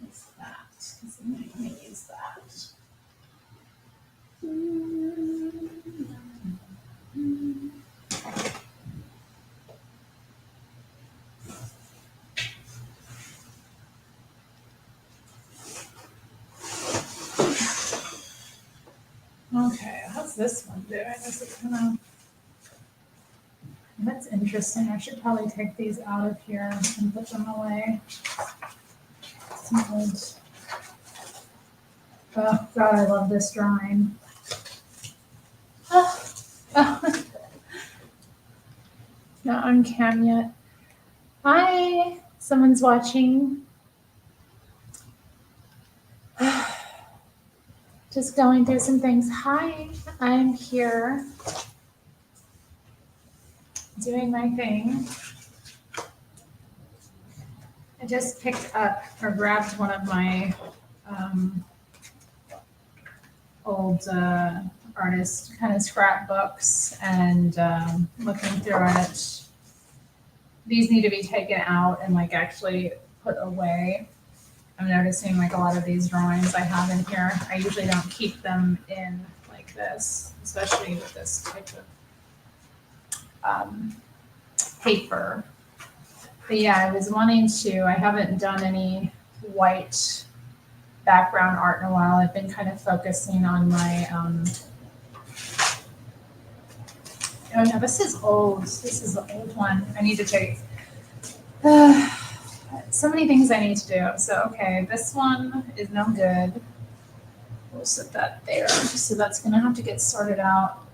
Use that, because I'm not going to use that. Okay, how's this one doing? Is it kind of... That's interesting. I should probably take these out of here and put them away. Some old... Oh, God, I love this drawing. Oh, oh. Not on cam yet. Hi, someone's watching. Just going through some things. Hi, I'm here doing my thing. I just picked up or grabbed one of my old artist kind of scrapbooks and looking through it. These need to be taken out and like actually put away. I'm noticing like a lot of these drawings I have in here, I usually don't keep them in like this, especially with this type of paper. But yeah, I was wanting to, I haven't done any white background art in a while. I've been kind of focusing on my, oh no, this is old. This is the old one. I need to take, so many things I need to do. So, okay, this one is no good. We'll set that there. So that's gonna have to get sorted out.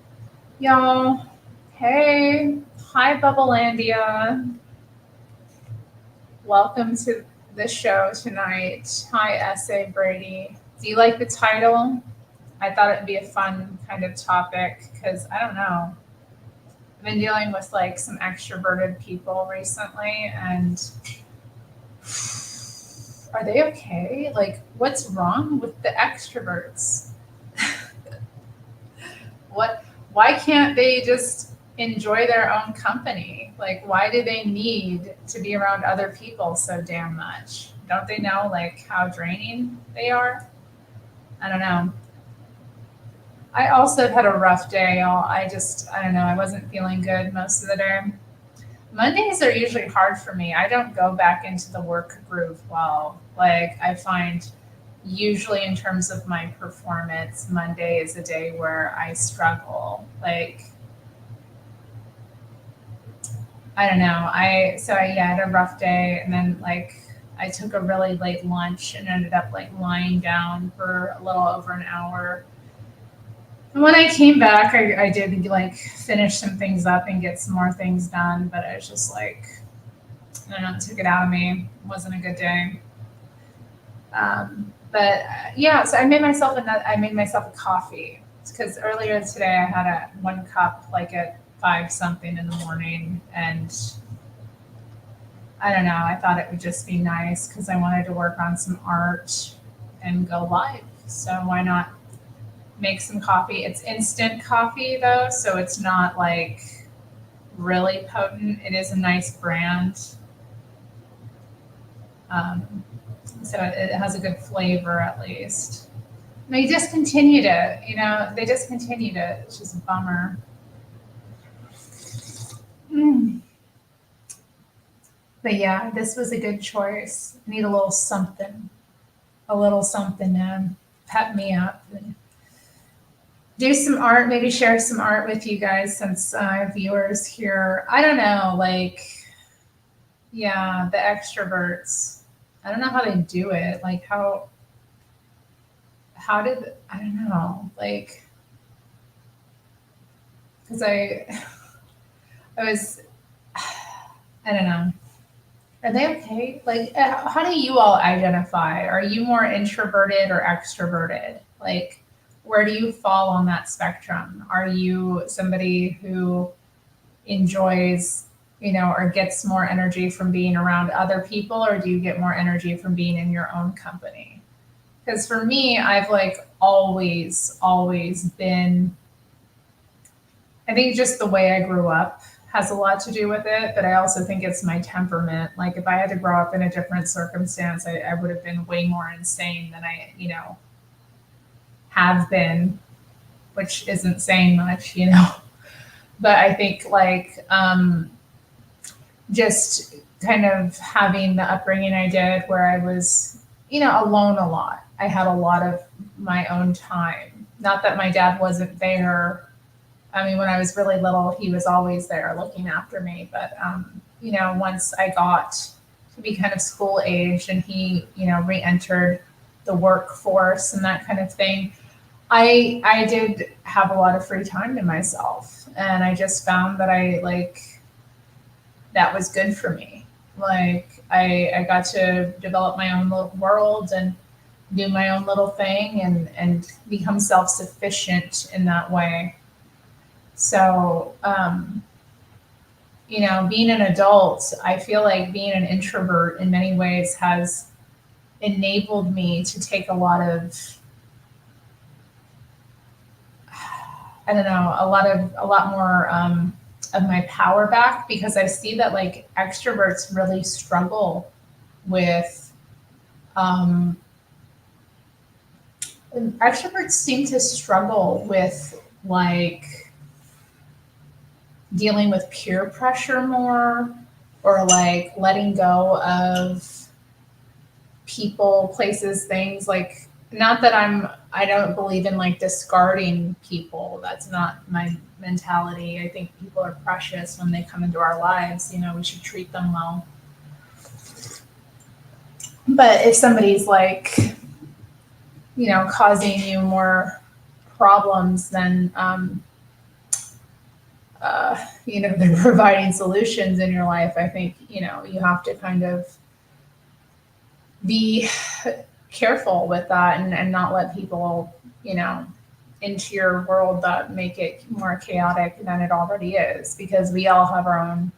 Y'all, hey, hi Bubblelandia. Welcome to the show tonight. Hi, S.A. Brady. Do you like the title? I thought it'd be a fun kind of topic because I don't know. I've been dealing with like some extroverted people recently, and are they okay? Like, what's wrong with the extroverts? Why can't they just enjoy their own company? Like, why do they need to be around other people so damn much? Don't they know like how draining they are? I don't know. I also have had a rough day. I don't know. I wasn't feeling good most of the day. Mondays are usually hard for me. I don't go back into the work groove well. Like, I find usually in terms of my performance, Monday is a day where I struggle. Like, I don't know. I had a rough day, and then like I took a really late lunch and ended up like lying down for a little over an hour. And when I came back, I did like finish some things up and get some more things done, but I was just like, I don't know, it took it out of me. It wasn't a good day. Yeah, so I made myself a coffee because earlier today I had a 1 cup like at 5 something in the morning, and I don't know, I thought it would just be nice because I wanted to work on some art and go live. So why not make some coffee? It's instant coffee though, so it's not like really potent. It is a nice brand. Um, so it has a good flavor at least. They just continue to, they just continue to, it's just a bummer. Mm. But yeah, this was a good choice. I need a little something to pep me up and do some art, maybe share some art with you guys since viewers here. I don't know, like, yeah, the extroverts. I don't know how they do it. Like, I don't know, like, because I was, I don't know. Are they okay? Like, how do you all identify? Are you more introverted or extroverted? Like, where do you fall on that spectrum? Are you somebody who enjoys, or gets more energy from being around other people, or do you get more energy from being in your own company? Because for me, I've like always been, I think just the way I grew up has a lot to do with it, but I also think it's my temperament. Like if I had to grow up in a different circumstance, I would have been way more insane than I have been, which isn't saying much. But I think like just kind of having the upbringing I did where I was alone a lot. I had a lot of my own time. Not that my dad wasn't there. I mean, when I was really little, he was always there looking after me. But once I got to be kind of school age and he re-entered the workforce and that kind of thing, I did have a lot of free time to myself. And I just found that that was good for me. Like I got to develop my own little world and do my own little thing and become self-sufficient in that way. So, being an adult, I feel like being an introvert in many ways has enabled me to take a lot of, I don't know, a lot more of my power back because I see that like extroverts really struggle with, extroverts seem to struggle with like dealing with peer pressure more or like letting go of people, places, things like not that I don't believe in like discarding people. That's not my mentality. I think people are precious when they come into our lives. We should treat them well. But if somebody's like, causing you more problems than they're providing solutions in your life, I think, you have to kind of be careful with that and not let people, into your world that make it more chaotic than it already is, because we all have our own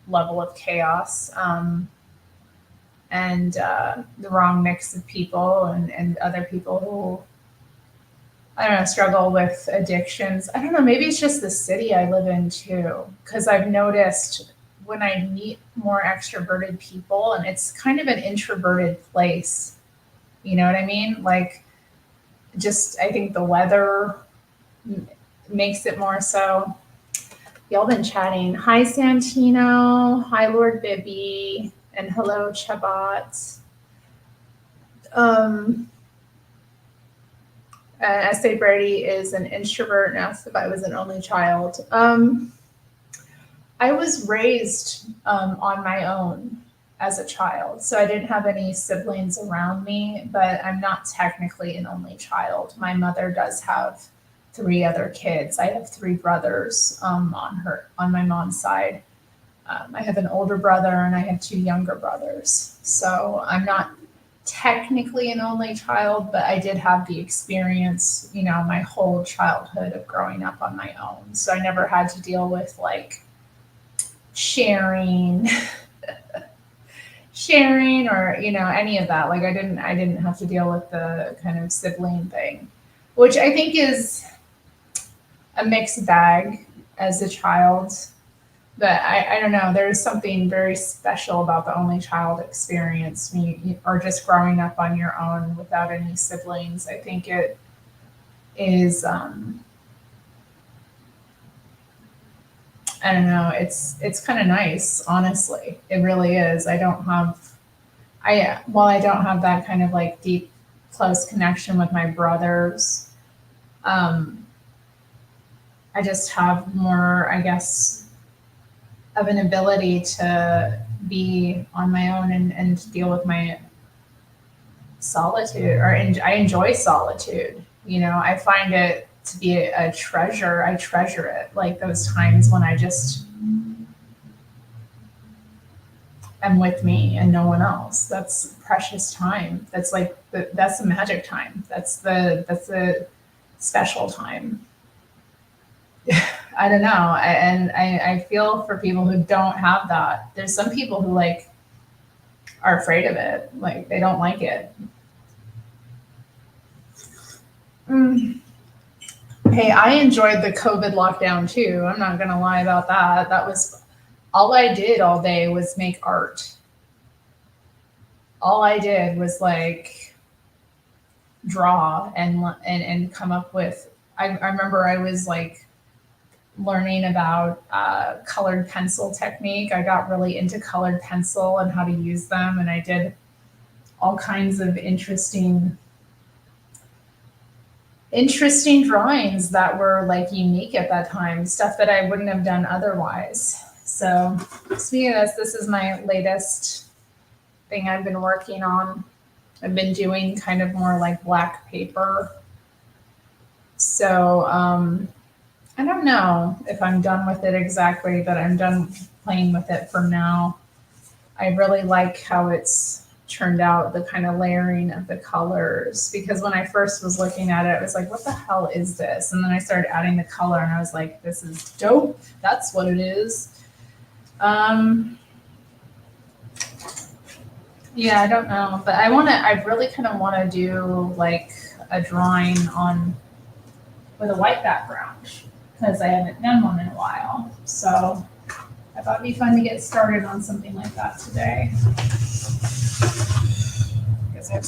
level of chaos. And the wrong mix of people and other people who, I don't know, struggle with addictions. I don't know, maybe it's just the city I live in too, because I've noticed when I meet more extroverted people, and it's kind of an introverted place, you know what I mean? Like, just, I think the weather makes it more so. Y'all been chatting. Hi, Santino. Hi, Lord Bibby. And hello, Chabat. S.A. Brady is an introvert and asked if I was an only child. I was raised on my own as a child, so I didn't have any siblings around me, but I'm not technically an only child. My mother does have 3 other kids. I have 3 brothers on my mom's side. I have an older brother and I have 2 younger brothers. So I'm not technically an only child, but I did have the experience, my whole childhood of growing up on my own. So I never had to deal with like sharing or, any of that. Like I didn't have to deal with the kind of sibling thing, which I think is a mixed bag as a child. But I don't know, there's something very special about the only child experience or just growing up on your own without any siblings. I think it is, I don't know, it's kind of nice, honestly. It really is. While I don't have that kind of like deep, close connection with my brothers, I just have more, I guess, of an ability to be on my own and deal with my solitude, I enjoy solitude. I find it to be a treasure. I treasure it. Like those times when I just am with me and no one else. That's precious time. That's like, that's the magic time. That's the special time. I don't know. I feel for people who don't have that. There's some people who like are afraid of it. Like they don't like it. Hey, I enjoyed the COVID lockdown too. I'm not going to lie about that. That was all I did all day was make art. All I did was like draw and come up with. I remember I was like learning about colored pencil technique. I got really into colored pencil and how to use them, and I did all kinds of interesting drawings that were like unique at that time, stuff that I wouldn't have done otherwise. So speaking of this is my latest thing I've been working on. I've been doing kind of more like black paper. So I don't know if I'm done with it exactly, but I'm done playing with it for now. I really like how it's turned out, the kind of layering of the colors, because when I first was looking at it, I was like, what the hell is this? And then I started adding the color and I was like, this is dope. That's what it is. Yeah, I don't know, but I really kind of want to do like a drawing on with a white background because I haven't done one in a while. So I thought it'd be fun to get started on something like that today. Because I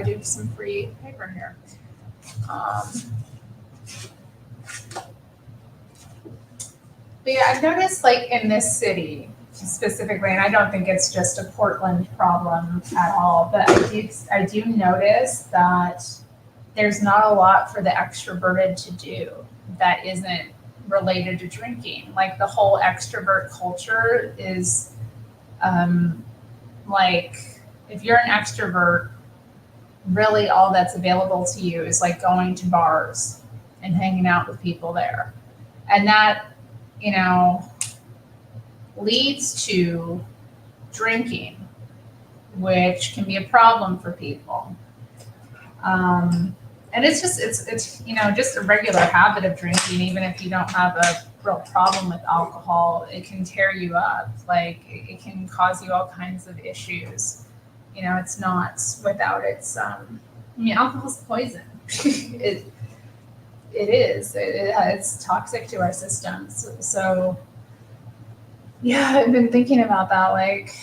do some free paper here. But yeah, I've noticed like in this city specifically, and I don't think it's just a Portland problem at all, but I do notice that there's not a lot for the extroverted to do that isn't related to drinking. Like the whole extrovert culture is like if you're an extrovert, really all that's available to you is like going to bars and hanging out with people there. And that, you know, leads to drinking, which can be a problem for people. And it's just a regular habit of drinking, even if you don't have a real problem with alcohol, it can tear you up. Like it can cause you all kinds of issues. You know, it's not without its, alcohol's poison. it is. It's toxic to our systems. So, yeah, I've been thinking about that, like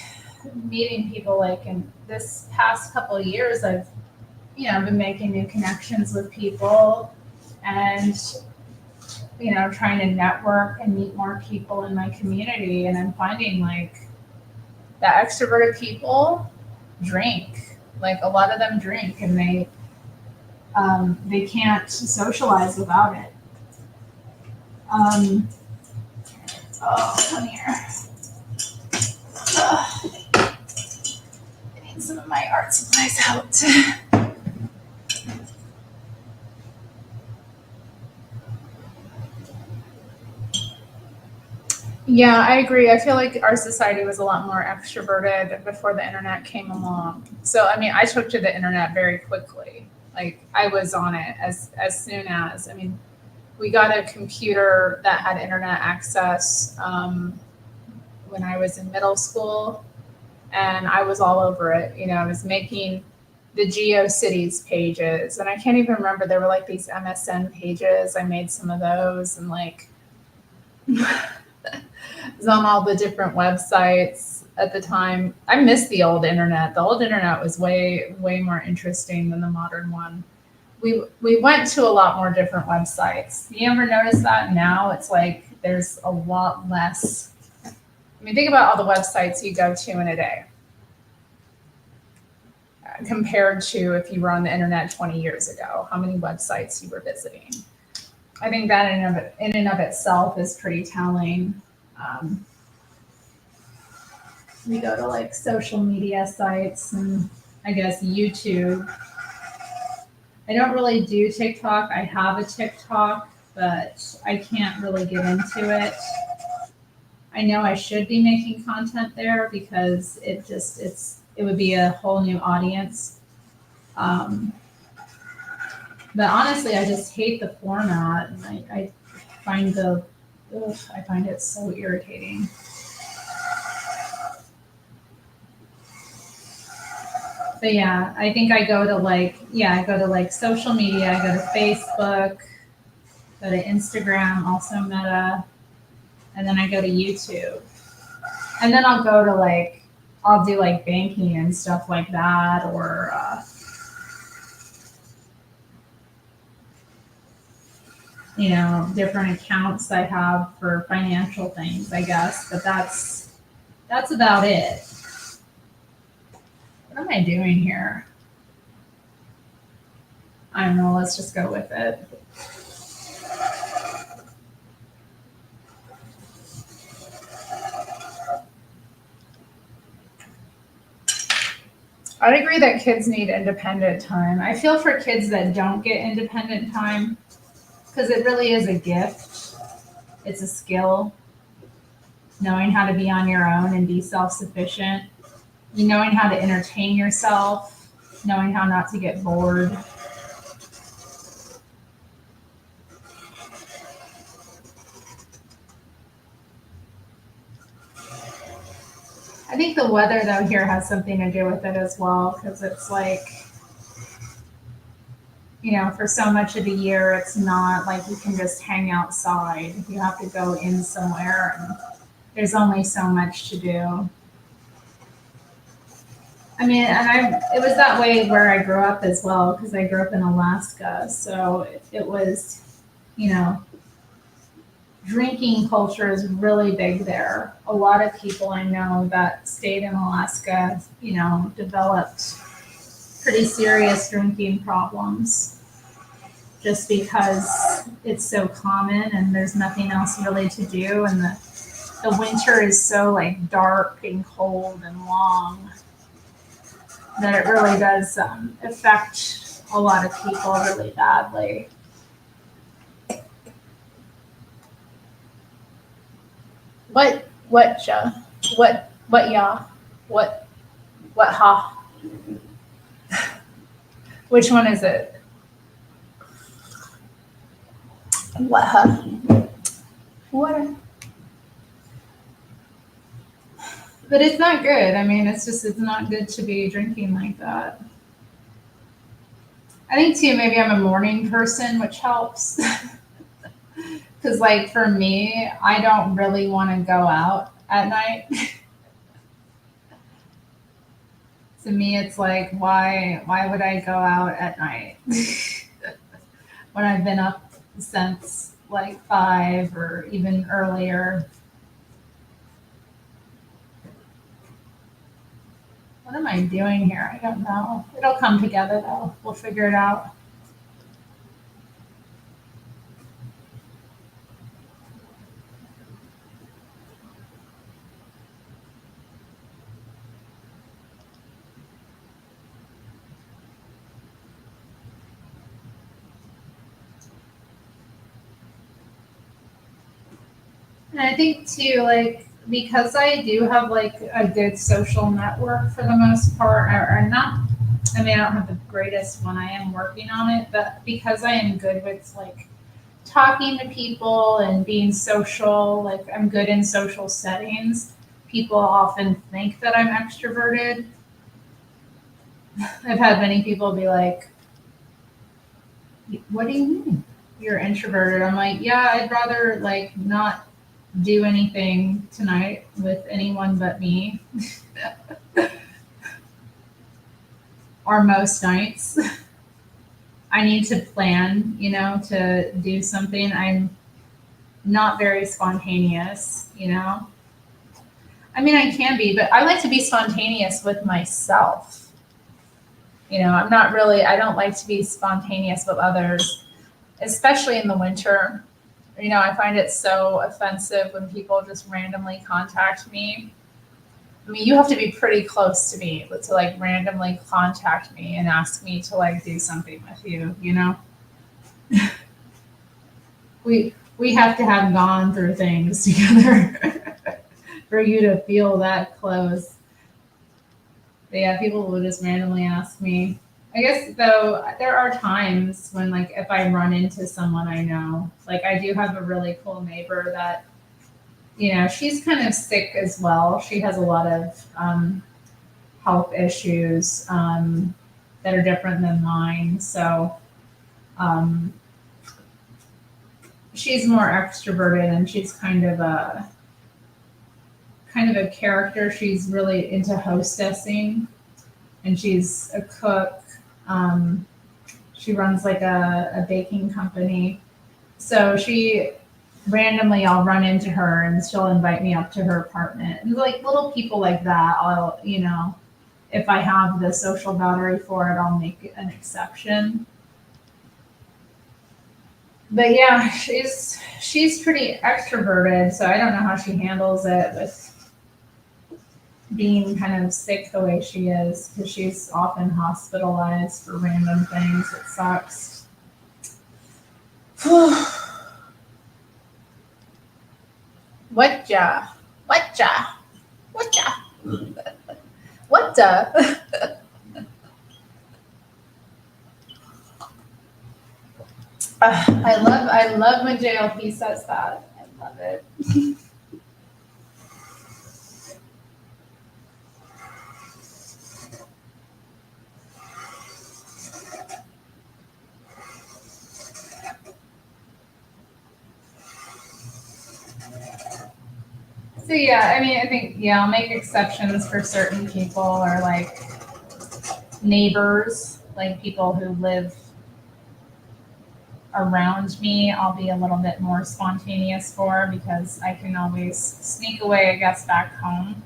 meeting people. Like in this past couple of years, I've been making new connections with people, and trying to network and meet more people in my community. And I'm finding like that extroverted people drink. Like a lot of them drink, and they can't socialize without it. Come here. I need some of my art supplies out. Yeah, I agree. I feel like our society was a lot more extroverted before the internet came along. So, I took to the internet very quickly. Like, I was on it as soon as. We got a computer that had internet access when I was in middle school, and I was all over it. I was making the GeoCities pages, and I can't even remember. There were like these MSN pages. I made some of those, and like. Was on all the different websites at the time. I miss the old internet. The old internet was way more interesting than the modern one. We went to a lot more different websites. You ever notice that now? It's like there's a lot less. Think about all the websites you go to in a day compared to if you were on the internet 20 years ago, how many websites you were visiting. I think that in and of itself is pretty telling. We go to like social media sites and I guess YouTube. I don't really do TikTok. I have a TikTok, but I can't really get into it. I know I should be making content there because it would be a whole new audience. But honestly, I just hate the format, and I find it so irritating. But yeah, I think I go to like social media. I go to Facebook, go to Instagram, also Meta, and then I go to YouTube. And then I'll go to like, I'll do like banking and stuff like that, or different accounts I have for financial things, I guess. But that's about it. What am I doing here? I don't know. Let's just go with it. I'd agree that kids need independent time. I feel for kids that don't get independent time because it really is a gift. It's a skill, knowing how to be on your own and be self sufficient, knowing how to entertain yourself, knowing how not to get bored. I think the weather, though, here has something to do with it as well because it's like, for so much of the year, it's not like you can just hang outside. You have to go in somewhere, and there's only so much to do. I mean, it was that way where I grew up as well because I grew up in Alaska. So it was, you know, drinking culture is really big there. A lot of people I know that stayed in Alaska, developed pretty serious drinking problems just because it's so common and there's nothing else really to do. And the winter is so like dark and cold and long that it really does affect a lot of people really badly. What, Ja? Yeah? What, ha? Which one is it? What, huh? What? But it's not good. I mean, it's not good to be drinking like that. I think too, maybe I'm a morning person, which helps. Because, like, for me, I don't really want to go out at night. To me, it's like, why would I go out at night when I've been up since like 5 or even earlier? What am I doing here? I don't know. It'll come together though. We'll figure it out. And I think too, like, because I do have like a good social network for the most part, or not, I mean, I don't have the greatest one, I am working on it, but because I am good with like talking to people and being social, like, I'm good in social settings, people often think that I'm extroverted. I've had many people be like, what do you mean you're introverted? I'm like, yeah, I'd rather like not do anything tonight with anyone but me, or most nights. I need to plan, to do something. I'm not very spontaneous. I mean, I can be, but I like to be spontaneous with myself. I don't like to be spontaneous with others, especially in the winter. I find it so offensive when people just randomly contact me. I mean, you have to be pretty close to me to like randomly contact me and ask me to like do something with you. We have to have gone through things together for you to feel that close. But yeah, people will just randomly ask me. I guess though there are times when like if I run into someone I know, like I do have a really cool neighbor that she's kind of sick as well. She has a lot of health issues that are different than mine. So um, she's more extroverted and she's kind of a character. She's really into hostessing, and she's a cook. Um, she runs like a baking company. So she randomly, I'll run into her and she'll invite me up to her apartment. And like little people like that, I'll, if I have the social battery for it, I'll make an exception. But yeah, she's pretty extroverted, so I don't know how she handles it with being kind of sick the way she is, because she's often hospitalized for random things. It sucks. Whatja? Whatja? Whatja? What the? I love when JLP says that. I love it. So yeah, I mean, I think I'll make exceptions for certain people, or like neighbors, like people who live around me. I'll be a little bit more spontaneous for, because I can always sneak away, I guess, back home.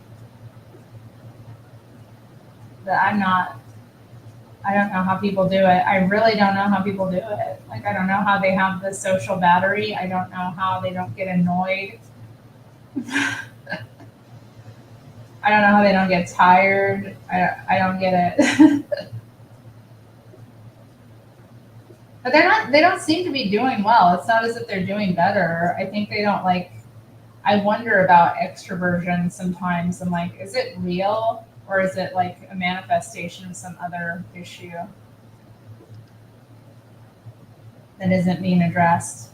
But I don't know how people do it. I really don't know how people do it. Like, I don't know how they have the social battery. I don't know how they don't get annoyed. I don't know how they don't get tired. I don't get it. But they don't seem to be doing well. It's not as if they're doing better. I think they don't like, I wonder about extroversion sometimes. I'm like, is it real, or is it like a manifestation of some other issue that isn't being addressed?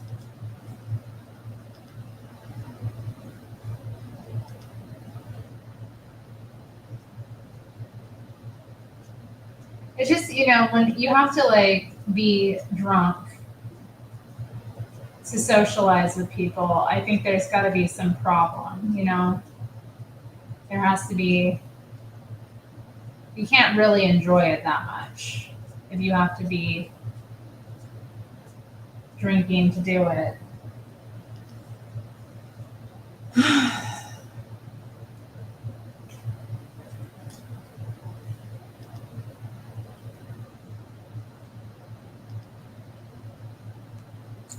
It's just, when you have to like be drunk to socialize with people, I think there's got to be some problem, There has to be, you can't really enjoy it that much if you have to be drinking to do it.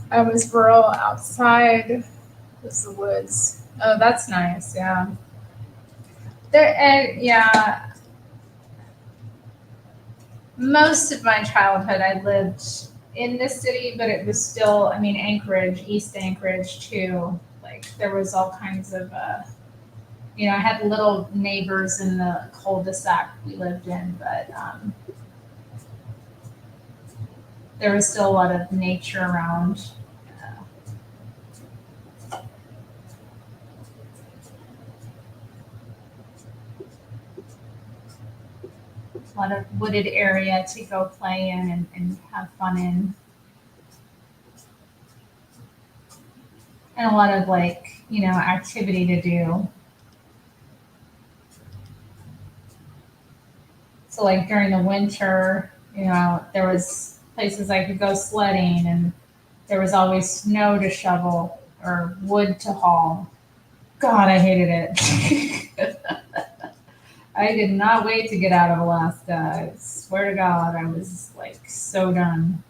I was rural outside. Was the woods. Oh, that's nice. Yeah. Yeah. Most of my childhood, I lived in the city, but it was still, I mean, Anchorage, East Anchorage too. Like, there was all kinds of, I had little neighbors in the cul-de-sac we lived in, but there was still a lot of nature around. A lot of wooded area to go play in and have fun in. And a lot of like, activity to do. So like during the winter, there was places I could go sledding, and there was always snow to shovel or wood to haul. God, I hated it. I did not wait to get out of Alaska. I swear to God, I was like so done.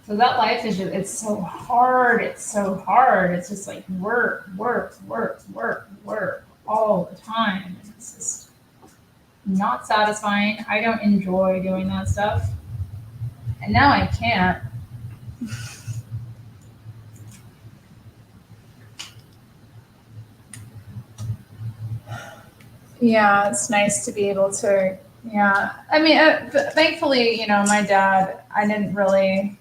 So that life is just, it's so hard. It's so hard. It's just like work, work, work, work, work all the time. And it's just not satisfying. I don't enjoy doing that stuff. And now I can't. Yeah, it's nice to be able to, yeah. I mean, thankfully, my dad, I didn't really,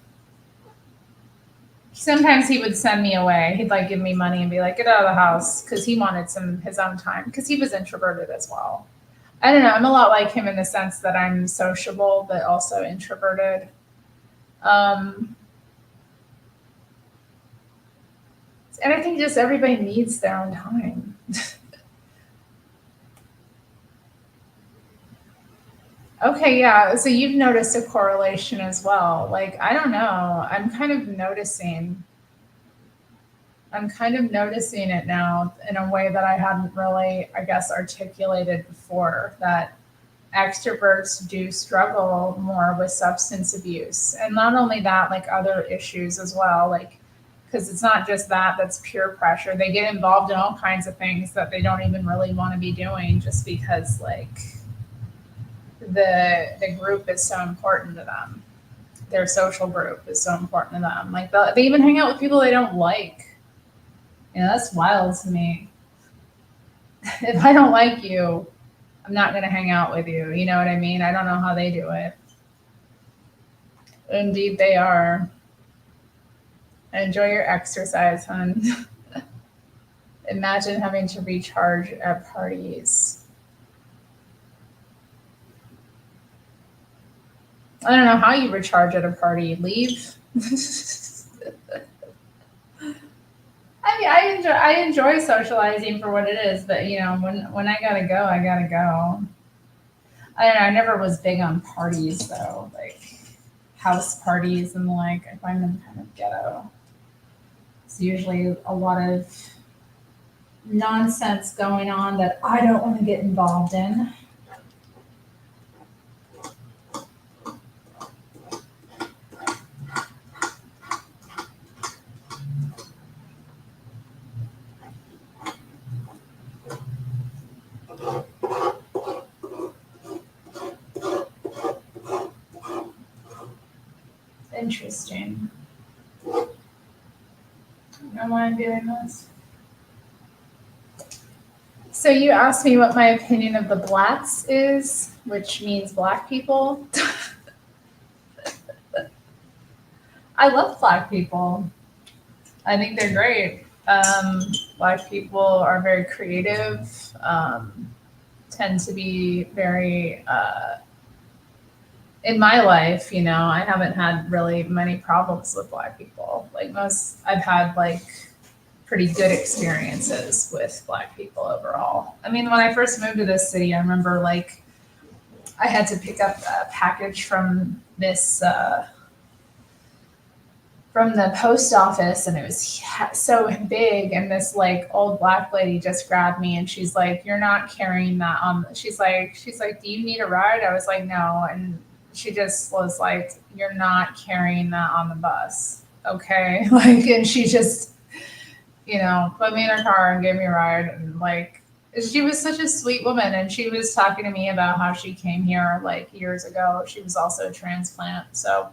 sometimes he would send me away. He'd like give me money and be like, get out of the house, because he wanted his own time, because he was introverted as well. I don't know. I'm a lot like him in the sense that I'm sociable, but also introverted. Um, and I think just everybody needs their own time. Okay, yeah. So you've noticed a correlation as well. Like, I don't know. I'm kind of noticing it now in a way that I hadn't really, I guess, articulated before, that extroverts do struggle more with substance abuse. And not only that, like other issues as well. Like, because it's not just that, that's peer pressure. They get involved in all kinds of things that they don't even really want to be doing just because, like, the group is so important to them. Their social group is so important to them. Like, they even hang out with people they don't like. You know, that's wild to me. If I don't like you, I'm not going to hang out with you. You know what I mean? I don't know how they do it. Indeed, they are. Enjoy your exercise, hun. Imagine having to recharge at parties. I don't know how you recharge at a party. Leave. I enjoy socializing for what it is, but you know, when I gotta go, I gotta go. I don't know. I never was big on parties though, like house parties and like. I find them kind of ghetto. It's usually a lot of nonsense going on that I don't want to get involved in. Interesting. I don't know why I'm doing this. So you asked me what my opinion of the blacks is, which means black people. I love black people. I think they're great. Black people are very creative, tend to be very, in my life, you know, I haven't had really many problems with black people. Like I've had like pretty good experiences with black people overall. I mean, when I first moved to this city, I remember like I had to pick up a package from this, from the post office, and it was so big, and this like old black lady just grabbed me and she's like, you're not carrying that on. She's like, do you need a ride? I was like, no. And she just was like, you're not carrying that on the bus, okay? Like, and she just, you know, put me in her car and gave me a ride. And like, she was such a sweet woman, and she was talking to me about how she came here like years ago. She was also a transplant, so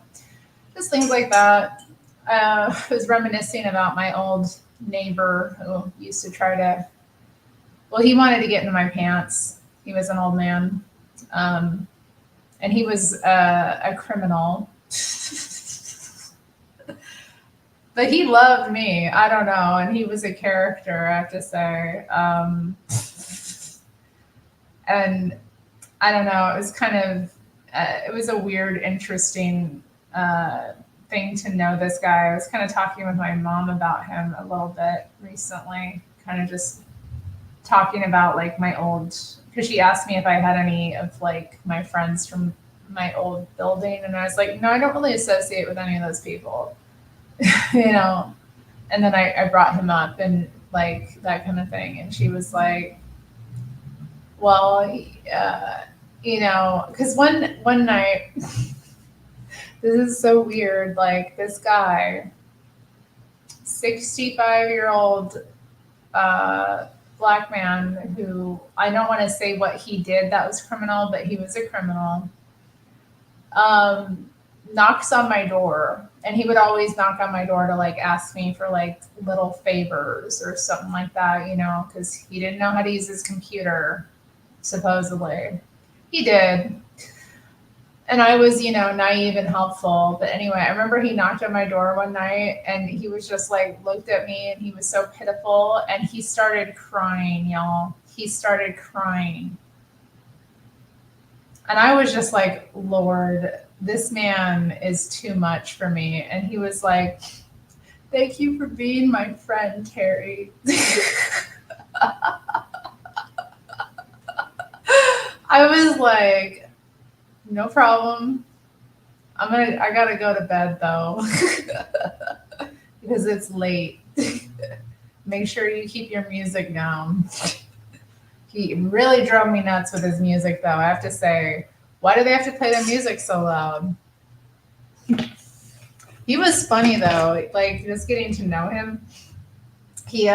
just things like that. I was reminiscing about my old neighbor who used to try to, well, he wanted to get into my pants. He was an old man. And he was a criminal. But he loved me. I don't know. And he was a character, I have to say. And I don't know. It was kind of, it was a weird, interesting thing to know this guy. I was kind of talking with my mom about him a little bit recently, kind of just talking about like my old, because she asked me if I had any of like my friends from my old building, and I was like, no, I don't really associate with any of those people. You know. And then I brought him up and like that kind of thing, and she was like, well, you know, because one night, this is so weird, like this guy, 65-year-old black man, who I don't want to say what he did that was criminal, but he was a criminal, knocks on my door. And he would always knock on my door to like ask me for like little favors or something like that, you know, because he didn't know how to use his computer, supposedly. He did. And I was, you know, naive and helpful. But anyway, I remember he knocked on my door one night and he was just like, looked at me, and he was so pitiful. And he started crying, y'all. He started crying. And I was just like, Lord, this man is too much for me. And he was like, thank you for being my friend, Terry. I was like, no problem. I gotta go to bed though. Because it's late. Make sure you keep your music down. He really drove me nuts with his music though. I have to say, why do they have to play the music so loud? He was funny though, like just getting to know him. He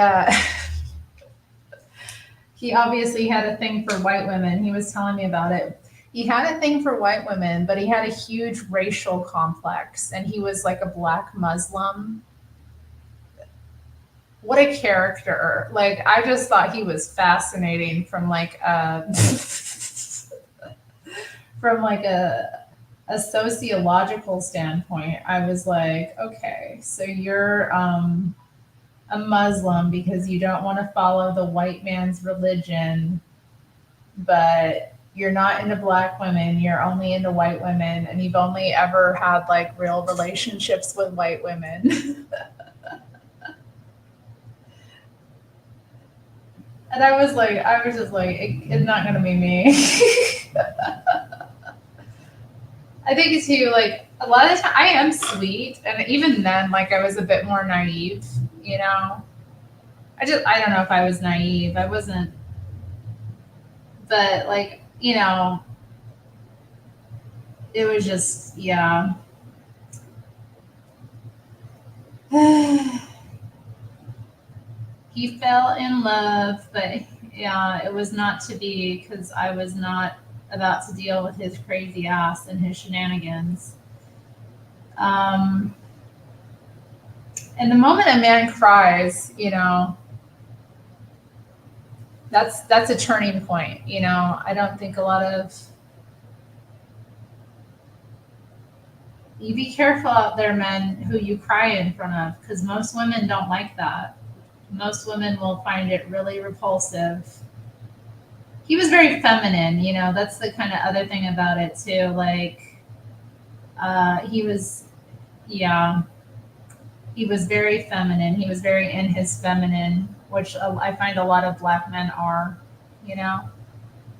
he obviously had a thing for white women. He was telling me about it. He had a thing for white women, but he had a huge racial complex, and he was like a black Muslim. What a character. Like I just thought he was fascinating from like from like a sociological standpoint. I was like, okay, so you're a Muslim because you don't want to follow the white man's religion, but you're not into black women, you're only into white women, and you've only ever had like real relationships with white women. And I was just like, it's not gonna be me. I think too, like a lot of the time I am sweet, and even then, like I was a bit more naive, you know. I don't know if I was naive. I wasn't, but like it was just yeah. He fell in love, but yeah, it was not to be because I was not about to deal with his crazy ass and his shenanigans. Um, and the moment a man cries, that's a turning point. I don't think a lot of you be careful out there, men, who you cry in front of, because most women don't like that. Most women will find it really repulsive. He was very feminine, that's the kind of other thing about it too. Like, he was, yeah, he was very feminine. He was very in his feminine, which I find a lot of black men are, you know.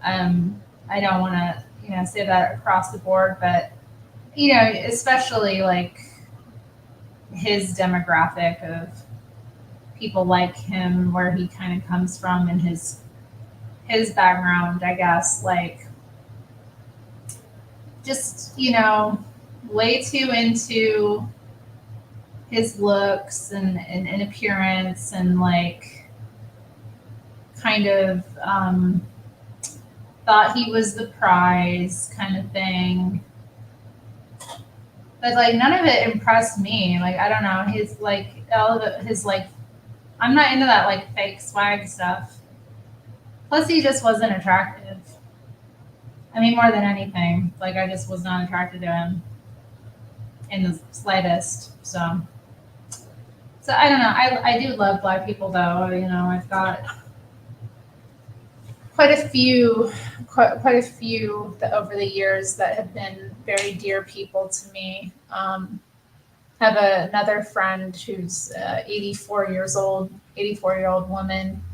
I don't want to, say that across the board, but especially like his demographic of people like him, where he kind of comes from, and his background, I guess, like just way too into his looks and appearance, and like kind of thought he was the prize kind of thing. But like none of it impressed me. Like I don't know, his like all of it, his like I'm not into that like fake swag stuff. Plus he just wasn't attractive. I mean, more than anything, like I just was not attracted to him in the slightest. So I don't know. I do love black people though. I've got quite a few that over the years that have been very dear people to me. Have another friend who's 84-year-old woman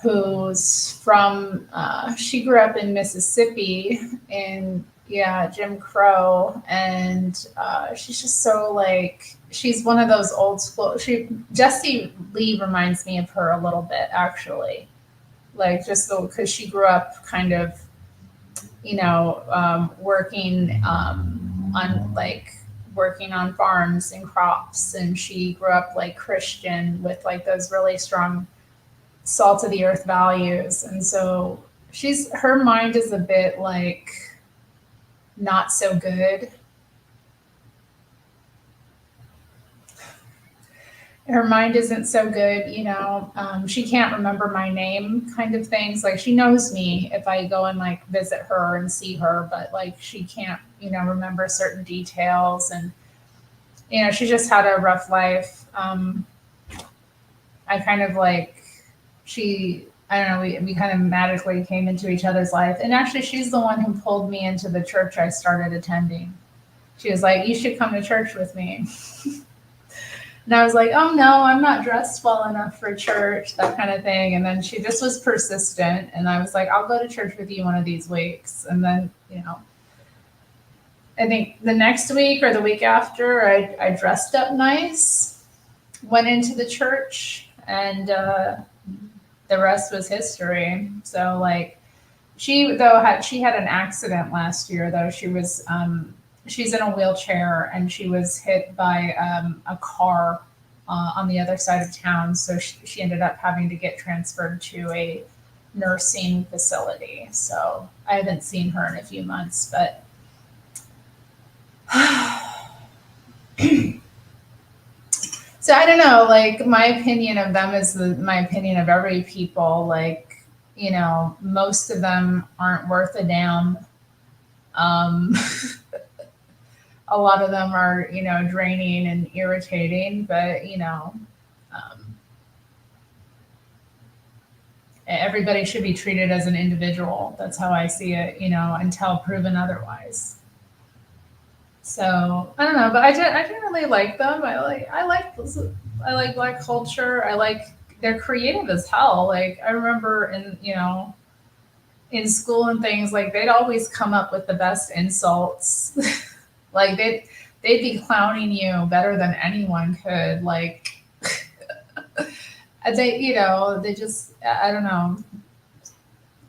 who's from she grew up in Mississippi in Jim Crow, and she's just so like she's one of those old school. Jesse Lee reminds me of her a little bit actually, like just because she grew up kind of working working on farms and crops, and she grew up like Christian with like those really strong salt of the earth values. And so her mind is a bit like not so good. Her mind isn't so good, she can't remember my name kind of things. Like she knows me if I go and like visit her and see her, but like she can't, remember certain details. And, she just had a rough life. I kind of like, she I don't know, we kind of magically came into each other's life. And actually, she's the one who pulled me into the church I started attending. She was like, "You should come to church with me." And I was like, "Oh no, I'm not dressed well enough for church," that kind of thing. And then she just was persistent. And I was like, "I'll go to church with you one of these weeks." And then, I think the next week or the week after, I dressed up nice, went into the church, and the rest was history. So like, she had an accident last year though. She's in a wheelchair and she was hit by a car on the other side of town. So she ended up having to get transferred to a nursing facility. So I haven't seen her in a few months, but so I don't know, like my opinion of them is my opinion of every people. Like, most of them aren't worth a damn. Um, a lot of them are, draining and irritating, but, um, everybody should be treated as an individual. That's how I see it, until proven otherwise. So I don't know, but I generally like them. I like Black culture. I like they're creative as hell. Like I remember in school and things, like they'd always come up with the best insults. Like they'd be clowning you better than anyone could. Like they just I don't know.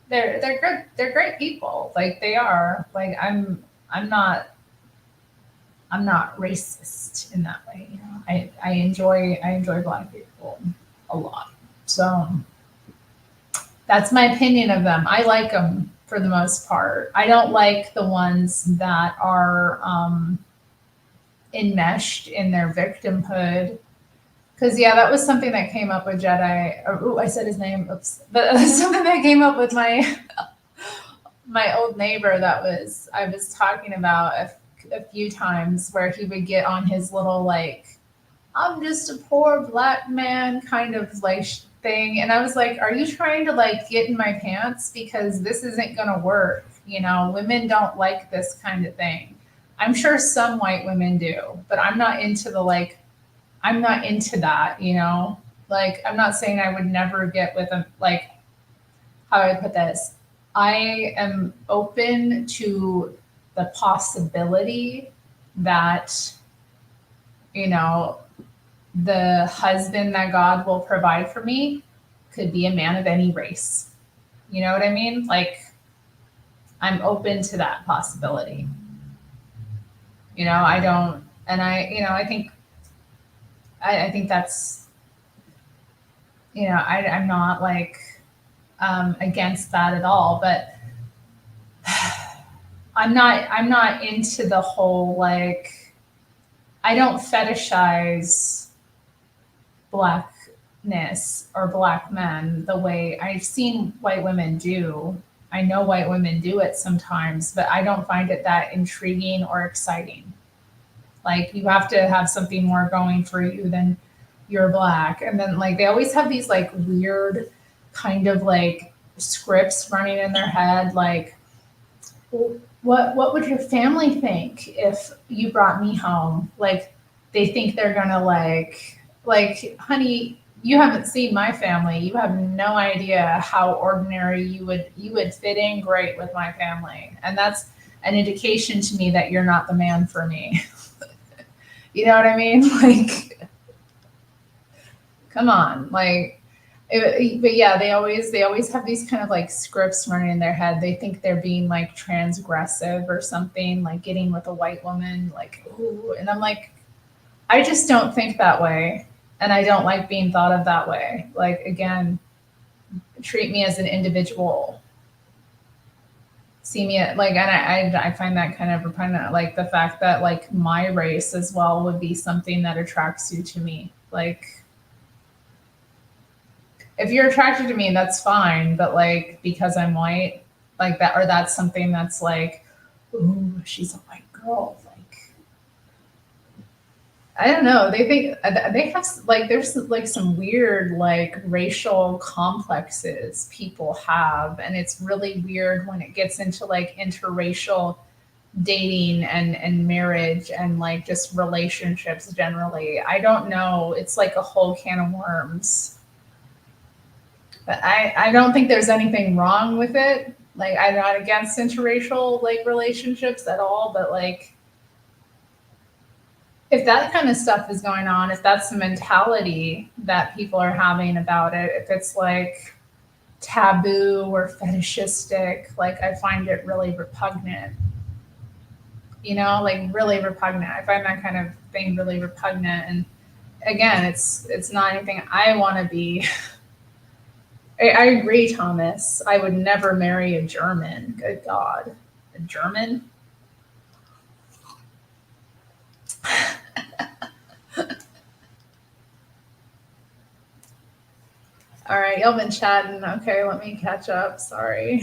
They're good. They're great people. Like they are. Like I'm not I'm not racist in that way. I enjoy Black people a lot. So that's my opinion of them. I like them for the most part. I don't like the ones that are enmeshed in their victimhood. Because yeah, that was something that came up with Jedi. I said his name. Oops, but something that came up with my old neighbor that I was talking about a few times, where he would get on his little like, "I'm just a poor Black man" kind of like thing. And I was like, "Are you trying to like get in my pants? Because this isn't going to work. Women don't like this kind of thing. I'm sure some white women do, but I'm not into I'm not into that, Like, I'm not saying I would never get with them. Like, how do I put this? I am open to the possibility that, you know, the husband that God will provide for me could be a man of any race. You know what I mean? Like, I'm open to that possibility. I don't, and I think that's, I'm not like against that at all, but I'm not into the whole like, I don't fetishize blackness or Black men the way I've seen white women do. I know white women do it sometimes, but I don't find it that intriguing or exciting. Like, you have to have something more going for you than you're Black. And then like they always have these like weird kind of like scripts running in their head, like, well, what would your family think if you brought me home? Like, they think they're gonna honey, you haven't seen my family. You have no idea how ordinary you would fit in great with my family. And that's an indication to me that you're not the man for me. You know what I mean? Like, come on. Like, but yeah, they always have these kind of like scripts running in their head. They think they're being like transgressive or something, like getting with a white woman, like, ooh. And I'm like, I just don't think that way. And I don't like being thought of that way. Like, again, treat me as an individual. See me like, and I find that kind of repugnant. Like the fact that like my race as well would be something that attracts you to me. Like, if you're attracted to me, that's fine. But like, because I'm white, like that, or that's something that's like, ooh, she's a white girl. Like, I don't know. They think they have like there's like some weird like racial complexes people have, and it's really weird when it gets into like interracial dating and marriage and like just relationships generally. I don't know. It's like a whole can of worms. But I don't think there's anything wrong with it. Like I'm not against interracial like relationships at all, but like if that kind of stuff is going on, if that's the mentality that people are having about it, if it's like taboo or fetishistic, like I find it really repugnant. Like really repugnant. I find that kind of thing really repugnant. And again, it's not anything I want to be. I agree, Thomas. I would never marry a German. Good God, a German. All right, y'all been chatting. Okay, let me catch up. Sorry.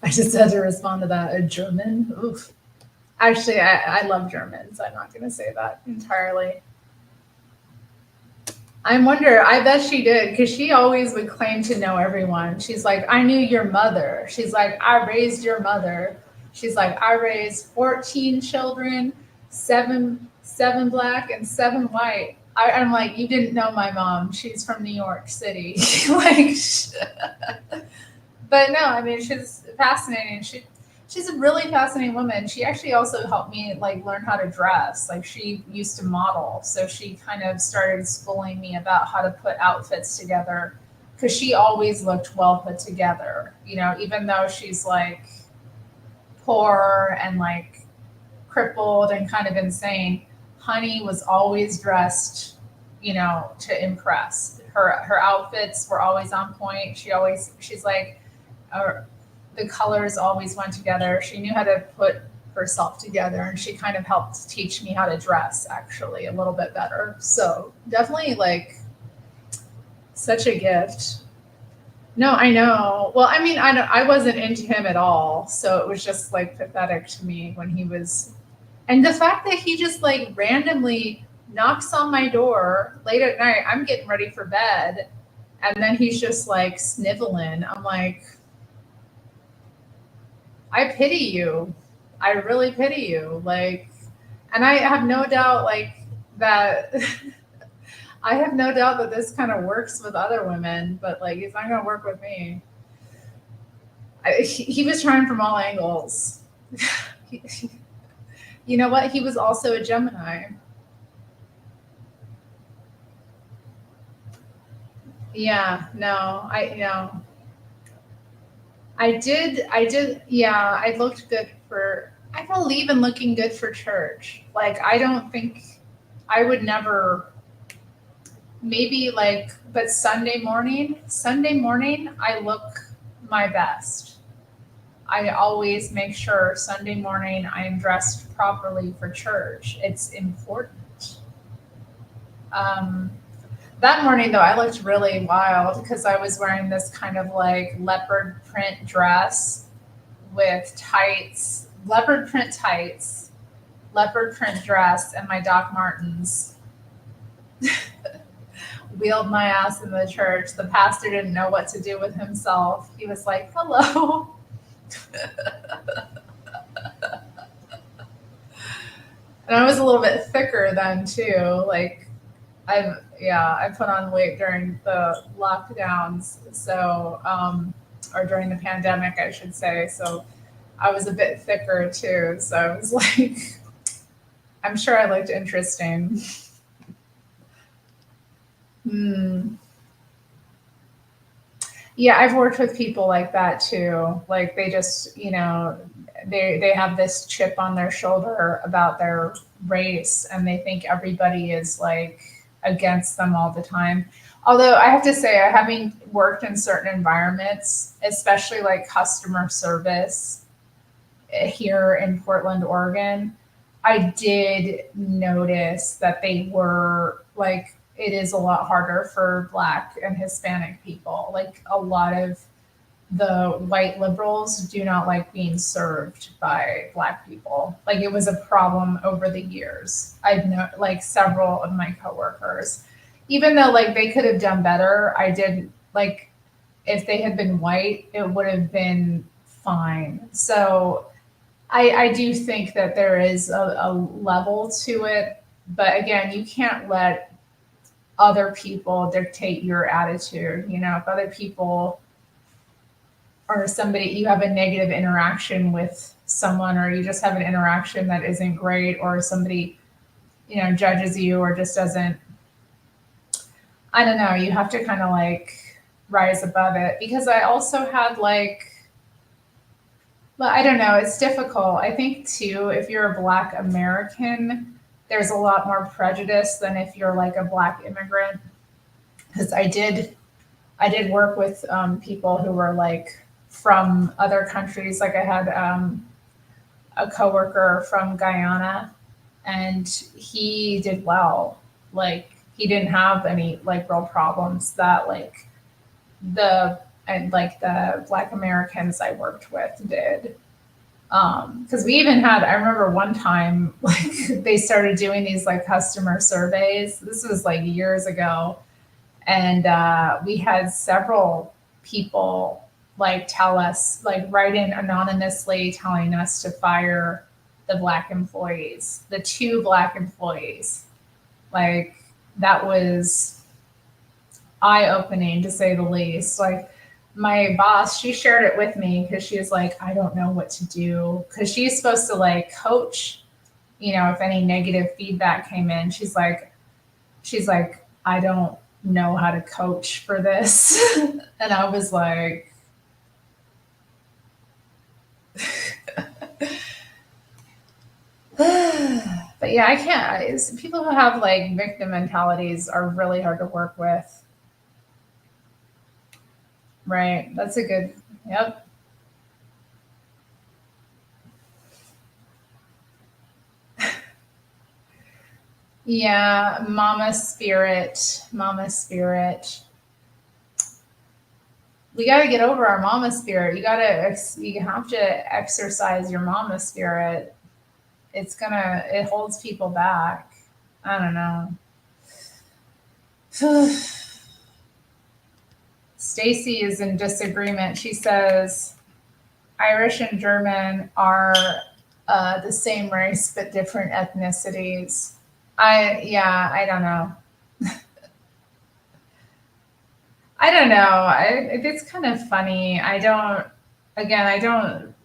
I just had to respond to that. A German? Oof. Actually, I love Germans. I'm not going to say that entirely. I wonder, I bet she did, because she always would claim to know everyone. She's like, I knew your mother. She's like, I raised your mother. She's like, I raised 14 children, seven black and seven white. I'm like, you didn't know my mom. She's from New York City. Like, but no, I mean, she's fascinating. She's a really fascinating woman. She actually also helped me like learn how to dress. Like she used to model, so she kind of started schooling me about how to put outfits together because she always looked well put together. Even though she's like poor and like crippled and kind of insane, Honey was always dressed, to impress. Her outfits were always on point. She's like, uh, the colors always went together. She knew how to put herself together, and she kind of helped teach me how to dress actually a little bit better. So definitely like such a gift. No, I know. Well, I mean, I wasn't into him at all, so it was just like pathetic to me when he was, and the fact that he just like randomly knocks on my door late at night. I'm getting ready for bed, and then he's just like sniveling. I'm like, I pity you. I really pity you. Like, and I have no doubt, like, that I have no doubt that this kind of works with other women, but like, it's not going to work with me. He was trying from all angles. You know what? He was also a Gemini. Yeah, no, I know. I did, yeah, I looked good for, I believe in looking good for church. Like, I don't think, I would never, maybe like, but Sunday morning, I look my best. I always make sure Sunday morning I am dressed properly for church. It's important. Um, that morning though, I looked really wild because I was wearing this kind of like leopard print dress with tights, leopard print dress, and my Doc Martens. Wheeled my ass in the church. The pastor didn't know what to do with himself. He was like, "Hello." And I was a little bit thicker then too. Like I put on weight during the lockdowns, so or during the pandemic, I should say. So I was a bit thicker too. So I was like, I'm sure I looked interesting. Hmm. Yeah, I've worked with people like that too. Like they just, they have this chip on their shoulder about their race, and they think everybody is like against them all the time. Although I have to say, having worked in certain environments, especially like customer service here in Portland, Oregon, I did notice that they were like, it is a lot harder for Black and Hispanic people. Like a lot of the white liberals do not like being served by black people. Like it was a problem over the years. I've known like several of my coworkers, even though like they could have done better, I did like if they had been white, it would have been fine. So I do think that there is a level to it, but again, you can't let other people dictate your attitude. You know, if other people or somebody you have a negative interaction with someone or you just have an interaction that isn't great or somebody judges you or just doesn't, I don't know, you have to kind of like rise above it because I also had like, well, I don't know, it's difficult. I think too if you're a black American there's a lot more prejudice than if you're like a black immigrant because I did work with people who were like from other countries. Like I had a coworker from Guyana, and he did well. Like he didn't have any like real problems that like the Black Americans I worked with did. Because we even had, I remember one time, like they started doing these like customer surveys. This was like years ago, and we had several people like tell us like write in anonymously telling us to fire the black employees, the two black employees. Like that was eye-opening to say the least. Like my boss, she shared it with me because she was like, I don't know what to do because she's supposed to like coach, if any negative feedback came in. She's like, I don't know how to coach for this. And I was like, but yeah, I can't. People who have like victim mentalities are really hard to work with. Right. That's a good, yep. Yeah. Mama spirit. Mama spirit. We got to get over our mama spirit. You have to exercise your mama spirit. It holds people back. I don't know. Stacy is in disagreement. She says Irish and German are the same race but different ethnicities. I don't know. I don't know. It's kind of funny. I don't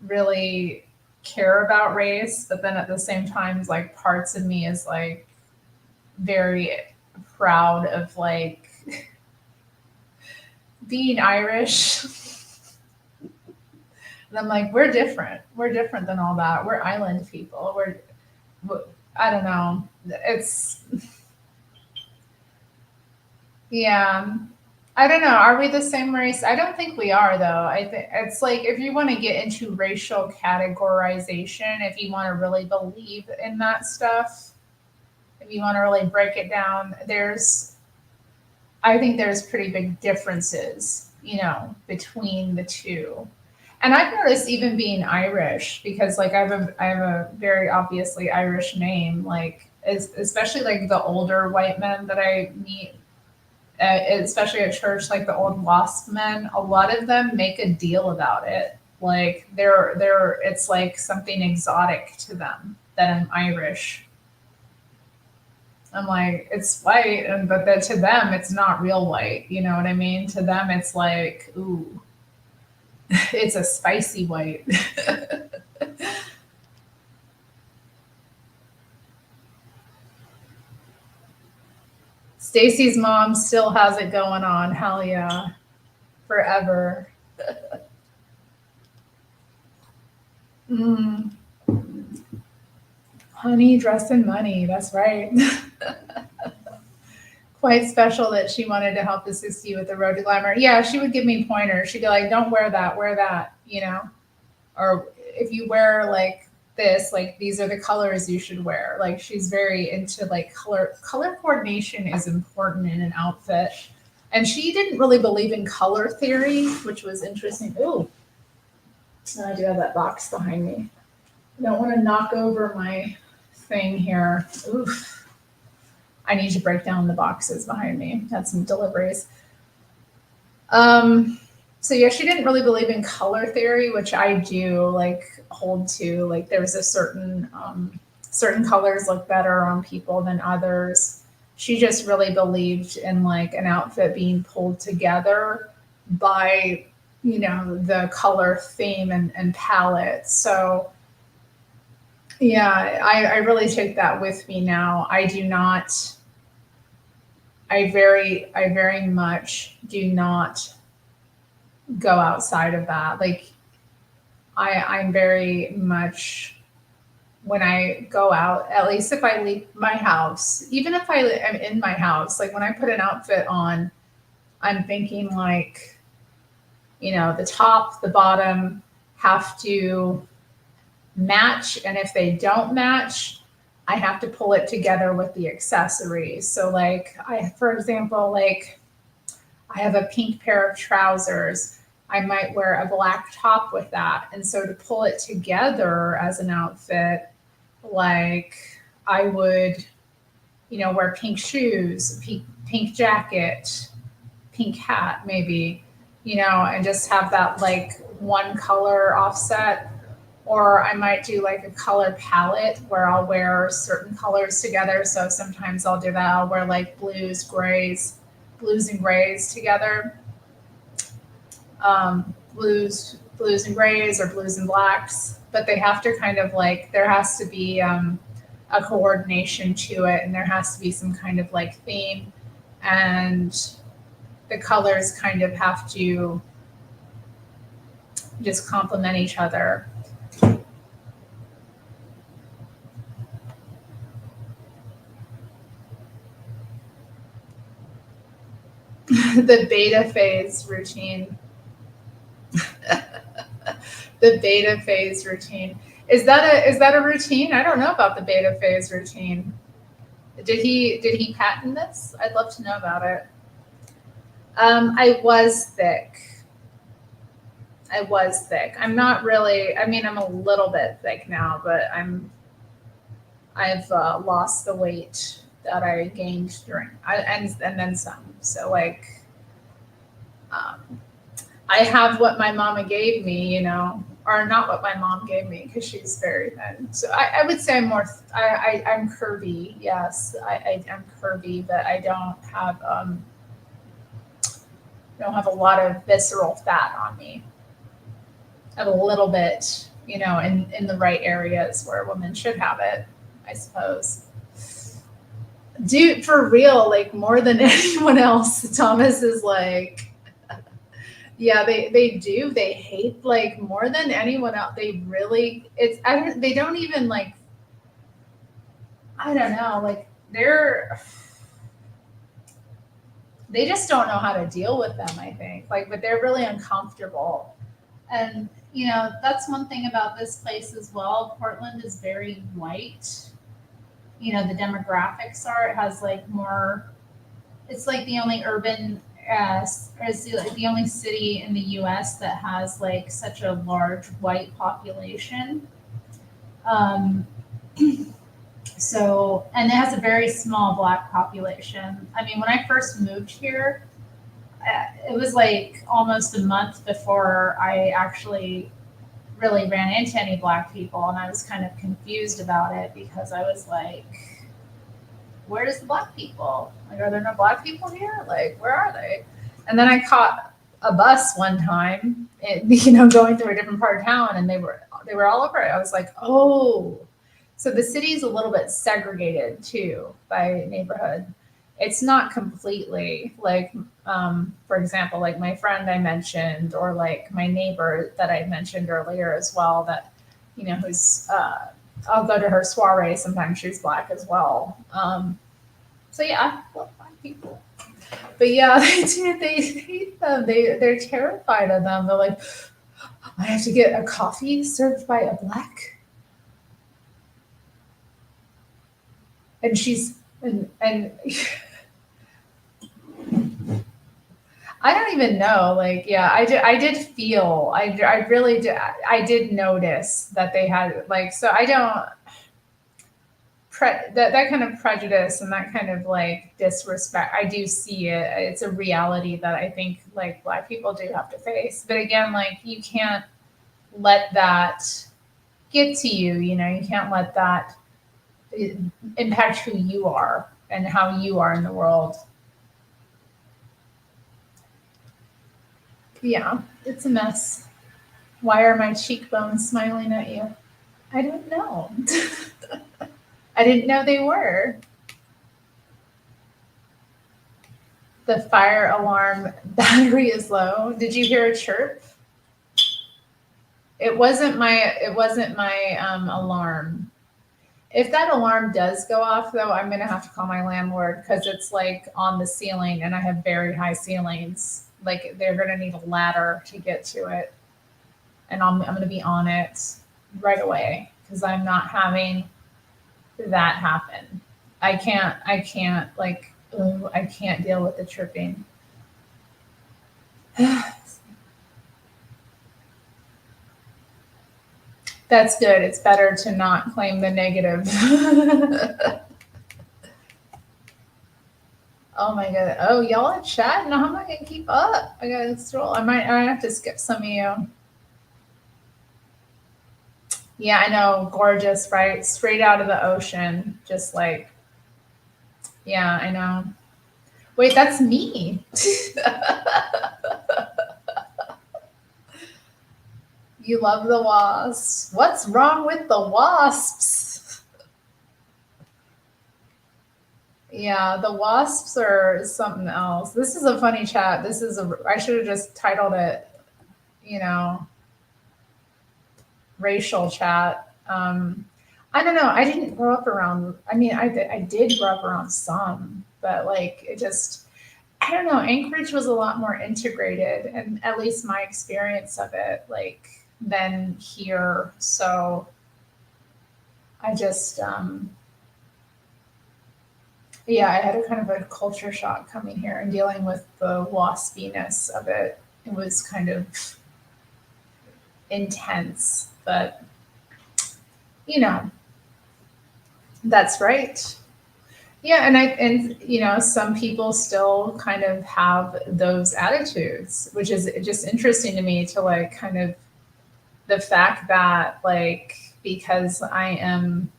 really care about race, but then at the same time, like parts of me is like very proud of like being Irish. And I'm like, we're different. We're different than all that. We're island people. I don't know. It's, yeah. I don't know. Are we the same race? I don't think we are, though. I think it's like if you want to get into racial categorization, if you want to really believe in that stuff, if you want to really break it down, I think there's pretty big differences, between the two. And I've noticed even being Irish, because like I have a very obviously Irish name, like especially like the older white men that I meet, especially at church, like the old WASP men, a lot of them make a deal about it. Like it's like something exotic to them that I'm Irish. I'm like, it's white, but then to them, it's not real white. You know what I mean? To them, it's like, ooh, it's a spicy white. Stacy's mom still has it going on. Hell yeah, forever. Mm, honey, dress in money. That's right. Quite special that she wanted to help assist you with the road to glamour. Yeah, she would give me pointers. She'd be like, "Don't wear that. Wear that." Or if you wear like this, like these are the colors you should wear. Like she's very into like color coordination is important in an outfit. And she didn't really believe in color theory, which was interesting. Ooh, now I do have that box behind me. I don't want to knock over my thing here. Oof. I need to break down the boxes behind me. Had some deliveries. So yeah, she didn't really believe in color theory, which I do like hold to. Like there's a certain colors look better on people than others. She just really believed in like an outfit being pulled together by, the color theme and palette. So yeah, I really take that with me now. I do not, I very much do not go outside of that. Like I'm very much, when I go out, at least if I leave my house, even if I am in my house, like when I put an outfit on, I'm thinking like, the top, the bottom have to match. And if they don't match, I have to pull it together with the accessories. So like for example, like I have a pink pair of trousers. I might wear a black top with that. And so to pull it together as an outfit, like I would, wear pink shoes, pink jacket, pink hat, maybe, and just have that like one color offset. Or I might do like a color palette where I'll wear certain colors together. So sometimes I'll do that. I'll wear like blues and grays together. Blues and grays or blues and blacks, but they have to kind of like, there has to be a coordination to it, and there has to be some kind of like theme, and the colors kind of have to just complement each other. The beta phase routine. The beta phase routine. Is that a routine? I don't know about the beta phase routine. Did he patent this? I'd love to know about it. I was thick. I was thick. I'm not really. I mean, I'm a little bit thick now, but I've lost the weight that I gained and then some. So like, um, I have what my mama gave me, or not what my mom gave me because she's very thin. So I would say I'm more. I'm curvy. Yes, I'm curvy, but I don't have a lot of visceral fat on me. I have a little bit, in the right areas where women should have it, I suppose. Dude, for real, like more than anyone else, Thomas is like, yeah, they do. They hate like more than anyone else. They really, they don't even like, I don't know, like they just don't know how to deal with them, I think. Like, but they're really uncomfortable. And, that's one thing about this place as well. Portland is very white. The demographics are, it has like more, it's like the only urban, or it's the only city in the US that has like such a large white population. Um, so, and it has a very small black population. I mean, when I first moved here, it was like almost a month before I actually really ran into any black people, and I was kind of confused about it because I was like, where's the black people? Like, are there no black people here? Like, where are they? And then I caught a bus one time, going through a different part of town, and they were all over it. I was like, oh, so the city's a little bit segregated too by neighborhood. It's not completely like, for example, like my friend I mentioned, or like my neighbor that I mentioned earlier as well, that, who's, I'll go to her soiree sometimes. She's black as well. So yeah, I love black people. But yeah, they hate them. They're terrified of them. They're like, I have to get a coffee served by a black, and she's and I don't even know. Like, yeah, I did feel, I really did, I did notice that they had, like, so I don't, that kind of prejudice and that kind of like disrespect, I do see it. It's a reality that I think like Black people do have to face. But again, like, you can't let that get to you, you know, you can't let that impact who you are and how you are in the world. Yeah, it's a mess. Why are my cheekbones smiling at you? I don't know. I didn't know they were. The fire alarm battery is low. Did you hear a chirp? It wasn't my alarm. If that alarm does go off though, I'm gonna have to call my landlord because it's like on the ceiling and I have very high ceilings. Like, they're gonna need a ladder to get to it. And I'm gonna be on it right away because I'm not having that happen. I can't like, ugh, I can't deal with the chirping. That's good. It's better to not claim the negative. Oh my god. Oh, y'all are chatting. How am I gonna keep up? I gotta scroll. I might have to skip some of you. Yeah, I know. Gorgeous, right? Straight out of the ocean. Just like, yeah, I know. Wait, that's me. You love the wasps. What's wrong with the wasps? Yeah, the wasps are something else. This is a funny chat. I should have just titled it, you know, racial chat. I don't know. I didn't grow up around, I mean, I did grow up around some, but like, it just, I don't know. Anchorage was a lot more integrated, and at least my experience of it, like, than here. So I just, yeah, I had a kind of a culture shock coming here and dealing with the waspiness of it. It was kind of intense, but you know, that's right. Yeah, and you know, some people still kind of have those attitudes, which is just interesting to me to like kind of the fact that like because I am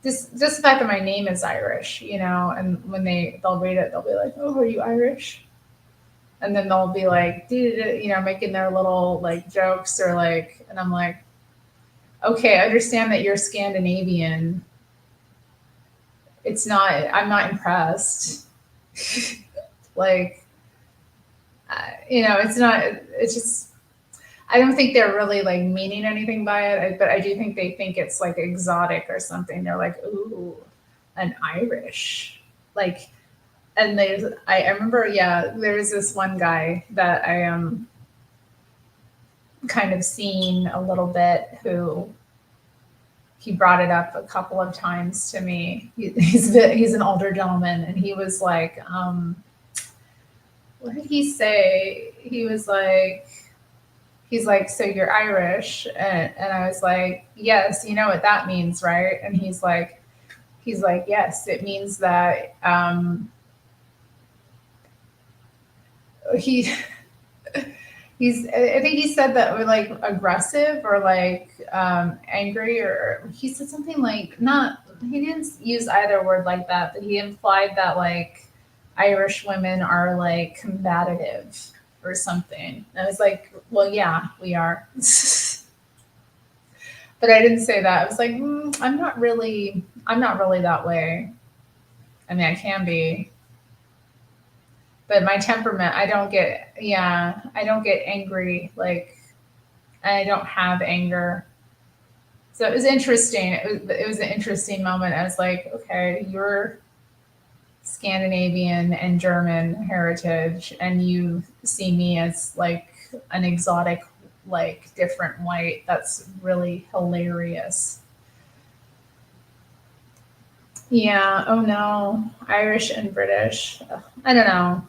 just the fact that my name is Irish, you know, and when they'll read it, they'll be like, "Oh, are you Irish?" And then they'll be like, you know, making their little like jokes or like, and I'm like, okay, I understand that you're Scandinavian. It's not, I'm not impressed. Like, you know, it's not, it's just, I don't think they're really like meaning anything by it, but I do think they think it's like exotic or something. They're like, ooh, an Irish. Like, and I remember, yeah, there's this one guy that I am kind of seeing a little bit who he brought it up a couple of times to me. He's an older gentleman, and he was like, what did he say? He's like, so you're Irish, and I was like, yes, you know what that means, right? And he's like, yes, it means that he I think he said that we're like aggressive or like angry, or he said something like not. He didn't use either word like that, but he implied that like Irish women are like combative or something. And I was like, well, yeah, we are. But I didn't say that. I was like, I'm not really that way. I mean, I can be, but my temperament, I don't get angry. Like, I don't have anger. So it was interesting. It was an interesting moment. I was like, okay, you're Scandinavian and German heritage, and you see me as like an exotic, like different white. That's really hilarious. Yeah. Oh no. Irish and British. Ugh, I don't know.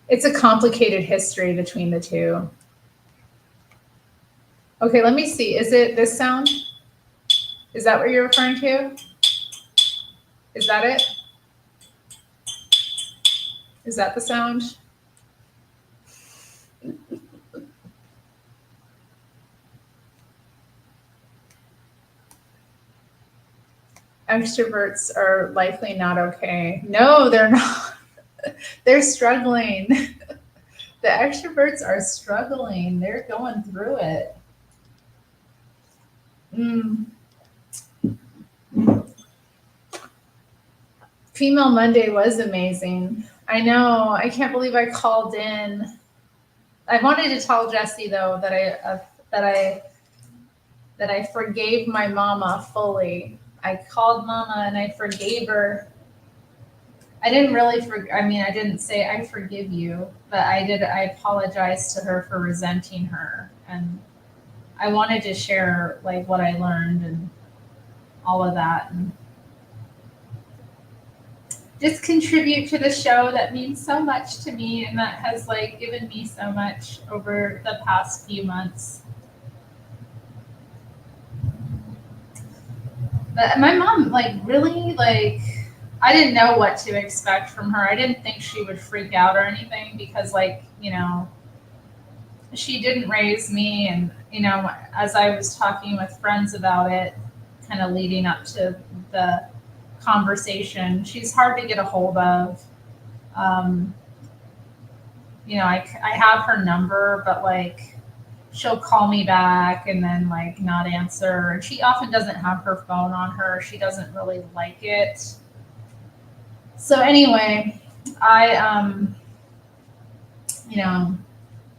It's a complicated history between the two. Okay, let me see. Is it this sound? Is that what you're referring to? Is that it? Is that the sound? Extroverts are likely not okay. No, they're not. They're struggling. The extroverts are struggling. They're going through it. Mm. Female Monday was amazing. I know. I can't believe I called in. I wanted to tell Jesse though that I forgave my mama fully. I called mama and I forgave her. I didn't really I didn't say I forgive you, but I did. I apologized to her for resenting her, and I wanted to share like what I learned and all of that, and just contribute to the show that means so much to me and that has like given me so much over the past few months. But my mom, like, really, like, I didn't know what to expect from her. I didn't think she would freak out or anything because, like, she didn't raise me. And, as I was talking with friends about it, kind of leading up to the conversation, she's hard to get a hold of. I have her number, but, like, she'll call me back and then like not answer. And she often doesn't have her phone on her. She doesn't really like it. So anyway, I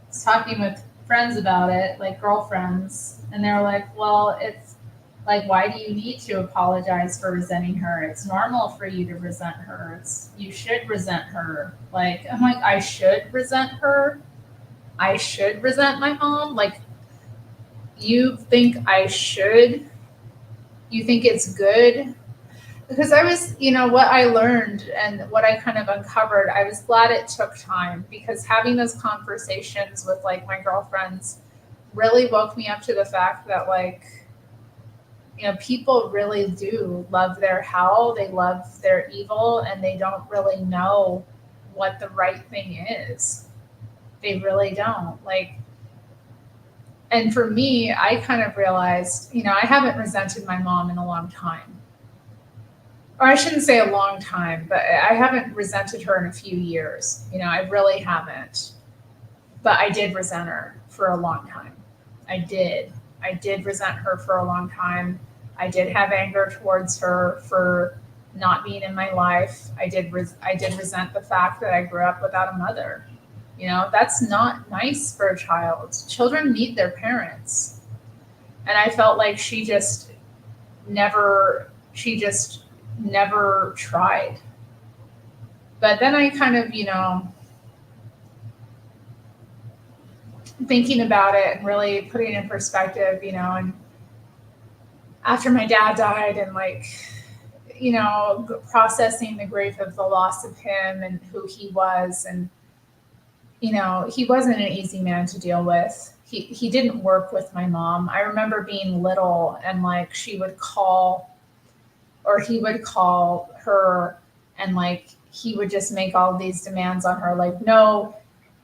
was talking with friends about it, like girlfriends, and they were like, well, it's like, why do you need to apologize for resenting her? It's normal for you to resent her. You should resent her. Like, I'm like, I should resent her? I should resent my mom? Like, you think I should? You think it's good? Because I was, what I learned and what I kind of uncovered, I was glad it took time because having those conversations with like my girlfriends really woke me up to the fact that like, people really do love their hell, they love their evil, and they don't really know what the right thing is. They really don't. Like, and for me, I kind of realized, I haven't resented my mom in a long time. Or I shouldn't say a long time, but I haven't resented her in a few years. I really haven't. But I did resent her for a long time. I did. I did resent her for a long time. I did have anger towards her for not being in my life. I did resent the fact that I grew up without a mother. That's not nice for a child. Children need their parents. And I felt like she just never tried. But then I kind of, thinking about it and really putting it in perspective, and after my dad died and like, processing the grief of the loss of him and who he was, and he wasn't an easy man to deal with. He didn't work with my mom. I remember being little and like he would call her and like he would just make all these demands on her. Like, no,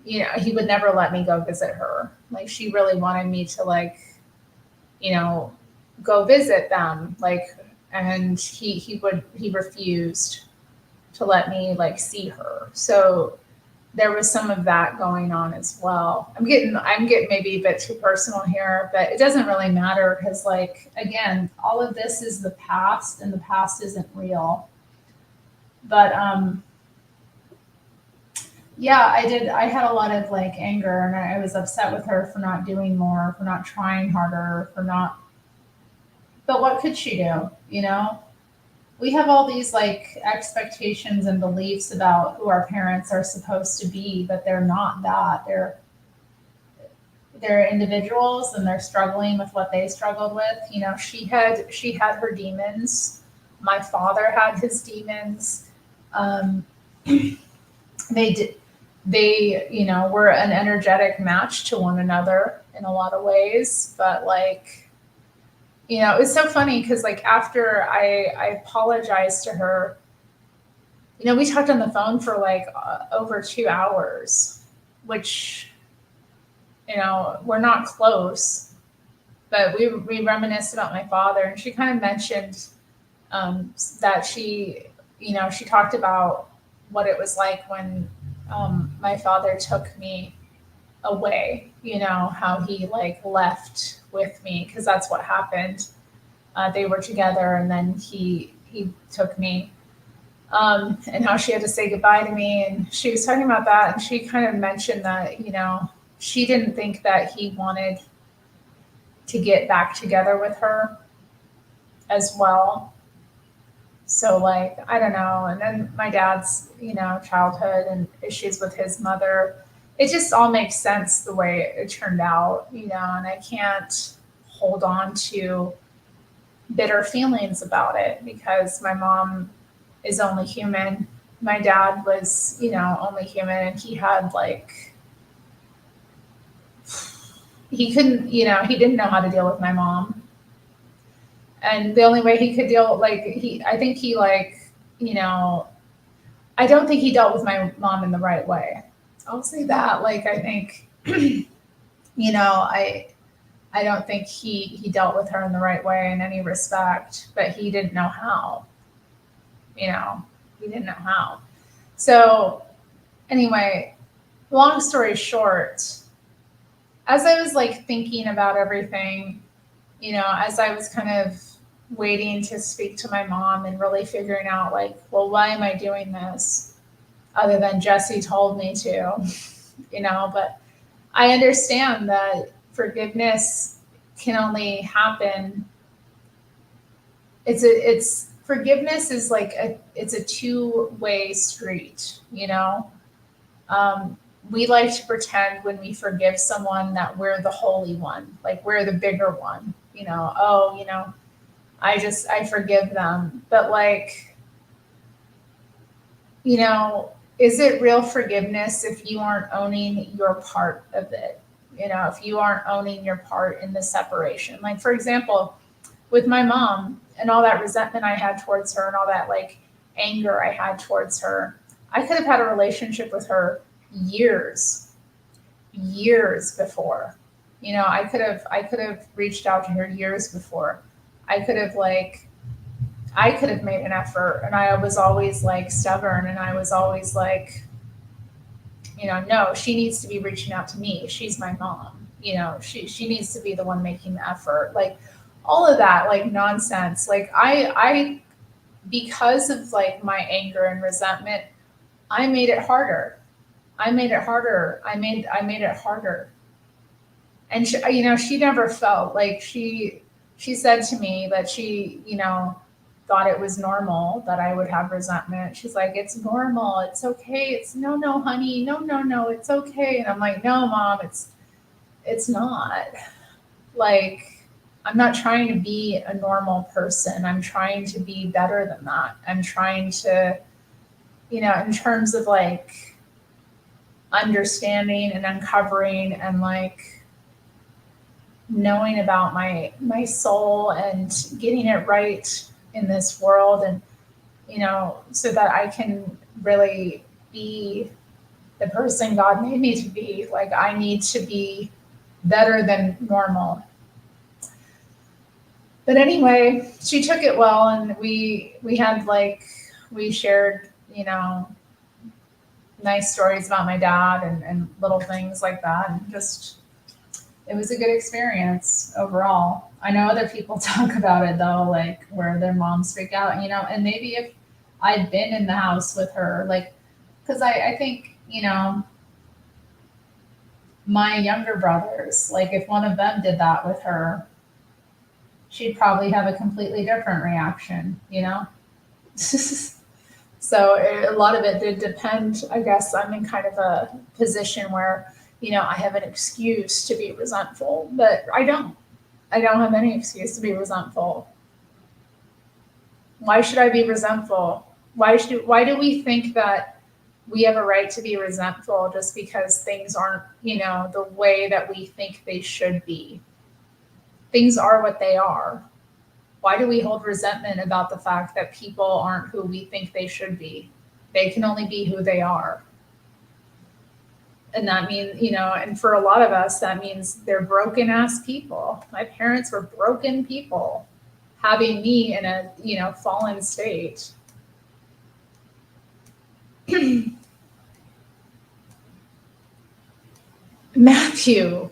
he would never let me go visit her. Like she really wanted me to like, go visit them. Like, and he refused to let me like see her. So there was some of that going on as well. I'm getting maybe a bit too personal here, but it doesn't really matter because like, again, all of this is the past and the past isn't real. But yeah, I had a lot of like anger and I was upset with her for not doing more, for not trying harder, but what could she do? We have all these like expectations and beliefs about who our parents are supposed to be, but they're not that. They're individuals and they're struggling with what they struggled with. She had her demons. My father had his demons. They did. they, were an energetic match to one another in a lot of ways. But like, it was so funny because like after I apologized to her, we talked on the phone for like over 2 hours, which, we're not close, but we reminisced about my father, and she kind of mentioned that she talked about what it was like when my father took me away, how he like left with me, because that's what happened. They were together, and then he took me, and how she had to say goodbye to me. And she was talking about that, and she kind of mentioned that, she didn't think that he wanted to get back together with her as well. So like, I don't know. And then my dad's, childhood and issues with his mother, it just all makes sense the way it turned out, and I can't hold on to bitter feelings about it because my mom is only human. My dad was, only human, and he had like, he couldn't, he didn't know how to deal with my mom. And the only way he could deal, like, I think he like, I don't think he dealt with my mom in the right way. I'll say that. Like, I think, I don't think he dealt with her in the right way in any respect, but he didn't know how. He didn't know how. So anyway, long story short, as I was like thinking about everything, as I was kind of waiting to speak to my mom and really figuring out like, well, why am I doing this other than Jesse told me to, but I understand that forgiveness can only happen. It's forgiveness is like it's a two-way street, we like to pretend when we forgive someone that we're the holy one, like we're the bigger one, I forgive them. But like, is it real forgiveness if you aren't owning your part of it? If you aren't owning your part in the separation. Like, for example, with my mom and all that resentment I had towards her and all that like anger I had towards her, I could have had a relationship with her years before. I could have reached out to her years before. I could have made an effort, and I was always like stubborn, and I was always like, no, she needs to be reaching out to me. She's my mom. She needs to be the one making the effort. Like all of that, like nonsense. Like I because of like my anger and resentment, I made it harder. I made it harder. I made it harder. And she never felt like she said to me that she, thought it was normal that I would have resentment. She's like, it's normal. It's okay. It's no, honey. No. It's okay. And I'm like, no, mom, it's not. Like, I'm not trying to be a normal person. I'm trying to be better than that. I'm trying to, in terms of like understanding and uncovering and like knowing about my soul and getting it right in this world, and so that I can really be the person God made me to be. Like I need to be better than normal. But anyway, she took it well, and we had like we shared nice stories about my dad and little things like that, and just it was a good experience overall. I know other people talk about it though, like where their moms freak out, and maybe if I'd been in the house with her, like, because I think, my younger brothers, like if one of them did that with her, she'd probably have a completely different reaction, So a lot of it did depend. I guess I'm in kind of a position where, I have an excuse to be resentful, but I don't have any excuse to be resentful. Why should I be resentful? Why do we think that we have a right to be resentful just because things aren't, the way that we think they should be. Things are what they are. Why do we hold resentment about the fact that people aren't who we think they should be? They can only be who they are. And that means, and for a lot of us, that means they're broken ass people. My parents were broken people, having me in a, fallen state. Matthew.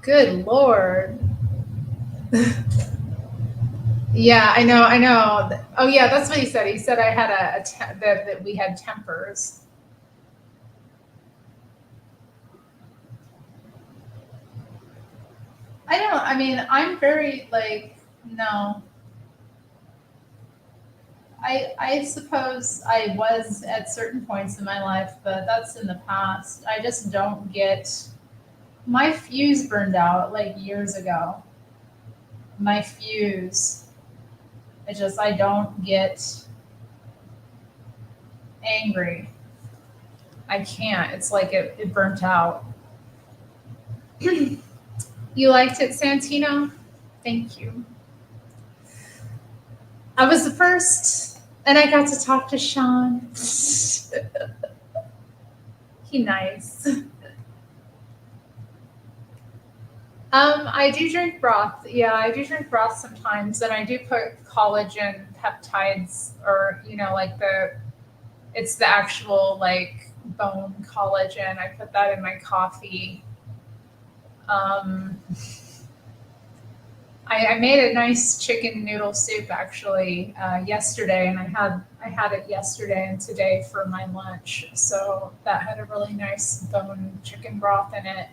Good Lord. Yeah, I know. Oh yeah, that's what he said. He said I had that we had tempers. I mean, I'm very like, no. I suppose I was at certain points in my life, but that's in the past. I just don't get, my fuse burned out like years ago. My fuse. I don't get angry. I can't. It's like it burnt out. You liked it, Santino? Thank you. I was the first, and I got to talk to Sean. He nice. I do drink broth. Yeah, I do drink broth sometimes, and I do put collagen peptides, or like it's the actual like bone collagen. I put that in my coffee. Um, I made a nice chicken noodle soup actually yesterday, and I had it yesterday and today for my lunch. So that had a really nice bone chicken broth in it.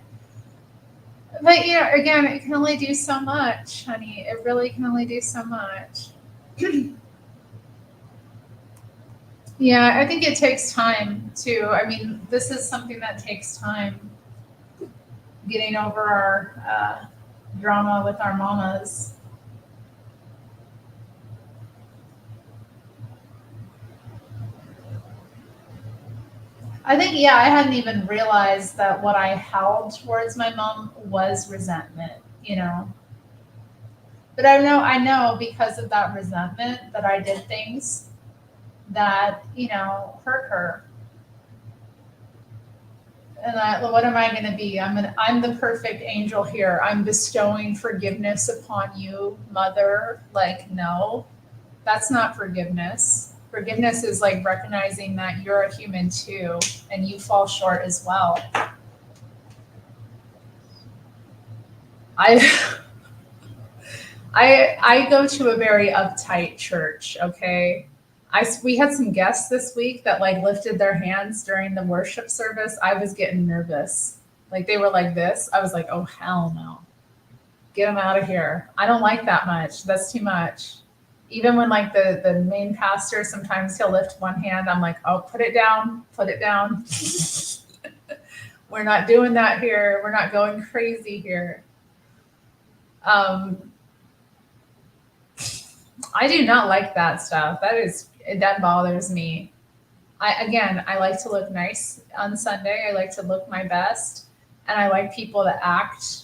But again, it can only do so much, honey. It really can only do so much. Yeah, I think it takes time too. I mean, this is something that takes time, getting over our drama with our mamas. I think, yeah, I hadn't even realized that what I held towards my mom was resentment, But I know because of that resentment that I did things that, hurt her. And what am I going to be? I'm the perfect angel here. I'm bestowing forgiveness upon you, mother. Like, no, that's not forgiveness. Forgiveness is like recognizing that you're a human too, and you fall short as well. I I go to a very uptight church. Okay, we had some guests this week that like lifted their hands during the worship service. I was getting nervous. Like they were like this. I was like, oh hell no, get them out of here. I don't like that much. That's too much. Even when like the main pastor, sometimes he'll lift one hand. I'm like, oh, put it down, put it down. We're not doing that here. We're not going crazy here. Um, I do not like that stuff. That bothers me. I like to look nice on Sunday. I like to look my best, and I like people to act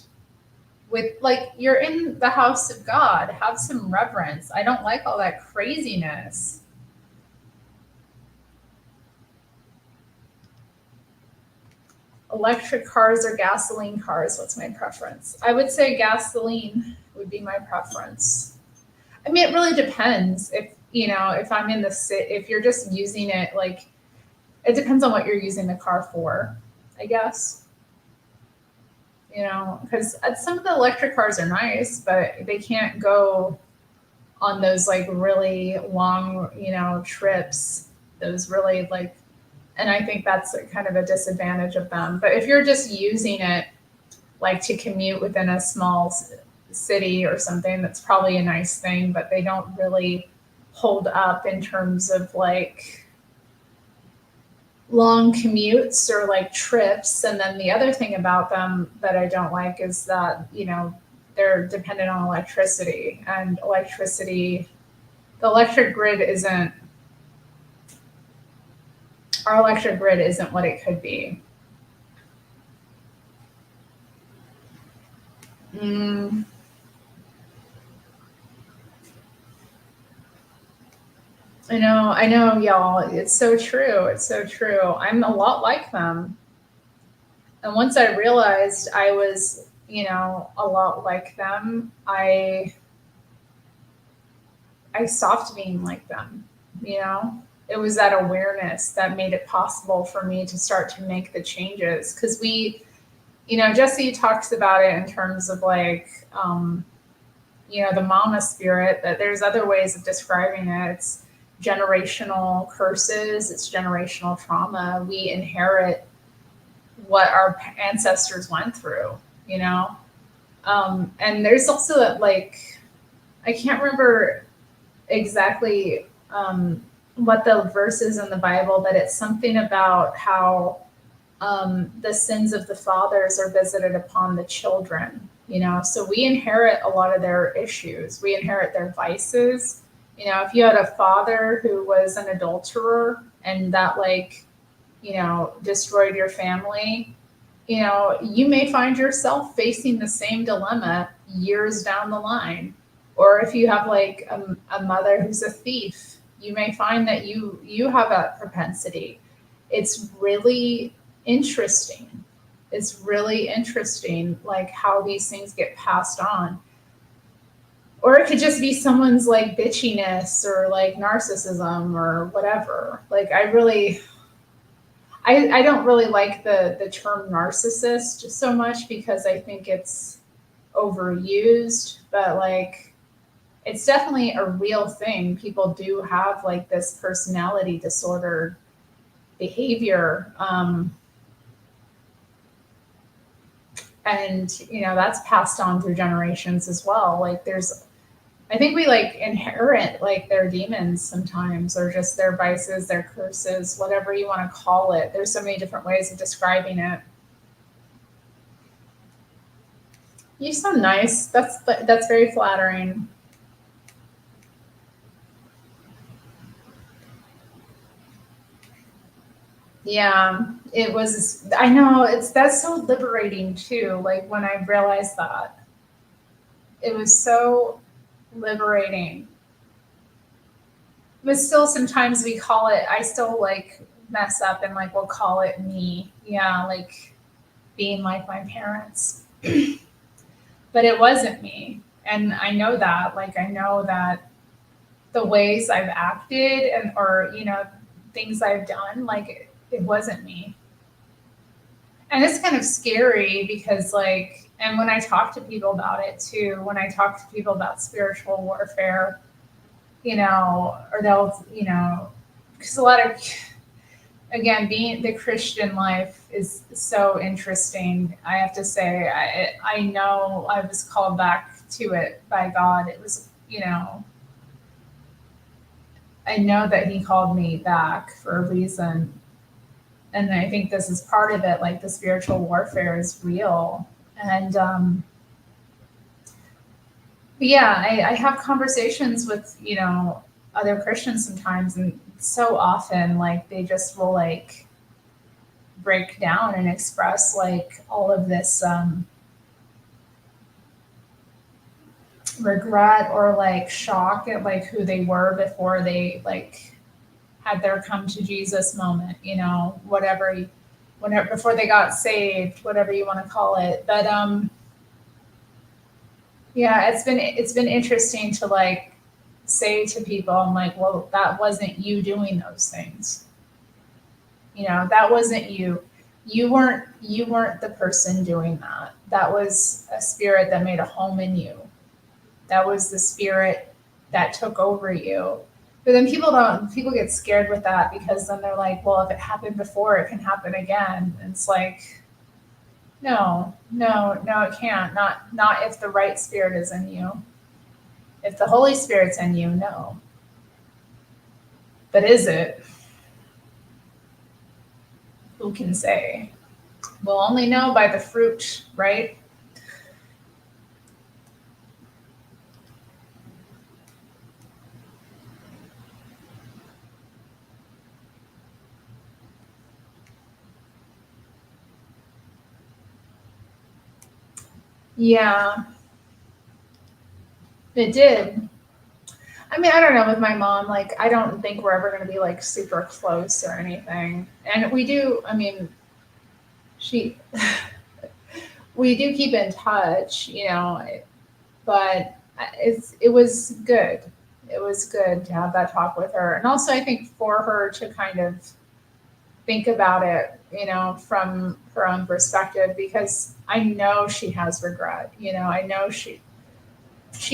with like you're in the house of God. Have some reverence. I don't like all that craziness. Electric cars or gasoline cars? What's my preference? I would say gasoline would be my preference. I mean, it really depends. If I'm in the city, if you're just using it, like, it depends on what you're using the car for, I guess. Because some of the electric cars are nice, but they can't go on those like really long, trips. Those really like, and I think that's kind of a disadvantage of them. But if you're just using it like to commute within a small city or something, that's probably a nice thing, but they don't really hold up in terms of like long commutes or like trips. And then the other thing about them that I don't like is that, they're dependent on electricity, and electricity, the electric grid isn't, our electric grid isn't what it could be. I know, y'all. It's so true. It's so true. I'm a lot like them. And once I realized I was, a lot like them, I stopped being like them, you know? It was that awareness that made it possible for me to start to make the changes. Because Jesse talks about it in terms of like, the mama spirit, that there's other ways of describing it. It's generational curses, it's generational trauma. We inherit what our ancestors went through, and there's also that, like, I can't remember exactly what the verse is in the Bible, but it's something about how the sins of the fathers are visited upon the children, so we inherit a lot of their issues. We inherit their vices. If you had a father who was an adulterer and that, like, destroyed your family, you may find yourself facing the same dilemma years down the line. Or if you have like a mother who's a thief, you may find that you have that propensity. It's really interesting. It's really interesting, like, how these things get passed on. Or it could just be someone's like bitchiness or like narcissism or whatever. Like, I don't really like the term narcissist so much because I think it's overused, but like, it's definitely a real thing. People do have like this personality disorder behavior. And that's passed on through generations as well. Like, I think we like inherit like their demons sometimes, or just their vices, their curses, whatever you want to call it. There's so many different ways of describing it. You sound nice. That's very flattering. Yeah, it was. I know, that's so liberating too. Like, when I realized that, it was so liberating. But still, sometimes we call it. I still like mess up and like we'll call it me. Yeah, like being like my parents. But it wasn't me, and I know that. Like, I know that the ways I've acted or things I've done, like, it wasn't me. And it's kind of scary because, like, and when I talk to people about it too, when I talk to people about spiritual warfare, or they'll, because a lot of, again, being the Christian life is so interesting. I have to say, I know I was called back to it by God. It was, I know that He called me back for a reason. And I think this is part of it. Like, the spiritual warfare is real. And yeah, I have conversations with, other Christians sometimes, and so often, like, they just will like break down and express like all of this regret or like shock at like who they were before they like had their come to Jesus moment, whenever before they got saved, whatever you want to call it. But yeah, it's been interesting to like say to people, I'm like, well, that wasn't you doing those things. That wasn't you. You weren't the person doing that. That was a spirit that made a home in you. That was the spirit that took over you. But then people get scared with that, because then they're like, well, if it happened before, it can happen again. And it's like, no, it can't. Not if the right spirit is in you. If the Holy Spirit's in you, no. But is it? Who can say? We'll only know by the fruit, right? Yeah, it did. I mean, I don't know with my mom, like, I don't think we're ever going to be like super close or anything. And we do, I mean, she, we do keep in touch, but it was good. It was good to have that talk with her. And also, I think for her to kind of think about it, from her own perspective, because I know she has regret. I know she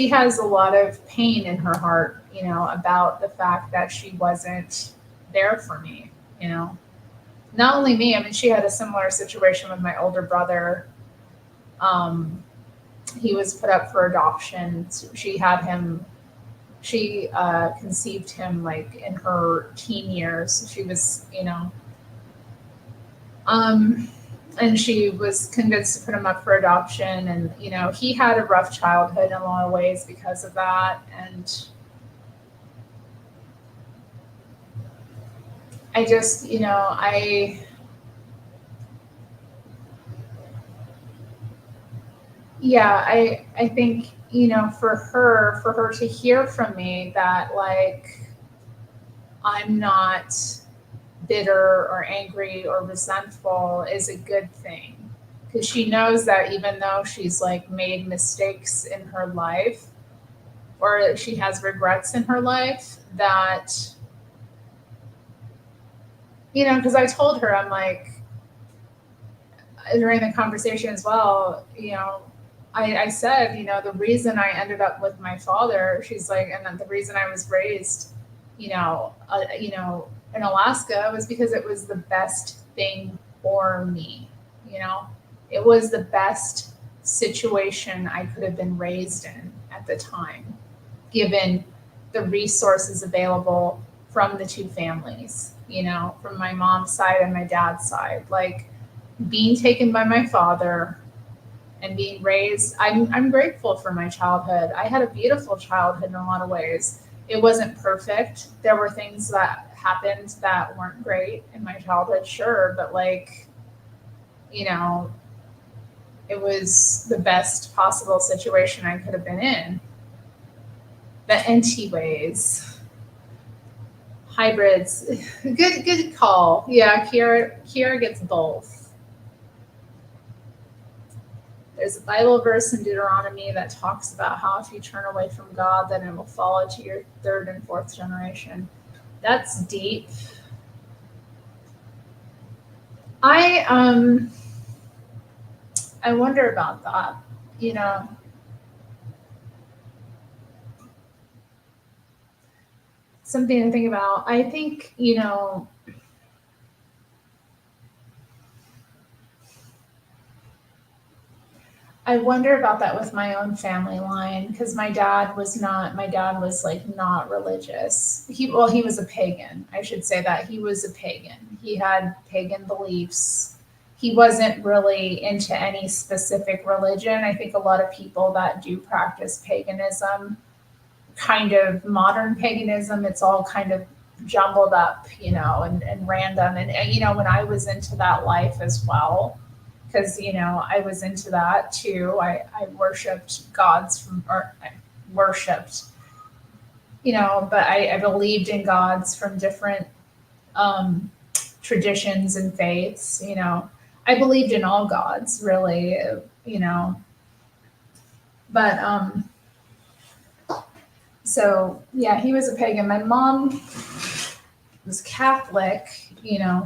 has a lot of pain in her heart, about the fact that she wasn't there for me, you know. Not only me, I mean, she had a similar situation with my older brother. Um, he was put up for adoption. She had him, she conceived him like in her teen years. She was, um, and she was convinced to put him up for adoption. And, he had a rough childhood in a lot of ways because of that. And I just, yeah, I think, for her to hear from me that like I'm not bitter or angry or resentful is a good thing. Because she knows that even though she's like made mistakes in her life or she has regrets in her life, that, because I told her, I'm like, during the conversation as well, I said, the reason I ended up with my father, she's like, and then the reason I was raised, in Alaska was because it was the best thing for me. You know, it was the best situation I could have been raised in at the time, given the resources available from the two families, from my mom's side and my dad's side. Like, being taken by my father and being raised, I'm grateful for my childhood. I had a beautiful childhood in a lot of ways. It wasn't perfect. There were things that happened that weren't great in my childhood, sure, but like, you know, it was the best possible situation I could have been in. The NT ways, hybrids, good call. Yeah, Kiara gets both. There's a Bible verse in Deuteronomy that talks about how if you turn away from God, then it will fall to your third and fourth generation. That's deep. I I wonder about that. You know, something to think about. I think, I wonder about that with my own family line because my dad was like not religious. He was a pagan. I should say that he was a pagan. He had pagan beliefs. He wasn't really into any specific religion. I think a lot of people that do practice paganism, kind of modern paganism, it's all kind of jumbled up, and random. And when I was into that life as well, because I was into that too. I worshipped gods or I worshipped, but I believed in gods from different um, traditions and faiths. I believed in all gods, really. You know, but so yeah, he was a pagan. My mom was Catholic.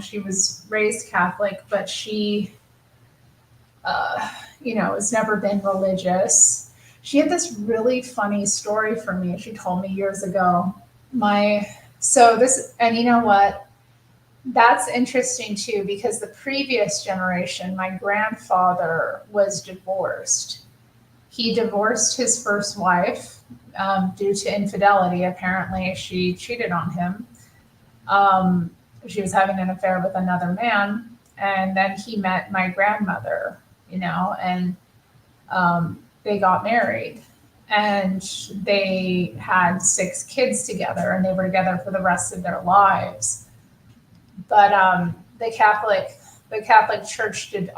She was raised Catholic, but she has never been religious. She had this really funny story for me. She told me years ago. My so this and you know what? That's interesting too because the previous generation, my grandfather was divorced. He divorced his first wife due to infidelity. Apparently, she cheated on him. Um, she was having an affair with another man, and then he met my grandmother. And they got married and they had 6 kids together and they were together for the rest of their lives. But the Catholic Church did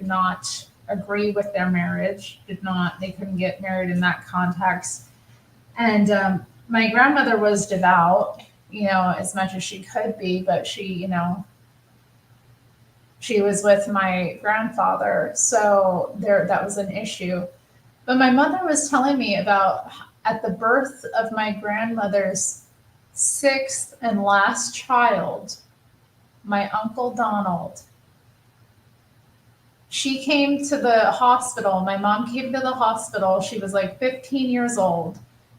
not agree with their marriage, they couldn't get married in that context. And my grandmother was devout, as much as she could be, but she was with my grandfather. So that was an issue. But my mother was telling me about at the birth of my grandmother's sixth and last child, my Uncle Donald. She came to the hospital. My mom came to the hospital. She was like 15 years old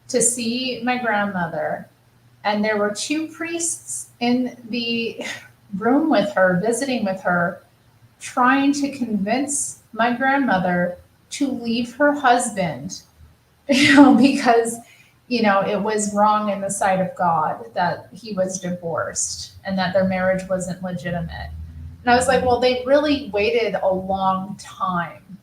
to see my grandmother. And there were two priests in the room with her, visiting with her, trying to convince my grandmother to leave her husband, because, it was wrong in the sight of God that he was divorced and that their marriage wasn't legitimate. And I was like, well, they really waited a long time.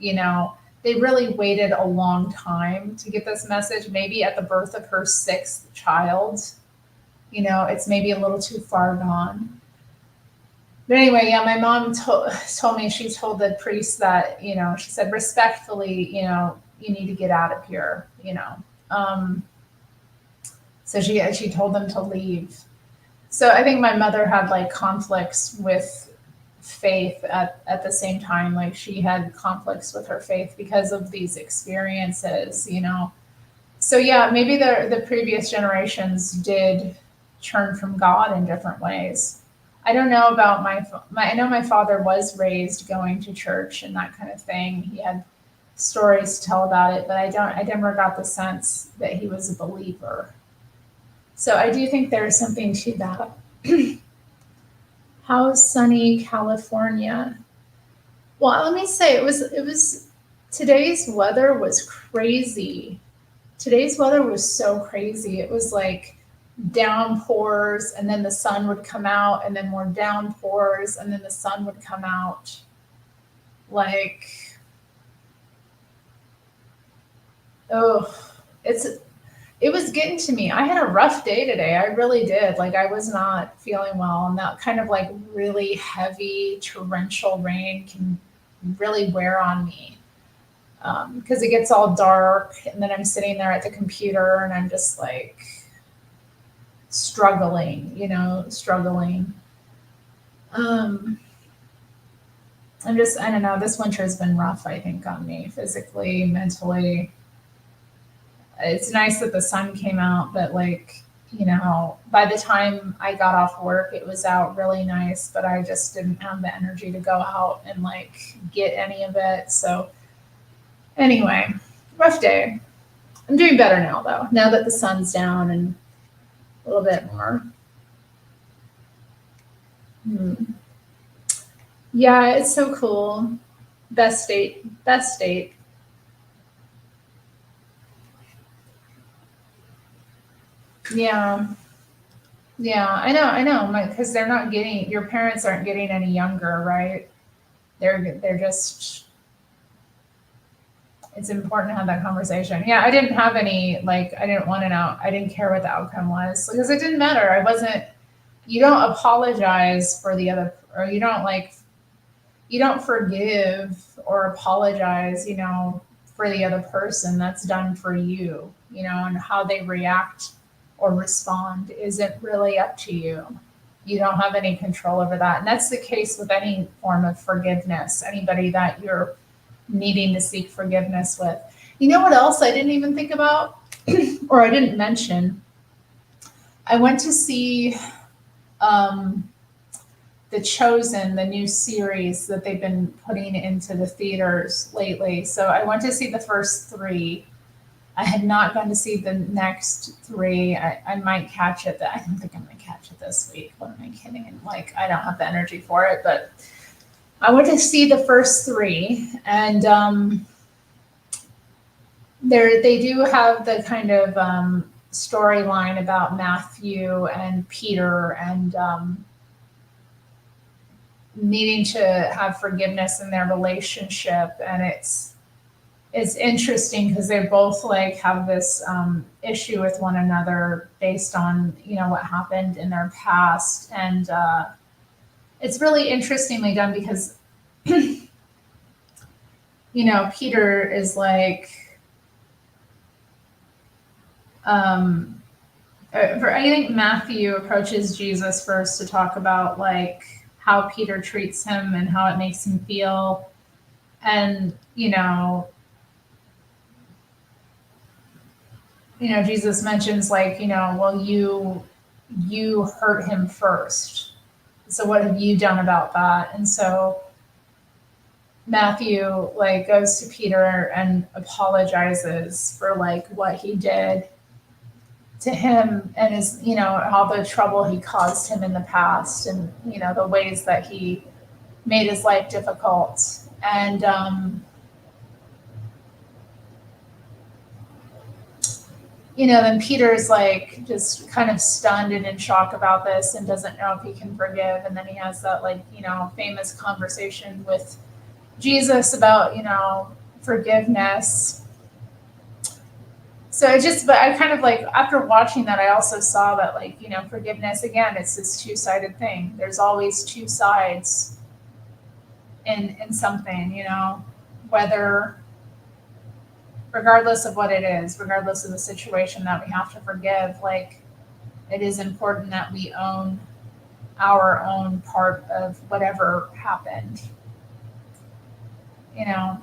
They really waited a long time to get this message. Maybe at the birth of her sixth child, it's maybe a little too far gone. But anyway, yeah, my mom told me, she told the priest that, she said, respectfully, you need to get out of here, So she told them to leave. So I think my mother had like conflicts with faith at the same time. Like she had conflicts with her faith because of these experiences, So yeah, maybe the previous generations did turn from God in different ways. I don't know about I know my father was raised going to church and that kind of thing. He had stories to tell about it, but I never got the sense that he was a believer. So I do think there's something to that. How's sunny California? Well, let me say it was today's weather was crazy. Today's weather was so crazy. It was like downpours, and then the sun would come out, and then more downpours, and then the sun would come out. Like, it was getting to me. I had a rough day today. I really did. Like, I was not feeling well, and that kind of like really heavy torrential rain can really wear on me. Because it gets all dark, and then I'm sitting there at the computer, and I'm just like struggling. I don't know, this winter has been rough, I think, on me physically, mentally. It's nice that the sun came out, but like, by the time I got off work, it was out really nice, but I just didn't have the energy to go out and like get any of it. So anyway, rough day. I'm doing better now though, now that the sun's down and a little bit more. Yeah, it's so cool. Best state. Yeah. Yeah, I know, because they're not getting, your parents aren't getting any younger, right? They're just, it's important to have that conversation. Yeah, I didn't have any, like, I didn't want to know, I didn't care what the outcome was because it didn't matter. You don't apologize for the other, or you don't forgive or apologize, for the other person. That's done for you, and how they react or respond isn't really up to you. You don't have any control over that. And that's the case with any form of forgiveness, anybody that you're needing to seek forgiveness with. You know what else I didn't even think about or I didn't mention? I went to see The Chosen, the new series that they've been putting into the theaters lately. So I went to see the first three. I had not gone to see the next three. I might catch it. I don't think I'm going to catch it this week. What am I kidding? Like, I don't have the energy for it. But I went to see the first three. And they do have the kind of storyline about Matthew and Peter and needing to have forgiveness in their relationship. And it's interesting because they both like have this issue with one another based on what happened in their past, and it's really interestingly done because Peter is like, um, I think Matthew approaches Jesus first to talk about like how Peter treats him and how it makes him feel. And, Jesus mentions like, well, you hurt him first. So what have you done about that? And so Matthew like goes to Peter and apologizes for like what he did to him and his, all the trouble he caused him in the past and, the ways that he made his life difficult. And, then Peter's like just kind of stunned and in shock about this and doesn't know if he can forgive. And then he has that like, famous conversation with Jesus about, forgiveness. So but I kind of like, after watching that, I also saw that like, forgiveness, again, it's this two-sided thing. There's always two sides in something, whether, regardless of what it is, regardless of the situation that we have to forgive, like it is important that we own our own part of whatever happened, you know.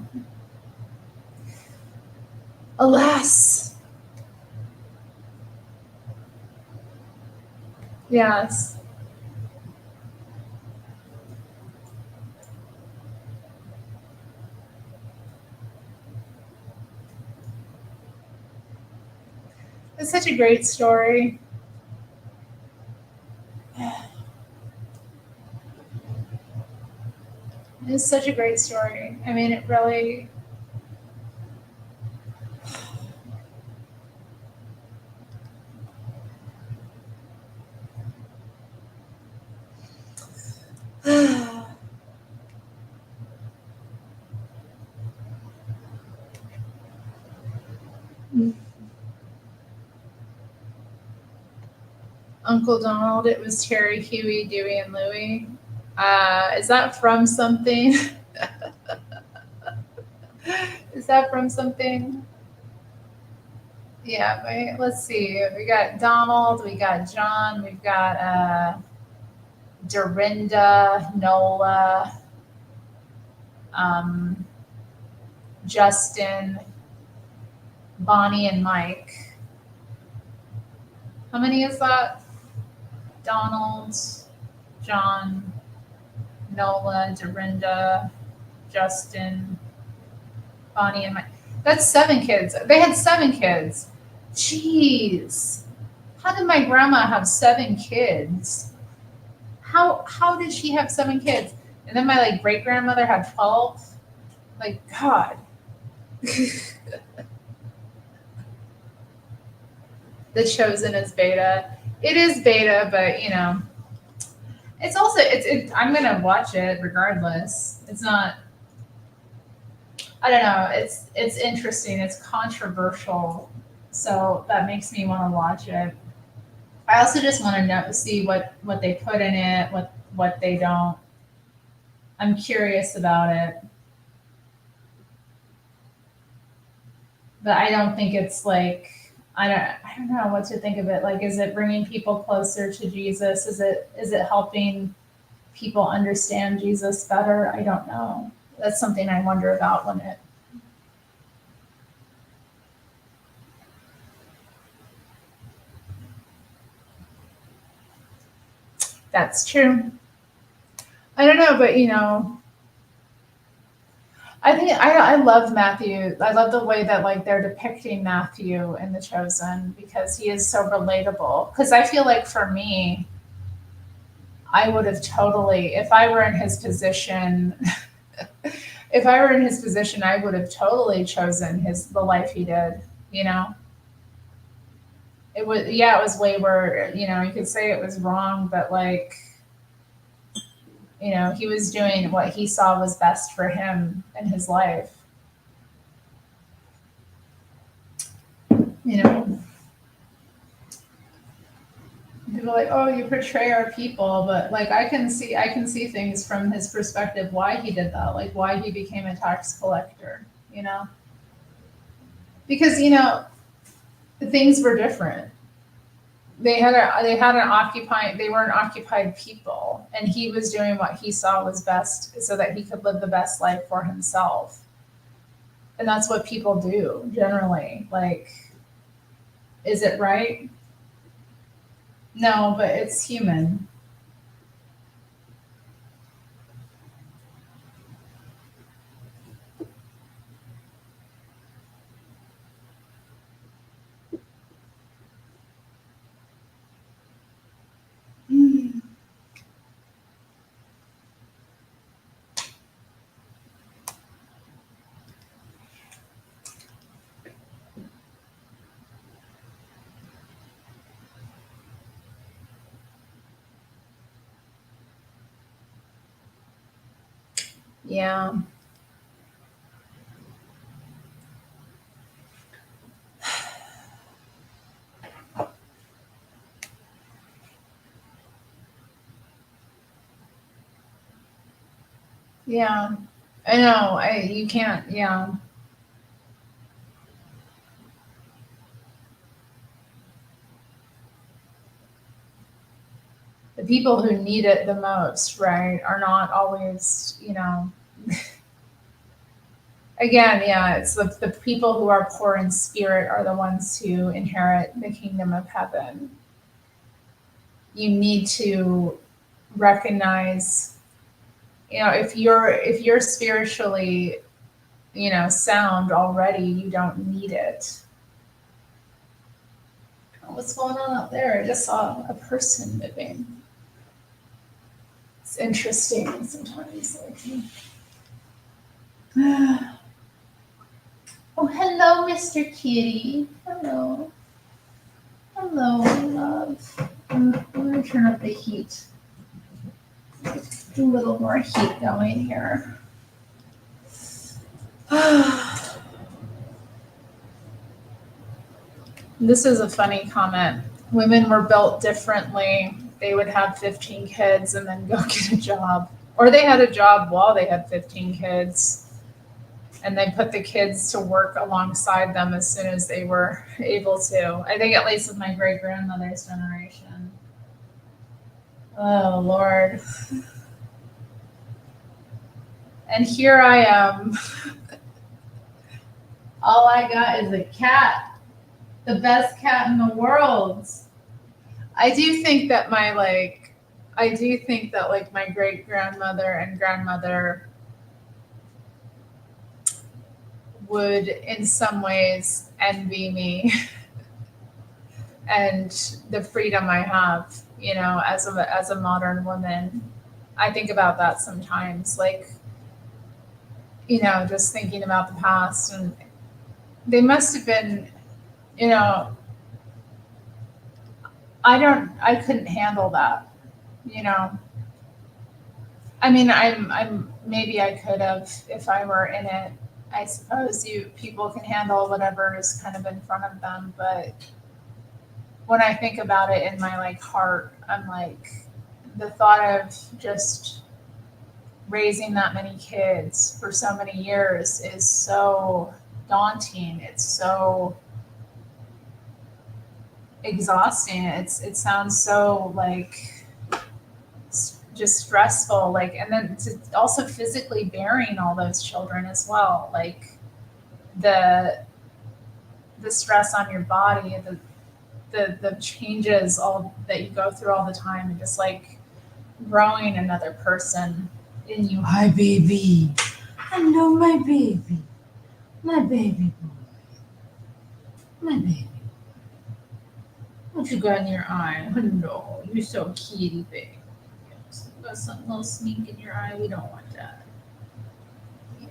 Alas. Yes. It's such a great story. It's such a great story. I mean, it really. Uncle Donald, it was Terry, Huey, Dewey, and Louie. Is that from something? Is that from something? Yeah, right. Let's see. We got Donald, we got John, we've got Dorinda, Nola, um, Justin, Bonnie, and Mike. How many is that? Donald, John, Nola, Dorinda, Justin, Bonnie, and Mike. That's 7 kids. They had 7 kids. Jeez. How did my grandma have 7 kids? How did she have 7 kids? And then my like great grandmother had 12. Like God. The Chosen is beta. It is beta, but it's also I'm gonna watch it regardless. It's not. I don't know. It's interesting. It's controversial, so that makes me want to watch it. I also just want to see what they put in it, what they don't. I'm curious about it, but I don't think it's like I don't know what to think of it. Like, is it bringing people closer to Jesus? Is it helping people understand Jesus better? I don't know. That's something I wonder about when it. That's true. I don't know, but I think I love Matthew. I love the way that like they're depicting Matthew in The Chosen because he is so relatable. Because I feel like for me, I would have totally, if I were in his position, if I were in his position, I would have totally chosen the life he did. You know, it was way where you could say it was wrong, but like he was doing what he saw was best for him in his life. You know. People are like, oh, you portray our people, but like I can see things from his perspective why he did that, like why he became a tax collector, you know? Because things were different. They were an occupied people, and he was doing what he saw was best so that he could live the best life for himself. And that's what people do generally. Like, is it right? No, but it's human. Yeah. Yeah. I know. You can't, yeah. The people who need it the most, right, are not always, again, yeah, it's the people who are poor in spirit are the ones who inherit the kingdom of heaven. You need to recognize, if you're spiritually, sound already, you don't need it. Oh, what's going on out there? I just saw a person moving. It's interesting sometimes. Like, oh, hello, Mr. Kitty. Hello. Hello, my love. I'm going to turn up the heat. A little more heat going here. This is a funny comment. Women were built differently. They would have 15 kids and then go get a job. Or they had a job while they had 15 kids. And they put the kids to work alongside them as soon as they were able to. I think at least with my great grandmother's generation. Oh, Lord. And here I am. All I got is a cat. The best cat in the world. I do think that my great grandmother and grandmother would in some ways envy me and the freedom I have, as a modern woman. I think about that sometimes, like, just thinking about the past, and they must have been, you know, I couldn't handle that, you know. I mean, maybe I could have if I were in it. I suppose people can handle whatever is kind of in front of them, but when I think about it in my like heart, I'm like the thought of just raising that many kids for so many years is so daunting. It's so exhausting. It sounds so like just stressful, like, and then to also physically burying all those children as well, like the the stress on your body, the changes all that you go through all the time, and just like growing another person in you. Hi, baby. Hello, my baby. My baby boy. My baby. What you got in your eye? Hello, you're so kitty, baby. Yes, you got some little smink in your eye. We don't want that. Yeah.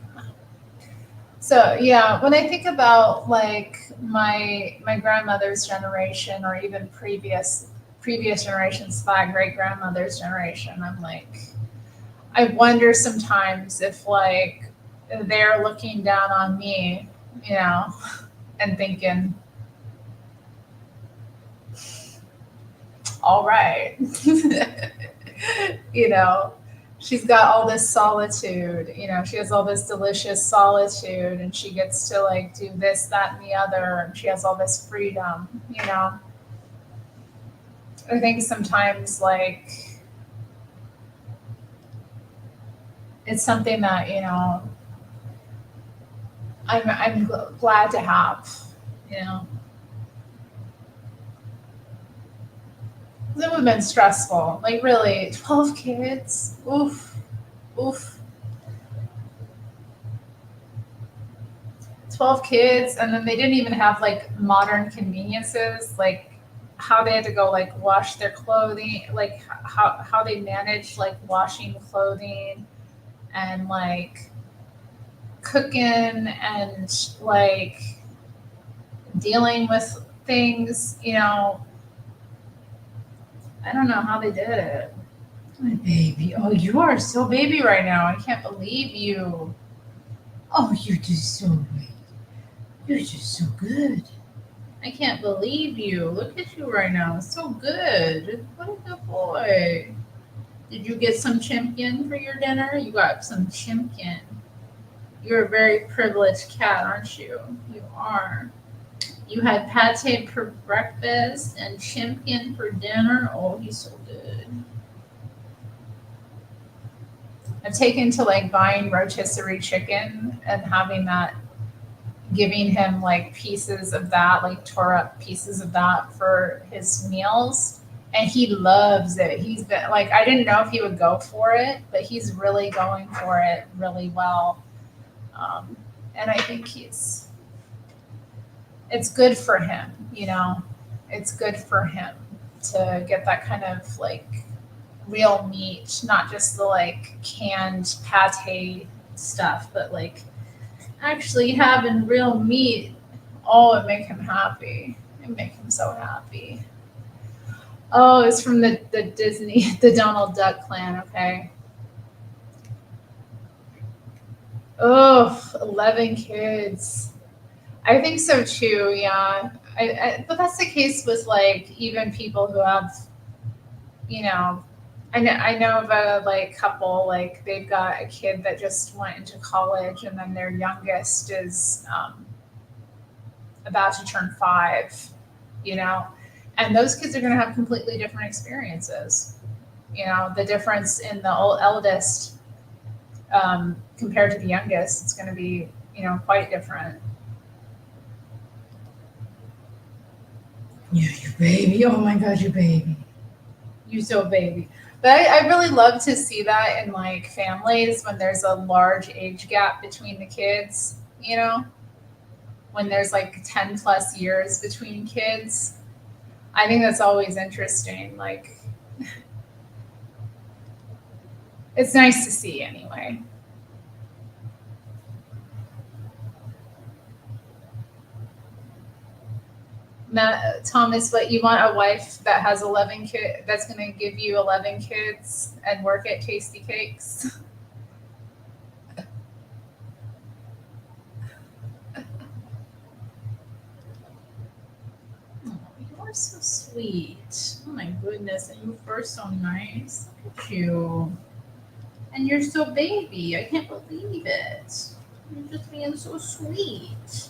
So yeah, when I think about like my grandmother's generation, or even previous generations, my great grandmother's generation, I'm like, I wonder sometimes if like they're looking down on me, you know, and thinking, all right. you know, she's got all this solitude, she has all this delicious solitude and she gets to like do this, that, and the other, and she has all this freedom. I think sometimes like it's something that, I'm glad to have, you know. It would have been stressful. Like really, 12 kids. Oof. Oof. 12 kids, and then they didn't even have like modern conveniences, like how they had to go like wash their clothing, like how they managed like washing clothing and like cooking and like dealing with things. I don't know how they did it. My baby. Oh, you are so baby right now. I can't believe you. Oh, you're just so great. You're just so good. I can't believe you. Look at you right now. So good. What a good boy. Did you get some champion for your dinner? You got some champion. You're a very privileged cat, aren't you? You are. You had pate for breakfast and champion for dinner. Oh, he's so good. I've taken to like buying rotisserie chicken and having that, giving him like pieces of that, like tore up pieces of that for his meals. And he loves it. He's been like, I didn't know if he would go for it, but he's really going for it really well. Um, and I think it's good for him. It's good for him to get that kind of like real meat, not just the like canned pate stuff, but like actually having real meat. Oh, it make him happy. It make him so happy. Oh, it's from the Disney, the Donald Duck clan. Okay. Oh, 11 kids. I think so too. Yeah. But that's the case with like even people who have, you know, I know of a like couple, like they've got a kid that just went into college and then their youngest is about to turn 5, you know, and those kids are going to have completely different experiences. The difference in the eldest compared to the youngest, it's going to be, quite different. Yeah, your baby. Oh my God, your baby. You so baby. But I really love to see that in like families when there's a large age gap between the kids, when there's like 10 plus years between kids. I think that's always interesting. Like, it's nice to see anyway. Thomas, what you want a wife that has 11 kids, that's going to give you 11 kids and work at Tasty Cakes? Oh, you are so sweet. Oh my goodness. And you are so nice. Look at you. And you're so baby. I can't believe it. You're just being so sweet.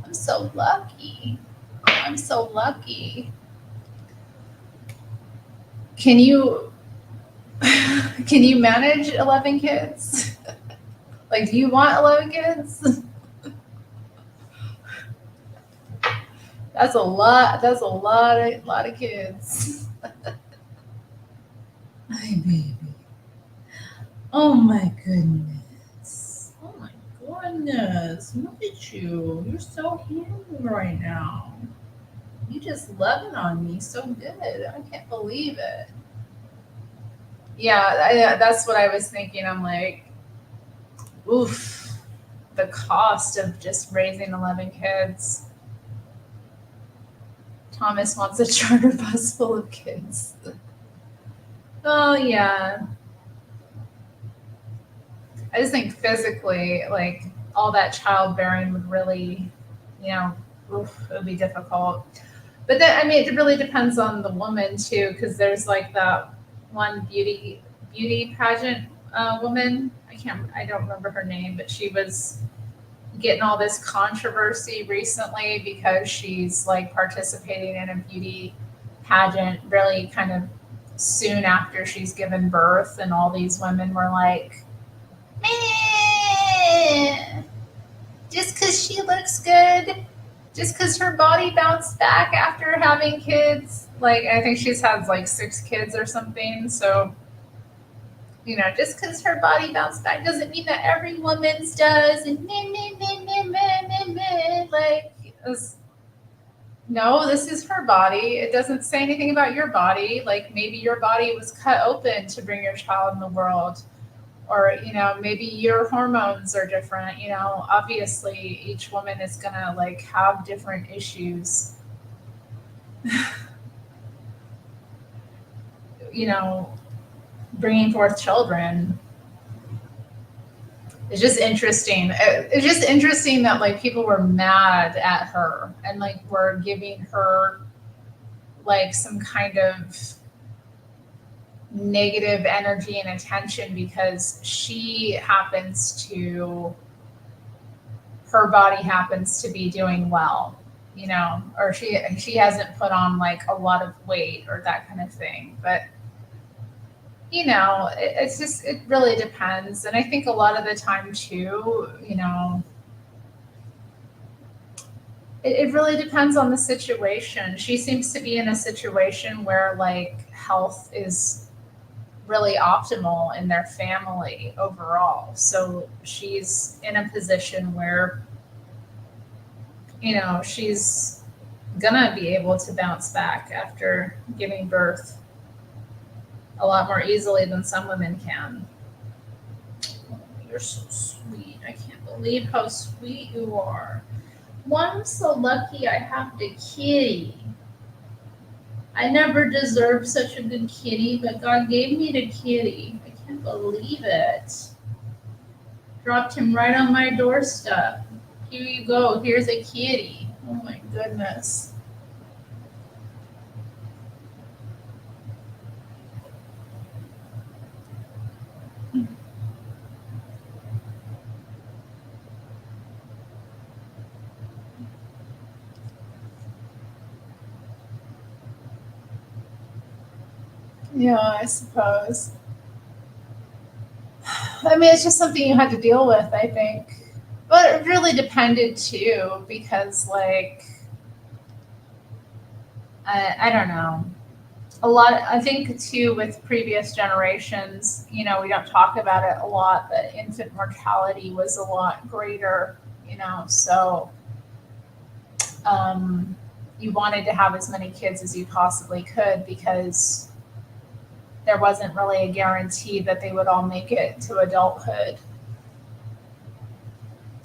I'm so lucky. I'm so lucky. Can you can you manage 11 kids? Like, do you want 11 kids? That's a lot. That's a lot of kids. Hi, baby. Oh my goodness. Oh my goodness. Look at you. You're so handsome right now. You just loving on me so good. I can't believe it. Yeah, that's what I was thinking. I'm like, oof, the cost of just raising 11 kids. Thomas wants a charter bus full of kids. Oh, yeah. I just think physically, like, all that childbearing would really, you know, oof, it would be difficult. But then, I mean, it really depends on the woman too, because there's like that one beauty pageant woman. I don't remember her name, but she was getting all this controversy recently because she's like participating in a beauty pageant really kind of soon after she's given birth, and all these women were like, "Meh, just because she looks good, just because her body bounced back after having kids." Like, I think she's had like 6 kids or something. So, just because her body bounced back doesn't mean that every woman's does. And meh, meh, meh, meh, meh, meh, meh. Like, no, this is her body. It doesn't say anything about your body. Like, maybe your body was cut open to bring your child in the world. Or, maybe your hormones are different. Obviously each woman is gonna like have different issues, you know, bringing forth children. It's just interesting that like people were mad at her and like were giving her like some kind of negative energy and attention because her body happens to be doing well, or she hasn't put on like a lot of weight or that kind of thing. But it's just, it really depends. And I think a lot of the time too, it really depends on the situation. She seems to be in a situation where like health is really optimal in their family overall. So she's in a position where, she's gonna be able to bounce back after giving birth a lot more easily than some women can. Oh, you're so sweet. I can't believe how sweet you are. Well, I'm so lucky I have the kitty. I never deserved such a good kitty, but God gave me the kitty. I can't believe it. Dropped him right on my doorstep. Here you go. Here's a kitty. Oh my goodness. Yeah, I suppose. I mean, it's just something you had to deal with, I think. But it really depended too, because like I don't know. I think too with previous generations, we don't talk about it a lot, but infant mortality was a lot greater, so um, you wanted to have as many kids as you possibly could because there wasn't really a guarantee that they would all make it to adulthood.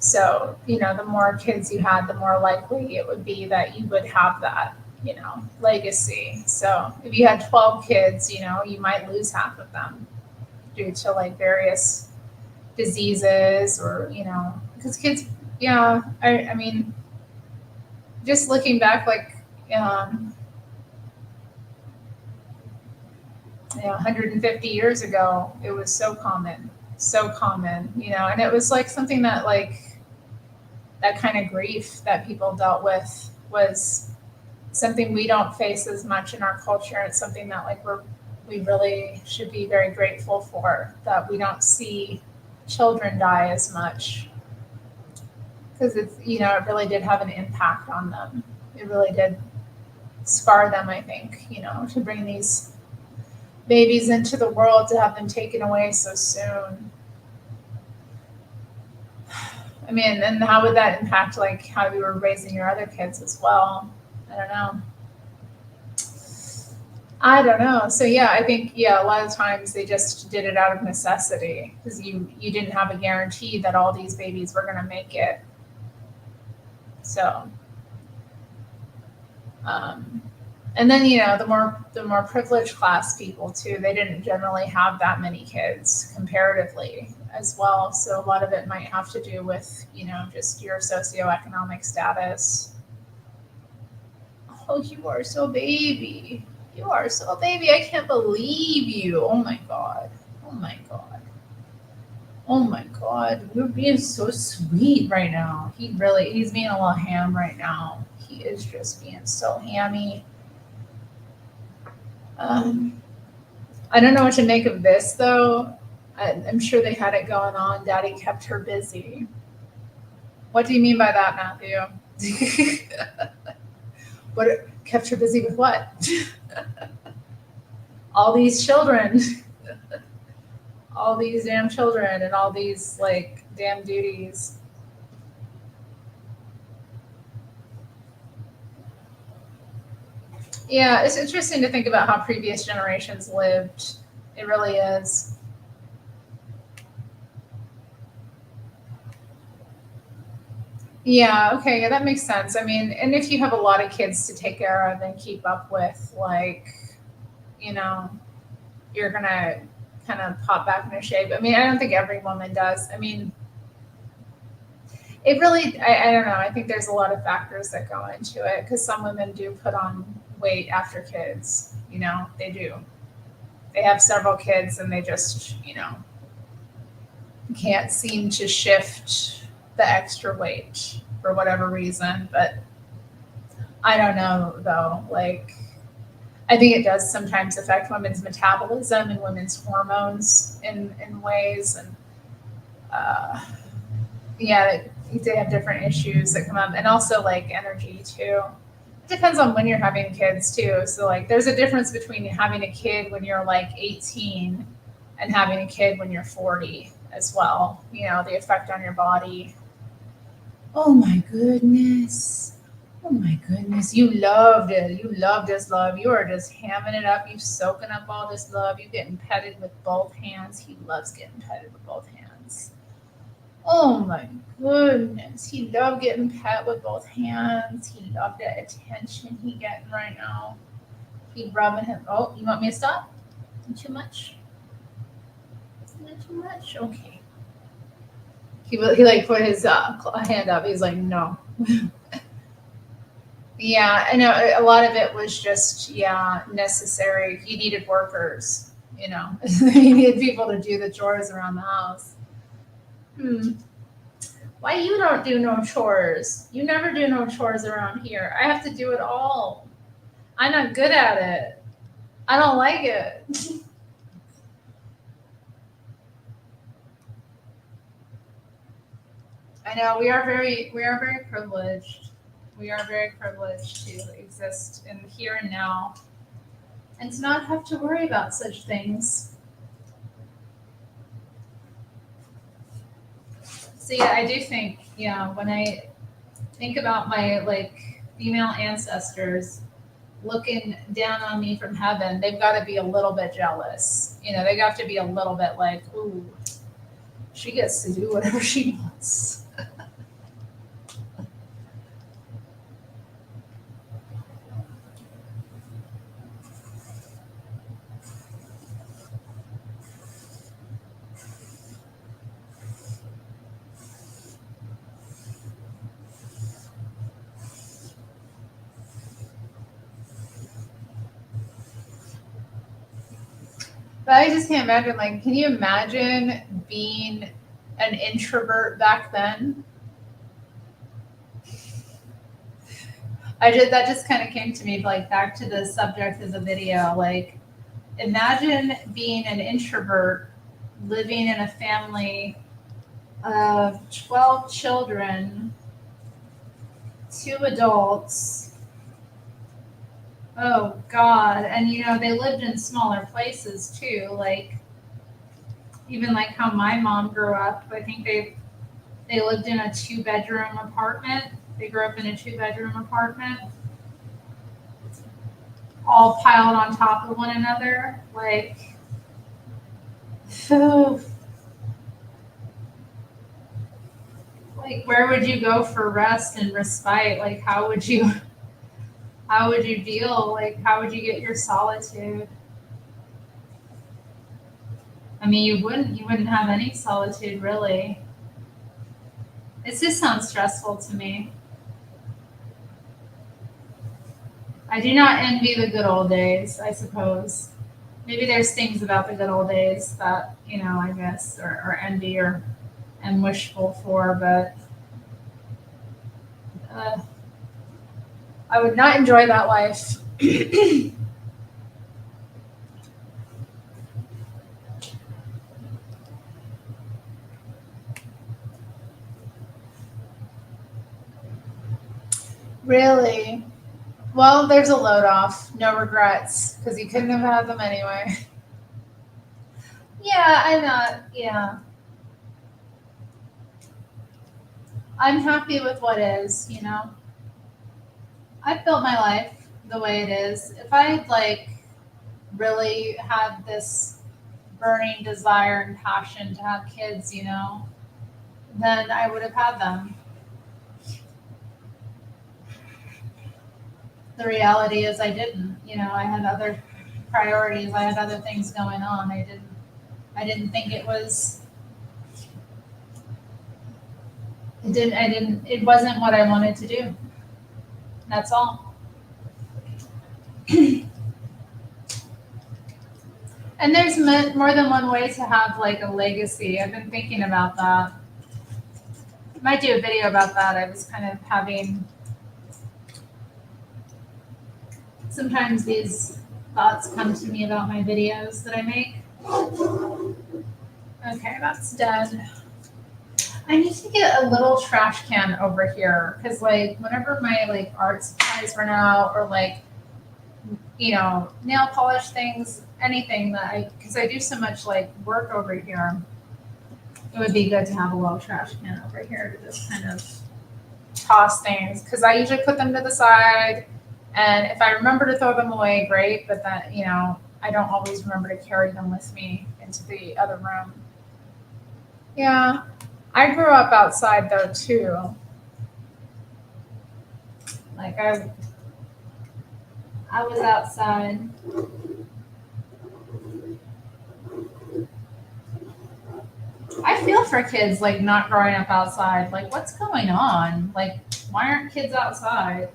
So, the more kids you had, the more likely it would be that you would have that, legacy. So if you had 12 kids, you might lose half of them due to like various diseases or, because kids, yeah, I mean, just looking back, like, um, 150 years ago, it was so common, and it was like something that like that kind of grief that people dealt with was something we don't face as much in our culture. It's something that like we really should be very grateful for, that we don't see children die as much, because it's, it really did have an impact on them. It really did scar them, I think, to bring these babies into the world, to have them taken away so soon. I mean, and how would that impact like how you were raising your other kids as well? I don't know. I don't know. So yeah, I think, yeah, a lot of times they just did it out of necessity because you didn't have a guarantee that all these babies were going to make it. So, um, and then the more privileged class people too, they didn't generally have that many kids comparatively as well. So a lot of it might have to do with just your socioeconomic status. Oh, you are so baby. You are so baby. I can't believe you. Oh my God. Oh my God. Oh my God. You're being so sweet right now. He's being a little ham right now. He is just being so hammy. Um, I don't know what to make of this though. I'm sure they had it going on. Daddy kept her busy. What do you mean by that, Matthew? What kept her busy with what? All these children, all these damn children, and all these like damn duties. Yeah, it's interesting to think about how previous generations lived. It really is. Yeah, okay, yeah, that makes sense. I mean, and if you have a lot of kids to take care of and keep up with, like, you know, you're gonna kind of pop back into shape. I mean, I don't think every woman does. I mean, it really, I don't know. I think there's a lot of factors that go into it because some women do put on weight after kids. They do. They have several kids and they just, can't seem to shift the extra weight for whatever reason. But I don't know though. Like, I think it does sometimes affect women's metabolism and women's hormones in ways. And uh, yeah, they have different issues that come up, and also like energy too. It depends on when you're having kids too. So like, there's a difference between having a kid when you're like 18 and having a kid when you're 40 as well. The effect on your body. Oh my goodness. Oh my goodness. You loved it. You loved this love. You are just hamming it up. You soaking up all this love. You getting petted with both hands. He loves getting petted with both hands. Oh my goodness. He loved getting pet with both hands. He loved that attention he getting right now. He rubbing him. Oh, you want me to stop? Too much? Not too much? Okay. He like put his hand up. He's like, no. Yeah, I know a lot of it was just, yeah, necessary. He needed workers. He needed people to do the chores around the house. Hmm. Why you don't do no chores? You never do no chores around here. I have to do it all. I'm not good at it. I don't like it. I know we are very privileged. We are very privileged to exist in the here and now and to not have to worry about such things. So yeah, I do think, when I think about my like female ancestors looking down on me from heaven, they've got to be a little bit jealous. They got to be a little bit like, ooh, she gets to do whatever she wants. But I just can't imagine, like, can you imagine being an introvert back then? That just kind of came to me, like, back to the subject of the video. Like, imagine being an introvert living in a family of 12 children, two adults. Oh God. And they lived in smaller places too. Like, even like how my mom grew up, I think they lived in a 2-bedroom apartment. They grew up in a 2-bedroom apartment, all piled on top of one another. Like, so, like, where would you go for rest and respite? Like, how would you deal? Like, how would you get your solitude? I mean, you wouldn't have any solitude really. It just sounds stressful to me. I do not envy the good old days, I suppose. Maybe there's things about the good old days that, I guess, or envy or am wishful for, but uh, I would not enjoy that life. Really? Well, there's a load off. No regrets, because you couldn't have had them anyway. Yeah, I'm not. Yeah, I'm happy with what is. I've built my life the way it is. If I like really had this burning desire and passion to have kids, then I would have had them. The reality is I didn't. I had other priorities. I had other things going on. I didn't think it was. It didn't. I didn't. It wasn't what I wanted to do. That's all. And there's more than one way to have like a legacy. I've been thinking about that. Might do a video about that. I was kind of having sometimes these thoughts come to me about my videos that I make. Okay, that's done. I need to get a little trash can over here because like whenever my like art supplies run out or like nail polish things, anything because I do so much like work over here, it would be good to have a little trash can over here to just kind of toss things because I usually put them to the side, and if I remember to throw them away, great. But that I don't always remember to carry them with me into the other room. Yeah, I grew up outside though too. Like I was outside. I feel for kids like not growing up outside. Like, what's going on? Like, why aren't kids outside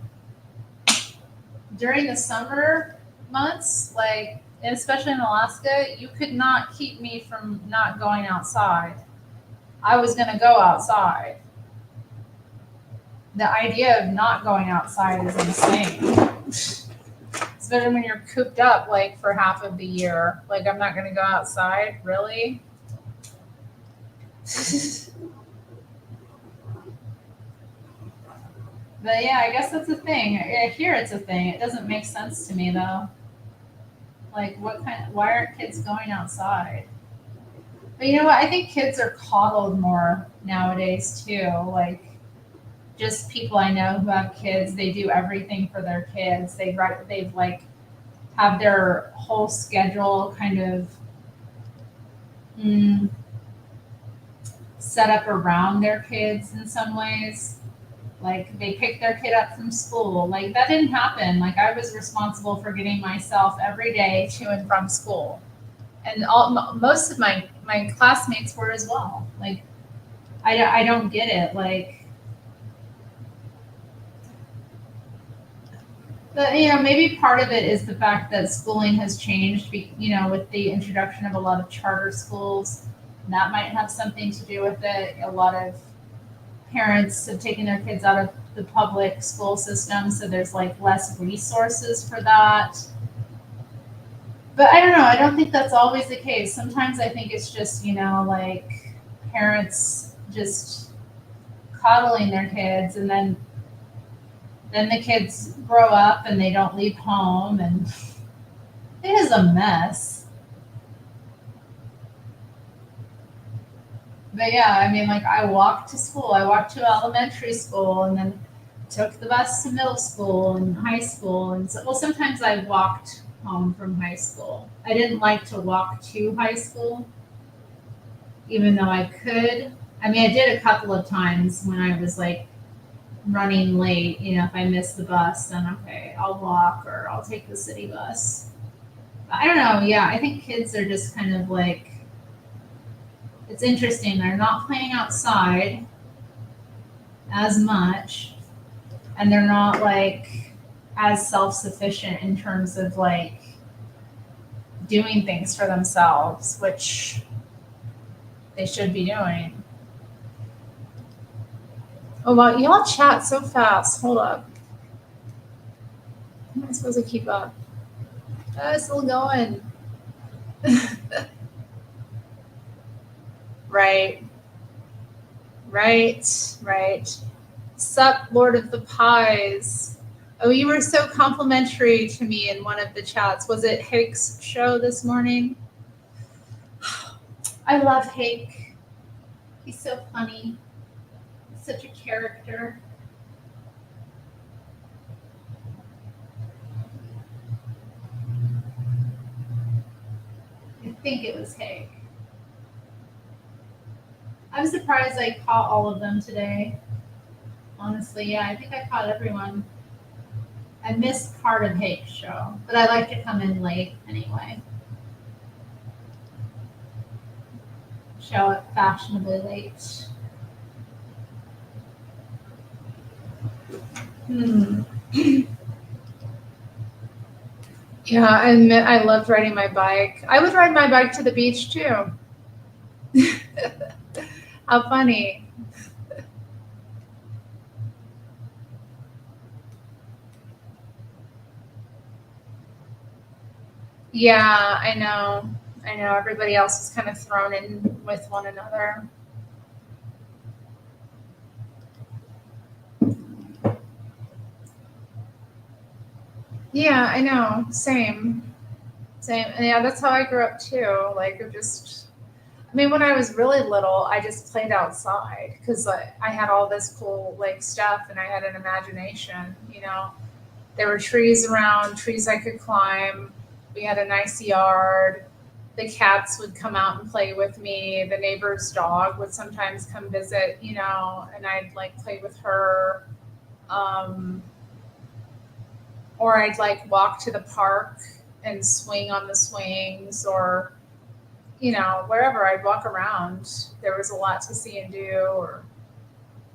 during the summer months? Like, and especially in Alaska, you could not keep me from not going outside. I was going to go outside. The idea of not going outside is insane. Especially when you're cooped up like for half of the year. Like, I'm not going to go outside. Really? But yeah, I guess that's a thing. Here it's a thing. It doesn't make sense to me though. Like why aren't kids going outside? But you know what? I think kids are coddled more nowadays too. Like just people I know who have kids, they do everything for their kids. They've like have their whole schedule kind of set up around their kids in some ways. Like they pick their kid up from school. Like that didn't happen. Like I was responsible for getting myself every day to and from school, and most of my classmates were as well. Like I don't get it. Like, but maybe part of it is the fact that schooling has changed. With the introduction of a lot of charter schools, that might have something to do with it. A lot of parents have taken their kids out of the public school system, so there's like less resources for that. But I don't know. I don't think that's always the case. Sometimes I think it's just, like parents just coddling their kids, and then the kids grow up and they don't leave home, and it is a mess. But yeah, I mean, like I walked to school. I walked to elementary school, and then took the bus to middle school and high school. And so, well, sometimes I walked home from high school. I didn't like to walk to high school, even though I could. I mean, I did a couple of times when I was like running late. If I missed the bus, then okay, I'll walk or I'll take the city bus. But I don't know. Yeah, I think kids are just kind of like, it's interesting. They're not playing outside as much, and they're not like as self-sufficient in terms of like doing things for themselves, which they should be doing. Oh wow, y'all chat so fast. Hold up. How am I supposed to keep up? It's still going. Right. Right. Sup, Lord of the Pies. Oh, you were so complimentary to me in one of the chats. Was it Hake's show this morning? I love Hake. He's so funny. He's such a character. I think it was Hake. I'm surprised I caught all of them today. Honestly, yeah, I think I caught everyone. I missed part of Hake's show, but I like to come in late anyway. Show up fashionably late. Yeah, I admit I loved riding my bike. I would ride my bike to the beach too. How funny. Yeah, I know. Everybody else is kind of thrown in with one another. Yeah, I know. Same. And yeah, that's how I grew up too. Like, I mean, when I was really little, I just played outside because like, I had all this cool like stuff and I had an imagination, you know. There were trees around, trees I could climb. We had a nice yard. The cats would come out and play with me. The neighbor's dog would sometimes come visit, you know, and I'd like play with her. Um, or I'd like walk to the park and swing on the swings or, you know, wherever I'd walk around. There was a lot to see and do. Or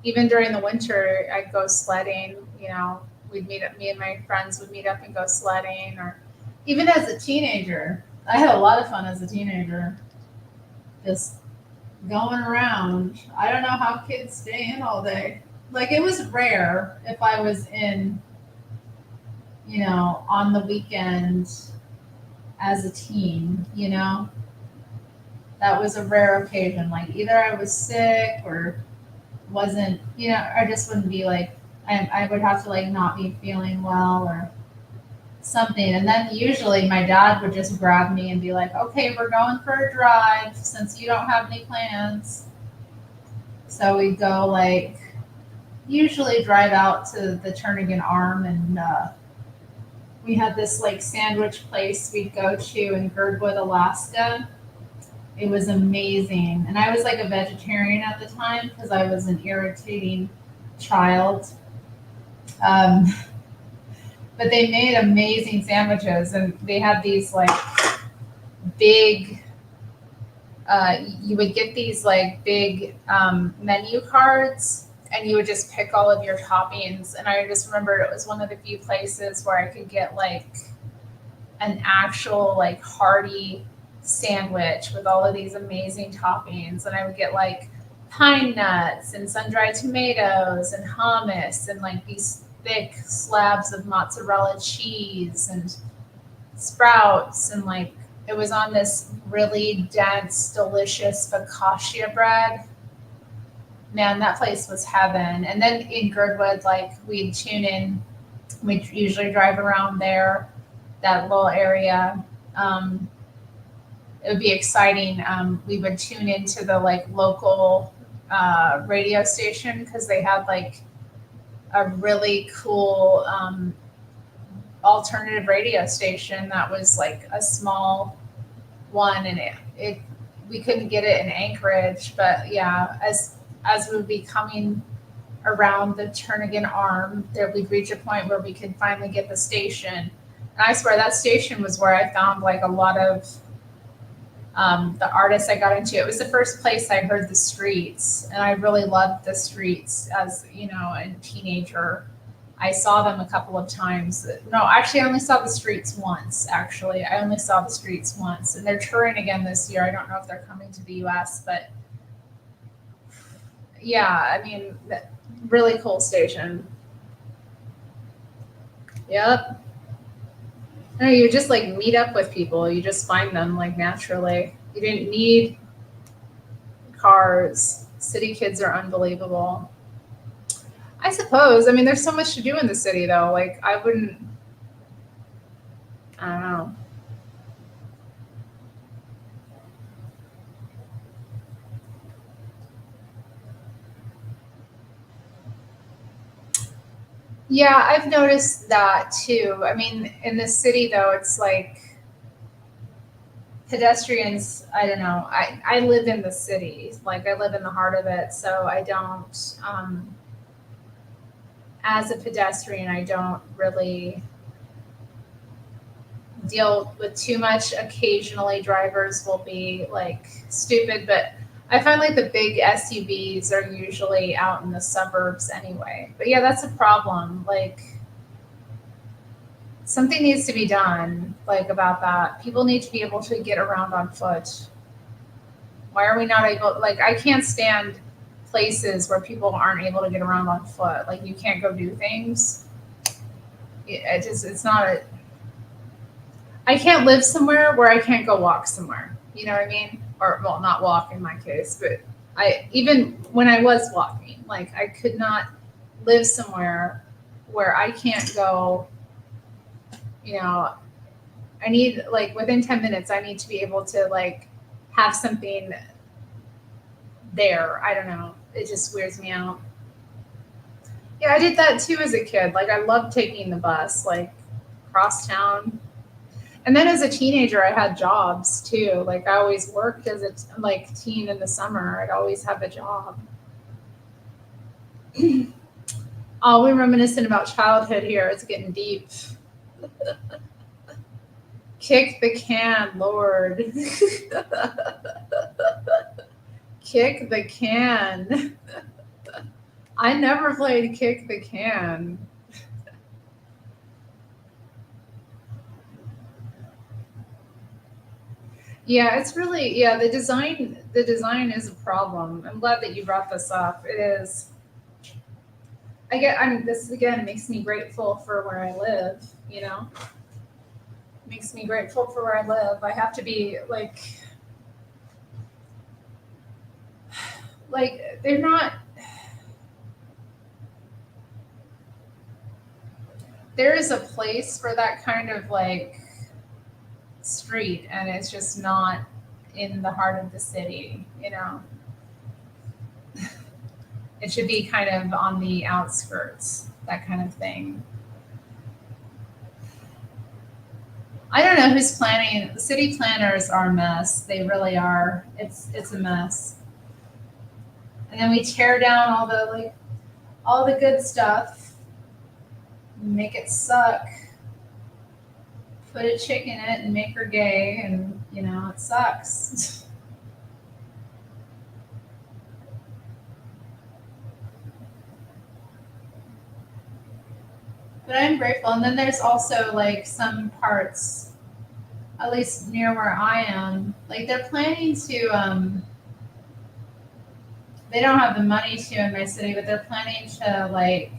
even during the winter, I'd go sledding, you know, we'd meet up, me and my friends would meet up and go sledding. Or even as a teenager, I had a lot of fun as a teenager, just going around. I don't know how kids stay in all day. Like it was rare if I was in, you know, on the weekend as a teen, you know, that was a rare occasion. Like either I was sick or wasn't, you know, I just wouldn't be like, I would have to like not be feeling well or something. And then usually my dad would just grab me and be like, okay, we're going for a drive since you don't have any plans. So we'd go like, usually drive out to the Turnagain Arm and we had this like sandwich place we'd go to in Girdwood, Alaska. It was amazing. And I was like a vegetarian at the time because I was an irritating child. Um, but they made amazing sandwiches and they had these like big, you would get these like big menu cards and you would just pick all of your toppings. And I just remember it was one of the few places where I could get like an actual like hearty sandwich with all of these amazing toppings. And I would get like pine nuts and sun-dried tomatoes and hummus and like these thick slabs of mozzarella cheese and sprouts. And like it was on this really dense, delicious focaccia bread. Man, that place was heaven. And then in Girdwood, like we'd tune in, we'd usually drive around there, that little area. It would be exciting. We would tune into the like local radio station because they had like a really cool alternative radio station that was like a small one, and it we couldn't get it in Anchorage, but yeah, as we would be coming around the Turnagain Arm, there we'd reach a point where we could finally get the station. And I swear that station was where I found like a lot of the artists I got into. It was the first place I heard the Streets, and I really loved the Streets as, you know, a teenager. I saw them a couple of times. No, actually, I only saw the streets once. Actually, I only saw the streets once, and they're touring again this year. I don't know if they're coming to the U.S., but yeah, I mean, really cool station. Yep. No, you just like meet up with people. You just find them like naturally. You didn't need cars. City kids are unbelievable. I suppose. I mean, there's so much to do in the city, though. Like, I wouldn't. I don't know. Yeah, I've noticed that too. I mean, in the city, though, it's like pedestrians. I don't know. I live in the city. Like, I live in the heart of it, so I don't. As a pedestrian, I don't really deal with too much. Occasionally, drivers will be like stupid, but I find like the big SUVs are usually out in the suburbs anyway. But yeah, that's a problem. Like, something needs to be done like about that. People need to be able to get around on foot. Why are we not able? Like, I can't stand places where people aren't able to get around on foot. Like, you can't go do things. It just it's not a I can't live somewhere where I can't go walk somewhere. You know what I mean? Or well, not walk in my case, but I even when I was walking, like I could not live somewhere where I can't go, you know, I need like within 10 minutes I need to be able to like have something there. I don't know. It just weirds me out. Yeah, I did that too as a kid. Like I loved taking the bus, like cross town. And then as a teenager, I had jobs too. Like I always worked as a like teen in the summer. I'd always have a job. Oh, we're reminiscing about childhood here. It's getting deep. Kick the can, Lord. Kick the can. I never played kick the can. Yeah, it's really yeah, the design is a problem. I'm glad that you brought this up. It is. I'm this again makes me grateful for where I live, you know. Makes me grateful for where I live. I have to be like they're not there is a place for that kind of like street and it's just not in the heart of the city, you know. It should be kind of on the outskirts, that kind of thing. I don't know who's planning. The city planners are a mess. They really are. It's a mess. And then we tear down all the good stuff, make it suck, put a chick in it and make her gay, and you know it sucks. But I'm grateful. And then there's also like some parts, at least near where I am, like they're planning to. They don't have the money to in my city, but they're planning to like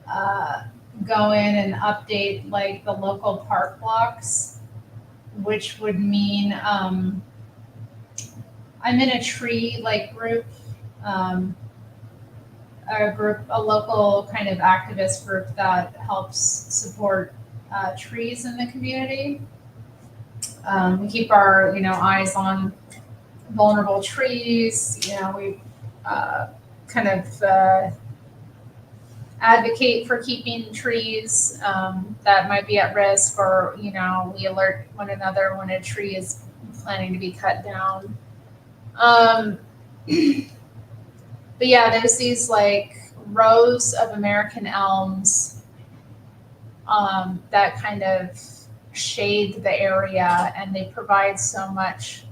uh, go in and update like the local park blocks, which would mean I'm in a tree like group, um, a local kind of activist group that helps support trees in the community. We keep our eyes on vulnerable trees. You know, we kind of advocate for keeping trees that might be at risk, or we alert one another when a tree is planning to be cut down. Um, but yeah, there's these like rows of American elms that kind of shade the area, and they provide so much.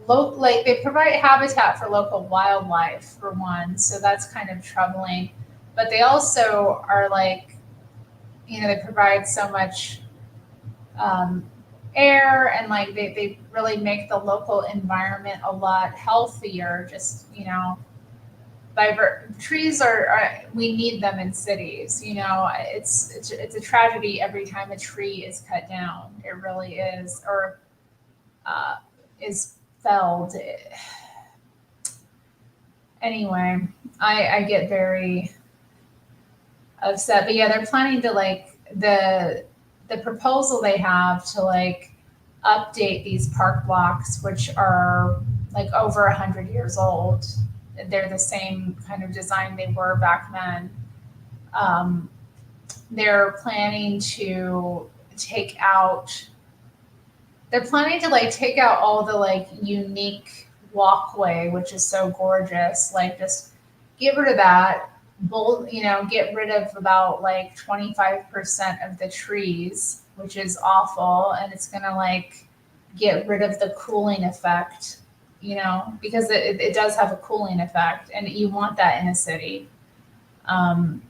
Like they provide habitat for local wildlife for one, so that's kind of troubling. but they also are like, they provide so much um, air, and like they really make the local environment a lot healthier. Just, trees are, we need them in cities. It's a tragedy every time a tree is cut down. It really is, or uh, is felled. Anyway, I get very upset. But yeah, they're planning to like the proposal they have to like update these park blocks, which are like over 100 years old. They're the same kind of design they were back then. Um, they're planning to take out. They're planning to like take out all the like unique walkway, which is so gorgeous. Like just get rid of that. Get rid of about like 25% of the trees, which is awful. And it's going to like get rid of the cooling effect, because it does have a cooling effect, and you want that in a city. Um,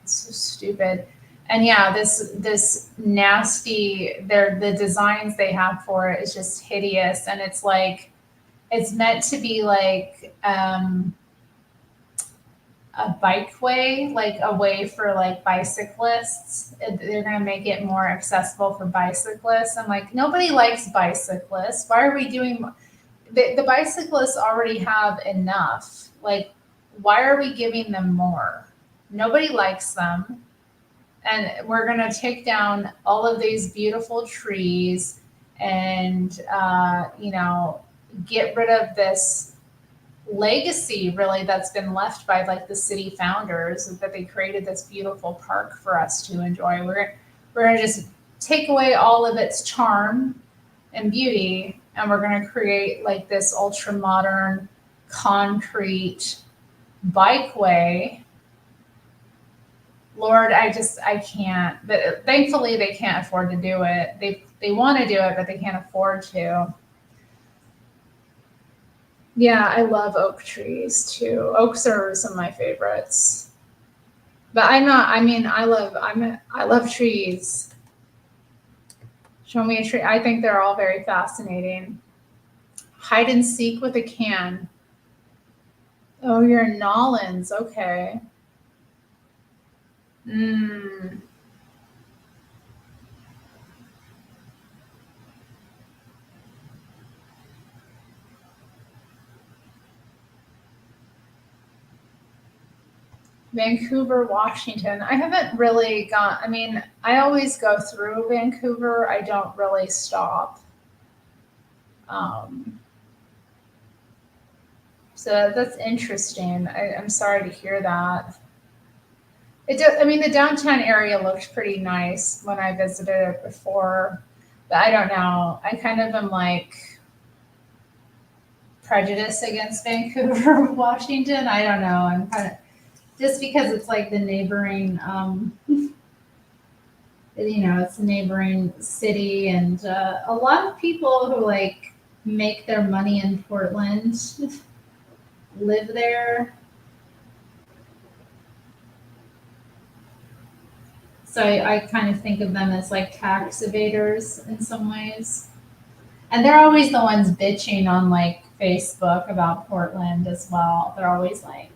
it's so stupid. And yeah, this nasty, the designs they have for it is just hideous. And it's like, it's meant to be like, a bikeway, like a way for like bicyclists. They're going to make it more accessible for bicyclists. I'm like, nobody likes bicyclists. Why are we doing? The bicyclists already have enough. Like, why are we giving them more? Nobody likes them. And we're going to take down all of these beautiful trees and, get rid of this legacy really that's been left by like the city founders, that they created this beautiful park for us to enjoy. We're gonna just take away all of its charm and beauty, and we're gonna create like this ultra modern concrete bikeway. Lord, I can't. But thankfully they can't afford to do it. They want to do it, but they can't afford to. Yeah, I love oak trees too. Oaks are some of my favorites. But I'm not. I mean, I love trees. Show me a tree. I think they're all very fascinating. Hide and seek with a can. Oh, you're in Nolans. Okay. Mm. Vancouver, Washington. I haven't really gone. I mean, I always go through Vancouver. I don't really stop. Um, so that's interesting. I'm sorry to hear that. I mean, the downtown area looked pretty nice when I visited it before, but I don't know. I kind of am like prejudiced against Vancouver, Washington. I don't know. I'm kind of just because it's like the neighboring, it's a neighboring city, and a lot of people who like make their money in Portland live there. So I kind of think of them as like tax evaders in some ways. And they're always the ones bitching on like Facebook about Portland as well. They're always like,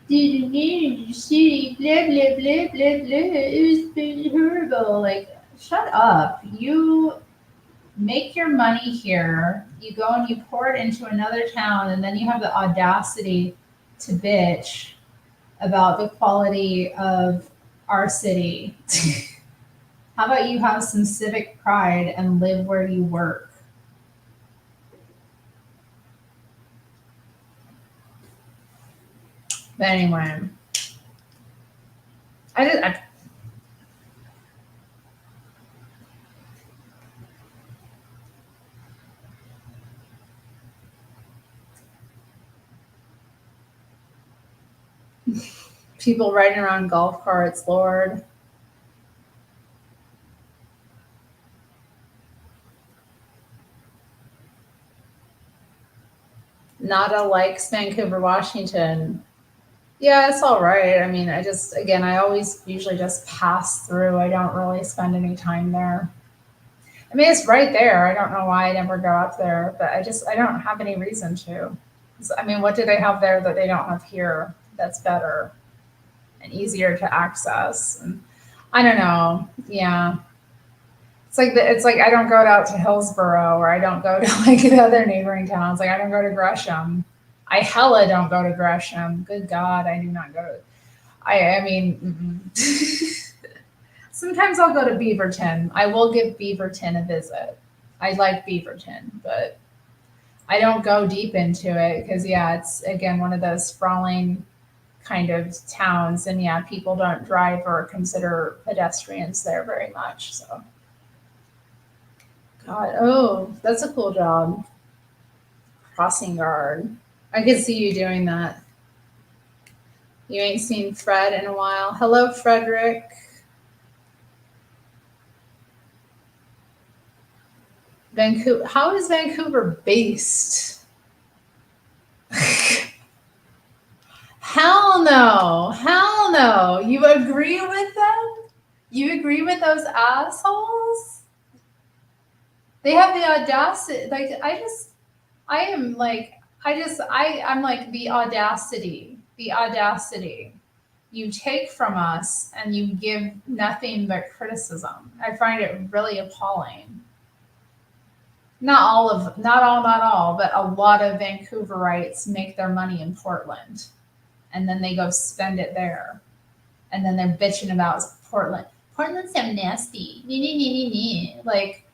city, blah blah blah blah blah. It's been horrible. Like, shut up. You make your money here. You go and you pour it into another town, and then you have the audacity to bitch about the quality of our city. How about you have some civic pride and live where you work? But anyway, I people riding around golf carts, Lord. Nada likes Vancouver, Washington. Yeah, it's all right. I mean, again, I always usually just pass through. I don't really spend any time there. I mean, it's right there. I don't know why I never go up there, but I don't have any reason to. I mean, what do they have there that they don't have here that's better and easier to access? And I don't know. Yeah. It's like I don't go out to Hillsborough or I don't go to like the other neighboring towns. Like I don't go to Gresham. I hella don't go to Gresham. Good God, I do not go to. I mean, sometimes I'll go to Beaverton. I will give Beaverton a visit. I like Beaverton, but I don't go deep into it because yeah, it's again one of those sprawling kind of towns, and yeah, people don't drive or consider pedestrians there very much. So God, oh, that's a cool job. Crossing guard. I could see you doing that. You ain't seen Fred in a while. Hello, Frederick. Vancouver. How is Vancouver based? Hell no. Hell no. You agree with them? You agree with those assholes? They have the audacity. Like, I am like, I'm like the audacity. The audacity you take from us and you give nothing but criticism. I find it really appalling. Not all, but a lot of Vancouverites make their money in Portland and then they go spend it there. And then they're bitching about Portland. Portland's so nasty. Like,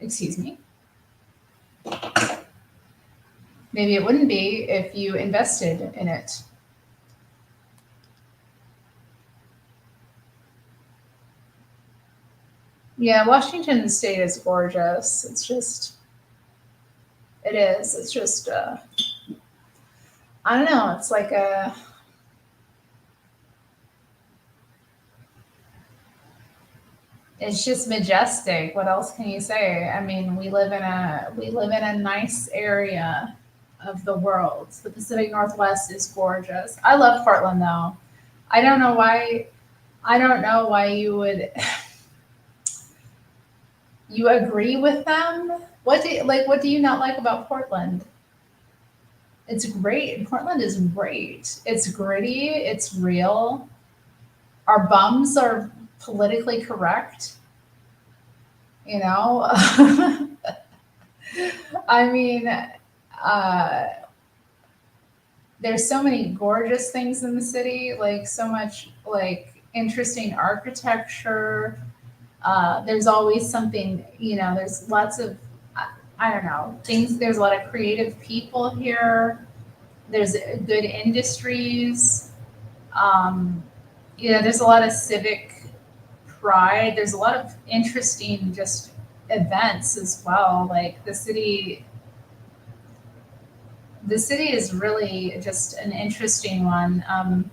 excuse me. Maybe it wouldn't be if you invested in it. Yeah, Washington State is gorgeous. It is. It's just, I don't know. It's like it's just majestic. What else can you say? I mean, we live in a nice area of the world. The Pacific Northwest is gorgeous. I love Portland though. I don't know why I don't know why you would you agree with them? What do you not like about Portland? It's great. Portland is great. It's gritty, it's real. Our bums are politically correct, you know? I mean, there's so many gorgeous things in the city, like so much like interesting architecture. There's always something, there's lots of, I don't know, things. There's a lot of creative people here. There's good industries. Um, there's a lot of civic pride. There's a lot of interesting just events as well. Like the city is really just an interesting one.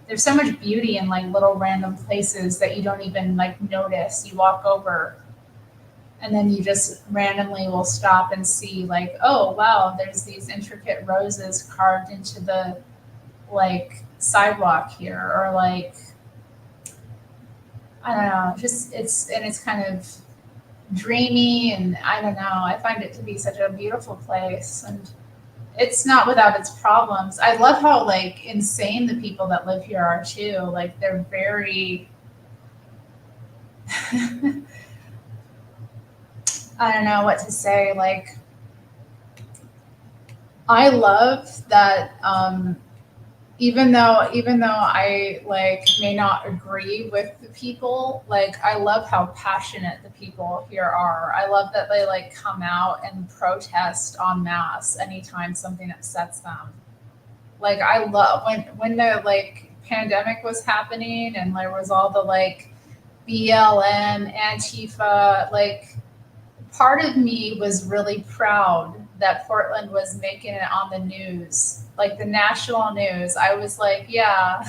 There's so much beauty in like little random places that you don't even like notice. You walk over and then you just randomly will stop and see like, oh wow, there's these intricate roses carved into the like sidewalk here, or like I don't know, just it's kind of dreamy, and I don't know. I find it to be such a beautiful place, and it's not without its problems. I love how like insane the people that live here are too. Like they're very I don't know what to say. Like I love that even though I like may not agree with the people, like I love how passionate the people here are. I love that they like come out and protest en masse anytime something upsets them. Like I love when the like pandemic was happening and there was all the like BLM, Antifa, like part of me was really proud that Portland was making it on the news, like the national news. I was like, yeah,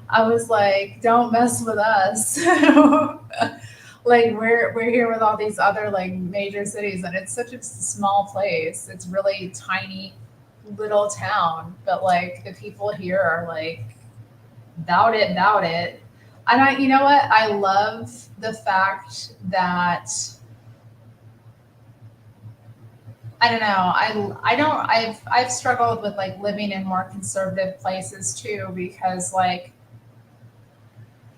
I was like, don't mess with us. Like we're here with all these other like major cities, and it's such a small place. It's really tiny little town, but like the people here are like doubt it. And I, you know what? I love the fact that I don't know. I don't. I've struggled with like living in more conservative places too because like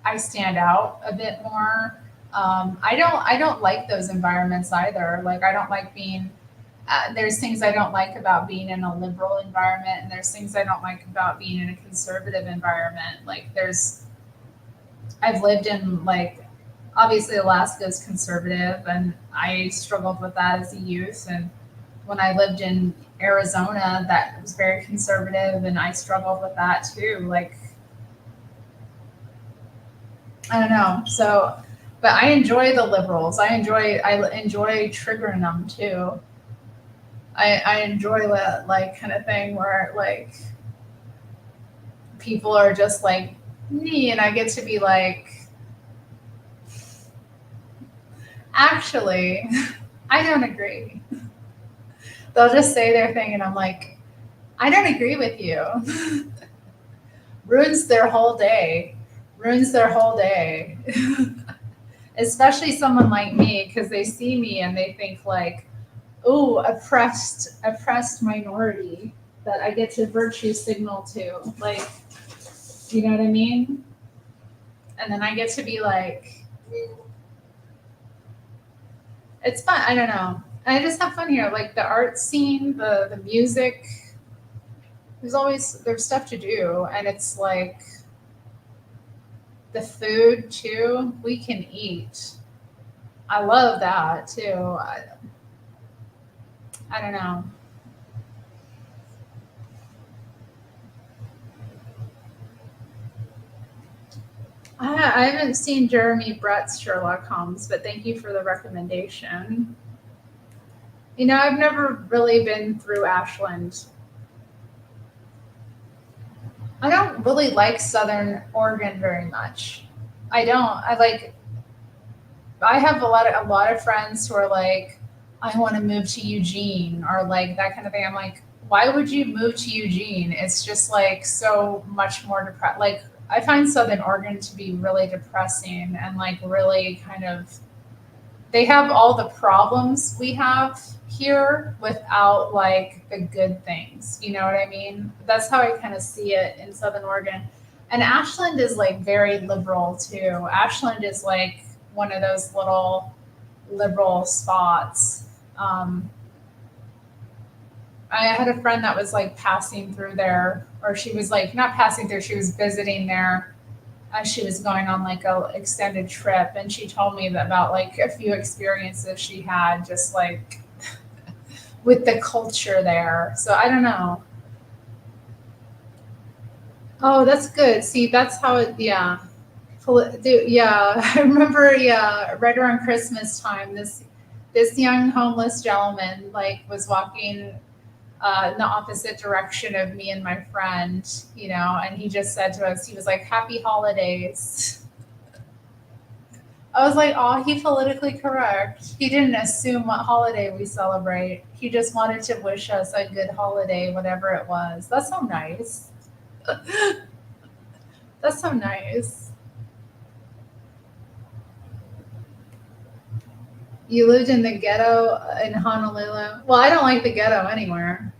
I stand out a bit more. I don't like those environments either. Like I don't like being. There's things I don't like about being in a liberal environment, and there's things I don't like about being in a conservative environment. Like there's I've lived in like obviously Alaska is conservative, and I struggled with that as a youth. And when I lived in Arizona, that was very conservative, and I struggled with that too. Like I don't know. So, but I enjoy the liberals. I enjoy triggering them too. I enjoy that like kind of thing where like people are just like me, and I get to be like, actually, I don't agree. They'll just say their thing, and I'm like, I don't agree with you. Ruins their whole day. Ruins their whole day. Especially someone like me, because they see me and they think like, oh, oppressed minority that I get to virtue signal to. Like, you know what I mean? And then I get to be like, it's fun. I don't know. I just have fun here. Like the art scene, the music. There's stuff to do, and it's like the food too. We can eat. I love that too. I don't know. I haven't seen Jeremy Brett's Sherlock Holmes, but thank you for the recommendation. You know, I've never really been through Ashland. I don't really like Southern Oregon very much. I don't. I like. I have a lot of friends who are like, I want to move to Eugene or like that kind of thing. I'm like, why would you move to Eugene? It's just like so much more depressed. Like I find Southern Oregon to be really depressing and like really kind of they have all the problems we have here without like the good things. You know what I mean? That's how I kind of see it in Southern Oregon. And Ashland is like very liberal too. Ashland is like one of those little liberal spots. I had a friend that was like passing through there, or she was like not passing through, she was visiting there as she was going on like a extended trip, and she told me about like a few experiences she had just like with the culture there. So I don't know. Oh, that's good. See, that's how it. Yeah, yeah. I remember. Yeah, right around Christmas time, this young homeless gentleman like was walking in the opposite direction of me and my friend, you know, and he just said to us, he was like, "Happy holidays." I was like, oh, he politically correct. He didn't assume what holiday we celebrate. He just wanted to wish us a good holiday, whatever it was. That's so nice. That's so nice. You lived in the ghetto in Honolulu. Well, I don't like the ghetto anywhere.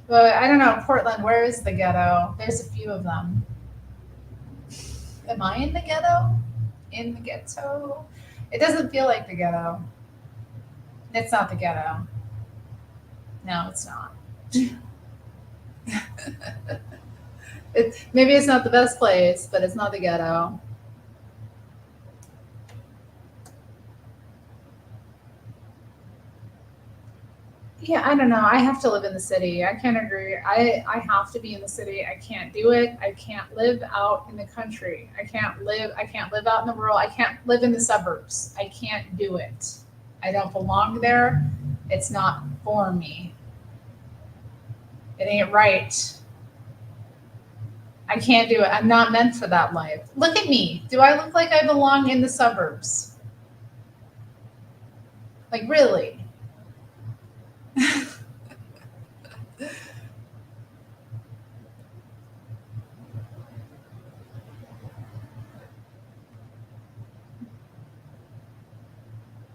But I don't know, Portland, where is the ghetto? There's a few of them. Am I in the ghetto? In the ghetto? It doesn't feel like the ghetto. It's not the ghetto. No, it's not. Maybe it's not the best place, but it's not the ghetto. Yeah, I don't know. I have to live in the city. I can't agree. I have to be in the city. I can't do it. I can't live out in the country. I can't live out in the rural. I can't live in the suburbs. I can't do it. I don't belong there. It's not for me. It ain't right. I can't do it. I'm not meant for that life. Look at me. Do I look like I belong in the suburbs? Like, really?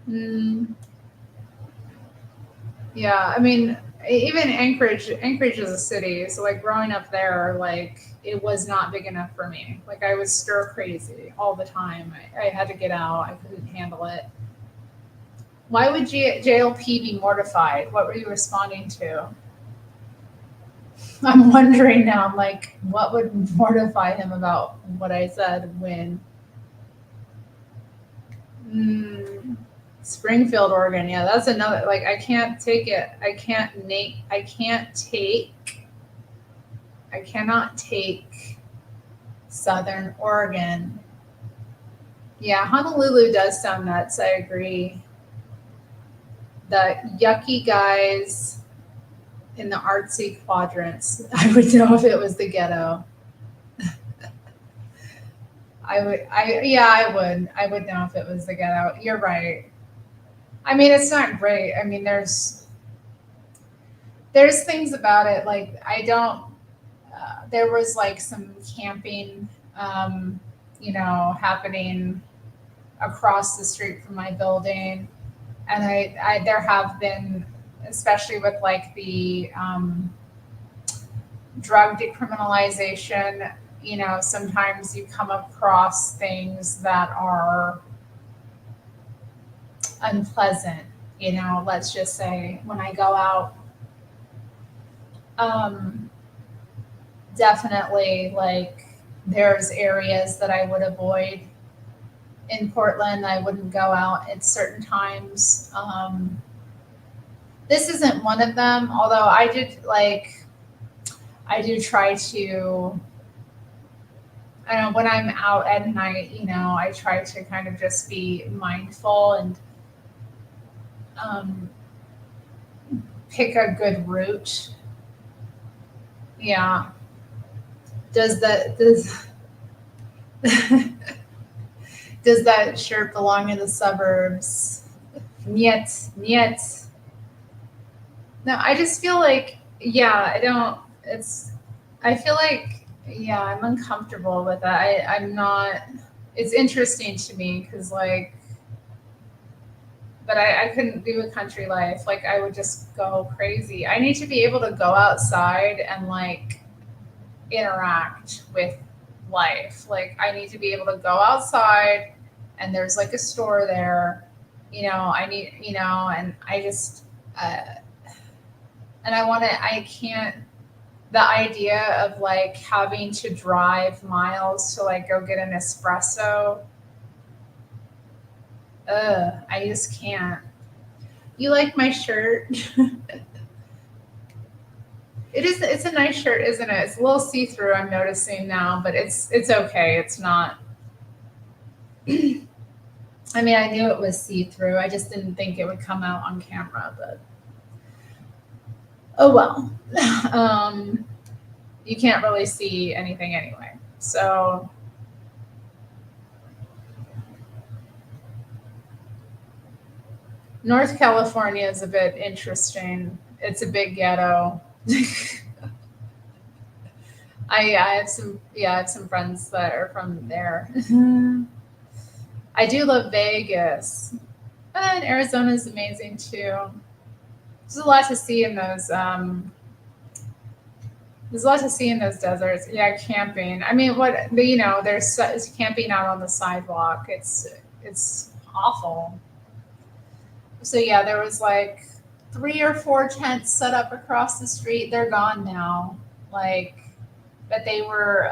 Mm, yeah, I mean, even Anchorage is a city. So, like, growing up there, like, it was not big enough for me. Like, I was stir crazy all the time. I had to get out. I couldn't handle it. Why would JLP be mortified? What were you responding to? I'm wondering now, I'm like, what would mortify him about what I said when mm, Springfield, Oregon? Yeah, that's another. Like, I can't take it. I can't make. I can't take. I cannot take Southern Oregon. Yeah, Honolulu does sound nuts. I agree. The yucky guys in the artsy quadrants. I would know if it was the ghetto. I would. Yeah, I would. I would know if it was the ghetto. You're right. I mean, it's not great. I mean, there's things about it like I don't. There was like some camping, happening across the street from my building, and I there have been, especially with like the drug decriminalization. Sometimes you come across things that are unpleasant. Let's just say when I go out, um, definitely like there's areas that I would avoid in Portland. I wouldn't go out at certain times. This isn't one of them, although I do try to. I don't know when I'm out at night. I try to kind of just be mindful and um, pick a good route. Yeah. Does does that shirt belong in the suburbs? Niet, niet. No, I just feel like, yeah, I don't, I feel like, yeah, I'm uncomfortable with that. I'm not, it's interesting to me because, like, but I couldn't do a country life. Like, I would just go crazy. I need to be able to go outside and, like, interact with life. Like, I need to be able to go outside and there's like a store there, I need, and I just, uh, and I can't, the idea of like having to drive miles to like go get an espresso, I just can't. You like my shirt? It's a nice shirt, isn't it? It's a little see-through, I'm noticing now, but it's okay. It's not. I mean, I knew it was see-through. I just didn't think it would come out on camera, but oh well. Um, you can't really see anything anyway. So North California is a bit interesting. It's a big ghetto. I have some friends that are from there. I do love Vegas. And Arizona is amazing too. There's a lot to see in those. There's a lot to see in those deserts. Yeah, camping. I mean, there's camping out on the sidewalk. It's awful. So yeah, there was like 3 or 4 tents set up across the street. They're gone now. Like, but they were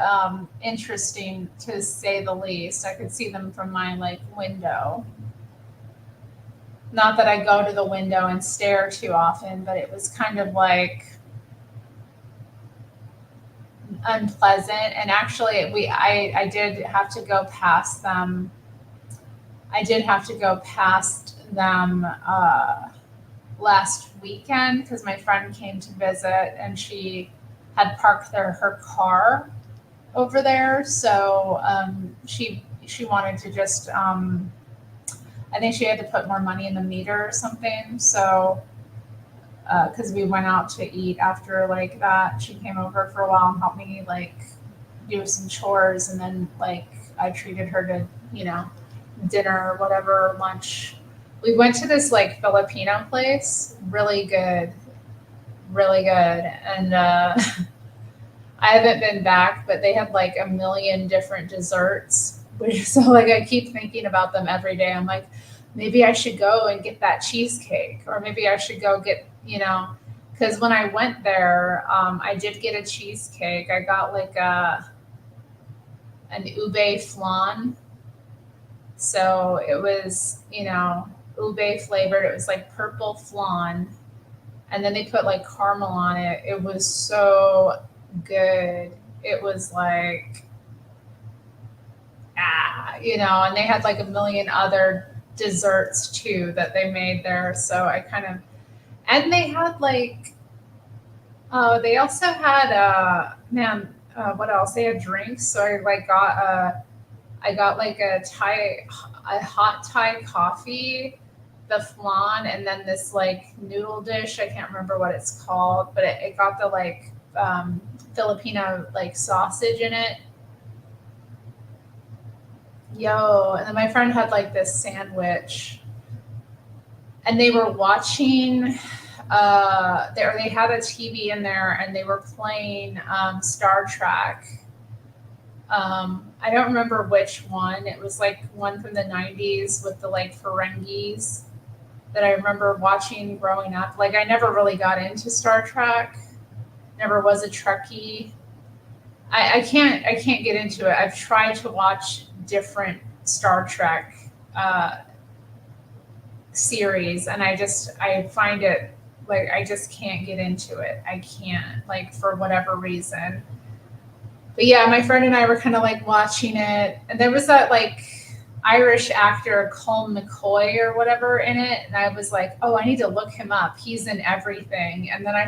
interesting to say the least. I could see them from my like window. Not that I go to the window and stare too often, but it was kind of like unpleasant. And actually, I did have to go past them. I did have to go past them last weekend because my friend came to visit and she had parked her car over there. So she wanted to just I think she had to put more money in the meter or something. So because we went out to eat after like that, she came over for a while and helped me like do some chores, and then like I treated her to dinner or whatever, lunch. We went to this like Filipino place, really good, really good, and I haven't been back, but they had like a million different desserts. Which so like I keep thinking about them every day. I'm like, maybe I should go and get that cheesecake, or maybe I should go get because when I went there, I did get a cheesecake. I got like an ube flan, so it was ube flavored. It was like purple flan, and then they put like caramel on it. It was so good. It was like and they had like a million other desserts too that they made there. So I kind of and they had like they also had what else? They had drinks. So I got like a hot Thai coffee, the flan, and then this like noodle dish. I can't remember what it's called, but it got the like Filipino like sausage in it. Yo, and then my friend had like this sandwich, and they were watching. They had a TV in there, and they were playing Star Trek. I don't remember which one. It was like one from the '90s with the like Ferengis that I remember watching growing up. Like I never really got into Star Trek. Never was a Trekkie. I can't get into it. I've tried to watch different Star Trek uh, series, and I find it like I just can't get into it. I can't, like, for whatever reason. But yeah, my friend and I were kind of like watching it, and there was that like Irish actor Colm McCoy or whatever in it, and I was like, oh, I need to look him up. He's in everything. And then I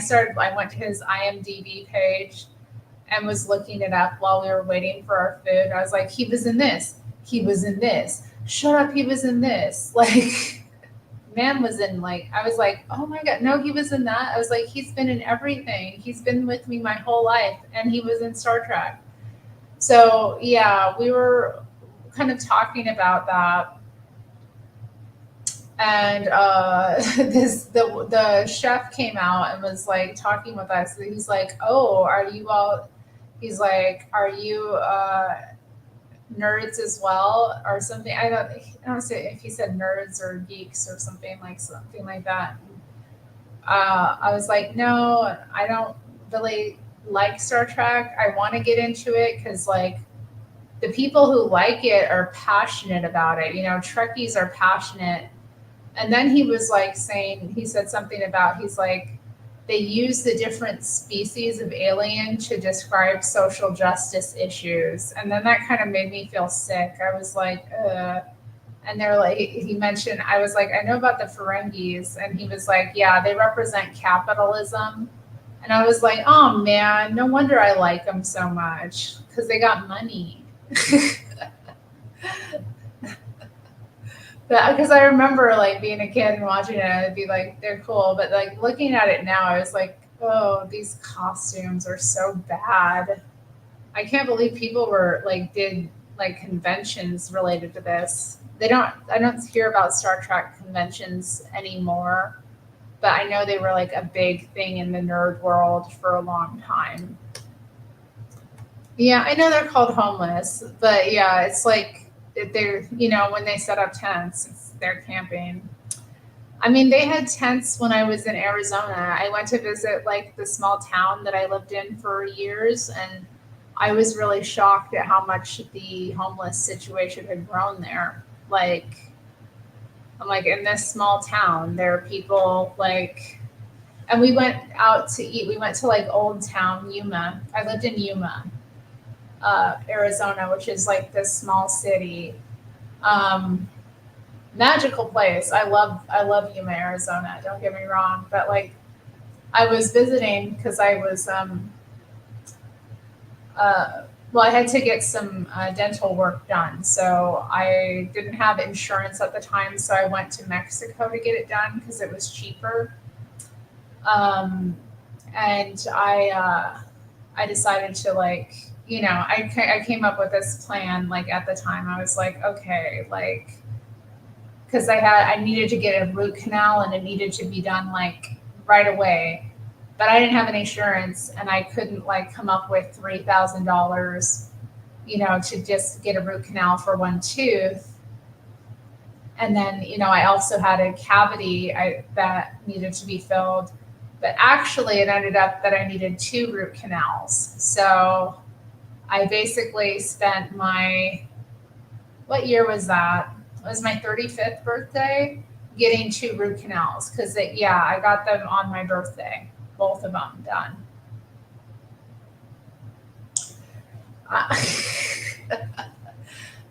went to his IMDb page and was looking it up while we were waiting for our food. I was like, he was in this. He was in this. Shut up, he was in this. Like, man was in like, I was like, oh my God, no, he was in that. I was like, he's been in everything. He's been with me my whole life, and he was in Star Trek. So yeah, we were kind of talking about that. And the chef came out and was like talking with us. He's like, "Oh, are you all?" He's like, "Are you nerds as well, or something?" I don't say if he said nerds or geeks or something like that. I was like, "No, I don't really like Star Trek. I want to get into it because like the people who like it are passionate about it. Trekkies are passionate." And then he was like he said something about, he's like, they use the different species of alien to describe social justice issues. And then that kind of made me feel sick. I was like, ugh. And they're like, he mentioned, I was like, I know about the Ferengis. And he was like, yeah, they represent capitalism. And I was like, oh man, no wonder I like them so much because they got money. Because I remember like being a kid and watching it, I'd be like, they're cool. But like looking at it now, I was like, oh, these costumes are so bad. I can't believe people were like did like conventions related to this. I don't hear about Star Trek conventions anymore, but I know they were like a big thing in the nerd world for a long time. Yeah, I know they're called homeless, but yeah, it's like they're when they set up tents, they're camping. I mean, they had tents when I was in Arizona. I went to visit like the small town that I lived in for years, and I was really shocked at how much the homeless situation had grown there. Like, I'm like, in this small town, there are people like, and we went out to eat. We went to like Old Town Yuma. I lived in Yuma, Arizona, which is like this small city. Um, Magical place. I love Yuma, Arizona. Don't get me wrong, but like I was visiting because I was uh, Well, I had to get some dental work done. So I didn't have insurance at the time. So I went to Mexico to get it done because it was cheaper. Um, and I decided to like, I came up with this plan. Like at the time, I was like, okay, like, because I needed to get a root canal and it needed to be done like right away. But I didn't have any insurance and I couldn't like come up with $3,000, to just get a root canal for one tooth. And then, I also had a cavity that needed to be filled. But actually, it ended up that I needed two root canals. So I basically spent what year was that? It was my 35th birthday getting two root canals because, yeah, I got them on my birthday, both of them done. Uh,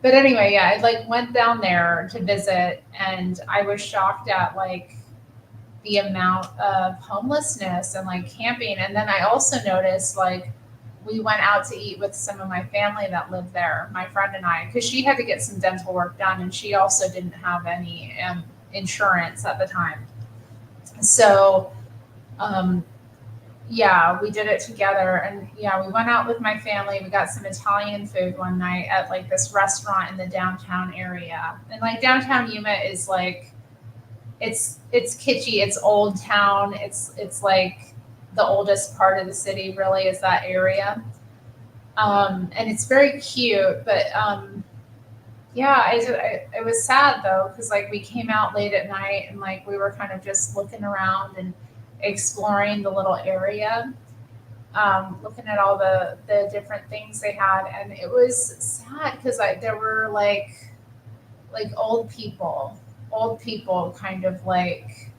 But anyway, yeah, I like went down there to visit and I was shocked at like the amount of homelessness and like camping. And then I also noticed like we went out to eat with some of my family that lived there, my friend and I, because she had to get some dental work done and she also didn't have any insurance at the time. So, um, yeah, we did it together. And yeah, we went out with my family. We got some Italian food one night at like this restaurant in the downtown area. And like downtown Yuma is like it's kitschy, it's old town. It's like the oldest part of the city really is that area. And it's very cute, but yeah, it was sad though because like we came out late at night and like we were kind of just looking around and exploring the little area, looking at all the different things they had, and it was sad because there were like old people kind of like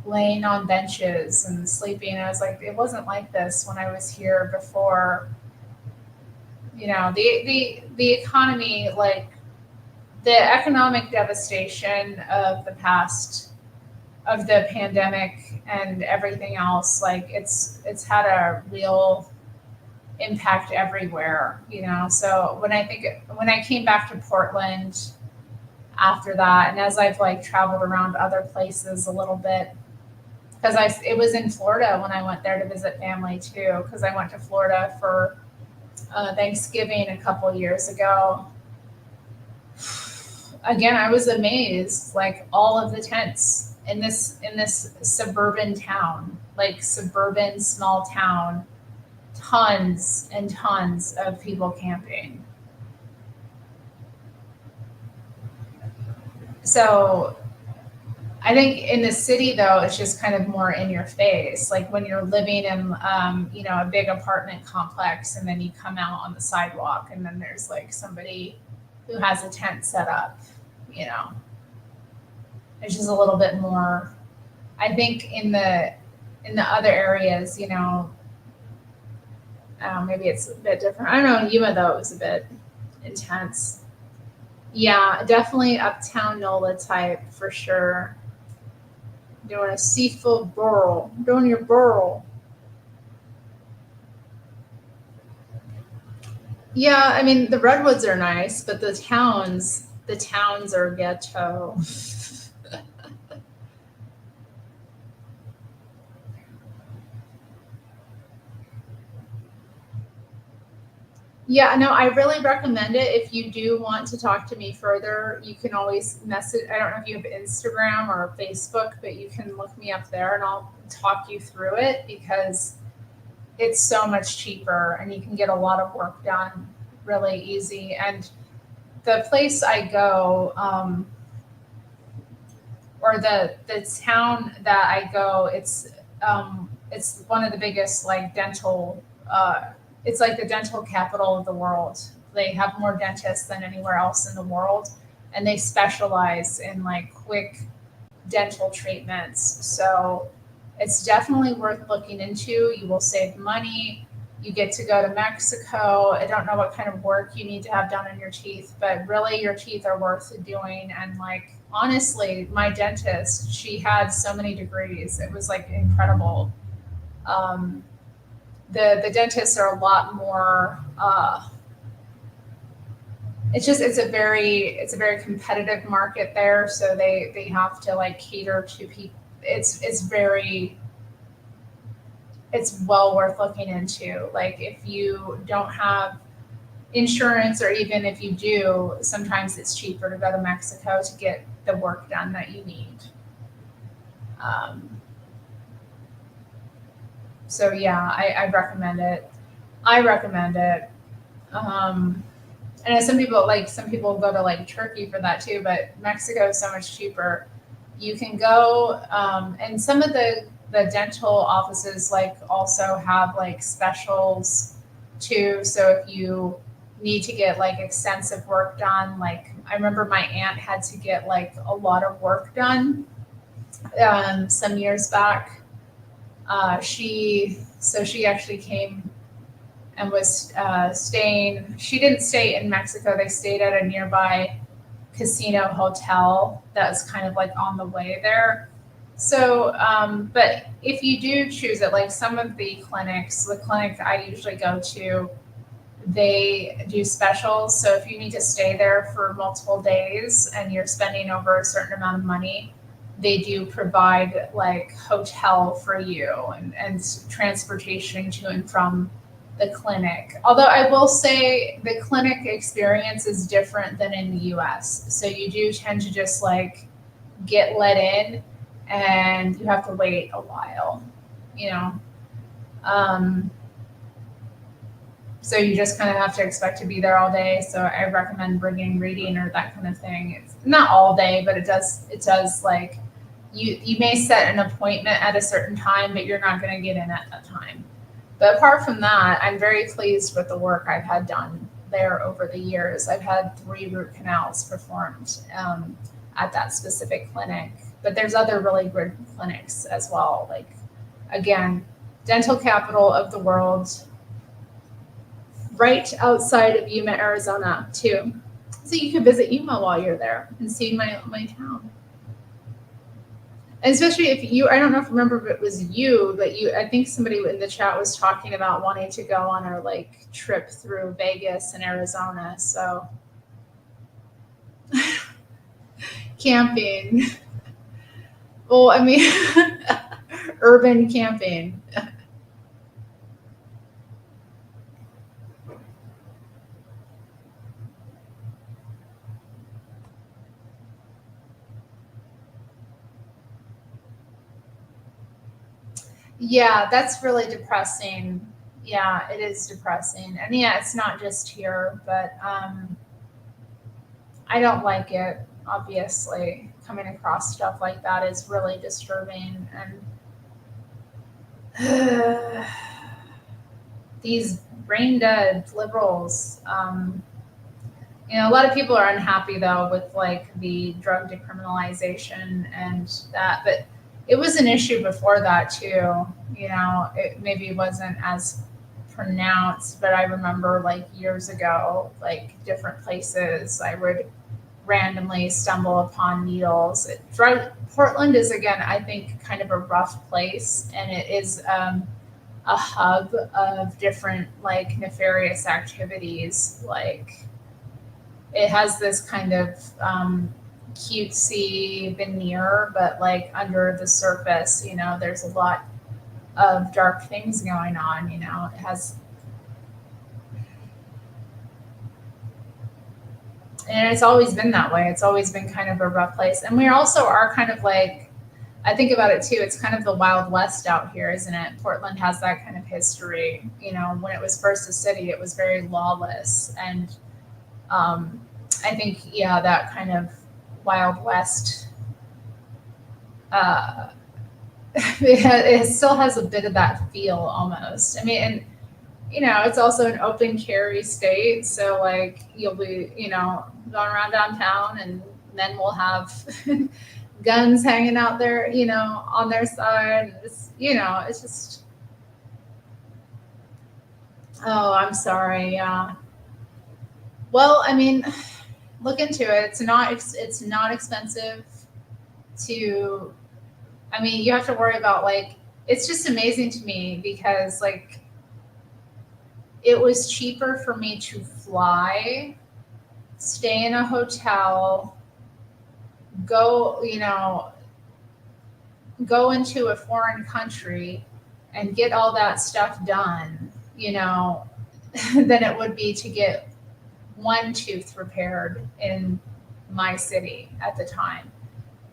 laying on benches and sleeping. I was like, it wasn't like this when I was here before. The economy, like the economic devastation of the past of the pandemic and everything else, like it's had a real impact everywhere. So when I came back to Portland after that, and as I've like traveled around other places a little bit, because it was in Florida when I went there to visit family too, because I went to Florida for Thanksgiving a couple years ago. Again, I was amazed, like all of the tents in this suburban town, like suburban small town, tons and tons of people camping. So I think in the city though, it's just kind of more in your face. Like when you're living in, a big apartment complex, and then you come out on the sidewalk, and then there's like somebody who has a tent set up. You know, it's just a little bit more. I think in the other areas, maybe it's a bit different. I don't know. In Yuma though, it was a bit intense. Yeah, definitely uptown NOLA type for sure. Doing a seafood burl, doing your burl. Yeah, I mean the redwoods are nice, but the towns are ghetto. Yeah, no, I really recommend it. If you do want to talk to me further, you can always message. I don't know if you have Instagram or Facebook, but you can look me up there and I'll talk you through it because it's so much cheaper and you can get a lot of work done really easy. And the place I go, or the town that I go, it's one of the biggest like dental. It's like the dental capital of the world. They have more dentists than anywhere else in the world, and they specialize in like quick dental treatments. So it's definitely worth looking into. You will save money. You get to go to Mexico. I don't know what kind of work you need to have done on your teeth, but really your teeth are worth doing. And like, honestly, my dentist, she had so many degrees. It was like incredible. Um, the dentists are a lot more it's a very competitive market there, so they have to like cater to people. It's well worth looking into. Like if you don't have insurance, or even if you do, sometimes it's cheaper to go to Mexico to get the work done that you need. Um, so yeah, I recommend it. I recommend it. Um, and some people go to like Turkey for that too, but Mexico is so much cheaper. You can go, and some of the dental offices like also have like specials too. So if you need to get like extensive work done, like I remember my aunt had to get like a lot of work done some years back. She actually came and was staying. She didn't stay in Mexico. They stayed at a nearby casino hotel that was kind of like on the way there. So, but if you do choose it, like some of the clinic I usually go to, they do specials. So if you need to stay there for multiple days and you're spending over a certain amount of money, they do provide like hotel for you, and transportation to and from the clinic. Although I will say the clinic experience is different than in the US. So you do tend to just like get let in, and you have to wait a while, you know. Um, so you just kind of have to expect to be there all day. So I recommend bringing reading or that kind of thing. It's not all day, but it does like you may set an appointment at a certain time, but you're not going to get in at that time. But apart from that, I'm very pleased with the work I've had done there over the years. I've had 3 root canals performed at that specific clinic, but there's other really good clinics as well. Like again, dental capital of the world, right outside of Yuma, Arizona, too. So you can visit Yuma while you're there and see my town. And especially if you, I don't know if remember if it was you, but I think somebody in the chat was talking about wanting to go on a like trip through Vegas and Arizona. So camping. Well, I mean, urban camping. Yeah, that's really depressing. Yeah, it is depressing. And yeah, it's not just here, but I don't like it, obviously. Coming across stuff like that is really disturbing. And these brain dead liberals, a lot of people are unhappy though with like the drug decriminalization and that, but it was an issue before that too. It maybe wasn't as pronounced, but I remember like years ago, like different places I would randomly stumble upon needles. Portland is again, I think, kind of a rough place, and it is a hub of different like nefarious activities. Like it has this kind of cutesy veneer, but like under the surface, there's a lot of dark things going on. It has, and it's always been that way. It's always been kind of a rough place. And we also are kind of like, I think about it too, it's kind of the Wild West out here, isn't it? Portland has that kind of history. When it was first a city, it was very lawless. And I think, yeah, that kind of Wild West, uh, it still has a bit of that feel almost. I mean, and it's also an open carry state. So like you'll be, going around downtown, and men will have guns hanging out there, on their side. It's just, oh, I'm sorry. Yeah. Well, I mean, look into it. It's not expensive to, I mean, you have to worry about like, it's just amazing to me because like it was cheaper for me to fly stay in a hotel, go, go into a foreign country and get all that stuff done, than it would be to get one tooth repaired in my city at the time.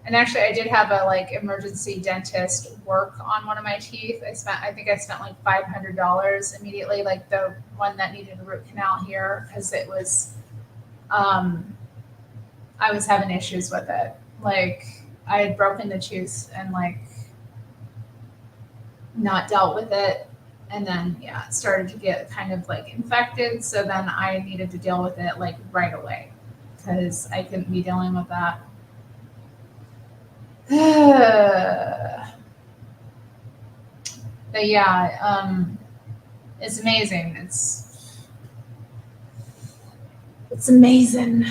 And actually, I did have a like emergency dentist work on one of my teeth. I think I spent like $500 immediately, like the one that needed a root canal here, because it was, I was having issues with it. Like I had broken the tooth and like not dealt with it. And then, yeah, it started to get kind of like infected. So then I needed to deal with it like right away because I couldn't be dealing with that. But yeah, it's amazing. It's amazing.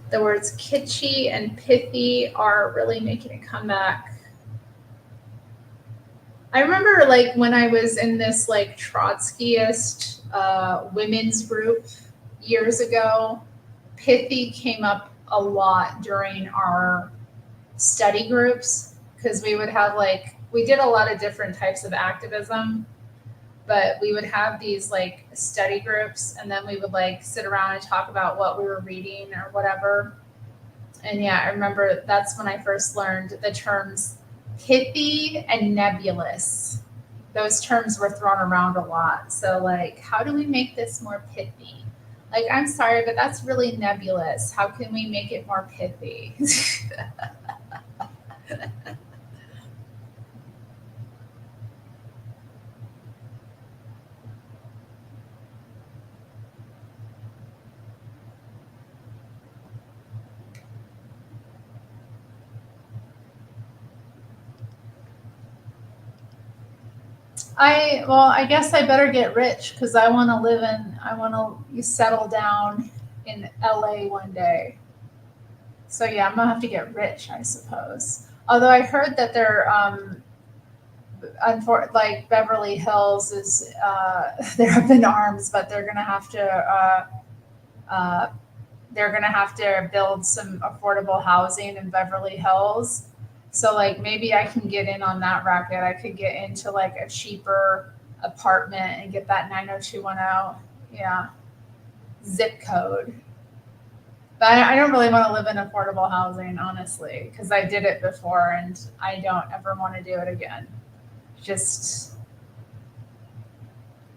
The words kitschy and pithy are really making a comeback. I remember like when I was in this like Trotskyist women's group years ago, pithy came up a lot during our study groups because we would have like, we did a lot of different types of activism, but we would have these like study groups and then we would like sit around and talk about what we were reading or whatever. And yeah, I remember that's when I first learned the terms pithy and nebulous. Those terms were thrown around a lot. So like, how do we make this more pithy? Like, I'm sorry, but that's really nebulous. How can we make it more pithy? I guess I better get rich because I want to settle down in LA one day. So yeah, I'm gonna have to get rich, I suppose. Although I heard that like Beverly Hills is, they're up in arms, but uh, they're gonna have to build some affordable housing in Beverly Hills. So like maybe I can get in on that racket. I could get into like a cheaper apartment and get that 90210. Yeah, zip code. But I don't really want to live in affordable housing, honestly, because I did it before and I don't ever want to do it again. Just,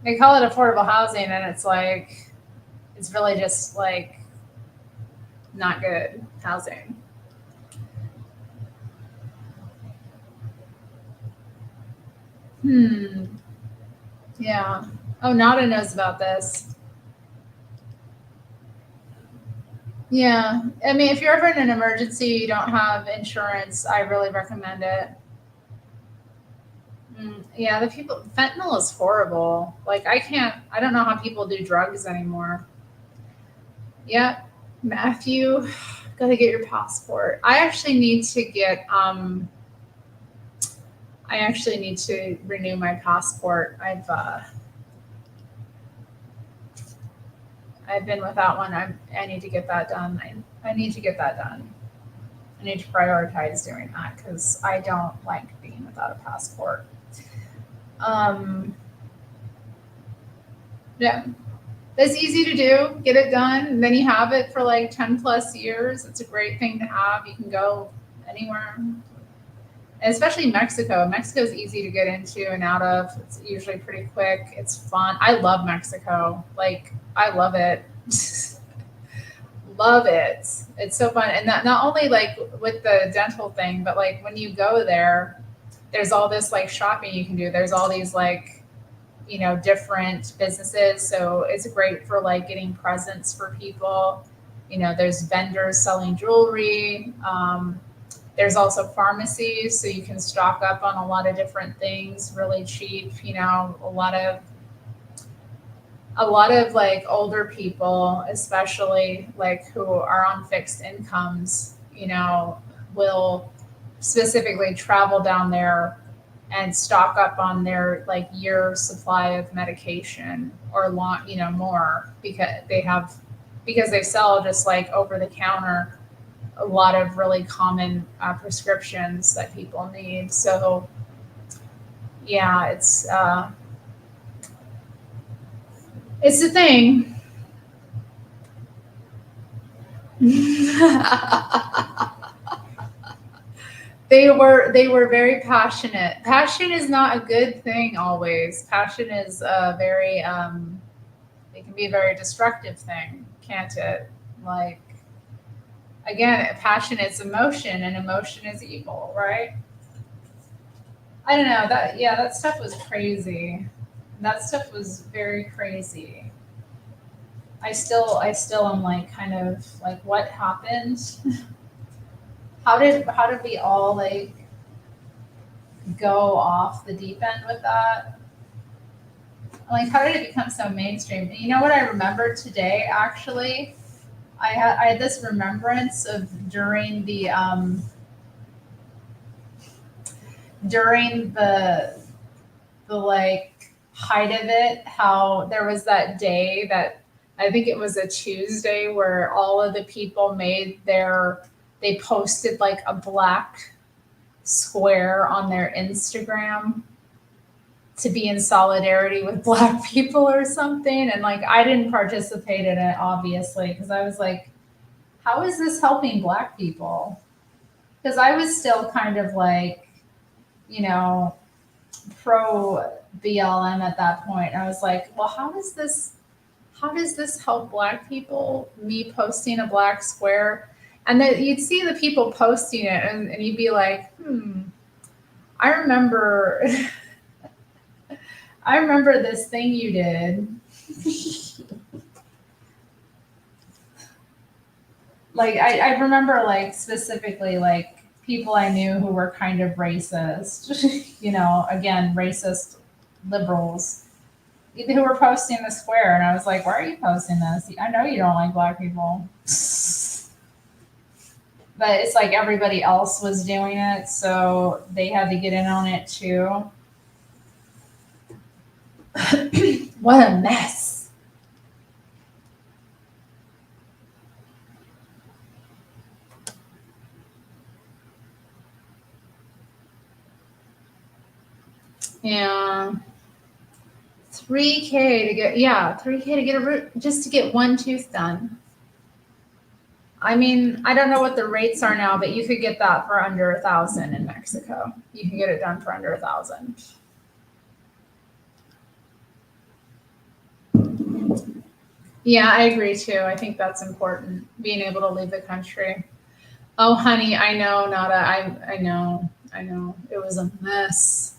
they call it affordable housing and it's like, it's really just like not good housing. Yeah. Oh, Nada knows about this. Yeah. I mean, if you're ever in an emergency, you don't have insurance, I really recommend it. Yeah, fentanyl is horrible. Like, I don't know how people do drugs anymore. Yep. Matthew, gotta get your passport. I actually need to renew my passport. I've been without one. I need to get that done. I need to get that done. I need to prioritize doing that because I don't like being without a passport. Yeah, it's easy to do. Get it done. And then you have it for like 10 plus years. It's a great thing to have. You can go anywhere. And especially Mexico. Mexico is easy to get into and out of. It's usually pretty quick. It's fun. I love Mexico. Like, I love it. Love it. It's so fun. And not only like with the dental thing, but like when you go there, there's all this like shopping you can do. There's all these like, different businesses. So it's great for like getting presents for people. There's vendors selling jewelry. There's also pharmacies, so you can stock up on a lot of different things really cheap. A lot of like older people, especially like who are on fixed incomes, will specifically travel down there and stock up on their like year supply of medication or long, more because they sell just like over the counter a lot of really common prescriptions that people need. So yeah, it's a thing. They were very passionate. Passion is not a good thing always. Passion is a very it can be a very destructive thing, can't it? Like again, passion is emotion and emotion is evil, right? I don't know. That stuff was crazy. That stuff was very crazy. I still am like kind of like what happened? How did we all like go off the deep end with that? Like how did it become so mainstream? You know what I remember today actually? I had this remembrance of during the like height of it, how there was that day that I think it was a Tuesday where all of the people they posted like a black square on their Instagram to be in solidarity with black people or something. And like I didn't participate in it obviously because I was like, how is this helping black people? Because I was still kind of like, you know, pro BLM at that point. I was like, well, how does this help black people? Me posting a black square, and then you'd see the people posting it, and you'd be like, I remember, I remember this thing you did. Like I remember like specifically like people I knew who were kind of racist, again, racist liberals who were posting the square. And I was like, why are you posting this? I know you don't like black people. But it's like everybody else was doing it. So they had to get in on it too. What a mess. Yeah. 3K to get a root just to get one tooth done. I mean, I don't know what the rates are now, but you could get that for under 1,000 in Mexico. You can get it done for under 1,000. Yeah, I agree too. I think that's important, being able to leave the country. Oh, honey, I know, Nada. I know. It was a mess.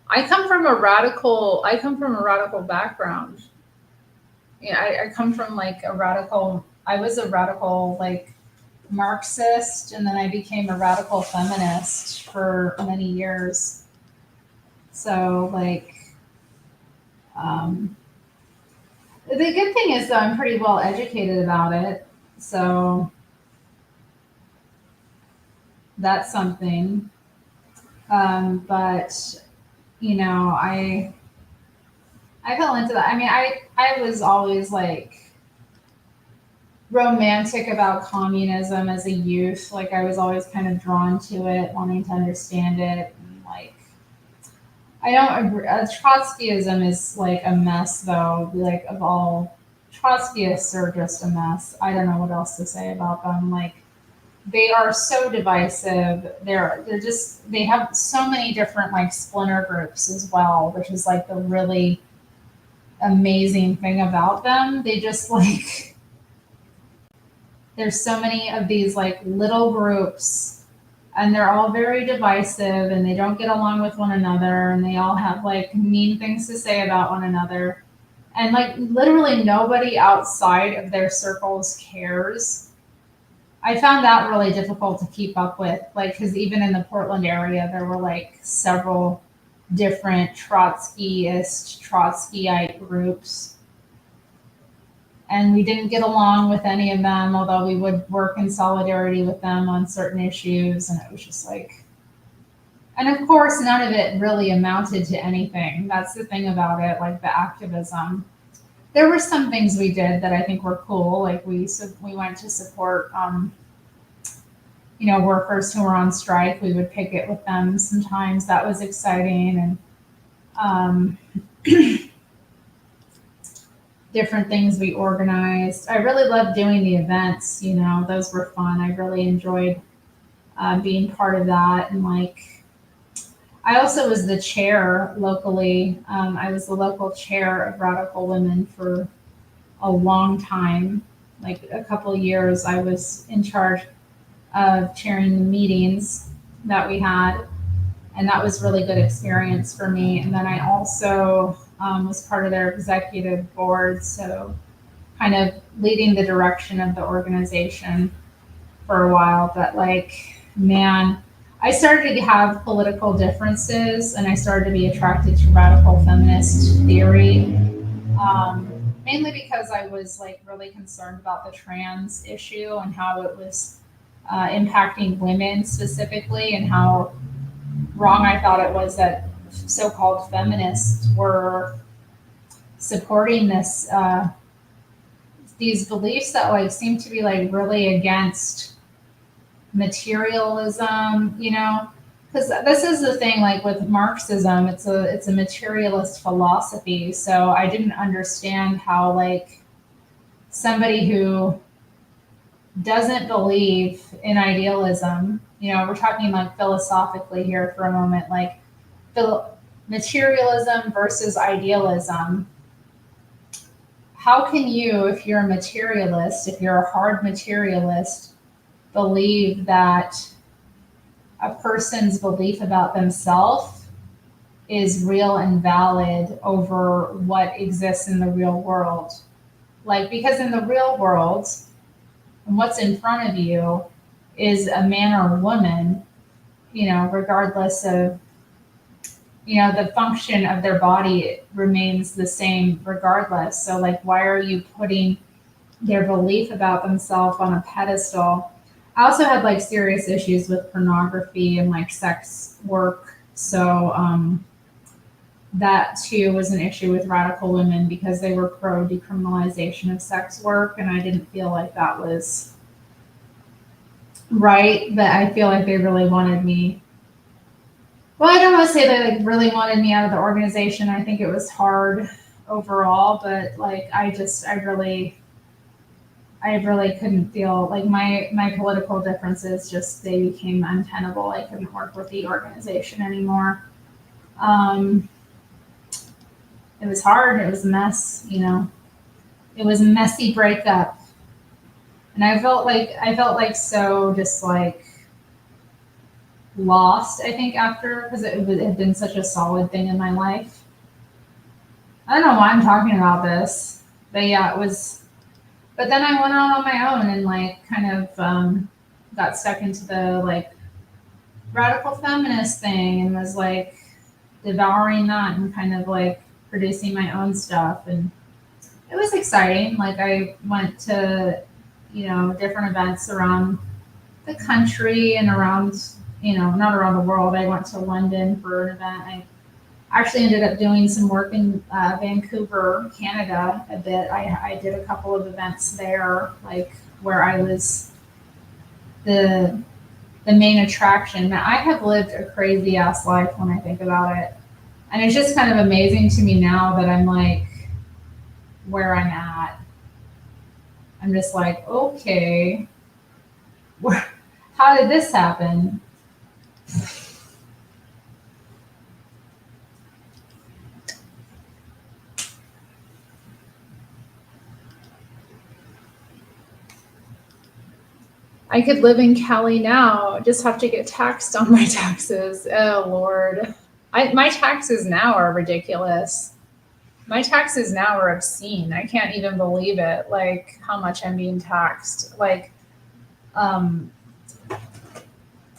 I come from a radical background. Yeah, I come from like I was a radical like Marxist, and then I became a radical feminist for many years. So like, um, the good thing is though I'm pretty well educated about it. So that's something. But I fell into that. I mean, I was always like romantic about communism as a youth. Like I was always kind of drawn to it, wanting to understand it. And like I don't agree. Trotskyism is like a mess, though. Like of all Trotskyists are just a mess. I don't know what else to say about them. Like they are so divisive. They have so many different like splinter groups as well, which is like the really amazing thing about them. They just like there's so many of these like little groups, and they're all very divisive, and they don't get along with one another, and they all have like mean things to say about one another, and like literally nobody outside of their circles cares. I found that really difficult to keep up with, like because even in the Portland area there were like several different Trotskyite groups, and we didn't get along with any of them, although we would work in solidarity with them on certain issues. And it was just like, And of course, none of it really amounted to anything. That's the thing about it, like the activism. There were some things we did that I think were cool. Like we went to support, workers who were on strike. We would picket with them sometimes. That was exciting, and um, different things we organized. I really loved doing the events. Those were fun. I really enjoyed being part of that, and like I also was the chair locally. I was the local chair of Radical Women for a long time, like a couple of years. I was in charge of chairing the meetings that we had, and that was really good experience for me. And then I also was part of their executive board, so kind of leading the direction of the organization for a while. But like, man, I started to have political differences, and I started to be attracted to radical feminist theory. Mainly because I was like really concerned about the trans issue and how it was impacting women specifically, and how wrong I thought it was that so-called feminists were supporting these beliefs that like seem to be like really against materialism, because this is the thing, like with Marxism, it's a materialist philosophy. So I didn't understand how like somebody who doesn't believe in idealism, we're talking like philosophically here for a moment, like materialism versus idealism. How can you, if you're a materialist, if you're a hard materialist, believe that a person's belief about themselves is real and valid over what exists in the real world? Like, because in the real world, what's in front of you is a man or a woman, regardless of, the function of their body remains the same regardless. So, like, why are you putting their belief about themselves on a pedestal? I also had like serious issues with pornography and like sex work. So that too was an issue with Radical Women because they were pro decriminalization of sex work. And I didn't feel like that was right. But I feel like they really wanted me. Well, I don't want to say they like really wanted me out of the organization. I think it was hard overall, but like I really couldn't feel like my political differences just they became untenable. I couldn't work with the organization anymore. Um, it was hard. It was a mess. It was a messy breakup, and I felt like so just like lost. I think after because it had been such a solid thing in my life. I don't know why I'm talking about this, but yeah, it was. But then I went out on my own and like kind of got stuck into the like radical feminist thing and was like devouring that and kind of like producing my own stuff. And it was exciting. Like I went to, different events around the country and around, not around the world. I went to London for an event. I actually ended up doing some work in Vancouver, Canada a bit. I did a couple of events there, like where I was the main attraction. Now, I have lived a crazy ass life when I think about it. And it's just kind of amazing to me now that I'm like where I'm at. I'm just like, okay, how did this happen? I could live in Cali now, just have to get taxed on my taxes. Oh Lord. My taxes now are ridiculous. My taxes now are obscene. I can't even believe it, like how much I'm being taxed. Like, um,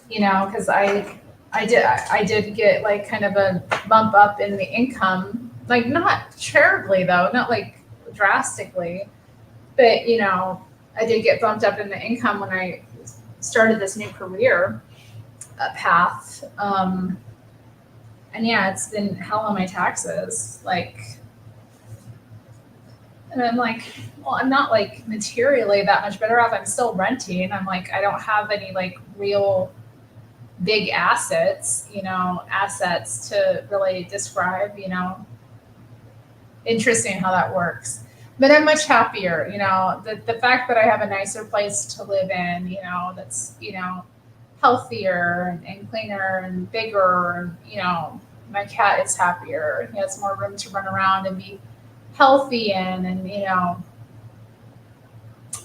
because I did get like kind of a bump up in the income, like not terribly though, not like drastically, but I did get bumped up in the income when I started this new career. path. And yeah, it's been hell on my taxes. Like, and I'm like, well, I'm not like materially that much better off. I'm still renting. I'm like, I don't have any like real big assets, assets to really describe, interesting how that works. But I'm much happier, the fact that I have a nicer place to live in, that's, healthier and cleaner and bigger. And, my cat is happier. He has more room to run around and be healthy in. And,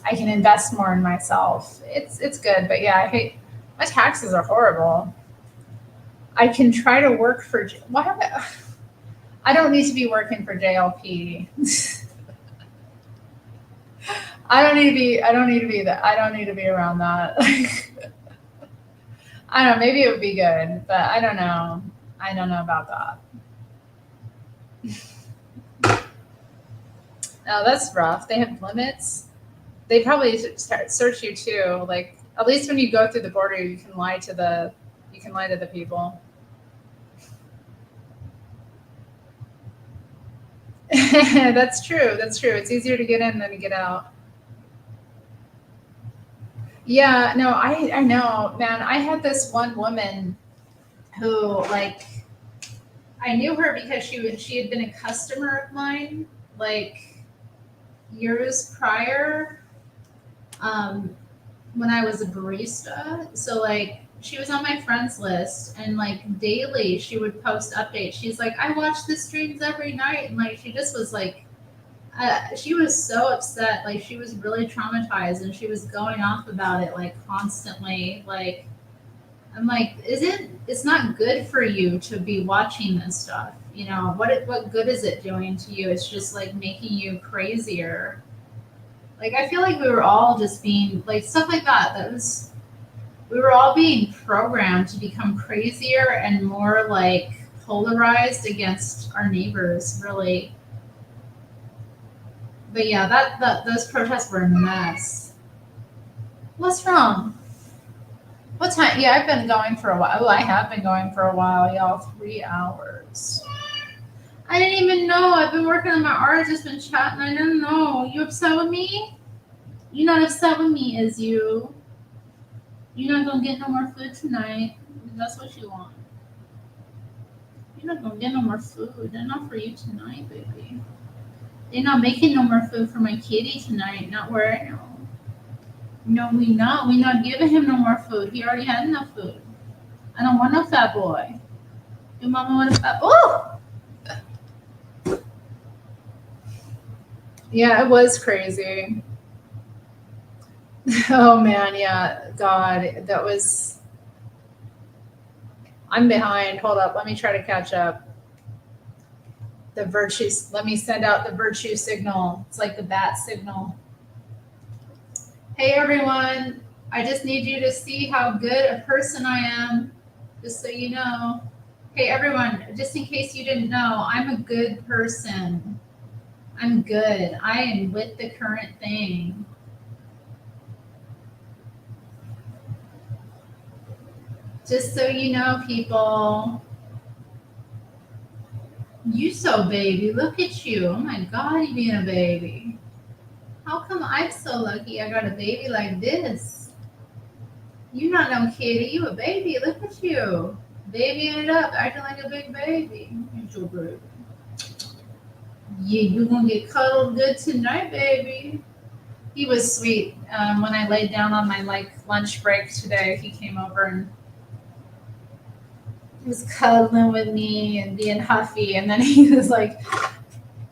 I can invest more in myself. It's good. But yeah, I hate my taxes are horrible. I can try to work for, why am I don't need to be working for JLP. I don't need to be that. I don't need to be around that. I don't know, maybe it would be good, but I don't know. I don't know about that. No, that's rough. They have limits. They probably start search you too. Like at least when you go through the border, you can lie to the people. That's true. That's true. It's easier to get in than to get out. Yeah, no, I know, man. I had this one woman who like I knew her because she had been a customer of mine like years prior, um, when I was a barista. So like she was on my friends list and like daily she would post updates. She's like, I watch the streams every night, and like she just was like she was so upset, like she was really traumatized and she was going off about it like constantly. Like I'm like, it's not good for you to be watching this stuff. What good is it doing to you? It's just like making you crazier. Like I feel like we were all just being like stuff like that. We were all being programmed to become crazier and more like polarized against our neighbors, really. But yeah, that those protests were a mess. What's wrong? What time? Yeah, I've been going for a while. Oh, I have been going for a while, y'all. 3 hours. I didn't even know. I've been working on my art. Just been chatting. I didn't know. You upset with me? You not upset with me, is you? You're not gonna get no more food tonight. That's what you want. You're not gonna get no more food. They're not for you tonight, baby. They're not making no more food for my kitty tonight. Not where I know. No, we not. We not giving him no more food. He already had enough food. I don't want no fat boy. Your mama want a fat. Oh, yeah, it was crazy. Oh man, yeah. God, that was. I'm behind. Hold up. Let me try to catch up. The virtues. Let me send out the virtue signal. It's like the bat signal. Hey everyone. I just need you to see how good a person I am. Just so you know. Hey everyone, just in case you didn't know, I'm a good person. I'm good. I am with the current thing. Just so you know, people. You so baby. Look at you. Oh my God, you being a baby. How come I'm so lucky I got a baby like this? You not no kitty. You a baby. Look at you. Babying it up, acting like a big baby. Ain't your baby. Yeah, you gonna get cuddled good tonight, baby. He was sweet. When I laid down on my like lunch break today, he came over and he was cuddling with me and being huffy. And then he was like,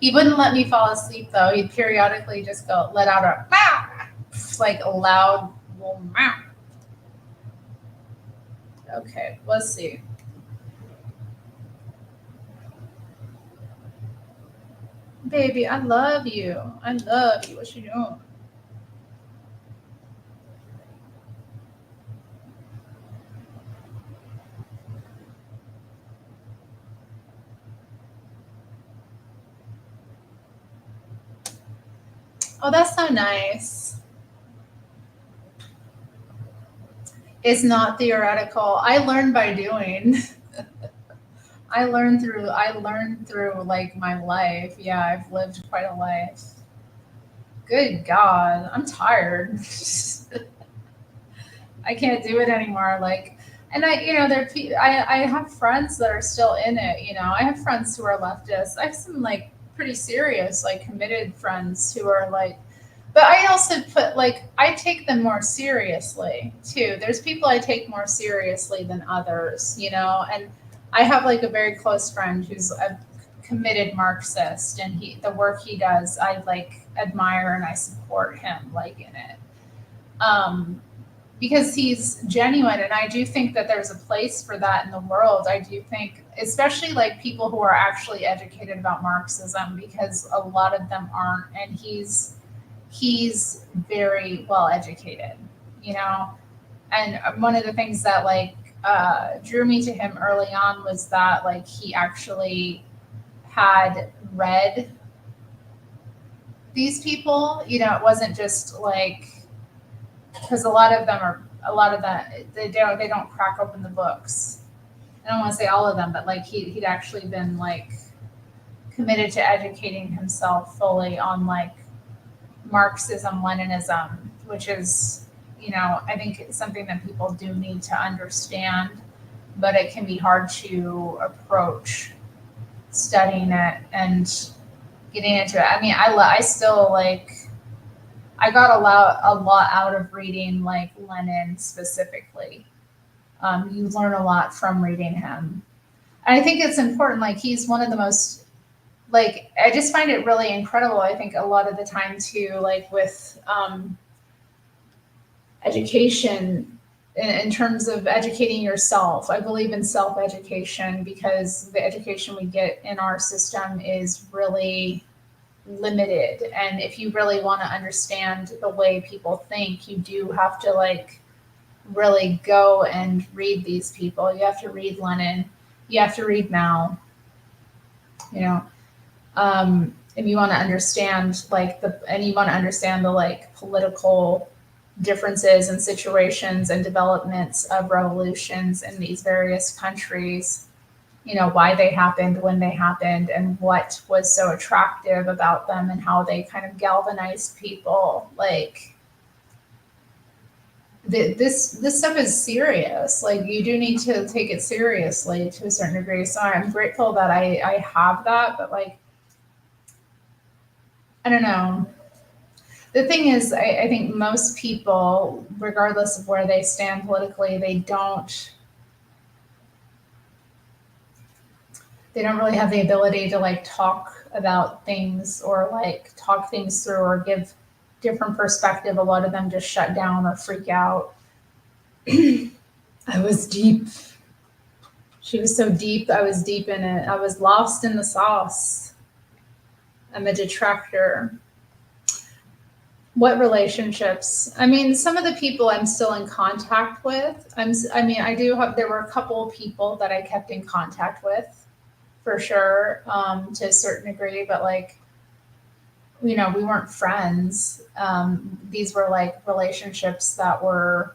he wouldn't let me fall asleep though. He'd periodically just go let out a meow, like a loud little meow. Okay, let's see. Baby, I love you. I love you. What you doing? Oh, that's so nice. It's not theoretical. I learn by doing. I learned through like my life. Yeah, I've lived quite a life. Good God, I'm tired. I can't do it anymore. Like, and I have friends that are still in it. I have friends who are leftists. I have some like pretty serious, like committed friends who are like, but I also put like, I take them more seriously too. There's people I take more seriously than others, and I have like a very close friend who's a committed Marxist, and the work he does, I like admire and I support him like in it. Um, because he's genuine, and I do think that there's a place for that in the world. I do think, especially like people who are actually educated about Marxism, because a lot of them aren't, and he's very well educated, you know. And one of the things that like drew me to him early on was that like he actually had read these people. It wasn't just like, because a lot of that they don't crack open the books. I don't want to say all of them, but like he'd actually been like committed to educating himself fully on like Marxism, Leninism, which is, I think it's something that people do need to understand, but it can be hard to approach studying it and getting into it. I mean, I still like, I got a lot out of reading like Lenin specifically. You learn a lot from reading him. And I think it's important. Like he's one of the most, like, I just find it really incredible. I think a lot of the time too, like with education, in terms of educating yourself, I believe in self education because the education we get in our system is really limited. And if you really want to understand the way people think, you do have to like really go and read these people. You have to read Lenin, you have to read Mao, you know. If you want to understand and you want to understand the like political differences and situations and developments of revolutions in these various countries, why they happened, when they happened, and what was so attractive about them and how they kind of galvanized people. Like this stuff is serious. Like you do need to take it seriously to a certain degree. So I'm grateful that I have that, but like, I don't know. The thing is, I think most people, regardless of where they stand politically, they don't really have the ability to like talk about things or like talk things through or give different perspective. A lot of them just shut down or freak out. I was deep. She was so deep. I was deep in it. I was lost in the sauce. I'm a detractor. What relationships? I mean, some of the people I'm still in contact with. I mean, I do have. There were a couple of people that I kept in contact with, for sure, to a certain degree. But like, we weren't friends. These were like relationships that were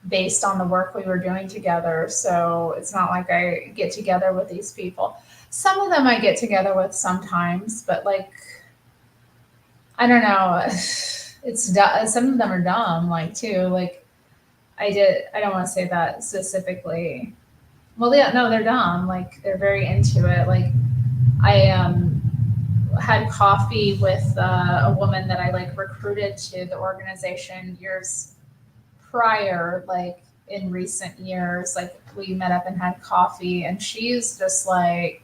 based on the work we were doing together. So it's not like I get together with these people. Some of them I get together with sometimes, but like, I don't know. Some of them are dumb, like too. Like I don't want to say that specifically. Well, yeah, no, they're dumb. Like they're very into it. Like I had coffee with a woman that I like recruited to the organization years prior, like in recent years. Like we met up and had coffee, and she's just like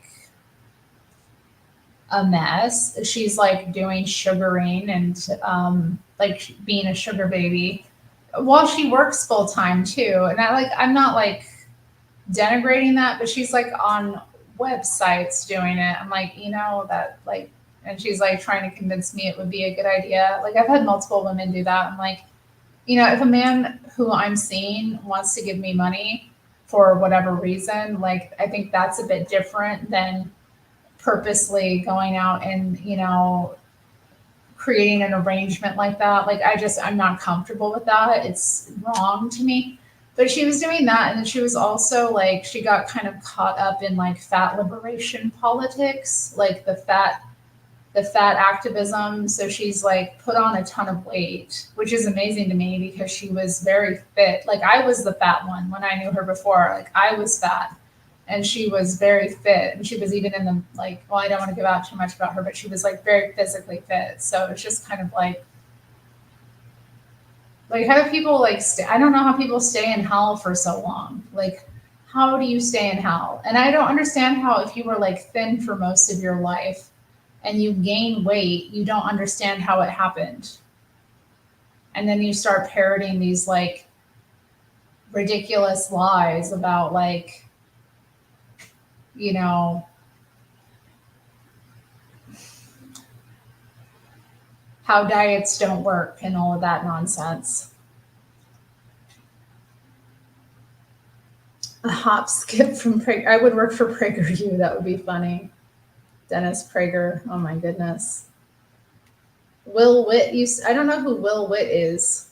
a mess. She's like doing sugaring and like being a sugar baby while she works full time too. And I'm not like denigrating that, but she's like on websites doing it. I'm like, that like, and she's like trying to convince me it would be a good idea. Like I've had multiple women do that. I'm like, if a man who I'm seeing wants to give me money for whatever reason, like I think that's a bit different than purposely going out and, creating an arrangement like that. Like I'm not comfortable with that. It's wrong to me. But she was doing that, and then she was also like, she got kind of caught up in like fat liberation politics, like the fat activism. So she's like put on a ton of weight, which is amazing to me because she was very fit. Like I was the fat one when I knew her before. Like I was fat and she was very fit. And she was even in the like, well, I don't want to give out too much about her, but she was like very physically fit. So it's just kind of like how do people like stay? I don't know how people stay in hell for so long. Like how do you stay in hell? And I don't understand how if you were like thin for most of your life and you gain weight, you don't understand how it happened. And then you start parroting these like ridiculous lies about like, you know, how diets don't work and all of that nonsense. A hop skip from Prager. I would work for PragerU. That would be funny. Dennis Prager. Oh my goodness. Will Witt. I don't know who Will Witt is.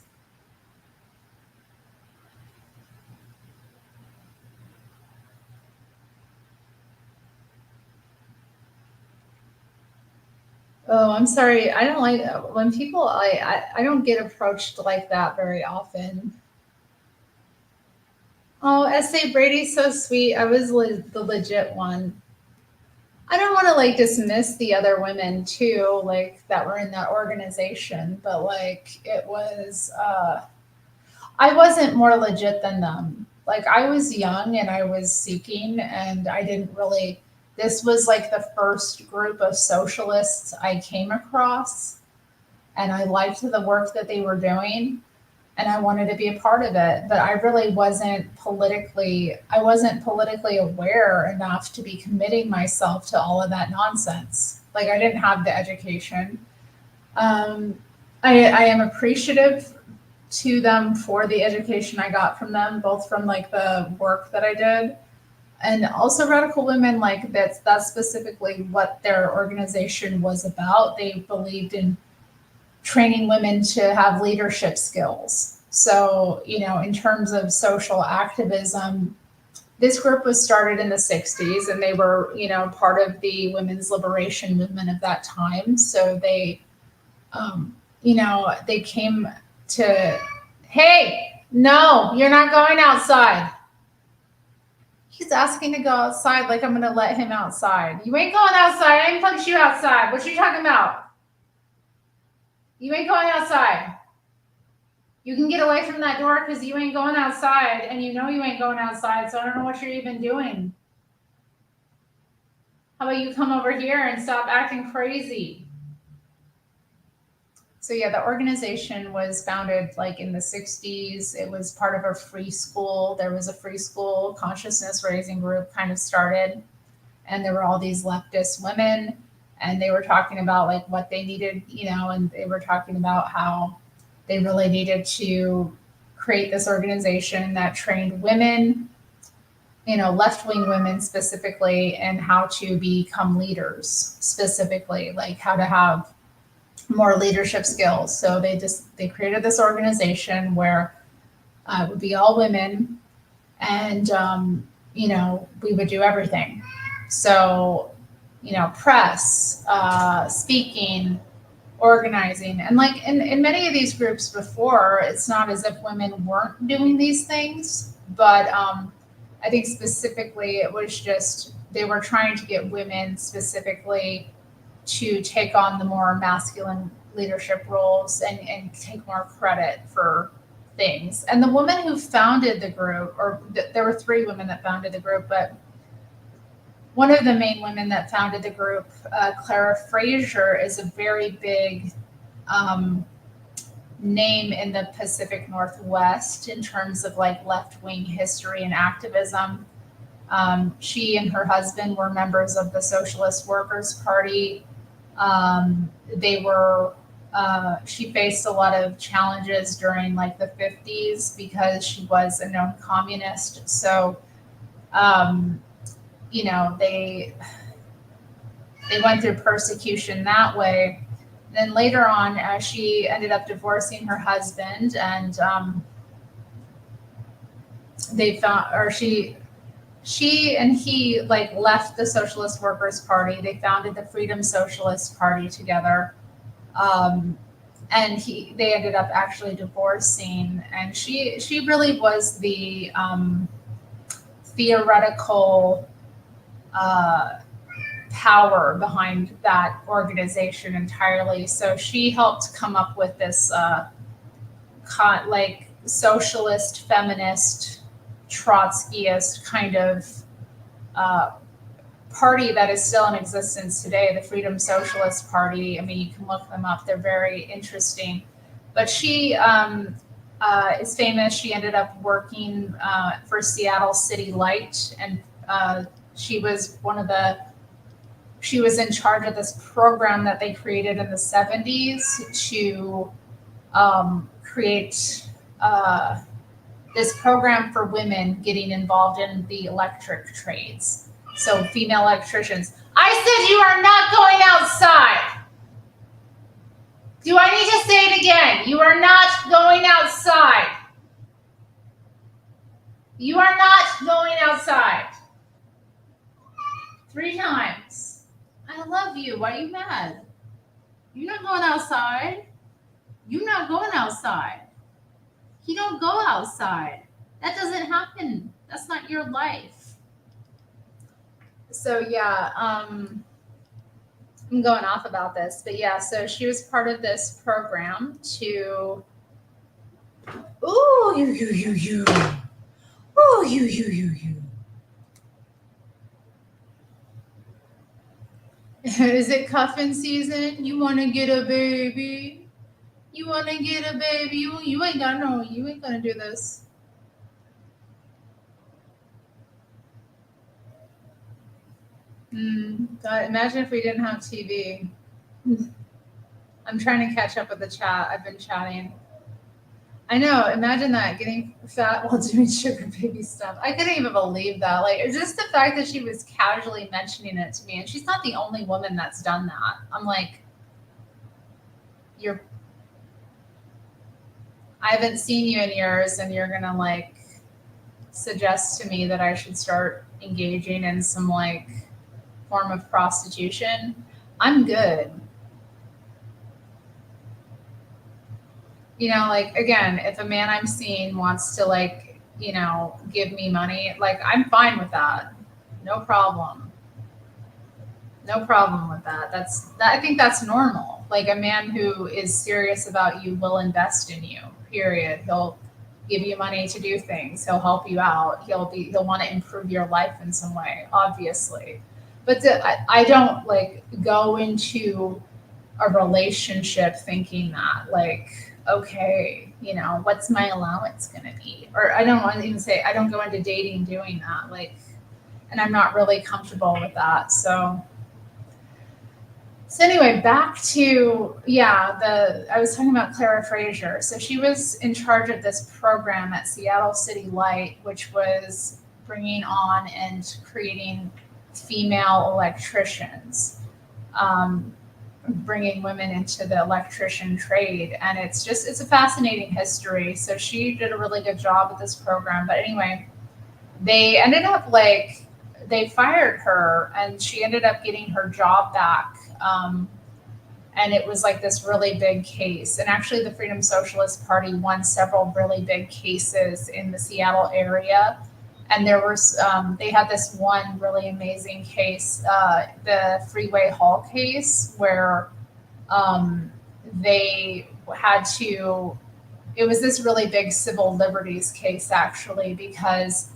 Oh, I'm sorry. I don't like when people. I don't get approached like that very often. Oh, S.A. Brady's so sweet. I was the legit one. I don't want to like dismiss the other women too, like that were in that organization, but like it was I wasn't more legit than them. Like I was young and I was seeking and I didn't really this was like the first group of socialists I came across and I liked the work that they were doing and I wanted to be a part of it, but I wasn't politically aware enough to be committing myself to all of that nonsense. Like I didn't have the education. Um, I am appreciative to them for the education I got from them, both from like the work that I did and also radical women like that's specifically what their organization was about. They believed in training women to have leadership skills. So, in terms of social activism, this group was started in the 60s and they were, part of the women's liberation movement of that time. So they came to, hey, no, you're not going outside. He's asking to go outside like I'm going to let him outside. You ain't going outside. I ain't punched you outside. What you talking about? You ain't going outside. You can get away from that door because you ain't going outside and you know you ain't going outside, so I don't know what you're even doing. How about you come over here and stop acting crazy? So yeah, the organization was founded like in the 60s. It was part of a free school. There was a free school consciousness raising group kind of started and there were all these leftist women and they were talking about like what they needed, and they were talking about how they really needed to create this organization that trained women, left-wing women specifically, and how to become leaders specifically, like how to have more leadership skills. So they created this organization where it would be all women, and we would do everything. So press, speaking, organizing, and like in many of these groups before, it's not as if women weren't doing these things, but I think specifically it was just they were trying to get women specifically to take on the more masculine leadership roles and take more credit for things. And the woman who founded the group, there were three women that founded the group, but one of the main women that founded the group, Clara Fraser, is a very big name in the Pacific Northwest in terms of like left-wing history and activism. She and her husband were members of the Socialist Workers' Party. She faced a lot of challenges during like the 50s because she was a known communist. So, they went through persecution that way. Then later on, she ended up divorcing her husband, and they found, or she and he like left the Socialist Workers Party. They founded the Freedom Socialist Party together. Um, and they ended up actually divorcing. And she really was the theoretical uh, power behind that organization entirely. So she helped come up with this like socialist, feminist, Trotskyist kind of uh, party that is still in existence today, the Freedom Socialist Party. I mean, you can look them up; they're very interesting. But she is famous. She ended up working for Seattle City Light, and she was one of the. She was in charge of this program that they created in the 70s to create this program for women getting involved in the electric trades. So female electricians. I said you are not going outside. Do I need to say it again? You are not going outside. You are not going outside. 3 times. I love you. Why are you mad? You're not going outside. You're not going outside. You don't go outside. That doesn't happen. That's not your life. So yeah, I'm going off about this, but yeah, so she was part of this program to. Ooh, you. Ooh, you. Is it cuffing season? You want to get a baby? You want to get a baby? You ain't got no. You ain't gonna do this. God, imagine if we didn't have TV. I'm trying to catch up with the chat. I've been chatting. I know. Imagine that, getting fat while doing sugar baby stuff. I couldn't even believe that. Like, it's just the fact that she was casually mentioning it to me, and she's not the only woman that's done that. I'm like, I haven't seen you in years, and you're gonna like suggest to me that I should start engaging in some like form of prostitution. I'm good. Like, again, if a man I'm seeing wants to like, give me money, like, I'm fine with that. No problem. No problem with that. I think that's normal. Like, a man who is serious about you will invest in you. Period. He'll give you money to do things. He'll help you out. He'll want to improve your life in some way, obviously. But I don't like go into a relationship thinking that like, okay, what's my allowance going to be? Or I don't want to even say, I don't go into dating doing that. Like, and I'm not really comfortable with that. So anyway, back to, I was talking about Clara Frazier. So she was in charge of this program at Seattle City Light, which was bringing on and creating female electricians, bringing women into the electrician trade. And it's a fascinating history. So she did a really good job with this program. But anyway, they ended up they fired her, and she ended up getting her job back. And it was like this really big case. And actually, the Freedom Socialist Party won several really big cases in the Seattle area. And there was, they had this one really amazing case, the Freeway Hall case, where they had to, it was this really big civil liberties case, actually, because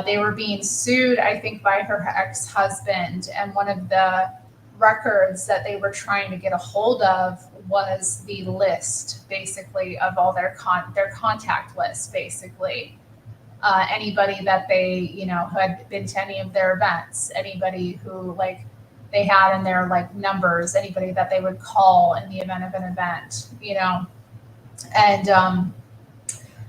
they were being sued, I think, by her ex-husband. And one of the records that they were trying to get a hold of was the list, basically, of all their contact list, basically. Anybody that they, had been to any of their events, anybody who they had in their numbers, anybody that they would call in the event of an event, and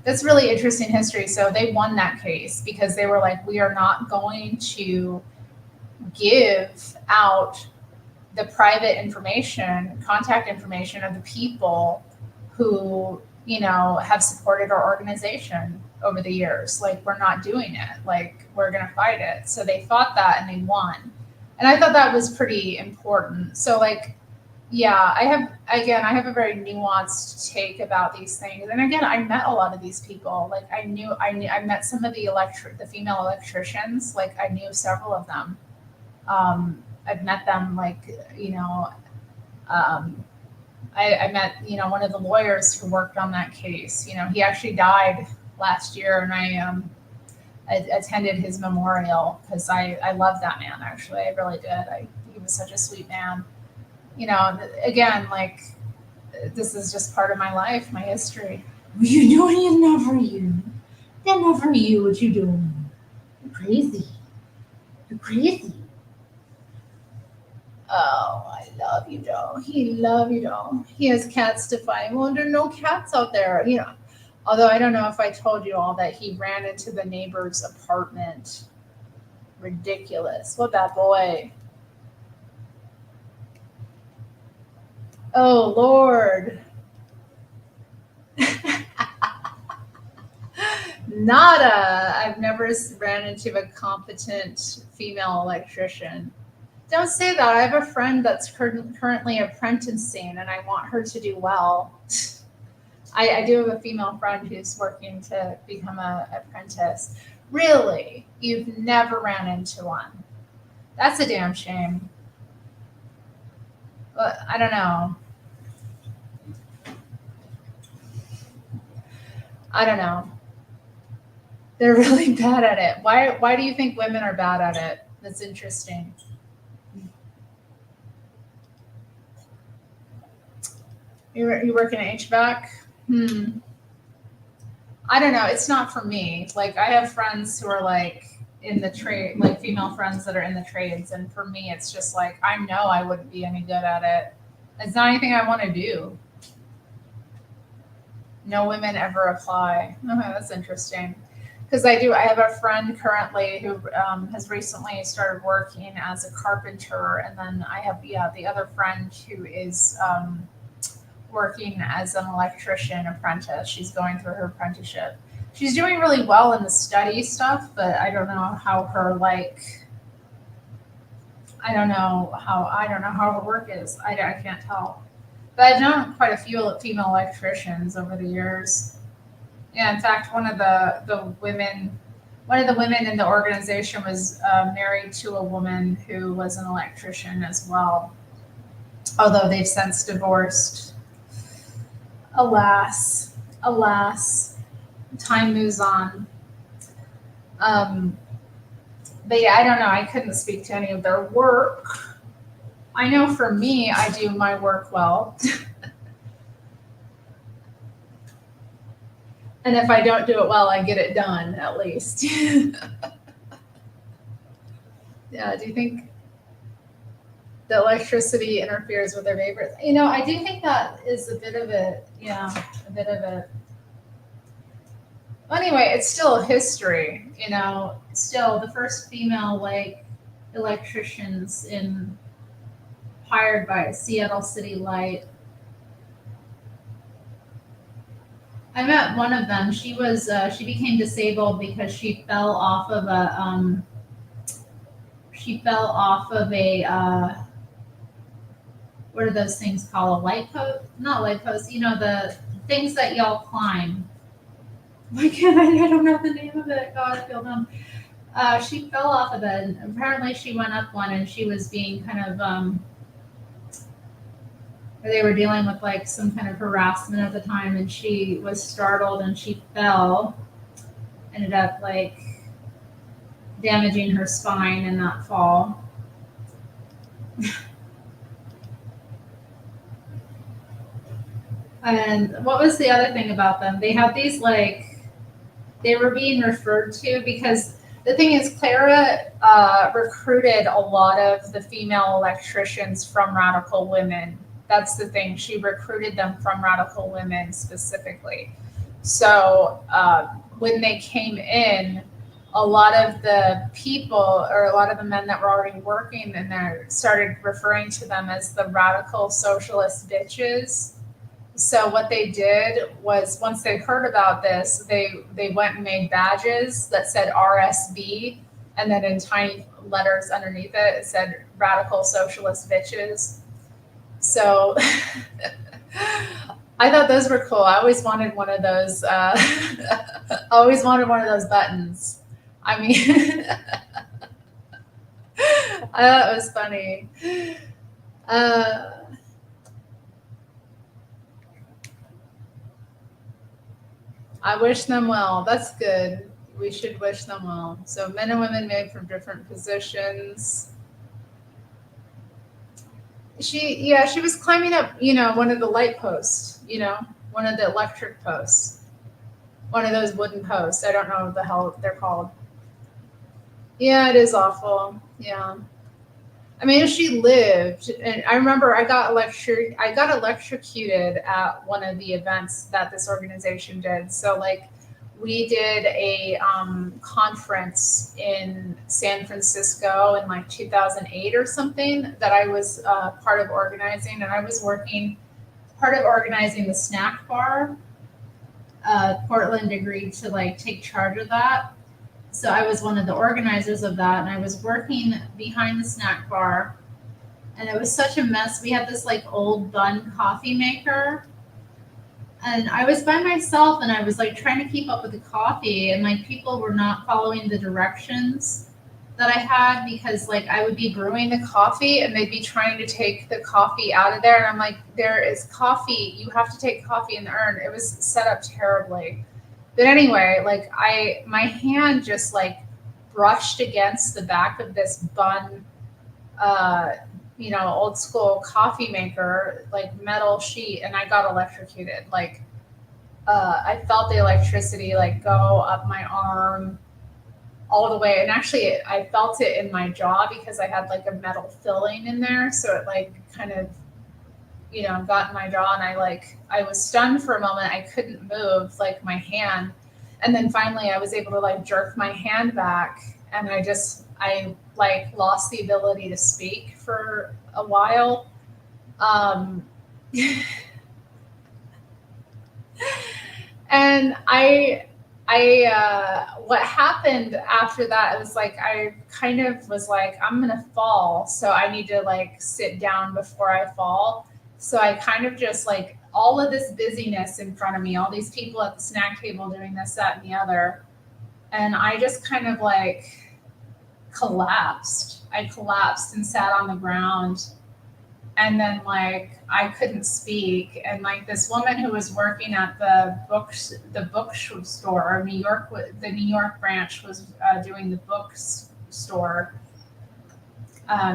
that's really interesting history. So they won that case because they were like, we are not going to give out the private information, contact information of the people who, have supported our organization. over the years. Like, we're not doing it. Like, we're going to fight it. So they fought that and they won. And I thought that was pretty important. So, like, yeah, I have a very nuanced take about these things. And again, I met a lot of these people. Like, I met some of the female electricians. Like, I knew several of them. I've met them, like, you know, um, I met, you know, one of the lawyers who worked on that case. You know, he actually died last year, and I attended his memorial because I love that man. Actually, I really did. He was such a sweet man. You know, again, like, this is just part of my life, my history. What you doing is not for you. They're not for you. What you doing? You're crazy. You're crazy. Oh, I love you, Joe. He love you, Joe. He has cats to find. Well, there are no cats out there, you know. Although I don't know if I told you all that he ran into the neighbor's apartment. Ridiculous. What that boy. Oh, Lord. Nada. I've never ran into a competent female electrician. Don't say that. I have a friend that's currently apprenticing, and I want her to do well. I do have a female friend who's working to become a apprentice. Really? You've never ran into one? That's a damn shame. But I don't know. I don't know. They're really bad at it. Why do you think women are bad at it? That's interesting. You work in HVAC? I don't know. It's not for me. Like, I have friends who are like in the trade, like female friends that are in the trades, and for me, it's just like I know I wouldn't be any good at it. It's not anything I want to do. No women ever apply. Okay, that's interesting. Because I have a friend currently who has recently started working as a carpenter, and then I have the other friend who is working as an electrician apprentice. She's going through her apprenticeship. She's doing really well in the study stuff, but I don't know how her like. I don't know how her work is. I can't tell. But I've known quite a few female electricians over the years. Yeah, in fact, one of the women in the organization was married to a woman who was an electrician as well. Although they've since divorced. Alas, alas, time moves on. Um, but yeah, I don't know. I couldn't speak to any of their work. I know for me, I do my work well. And if I don't do it well, I get it done at least. Yeah, do you think the electricity interferes with their vapors? You know, I do think that is a bit of a, yeah, a bit of a. Anyway, it's still history, you know. Still, the first female like electricians in hired by Seattle City Light. I met one of them. She became disabled because she fell off of a what are those things called? A light post? Not light post. You know, the things that y'all climb. Why can't I don't know the name of it. God, I feel dumb. She fell off of it. And apparently, she went up one, and she was being kind of they were dealing with like some kind of harassment at the time, and she was startled and she fell. Ended up like damaging her spine in that fall. And what was the other thing about them? They had these like, they were being referred to because the thing is, Clara recruited a lot of the female electricians from Radical Women. That's the thing. She recruited them from Radical Women specifically. So when they came in, a lot of the people or a lot of the men that were already working in there started referring to them as the radical socialist bitches. So what they did was once they heard about this, they went and made badges that said RSB, and then in tiny letters underneath it, it said Radical Socialist Bitches. So I thought those were cool. I always wanted one of those. Always wanted one of those buttons. I mean, I thought it was funny. Uh, I wish them well. That's good. We should wish them well. So men and women made from different positions. She was climbing up, one of the light posts, one of the electric posts, one of those wooden posts. I don't know what the hell they're called. Yeah, it is awful. Yeah. I mean, if she lived, and I remember I got electrocuted at one of the events that this organization did. So like, we did a conference in San Francisco in like 2008 or something that I was part of organizing, and I was working part of organizing the snack bar. Portland agreed to like take charge of that. So I was one of the organizers of that, and I was working behind the snack bar, and it was such a mess. We had this like old bun coffee maker, and I was by myself, and I was like trying to keep up with the coffee, and like people were not following the directions that I had, because like I would be brewing the coffee and they'd be trying to take the coffee out of there, and I'm like, there is coffee, you have to take coffee in the urn. It was set up terribly. But anyway, like my hand just like brushed against the back of this bun, old school coffee maker, like metal sheet, and I got electrocuted. Like, I felt the electricity like go up my arm all the way. And actually I felt it in my jaw because I had like a metal filling in there. So it like kind of, got in my jaw, and I was stunned for a moment. I couldn't move like my hand. And then finally I was able to like jerk my hand back, and I like lost the ability to speak for a while. Um, and what happened after that, it was like, I kind of was like, I'm going to fall. So I need to like sit down before I fall. So I kind of just like all of this busyness in front of me, all these people at the snack table doing this, that, and the other. And I just kind of like collapsed. I collapsed and sat on the ground. And then like I couldn't speak. And like this woman who was working at the bookstore, the New York branch was doing the bookstore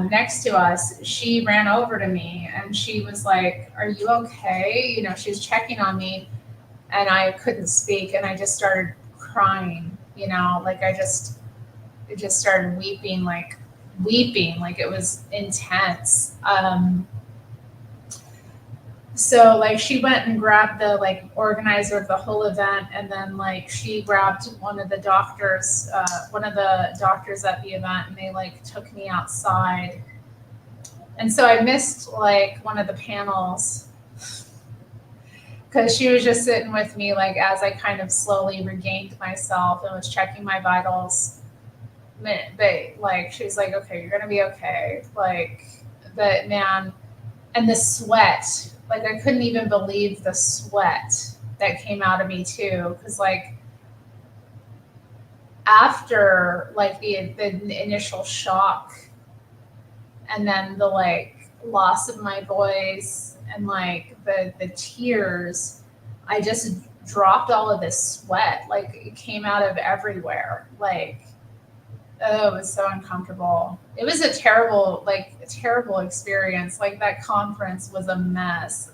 next to us. She ran over to me and she was like, "Are you okay?" She was checking on me, and I couldn't speak, and I just started crying. Like I just started weeping like it was intense. So like she went and grabbed the like organizer of the whole event, and then like she grabbed one of the doctors at the event, and they like took me outside. And so I missed like one of the panels because she was just sitting with me like as I kind of slowly regained myself and was checking my vitals. But like she was like, "Okay, you're gonna be okay." Like, but man, and the sweat. Like I couldn't even believe the sweat that came out of me too, because like after like the initial shock, and then the like loss of my voice, and like the tears, I just dropped all of this sweat. Like it came out of everywhere. Like, oh, it was so uncomfortable. It was a terrible experience. Like that conference was a mess.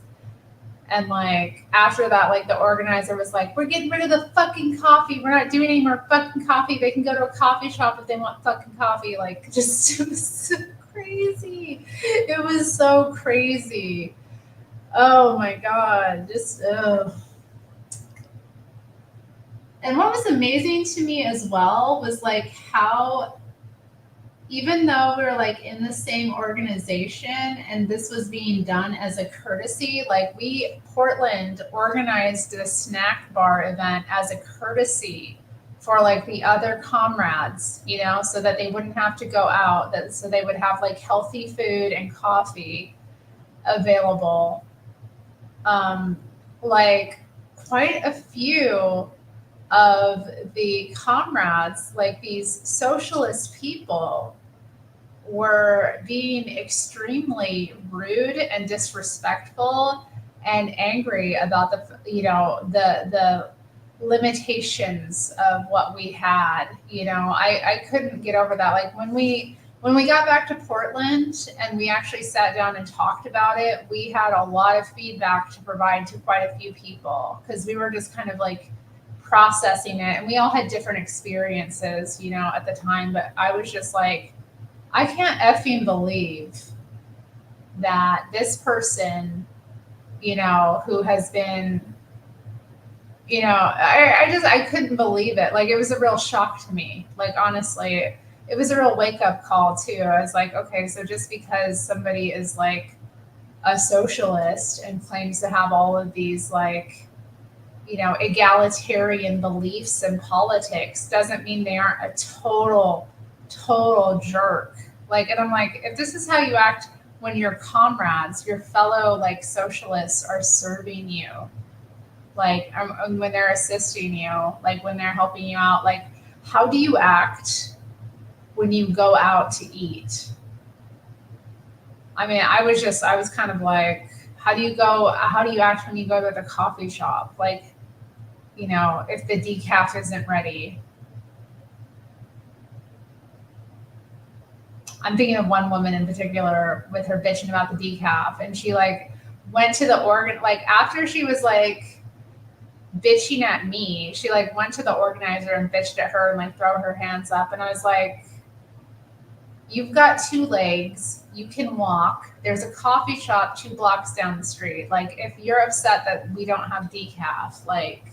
And like after that, like the organizer was like, "We're getting rid of the fucking coffee. We're not doing any more fucking coffee. They can go to a coffee shop if they want fucking coffee." Like just, it was so crazy. It was so crazy. Oh my God. Just, ugh. And what was amazing to me as well was like how even though we were like in the same organization and this was being done as a courtesy, like Portland organized a snack bar event as a courtesy for like the other comrades, so that they wouldn't have to go out, so they would have like healthy food and coffee available. Um, like quite a few of the comrades, like these socialist people, were being extremely rude and disrespectful and angry about the limitations of what we had. I couldn't get over that. Like when we got back to Portland and we actually sat down and talked about it, we had a lot of feedback to provide to quite a few people because we were just kind of like processing it, and we all had different experiences, at the time. But I was just like, I can't effing believe that this person, who has been, I couldn't believe it. Like, it was a real shock to me. Like, honestly, it was a real wake up call too. I was like, okay, so just because somebody is like a socialist and claims to have all of these like, egalitarian beliefs in politics doesn't mean they aren't a total jerk. Like, and I'm like, if this is how you act when your comrades, your fellow like socialists are serving you, like when they're assisting you, like when they're helping you out, like how do you act when you go out to eat? I mean, I was kind of like, how do you act when you go to the coffee shop? Like, if the decaf isn't ready. I'm thinking of one woman in particular with her bitching about the decaf, and she like went to the organ, like after she was like bitching at me, she like went to the organizer and bitched at her and like throw her hands up. And I was like, you've got two legs, you can walk. There's a coffee shop 2 blocks down the street. Like, if you're upset that we don't have decaf, like,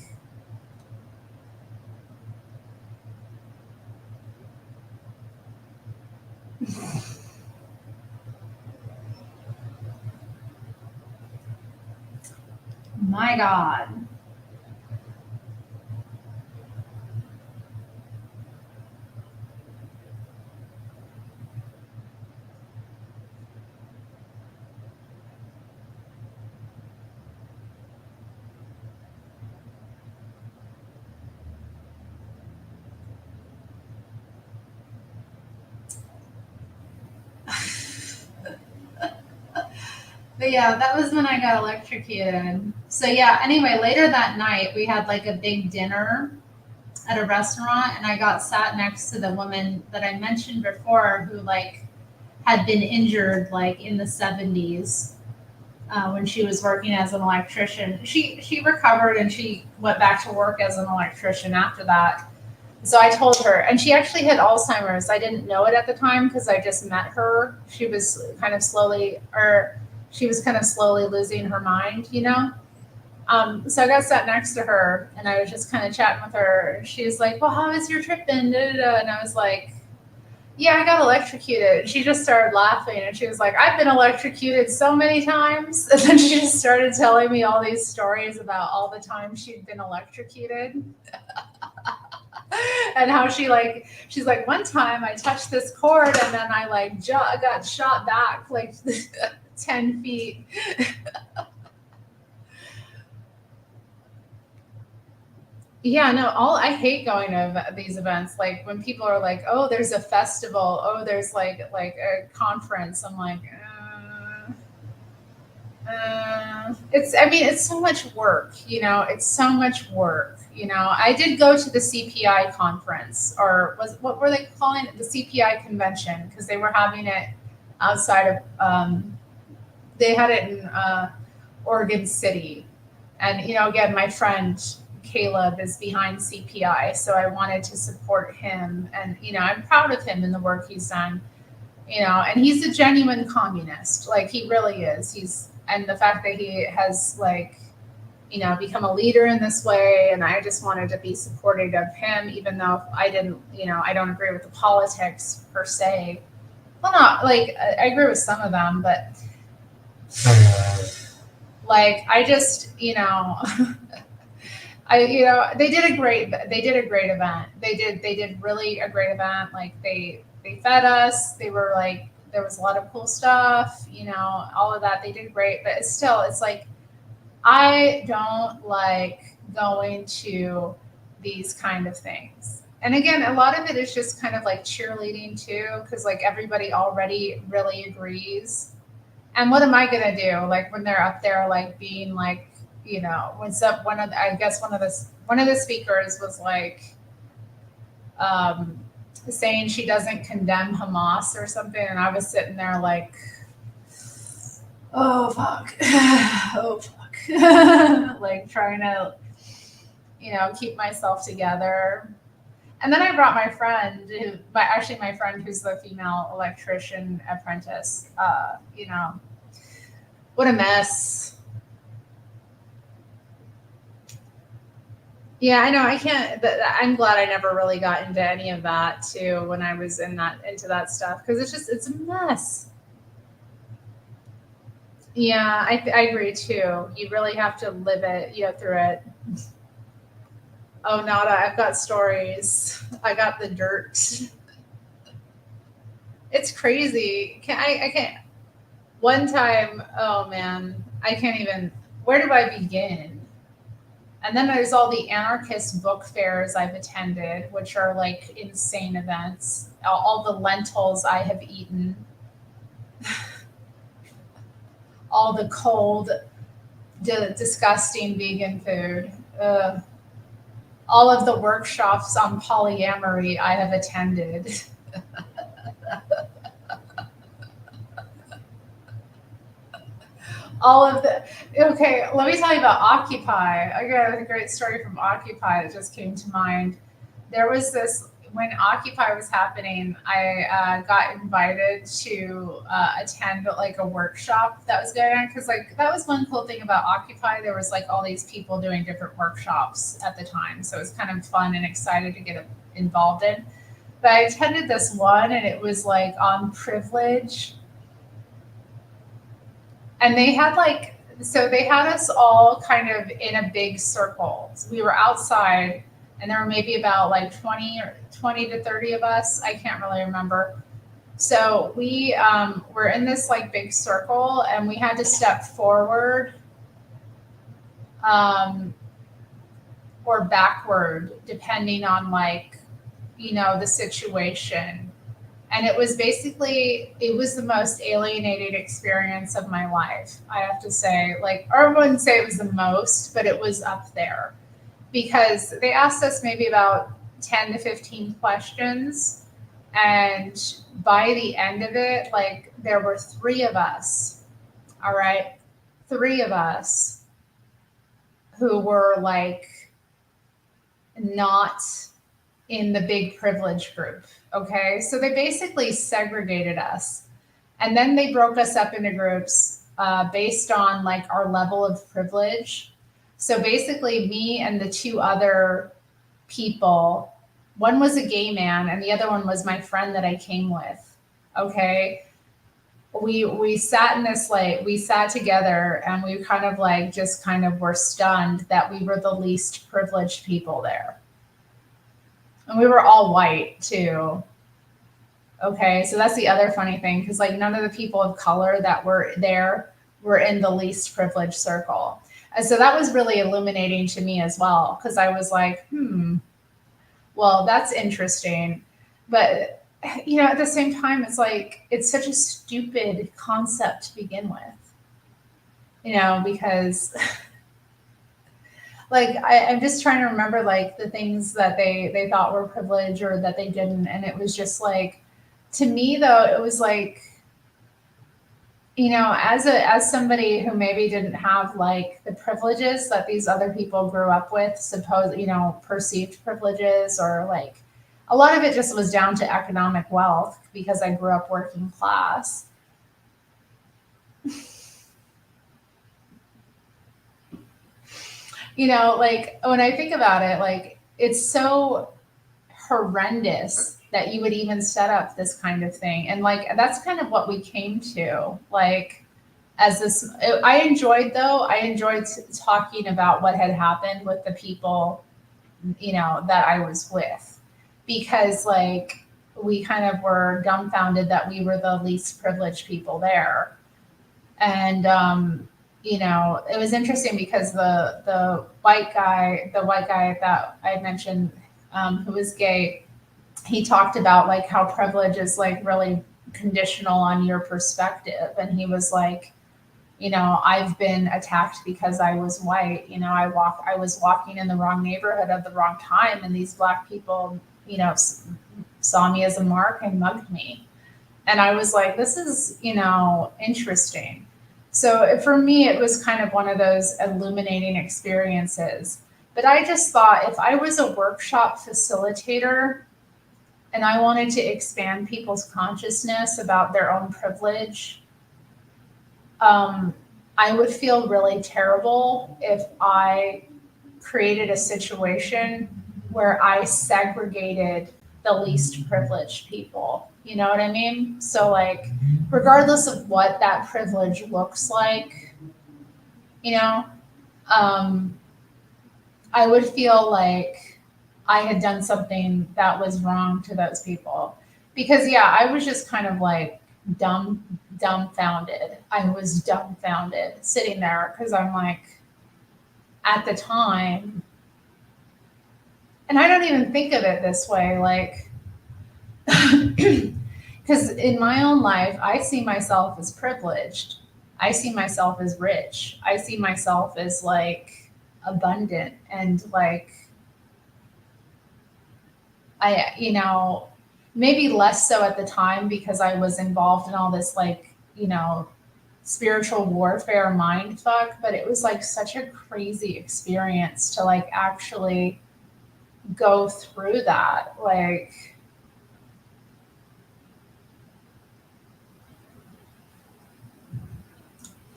my God. But yeah, that was when I got electrocuted. So yeah, anyway, later that night we had like a big dinner at a restaurant, and I got sat next to the woman that I mentioned before who like had been injured like in the 70s when she was working as an electrician. She recovered and she went back to work as an electrician after that. So I told her, and she actually had Alzheimer's. I didn't know it at the time because I just met her. She was kind of slowly losing her mind. So I got sat next to her, and I was just kind of chatting with her. She was like, "Well, how has your trip been?" Da, da, da. And I was like, "Yeah, I got electrocuted." And she just started laughing, and she was like, "I've been electrocuted so many times." And then she just started telling me all these stories about all the times she'd been electrocuted. And how she's like, one time I touched this cord and then I like got shot back like 10 feet. Yeah, no, I hate going to these events. Like when people are like, "Oh, there's a festival. Oh, there's like a conference." I'm like, it's so much work. It's so much work. I did go to the CPI conference, or what were they calling it? The CPI convention, because they were having it outside of. They had it in Oregon City, and again, my friend Caleb is behind CPI, so I wanted to support him, and I'm proud of him and the work he's done. And he's a genuine communist, like he really is. And the fact that he has like become a leader in this way. And I just wanted to be supportive of him, even though I didn't, I don't agree with the politics per se. Well, not like I agree with some of them, but like I just, they did a great event. They did really a great event. Like they fed us. They were like, there was a lot of cool stuff, all of that. They did great, but it's like I don't like going to these kind of things. And again, a lot of it is just kind of like cheerleading too, because like everybody already really agrees. And what am I gonna do? Like when they're up there, like being like, when some I guess one of the speakers was like, um, saying she doesn't condemn Hamas or something, and I was sitting there like, oh fuck, oh fuck, like trying to, keep myself together. And then I brought my friend, my friend who's the female electrician apprentice. What a mess. Yeah, I know. I can't. I'm glad I never really got into any of that too when I was into that stuff, because it's a mess. Yeah, I agree too. You really have to live it, through it. Oh, Nada, I've got stories. I got the dirt. It's crazy. I can't. One time, oh man, I can't even. Where do I begin? And then there's all the anarchist book fairs I've attended, which are like insane events. All the lentils I have eaten, all the cold, disgusting vegan food. All of the workshops on polyamory I have attended. All of the Okay, let me tell you about Occupy. I got a great story from Occupy that just came to mind. There was this When Occupy was happening. I got invited to attend like a workshop that was going on, because like that was one cool thing about Occupy. There was like all these people doing different workshops at the time, so it was kind of fun and excited to get involved in. But I attended this one, and it was like on privilege, and they had us all kind of in a big circle. So we were outside, and there were maybe about like 20 to 30 of us. I can't really remember. So we were in this like big circle, and we had to step forward, um, or backward, depending on like, the situation. And it was the most alienating experience of my life, I have to say. Like, or I wouldn't say it was the most, but it was up there, because they asked us maybe about 10 to 15 questions. And by the end of it, like, there were three of us, all right, three of us who were like not in the big privilege group. Okay. So they basically segregated us, and then they broke us up into groups based on like our level of privilege. So basically, me and the two other people, one was a gay man, and the other one was my friend that I came with. Okay. We sat in this, like, we sat together, and we kind of like just kind of were stunned that we were the least privileged people there. And we were all white too. Okay, so that's the other funny thing, because like none of the people of color that were there were in the least privileged circle. And so that was really illuminating to me as well, because I was like, well, that's interesting. But at the same time, it's like it's such a stupid concept to begin with. Because like I'm just trying to remember like the things that they thought were privilege or that they didn't, and it was just like, to me though, it was like, as somebody who maybe didn't have like the privileges that these other people grew up with, perceived privileges, or like a lot of it just was down to economic wealth, because I grew up working class. Like when I think about it, like it's so horrendous that you would even set up this kind of thing. And like that's kind of what we came to. Like as this I enjoyed talking about what had happened with the people, that I was with, because like we kind of were dumbfounded that we were the least privileged people there. And it was interesting because the white guy that I mentioned, who was gay, he talked about like how privilege is like really conditional on your perspective. And he was like, I've been attacked because I was white. I was walking in the wrong neighborhood at the wrong time, and these black people, saw me as a mark and mugged me. And I was like, this is, interesting. So for me, it was kind of one of those illuminating experiences. But I just thought if I was a workshop facilitator and I wanted to expand people's consciousness about their own privilege, um, I would feel really terrible if I created a situation where I segregated the least privileged people. You know what I mean? So, like, regardless of what that privilege looks like, you know, um, I would feel like I had done something that was wrong to those people. Because, yeah, I was just kind of like dumbfounded. I was dumbfounded sitting there because I'm like, at the time, and I don't even think of it this way, like, because in my own life, I see myself as privileged. I see myself as rich. I see myself as like abundant and like, maybe less so at the time because I was involved in all this like, spiritual warfare mind fuck, but it was like such a crazy experience to like actually go through that. Like,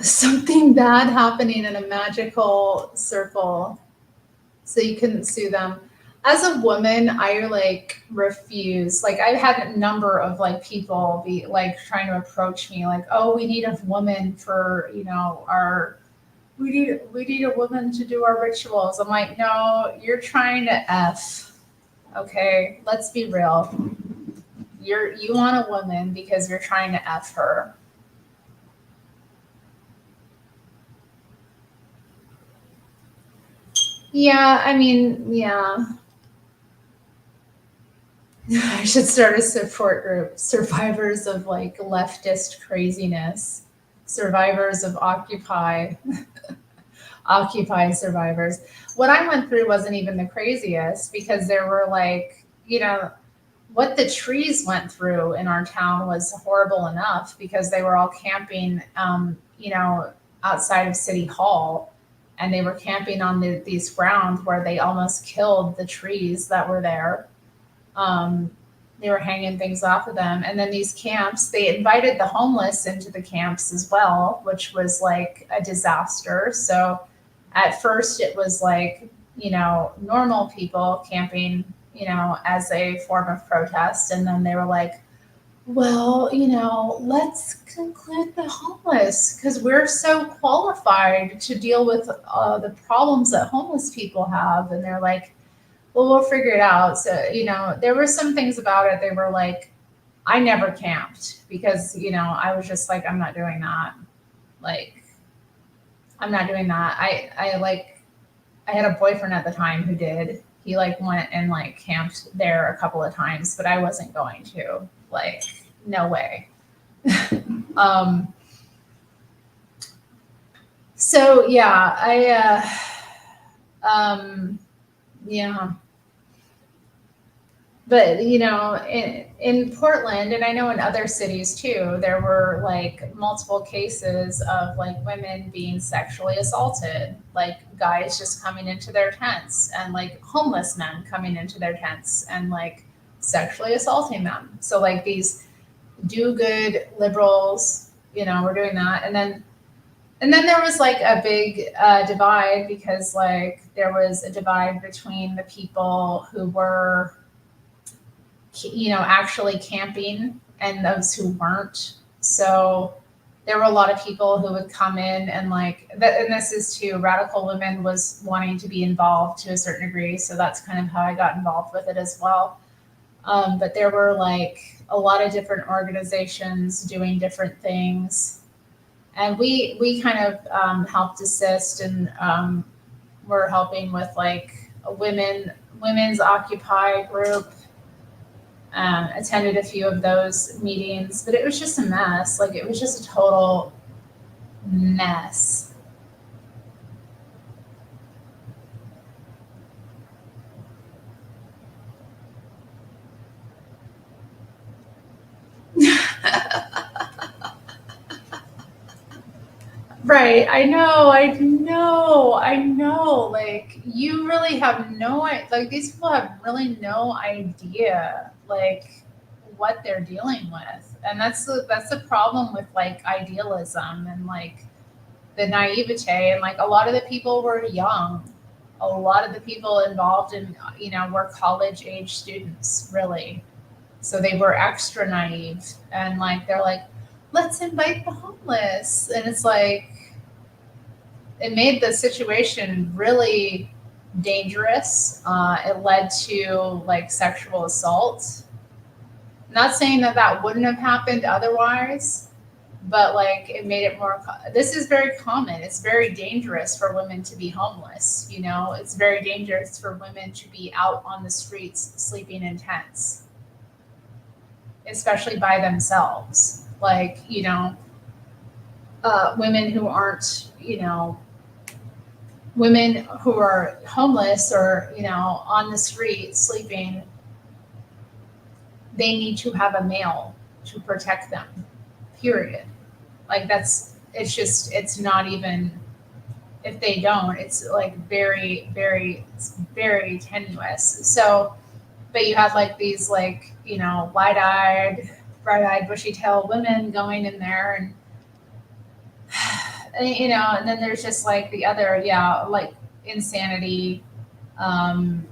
something bad happening in a magical circle so you couldn't sue them. As a woman, I like refuse. Like I've had a number of like people be like trying to approach me like, "Oh, we need a woman for, our we need a woman to do our rituals." I'm like, "No, you're trying to F. Okay, let's be real. You want a woman because you're trying to F her." Yeah, I mean, yeah. I should start a support group. Survivors of like leftist craziness. Survivors of Occupy. Occupy survivors. What I went through wasn't even the craziest because there were like, what the trees went through in our town was horrible enough because they were all camping, outside of City Hall, and they were camping on these grounds where they almost killed the trees that were there. Um, they were hanging things off of them. And then these camps, they invited the homeless into the camps as well, which was like a disaster. So at first it was like, normal people camping, as a form of protest. And then they were like, well, let's conclude the homeless because we're so qualified to deal with the problems that homeless people have. And they're like, well, we'll figure it out. So, there were some things about it. They were like, I never camped because, I was just like, I'm not doing that. Like, I'm not doing that. I had a boyfriend at the time who did. He like went and like camped there a couple of times, but I wasn't going to. Like, no way. um, so yeah, yeah. But in Portland, and I know in other cities too, there were like multiple cases of like women being sexually assaulted, like guys just coming into their tents, and like homeless men coming into their tents and like sexually assaulting them. So like these do good liberals, were doing that, and then And then there was like a big divide because like there was a divide between the people who were, actually camping and those who weren't. So there were a lot of people who would come in and like that, and this is too, radical women was wanting to be involved to a certain degree. So that's kind of how I got involved with it as well. But there were like a lot of different organizations doing different things, and we kind of helped assist, and we're helping with like a women's Occupy group. Attended a few of those meetings, but it was just a mess. Like it was just a total mess. Right. I know. Like you really have like these people have really no idea like what they're dealing with. And that's the problem with like idealism and like the naivete, and like a lot of the people were young. A lot of the people involved in, were college age students, really. So they were extra naive, and like they're like, let's invite the homeless. And it's like it made the situation really dangerous. It led to like sexual assault. Not saying that that wouldn't have happened otherwise, but like it made it more. This is very common. It's very dangerous for women to be homeless. It's very dangerous for women to be out on the streets sleeping in tents, especially by themselves. Like women who aren't, women who are homeless or on the street sleeping, they need to have a male to protect them, period. Like it's not even, if they don't, it's like very very, it's very tenuous. So but you have like these like wide-eyed, bright-eyed, bushy-tailed women going in there, and then there's just like the other, yeah, like insanity, um,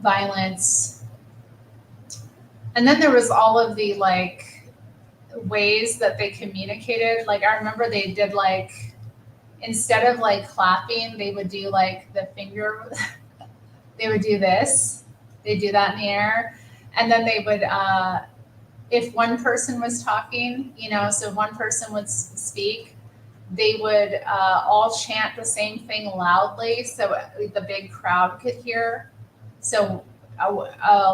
violence. And then there was all of the like ways that they communicated. Like I remember they did like, instead of like clapping, they would do like the finger, they would do this, they do that in the air. And then they would, if one person was talking, so one person would speak, they would all chant the same thing loudly so the big crowd could hear. So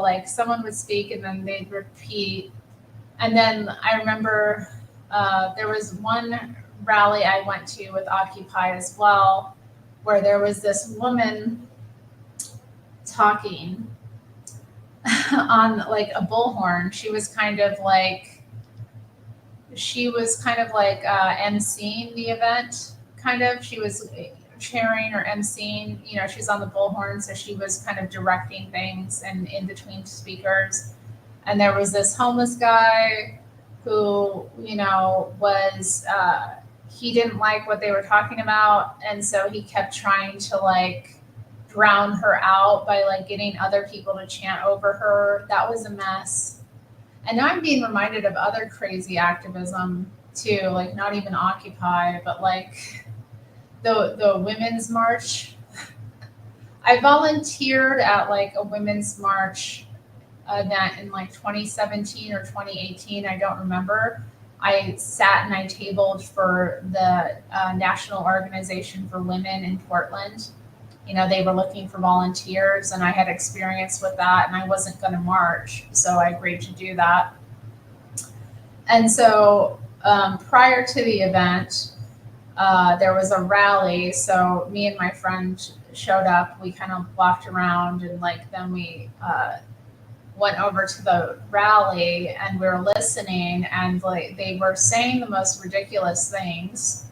like someone would speak and then they'd repeat. And then I remember there was one rally I went to with Occupy as well, where there was this woman talking on like a bullhorn. She was kind of like emceeing the event, kind of. She was chairing or emceeing, she's on the bullhorn, so she was kind of directing things and in between speakers. And there was this homeless guy who, was, he didn't like what they were talking about. And so he kept trying to like drown her out by like getting other people to chant over her. That was a mess. And now I'm being reminded of other crazy activism too, like not even Occupy, but like the women's march. I volunteered at like a women's march event in like 2017 or 2018. I don't remember. I sat and I tabled for the National Organization for Women in Portland. They were looking for volunteers, and I had experience with that, and I wasn't going to march, so I agreed to do that. And so prior to the event, there was a rally. So me and my friend showed up. We kind of walked around, and like then we went over to the rally, and we were listening, and like they were saying the most ridiculous things.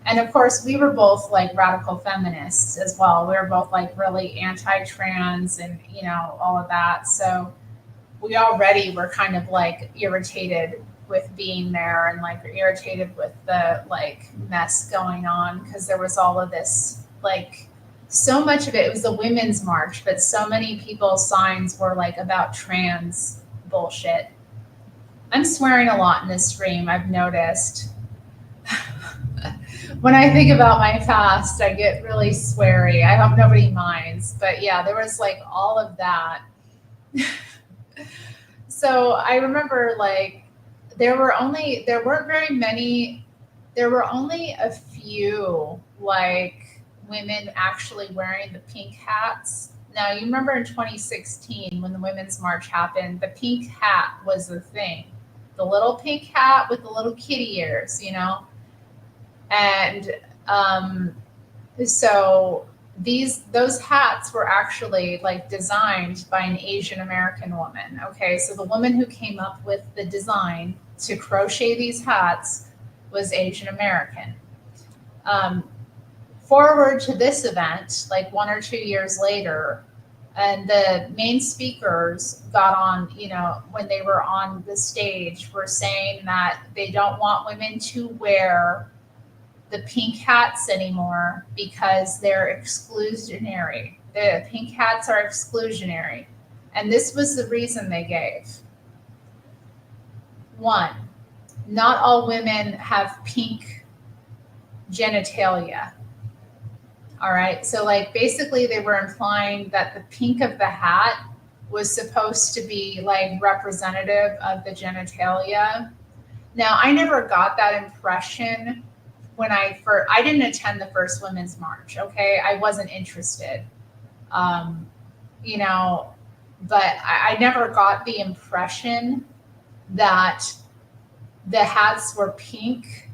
And of course, we were both like radical feminists as well. We were both like really anti-trans and all of that. So we already were kind of like irritated with being there and like irritated with the like mess going on because there was all of this like so much of it was the women's march, but so many people's signs were like about trans bullshit. I'm swearing a lot in this stream, I've noticed. When I think about my past, I get really sweary. I hope nobody minds. But yeah, there was like all of that. So I remember like there were only a few like women actually wearing the pink hats. Now you remember in 2016 when the Women's March happened, the pink hat was the thing. The little pink hat with the little kitty ears, you know? And so those hats were actually like designed by an Asian American woman. Okay, so the woman who came up with the design to crochet these hats was Asian American. Forward to this event, like 1 or 2 years later, and the main speakers got on, you know, when they were on the stage, were saying that they don't want women to wear the pink hats anymore because they're exclusionary. The pink hats are exclusionary. And this was the reason they gave. 1, not all women have pink genitalia. All right, so like basically they were implying that the pink of the hat was supposed to be like representative of the genitalia. Now, I never got that impression when I didn't attend the first Women's March, okay? I wasn't interested, you know, but I never got the impression that the hats were pink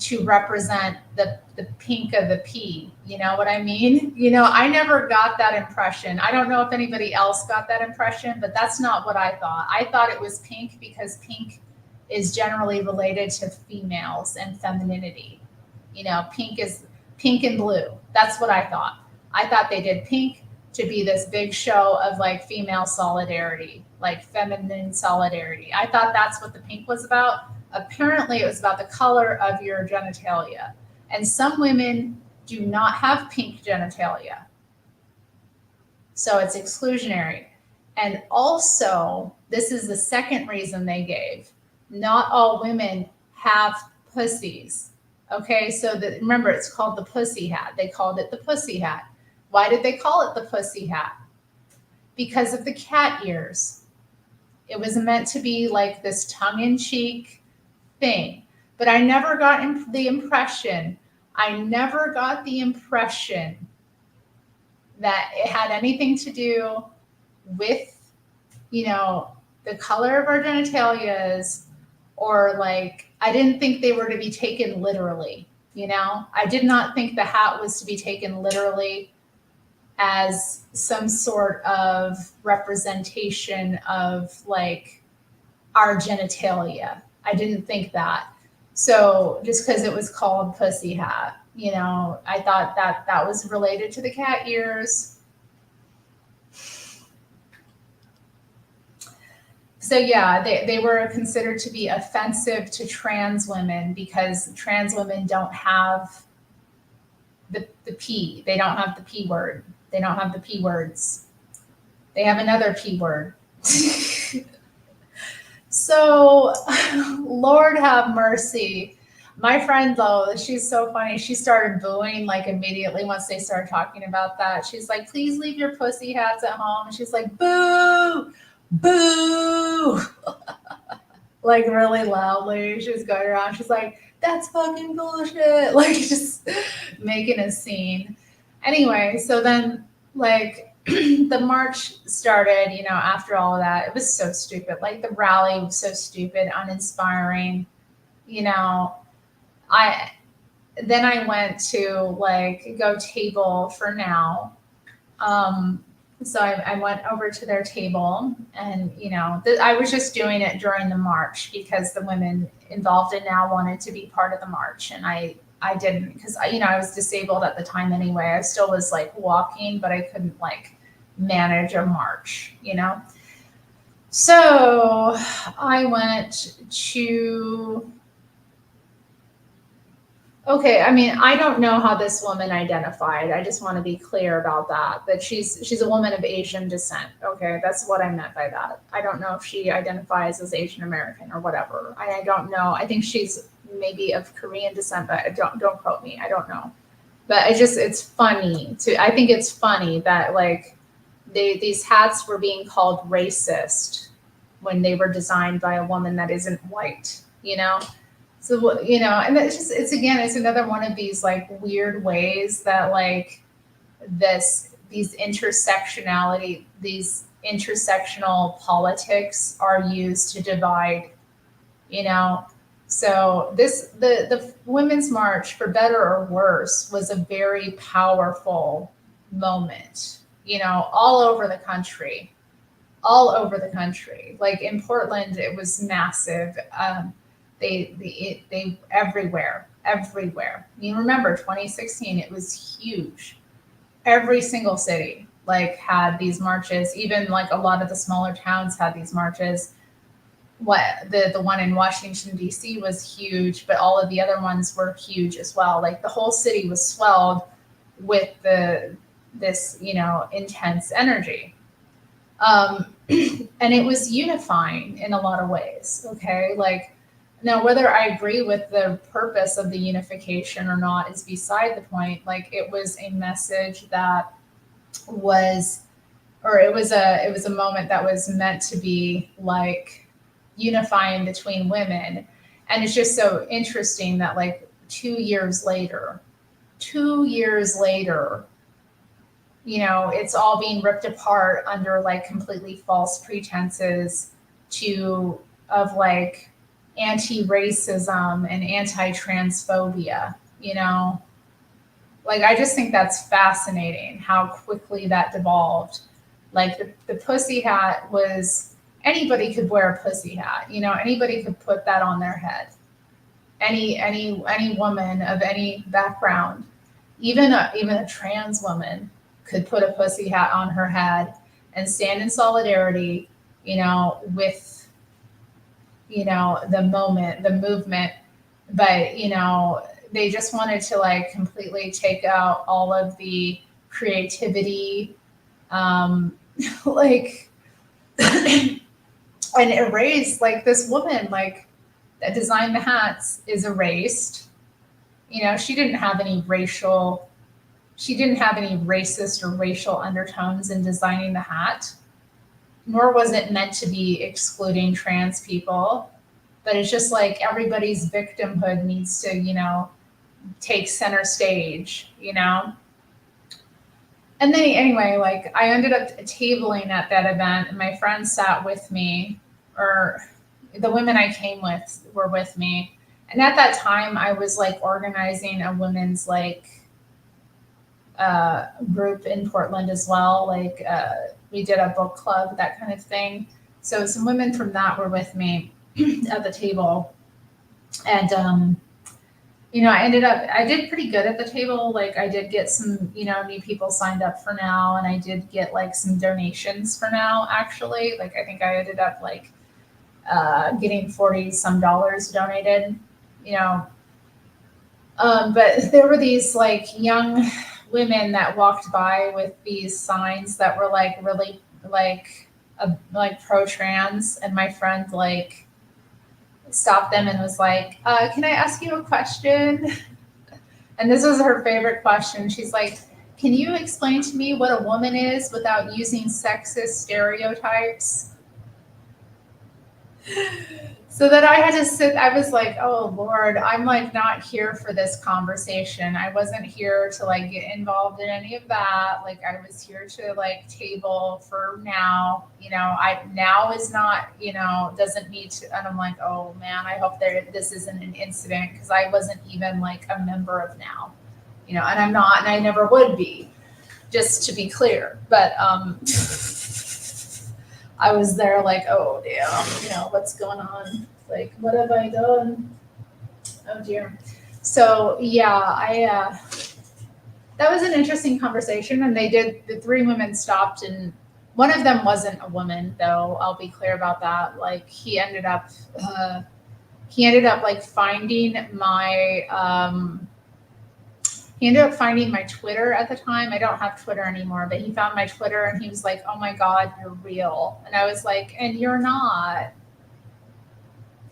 to represent the pink of the pea, you know what I mean? You know, I never got that impression. I don't know if anybody else got that impression, but that's not what I thought. I thought it was pink because pink is generally related to females and femininity. You know, pink is pink and blue. That's what I thought. I thought they did pink to be this big show of like female solidarity, like feminine solidarity. I thought that's what the pink was about. Apparently it was about the color of your genitalia. And some women do not have pink genitalia. So it's exclusionary. And also, this is the second reason they gave. Not all women have pussies. Okay, so remember, it's called the pussy hat. They called it the pussy hat. Why did they call it the pussy hat? Because of the cat ears. It was meant to be like this tongue-in-cheek thing. But I never got the impression that it had anything to do with, you know, the color of our genitalias, or like, I didn't think they were to be taken literally, you know? I did not think the hat was to be taken literally as some sort of representation of like our genitalia. I didn't think that. So just because it was called pussy hat, you know, I thought that that was related to the cat ears. So yeah, they were considered to be offensive to trans women because trans women don't have the P. They don't have the P word. They don't have the P words. They have another P word. So, Lord have mercy. My friend, though, she's so funny. She started booing like immediately once they started talking about that. She's like, please leave your pussy hats at home. And she's like, boo, boo. Like really loudly. She was going around. She's like, that's fucking bullshit. Like just making a scene. Anyway, so then like the march started, you know, after all of that. It was so stupid. Like the rally was so stupid, uninspiring. You know, I went to like go table for now. So I went over to their table, and you know, I was just doing it during the march because the women involved in now wanted to be part of the march, and I didn't, because you know, I was disabled at the time anyway. I still was like walking, but I couldn't like manage a march, you know. So I went to, okay, I mean, I don't know how this woman identified. I just want to be clear about that. That she's a woman of Asian descent. Okay, that's what I meant by that. I don't know if she identifies as Asian American or whatever. I don't know. I think she's maybe of Korean descent, but don't quote me. I don't know. But it's funny to, I think it's funny that like these hats were being called racist when they were designed by a woman that isn't white, you know? So, you know, and it's again, it's another one of these like weird ways that like these intersectional politics are used to divide, you know. So the Women's March, for better or worse, was a very powerful moment, you know, all over the country. Like in Portland, it was massive. They everywhere, everywhere. You remember 2016, it was huge. Every single city like had these marches. Even like a lot of the smaller towns had these marches. What the one in Washington D.C. was huge, but all of the other ones were huge as well. Like the whole city was swelled with this intense energy. And it was unifying in a lot of ways. Okay, like now whether I agree with the purpose of the unification or not is beside the point. Like it was a message that was, or it was a moment that was meant to be like unifying between women. And it's just so interesting that like 2 years later, it's all being ripped apart under like completely false pretenses of like anti-racism and anti-transphobia, like I just think that's fascinating how quickly that devolved. Like the pussy hat was, anybody could wear a pussy hat, anybody could put that on their head. Any woman of any background, even a trans woman could put a pussy hat on her head and stand in solidarity, with the movement. But they just wanted to like completely take out all of the creativity, like and erase like this woman like that designed the hats is erased. She didn't have any racist or racial undertones in designing the hat, nor was it meant to be excluding trans people. But it's just like everybody's victimhood needs to, take center stage. And then anyway, like I ended up tabling at that event, and my friends sat with me, or the women I came with were with me. And at that time, I was like organizing a women's like group in Portland as well. Like we did a book club, that kind of thing. So some women from that were with me at the table. And I did pretty good at the table. Like I did get some, new people signed up for now, and I did get like some donations for now, actually. Like I think I ended up like getting $40 some donated, but there were these like young women that walked by with these signs that were like really like pro trans, and my friend like stopped them and was like, can I ask you a question? And this was her favorite question. She's like, can you explain to me what a woman is without using sexist stereotypes? So then I had to sit, I was like, oh Lord, I'm like not here for this conversation. I wasn't here to like get involved in any of that. Like I was here to like table for now, now is not, doesn't need to, and I'm like, oh man, I hope this isn't an incident, because I wasn't even like a member of now, and I'm not, and I never would be, just to be clear. But I was there like, oh damn, what's going on? Like, what have I done? Oh dear. So yeah, that was an interesting conversation. And the three women stopped and One of them wasn't a woman, though. I'll be clear about that. Like he ended up like finding my he ended up finding my Twitter at the time. I don't have Twitter anymore, but he found my Twitter and he was like, "Oh my God, you're real." And I was like, "And you're not."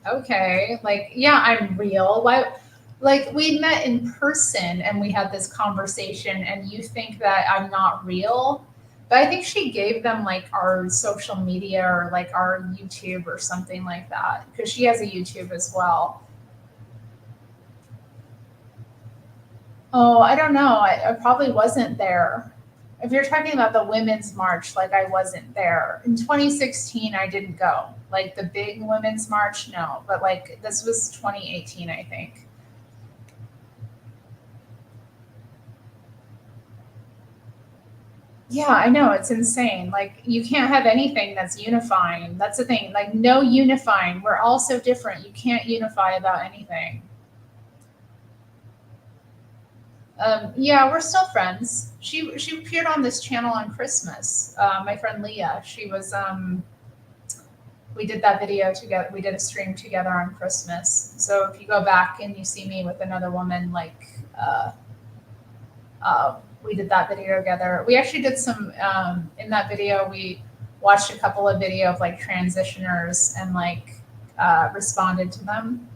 Okay. Like, yeah, I'm real. Why? Like, we met in person and we had this conversation, and you think that I'm not real? But I think she gave them like our social media or like our YouTube or something like that because she has a YouTube as well. Oh, I don't know. I probably wasn't there. If you're talking about the Women's March, like I wasn't there. In 2016, I didn't go. Like the big Women's March, no. But like this was 2018, I think. Yeah, I know. It's insane. Like you can't have anything that's unifying. That's the thing. Like no unifying. We're all so different. You can't unify about anything. Yeah, we're still friends. She appeared on this channel on Christmas. My friend Leah. She was we did that video together. We did a stream together on Christmas. So if you go back and you see me with another woman, like we did that video together. We actually did some in that video. We watched a couple of video of like transitioners and like responded to them,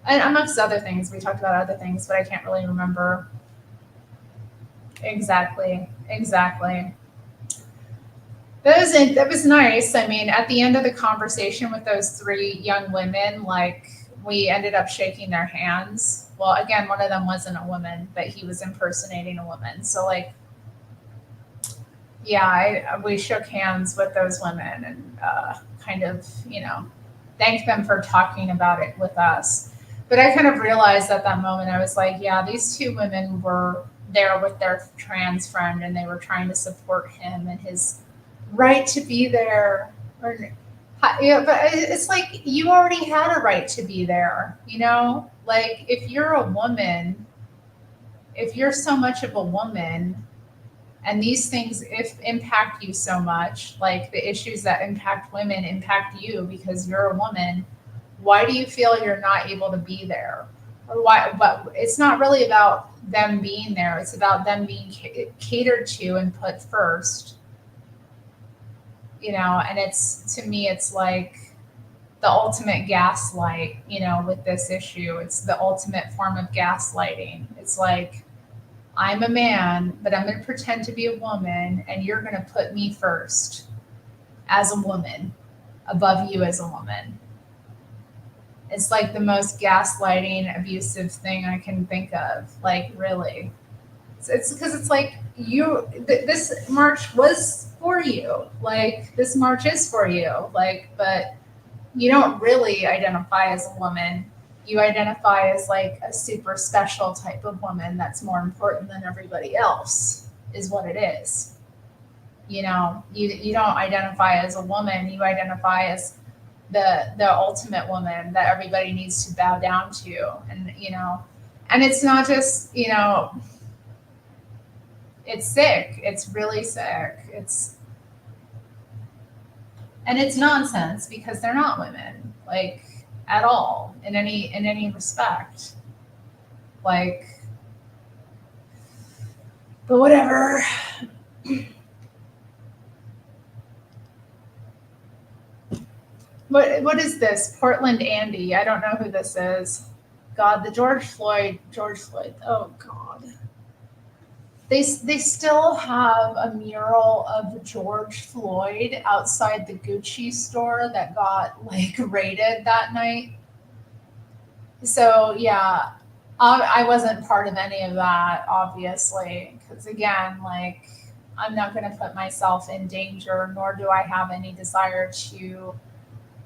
and amongst other things. We talked about other things, but I can't really remember exactly. Exactly. That was nice. I mean, at the end of the conversation with those three young women, like we ended up shaking their hands. Well, again, one of them wasn't a woman, but he was impersonating a woman. So like, yeah, we shook hands with those women and kind of, thanked them for talking about it with us. But I kind of realized at that moment, I was like, yeah, these two women were there with their trans friend and they were trying to support him and his right to be there. Or, yeah, but it's like you already had a right to be there, you know? Like if you're a woman, if you're so much of a woman, and these things if impact you so much, like the issues that impact women impact you because you're a woman, why do you feel you're not able to be there? Or why? But it's not really about them being there. It's about them being catered to and put first, and it's, to me, it's like the ultimate gaslight, with this issue. It's the ultimate form of gaslighting. It's like, I'm a man, but I'm going to pretend to be a woman, and you're going to put me first as a woman above you as a woman. It's like the most gaslighting, abusive thing I can think of. Like, really. It's because it's like this march was for you. Like, this march is for you. Like, but you don't really identify as a woman. You identify as like a super special type of woman that's more important than everybody else, is what it is. You don't identify as a woman. You identify as the ultimate woman that everybody needs to bow down to, and it's not just, it's sick. It's really sick. It's nonsense because they're not women, like, at all, in any respect. Like, but whatever. What is this? Portland Andy. I don't know who this is. God, the George Floyd. Oh God. They still have a mural of George Floyd outside the Gucci store that got like raided that night. So yeah, I wasn't part of any of that, obviously, because again, like, I'm not going to put myself in danger, nor do I have any desire to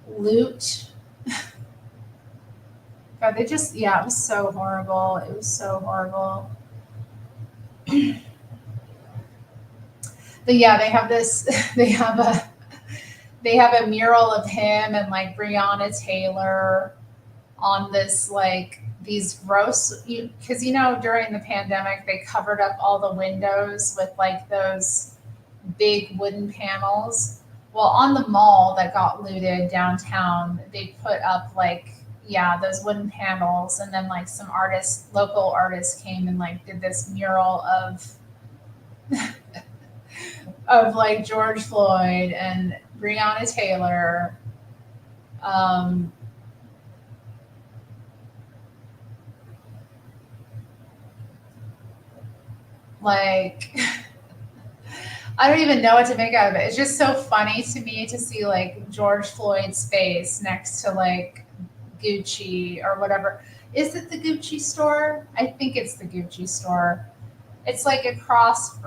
loot. God, yeah, it was so horrible. It was so horrible. But yeah, they have this. They have a mural of him and like Breonna Taylor on this, like, these gross, because during the pandemic they covered up all the windows with like those big wooden panels. Well, on the mall that got looted downtown, they put up like, yeah, those wooden panels, and then like some artists, local artists came and like did this mural of like George Floyd and Breonna Taylor. Um, like I don't even know what to make out of it. It's just so funny to me to see like George Floyd's face next to like Gucci or whatever. Is it the Gucci store? I think it's the Gucci store. It's like across.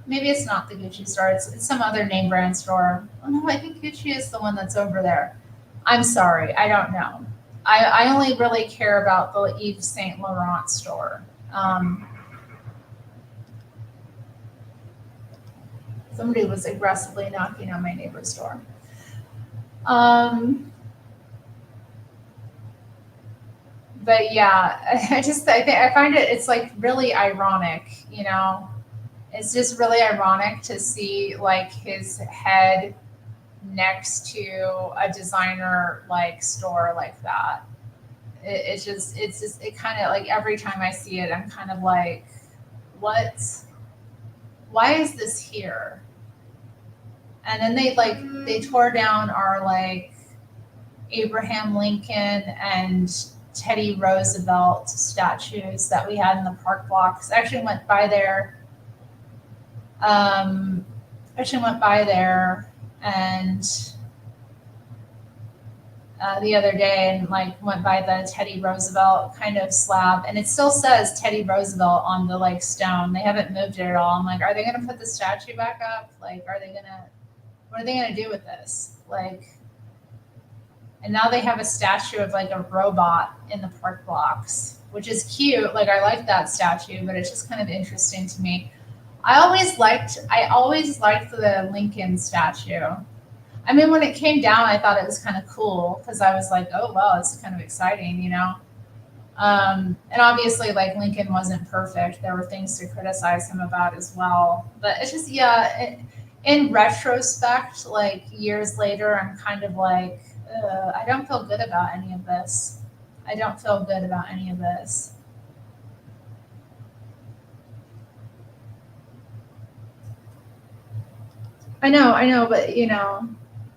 Maybe it's not the Gucci store. It's some other name brand store. Oh no, I think Gucci is the one that's over there. I'm sorry, I don't know. I only really care about the Yves Saint Laurent store. Somebody was aggressively knocking on my neighbor's door. Um, but yeah, I find it's like really ironic, you know. It's just really ironic to see like his head next to a designer like store like that. It kind of like every time I see it, I'm kind of like, what? Why is this here? And then they tore down our like Abraham Lincoln and Teddy Roosevelt statues that we had in the park blocks. I actually went by there. Um, and the other day and like went by the Teddy Roosevelt kind of slab, and it still says Teddy Roosevelt on the like stone. They haven't moved it at all. I'm like, are they gonna put the statue back up? Like, what are they gonna do with this? Like, and now they have a statue of like a robot in the park blocks, which is cute. Like, I like that statue, but it's just kind of interesting to me. I always liked the Lincoln statue. I mean, when it came down, I thought it was kind of cool because I was like, oh, well, it's kind of exciting, you know? And obviously, like, Lincoln wasn't perfect. There were things to criticize him about as well. But it's just, in retrospect, like, years later, I'm kind of like, I don't feel good about any of this. I don't feel good about any of this. I know, but you know,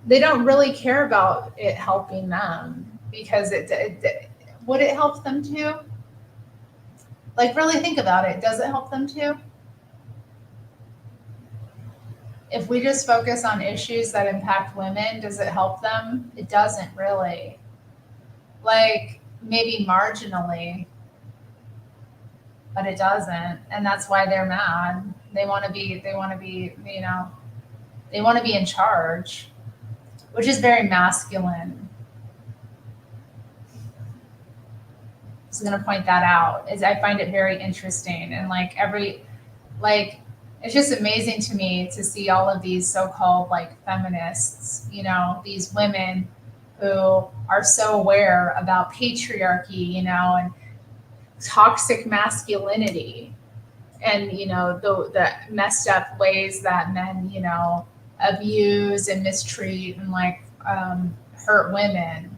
they don't really care about it helping them because would it help them too? Like, really think about it. Does it help them too? If we just focus on issues that impact women, does it help them? It doesn't really. Like, maybe marginally, but it doesn't. And that's why they're mad. You know, they want to be in charge, which is very masculine. I was going to point that out. Is I find it very interesting, and like it's just amazing to me to see all of these so-called like feminists, you know, these women who are so aware about patriarchy, you know, and toxic masculinity, and you know the messed up ways that men, you know, abuse and mistreat and like hurt women.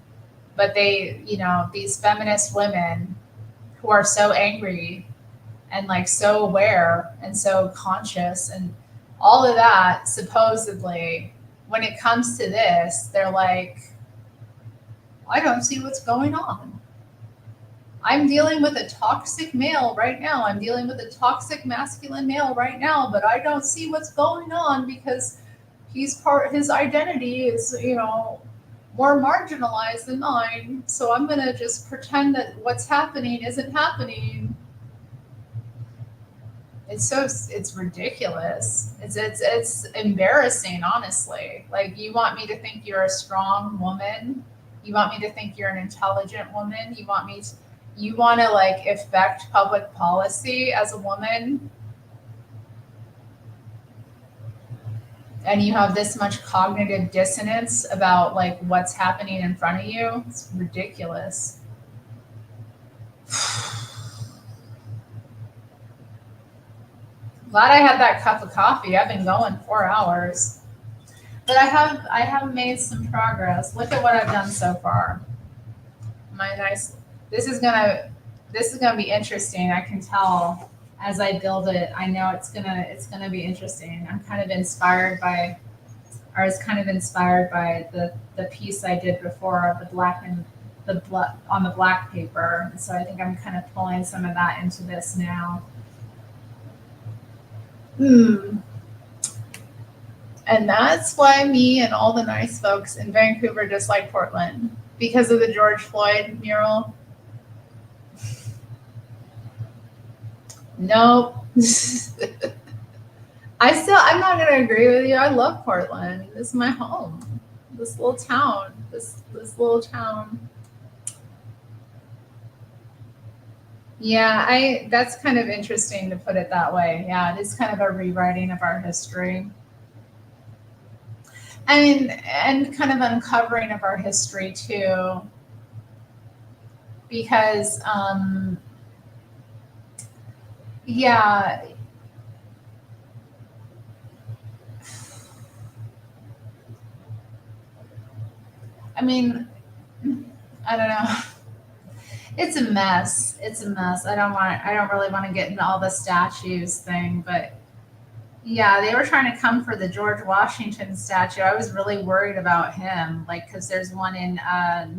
But they, you know, these feminist women who are so angry and like so aware and so conscious and all of that, supposedly, when it comes to this, they're like, I don't see what's going on. I'm dealing with a toxic male right now. I'm dealing with a toxic masculine male right now, but I don't see what's going on because his identity is, you know, more marginalized than mine. So I'm going to just pretend that what's happening isn't happening. It's ridiculous. It's embarrassing, honestly. Like, you want me to think you're a strong woman? You want me to think you're an intelligent woman? You want to like affect public policy as a woman, and you have this much cognitive dissonance about like what's happening in front of you? It's ridiculous. Glad I had that cup of coffee. I've been going 4 hours. But I have made some progress. Look at what I've done so far. My nice this is gonna this is gonna be interesting. I can tell as I build it. I know it's gonna be interesting. I'm kind of inspired by I was kind of inspired by the piece I did before, the black and the black on the black paper. So I think I'm kind of pulling some of that into this now. Hmm. And that's why me and all the nice folks in Vancouver dislike Portland because of the George Floyd mural. Nope. I'm not gonna agree with you. I love Portland. This is my home. This little town. This little town. Yeah, I that's kind of interesting to put it that way. Yeah, it is kind of a rewriting of our history. And kind of uncovering of our history too, because yeah, I mean, I don't know. It's a mess. It's a mess. I don't really want to get into all the statues thing, but yeah, they were trying to come for the George Washington statue. I was really worried about him, like, because there's one in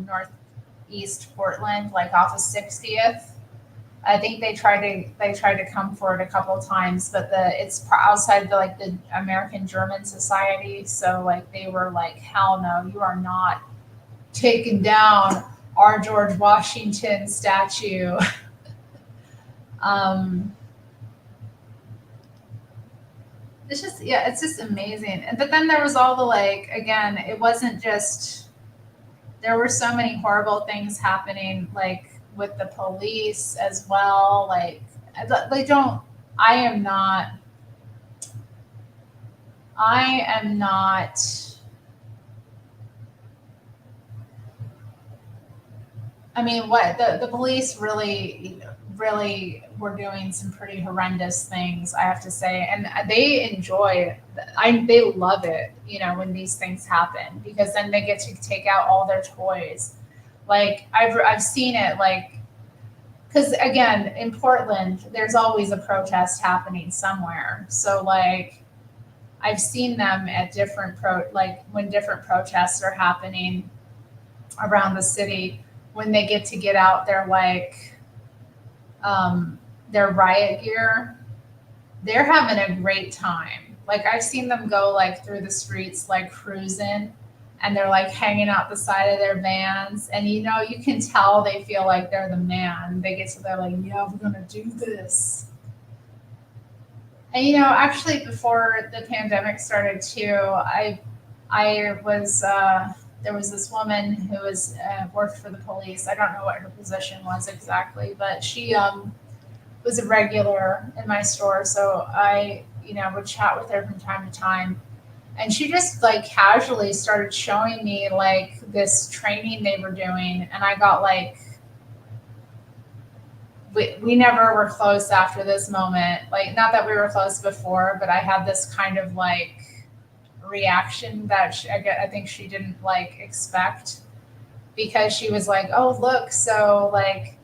northeast Portland, like off of 60th. I think they tried to come for it a couple of times, but outside the like the American German Society, so like they were like, hell no, you are not taking down our George Washington statue. um, it's just yeah, it's just amazing. But then there was all the like again, it wasn't just there were so many horrible things happening like with the police as well. Like they don't. I am not. I am not. I mean, what the police really were doing some pretty horrendous things, I have to say, and they enjoy. They love it, when these things happen because then they get to take out all their toys. Like I've seen it, like because again in Portland, there's always a protest happening somewhere. So like I've seen them at like when different protests are happening around the city when they get out their riot gear, they're having a great time. Like I've seen them go like through the streets like cruising and they're like hanging out the side of their vans and you can tell they feel like they're the man. They get to they're like, yeah, we're gonna do this. And actually before the pandemic started too, I was there was this woman who worked for the police. I don't know what her position was exactly, but she was a regular in my store. So I would chat with her from time to time, and she just like casually started showing me like this training they were doing, and I got like we never were close after this moment. Like not that we were close before, but I had this kind of like reaction that I think she didn't like expect because she was like, oh look, so like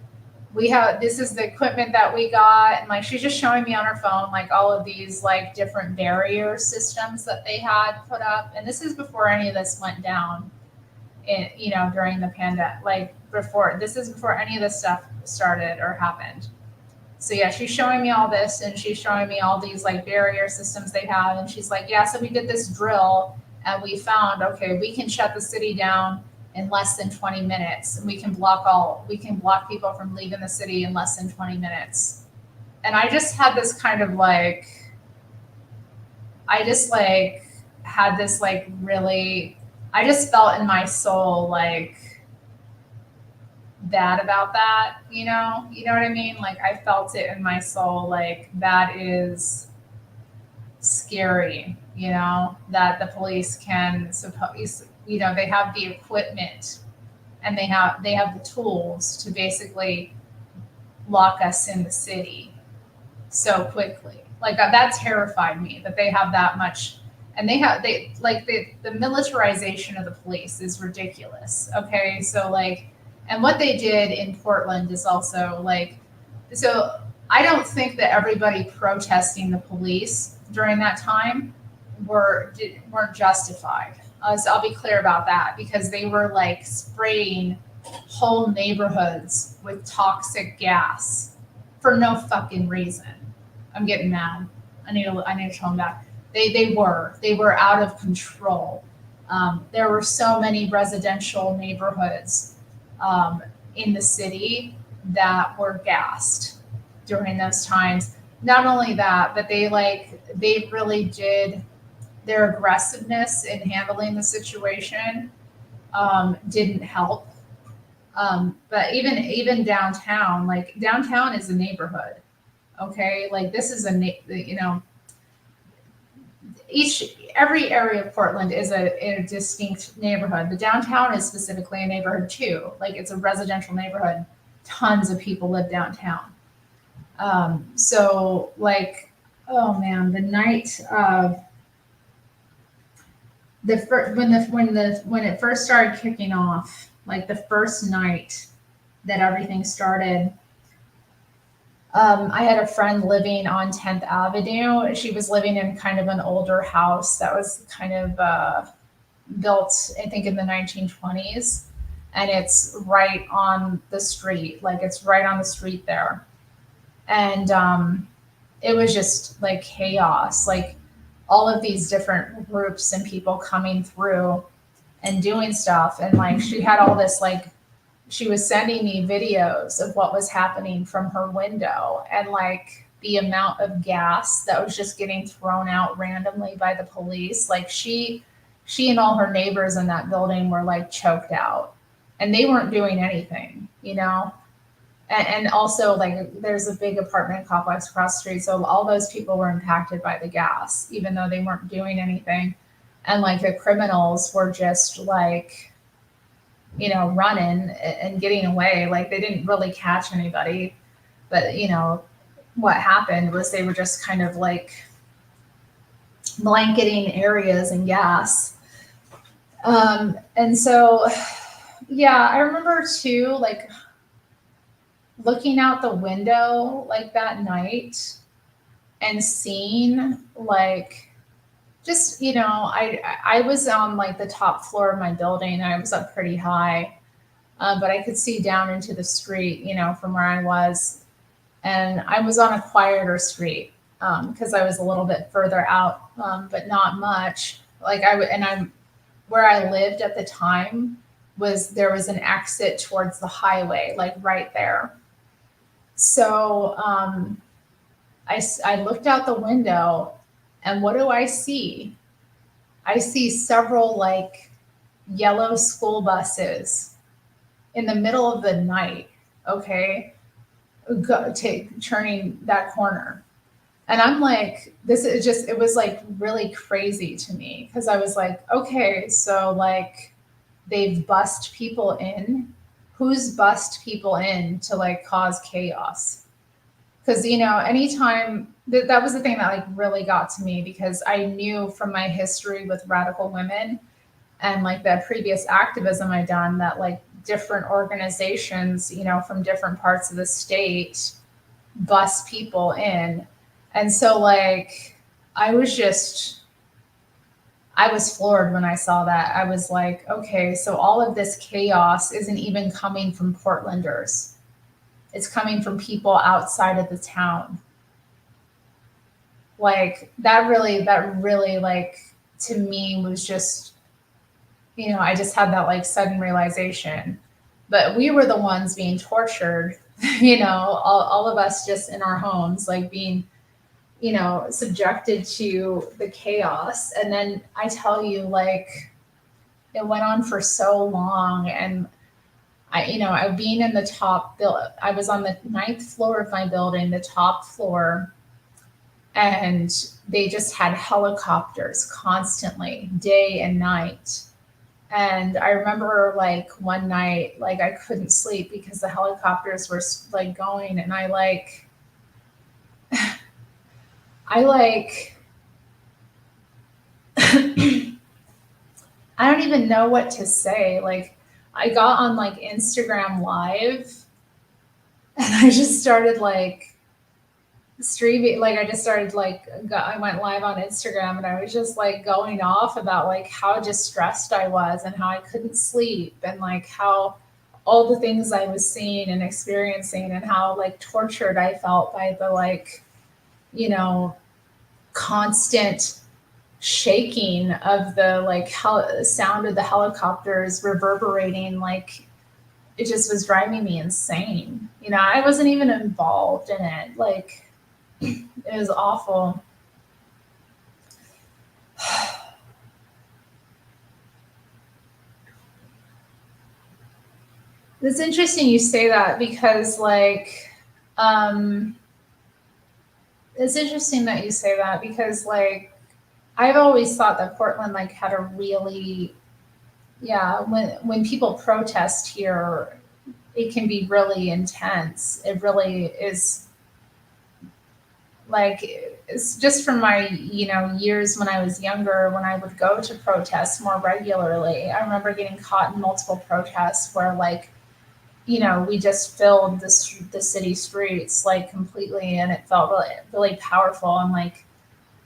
we have this is the equipment that we got, and like she's just showing me on her phone like all of these like different barrier systems that they had put up, and this is before any of this went down during the pandemic, like before this is before any of this stuff started or happened. So yeah, she's showing me all this and she's showing me all these like barrier systems they have. And she's like, yeah, so we did this drill and we found, okay, we can shut the city down in less than 20 minutes. And we can block people from leaving the city in less than 20 minutes. And I just had this kind of like, I just like had this like really, I just felt in my soul like bad about that, you know what I mean? Like I felt it in my soul, like that is scary, that the police can suppose, they have the equipment and they have the tools to basically lock us in the city. so quickly. Like that terrified me that they have that much, and they like the militarization of the police is ridiculous. Okay, so like, and what they did in Portland is also like, so I don't think that everybody protesting the police during that time weren't justified. So I'll be clear about that because they were like spraying whole neighborhoods with toxic gas for no fucking reason. I'm getting mad. I need to tone back. They were out of control. There were so many residential neighborhoods in the city that were gassed during those times. Not only that, but they really did their aggressiveness in handling the situation didn't help. But even downtown, like downtown is a neighborhood. Okay, like this is every area of Portland is a distinct neighborhood. The downtown is specifically a neighborhood too. Like it's a residential neighborhood. Tons of people live downtown. So like, oh man, the night of the first when it first started kicking off, like the first night that everything started. I had a friend living on 10th Avenue. She was living in kind of an older house that was kind of built, I think, in the 1920s. And it's right on the street. Like, it's right on the street there. And it was just like chaos. Like, all of these different groups and people coming through and doing stuff. And, like, she had all this, like, she was sending me videos of what was happening from her window and like the amount of gas that was just getting thrown out randomly by the police. Like she and all her neighbors in that building were like choked out and they weren't doing anything, you know? And also like there's a big apartment complex across the street. So all those people were impacted by the gas, even though they weren't doing anything. And like the criminals were just like, you know, running and getting away. Like they didn't really catch anybody, but you know, what happened was they were just kind of like blanketing areas in gas. And so, yeah, I remember too, like looking out the window like that night and seeing like, just, you know, I was on like the top floor of my building. I was up pretty high, but I could see down into the street, you know, from where I was. And I was on a quieter street because I was a little bit further out, but not much. Like I'm where I lived at the time there was an exit towards the highway, like right there. So I looked out the window. And what do I see? I see several like yellow school buses in the middle of the night, okay, turning that corner. And I'm like, it was like really crazy to me because I was like, okay, so like they've bussed people in. Who's bussed people in to like cause chaos? Because, you know, anytime that was the thing that like really got to me because I knew from my history with radical women and like the previous activism I'd done that like different organizations, you know, from different parts of the state bus people in. And so like I was floored when I saw that. I was like, okay, so all of this chaos isn't even coming from Portlanders. It's coming from people outside of the town. Like that really like to me was just, you know, I just had that like sudden realization. But we were the ones being tortured, you know, all of us just in our homes, like being, you know, subjected to the chaos. And then I tell you, like, it went on for so long. And I being in the I was on the 9th floor of my building, the top floor, and they just had helicopters constantly, day and night. And I remember like one night, like I couldn't sleep because the helicopters were like going, and I like, I like, I don't even know what to say. Like, I got on like Instagram Live and I just started like streaming. Like, I just started like, I went live on Instagram and I was just like going off about like how distressed I was and how I couldn't sleep and like how all the things I was seeing and experiencing and how like tortured I felt by the like, you know, constant shaking of the like sound of the helicopters reverberating. Like it just was driving me insane. You know, I wasn't even involved in it. Like it was awful. It's interesting you say that because like um it's interesting that you say that because like I've always thought that Portland like had a really, yeah, when people protest here, it can be really intense. It really is like it's just from my, you know, years when I was younger, when I would go to protests more regularly. I remember getting caught in multiple protests where like, you know, we just filled the city streets like completely, and it felt really really powerful. And like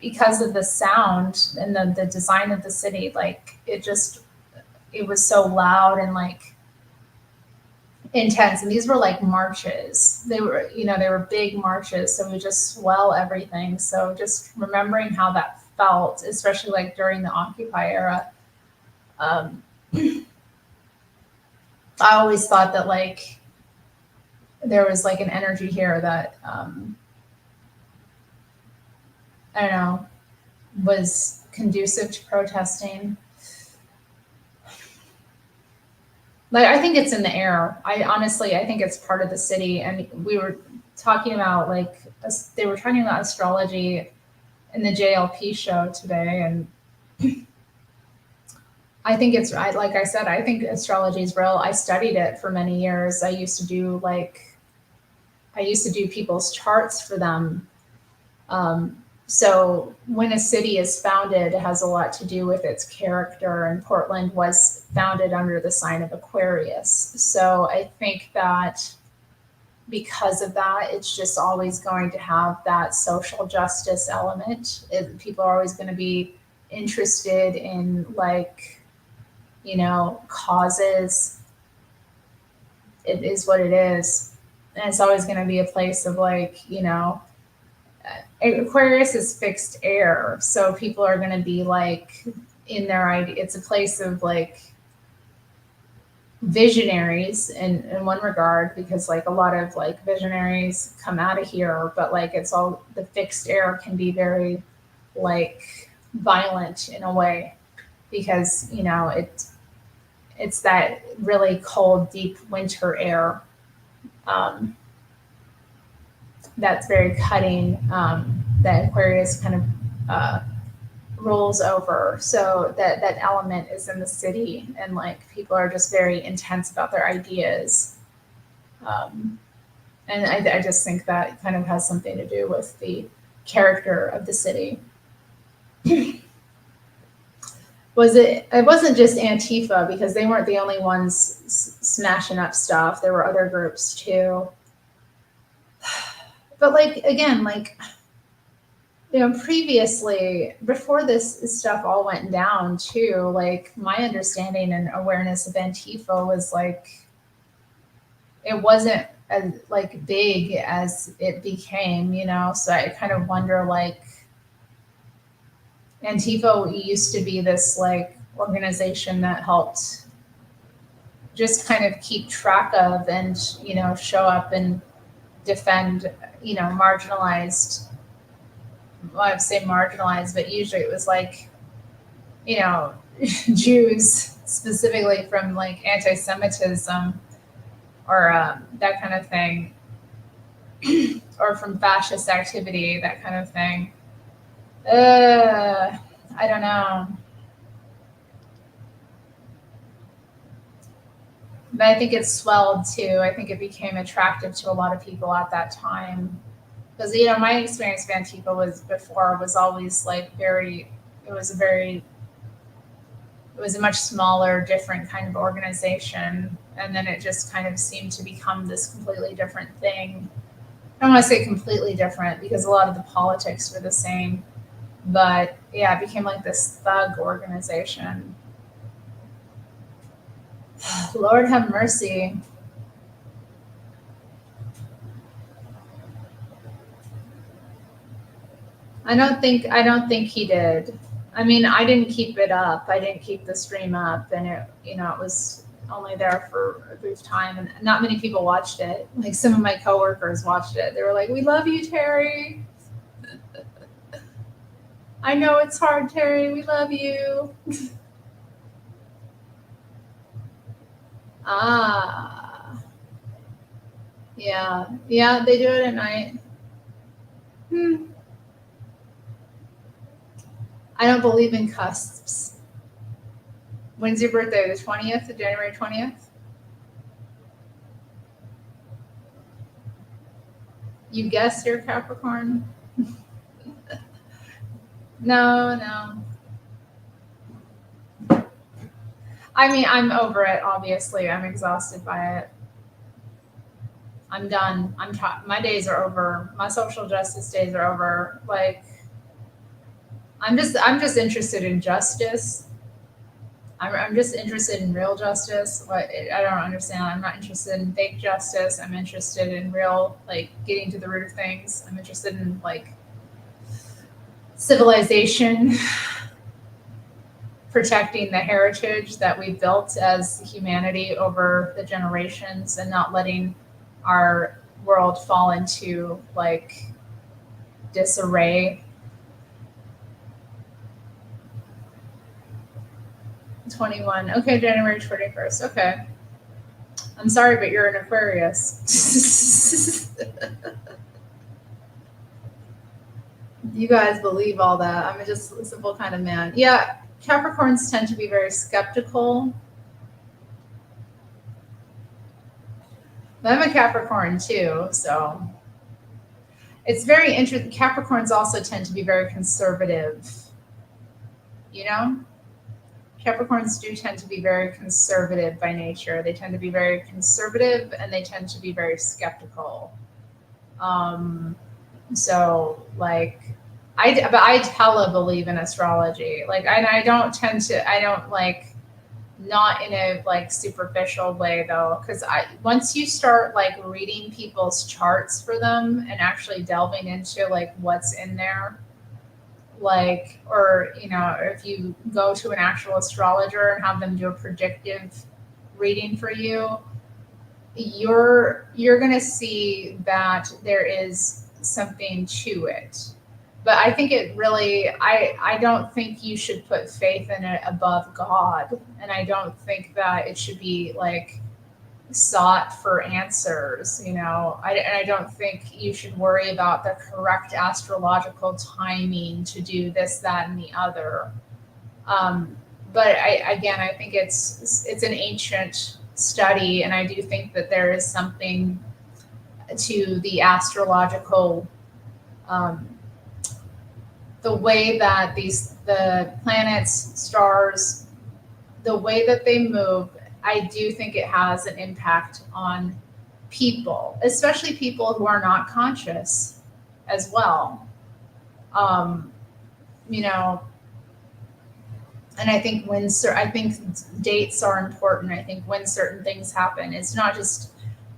because of the sound and the design of the city, like it was so loud and like intense. And these were like marches. They were, you know, they were big marches, so we just swell everything. So just remembering how that felt, especially like during the Occupy era. um, I always thought that like there was like an energy here that I don't know, was conducive to protesting. Like I think it's in the air. I honestly, I think it's part of the city. And we were talking about like they were talking about astrology in the JLP show today, and I think it's I like I said, I think astrology is real. I studied it for many years. I used to do people's charts for them. So when a city is founded, it has a lot to do with its character, and Portland was founded under the sign of Aquarius. So I think that because of that, it's just always going to have that social justice element. People are always going to be interested in like, you know, causes. It is what it is. And it's always going to be a place of like, you know, Aquarius is fixed air. So people are going to be like in their idea. It's a place of like visionaries in one regard, because like a lot of like visionaries come out of here, but like it's all the fixed air can be very like violent in a way, because you know it's that really cold deep winter air, um, that's very cutting, that Aquarius kind of uh, rolls over. So that element is in the city, and like people are just very intense about their ideas. Um, and I just think that kind of has something to do with the character of the city. It wasn't just Antifa, because they weren't the only ones smashing up stuff. There were other groups too. But like again, like, you know, previously, before this stuff all went down too, like my understanding and awareness of Antifa was like it wasn't as like big as it became, you know. So I kind of wonder like Antifa used to be this like organization that helped just kind of keep track of and, you know, show up and defend, you know, marginalized, well, I'd say marginalized, but usually it was like, you know, Jews specifically from like anti-Semitism, or that kind of thing, or from fascist activity, that kind of thing. I don't know. But I think it swelled too. I think it became attractive to a lot of people at that time. Because my experience with Antifa was always like it was a very it was a much smaller, different kind of organization, and then it just kind of seemed to become this completely different thing. I don't want to say completely different because a lot of the politics were the same, but yeah, it became like this thug organization. Lord have mercy. I don't think he did. I mean, I didn't keep it up. I didn't keep the stream up, and it was only there for a brief time, and not many people watched it. Like some of my coworkers watched it. They were like, "We love you, Terri. I know it's hard, Terri. We love you." Ah, yeah, yeah. They do it at night. Hmm. I don't believe in cusps. When's your birthday? The 20th, January 20th? You guess you're Capricorn? No, no. I mean, I'm over it, obviously. I'm exhausted by it. I'm done. My days are over. My social justice days are over. Like, I'm just interested in justice. I'm just interested in real justice. What I don't understand. I'm not interested in fake justice. I'm interested in real, like, getting to the root of things. I'm interested in like civilization, protecting the heritage that we built as humanity over the generations, and not letting our world fall into like disarray. 21. Okay, January 21st. Okay. I'm sorry, but you're an Aquarius. You guys believe all that. I'm just a simple kind of man. Yeah, Capricorns tend to be very skeptical. But I'm a Capricorn too, so it's very interesting. Capricorns also tend to be very conservative. You know? Capricorns do tend to be very conservative by nature. They tend to be very conservative and they tend to be very skeptical. So like but I hella believe in astrology. Like I don't like, not in a like superficial way though, because I once you start like reading people's charts for them and actually delving into like what's in there, like, or if you go to an actual astrologer and have them do a predictive reading for you, you're going to see that there is something to it. But I think it really, I don't think you should put faith in it above God, and I don't think that it should be like sought for answers. And I don't think you should worry about the correct astrological timing to do this, that, and the other. But I think it's an ancient study, and I do think that there is something to the astrological, the way that the planets, stars, the way that they move. I do think it has an impact on people, especially people who are not conscious as well. Um, you know, and I think I think dates are important. I think when certain things happen, it's not just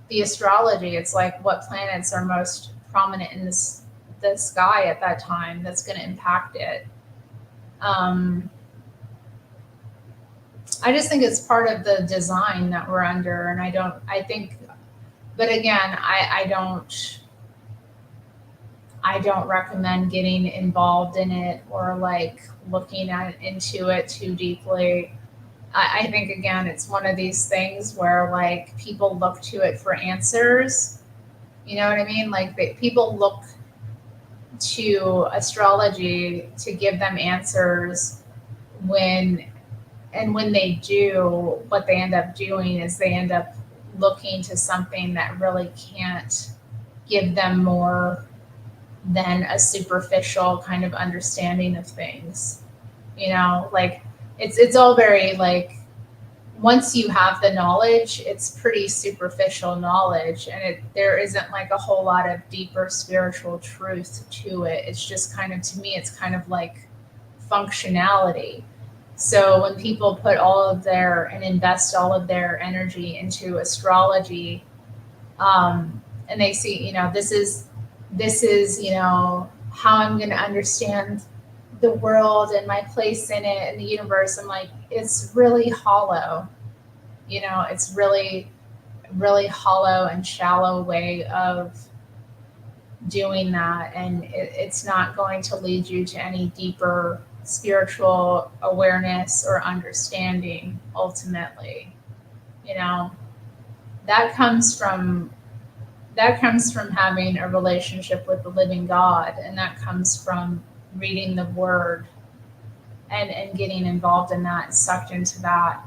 the astrology. It's like what planets are most prominent in the sky at that time that's going to impact it. Um, I just think it's part of the design that we're under, and I think, but again, I don't recommend getting involved in it or like looking into it too deeply. I think again, it's one of these things where like people look to it for answers. You know what I mean? Like people look to astrology to give them answers when they do, what they end up doing is they end up looking to something that really can't give them more than a superficial kind of understanding of things. Like it's all very like once you have the knowledge, it's pretty superficial knowledge, and there isn't like a whole lot of deeper spiritual truth to it. It's just kind of, to me, it's kind of like functionality. So when people put all of their and invest all of their energy into astrology, and they see, this is how I'm going to understand the world and my place in it and the universe. I'm like, it's really hollow. It's really, really hollow and shallow way of doing that. And it's not going to lead you to any deeper spiritual awareness or understanding ultimately. You know, that comes from having a relationship with the living God, and that comes from reading the word and getting involved in that, sucked into that.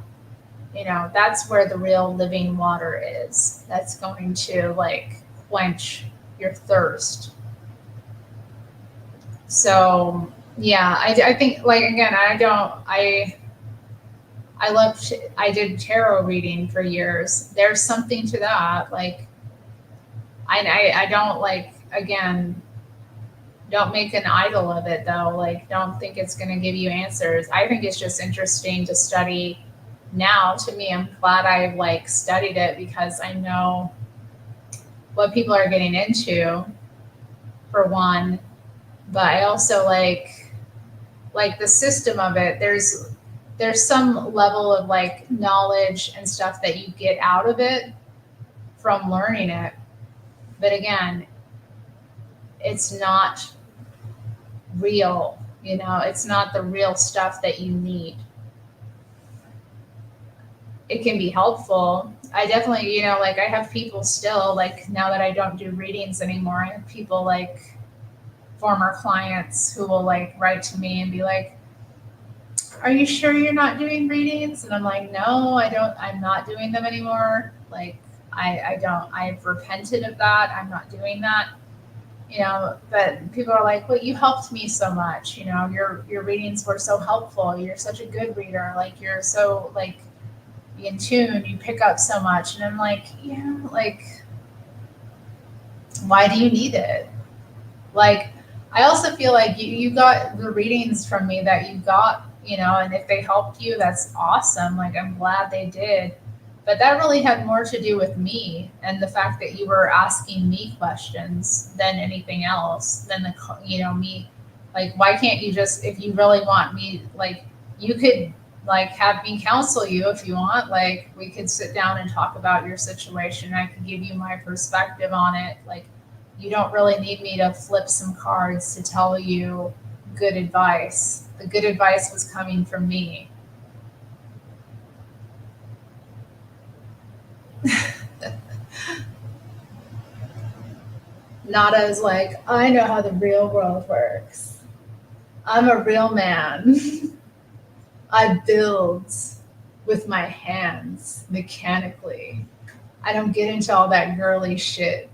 That's where the real living water is. That's going to like quench your thirst. So yeah, I think, like, again, I did tarot reading for years. There's something to that. Like, I don't, like, again, don't make an idol of it though. Like, don't think it's going to give you answers. I think it's just interesting to study now. To me, I'm glad I like studied it because I know what people are getting into, for one, but I also like the system of it. There's some level of like knowledge and stuff that you get out of it from learning it. But again, it's not real, it's not the real stuff that you need. It can be helpful. I definitely, like, I have people still, like, now that I don't do readings anymore, I have people like former clients who will like write to me and be like, are you sure you're not doing readings? And I'm like, no, I'm not doing them anymore. Like, I've repented of that. I'm not doing that. But people are like, well, you helped me so much. Your readings were so helpful. You're such a good reader. Like, you're so like in tune. You pick up so much. And I'm like, yeah, like, why do you need it? Like, I also feel like you got the readings from me that you got, and if they helped you, that's awesome. Like, I'm glad they did. But that really had more to do with me and the fact that you were asking me questions than anything else, than me. Like, why can't you just, if you really want me, like, you could like have me counsel you if you want. Like, we could sit down and talk about your situation. I could give you my perspective on it. Like, you don't really need me to flip some cards to tell you good advice. The good advice was coming from me. Not as like, I know how the real world works. I'm a real man. I build with my hands mechanically. I don't get into all that girly shit.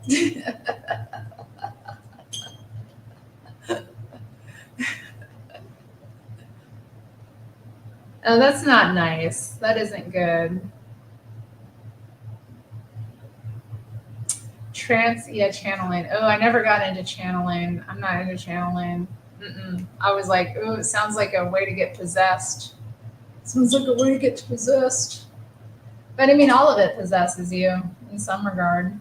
Oh, that's not nice. That isn't good. Channeling. Oh, I never got into channeling. I'm not into channeling. I was like, ooh, it sounds like a way to get possessed. Sounds like a way to get possessed. But I mean, all of it possesses you in some regard.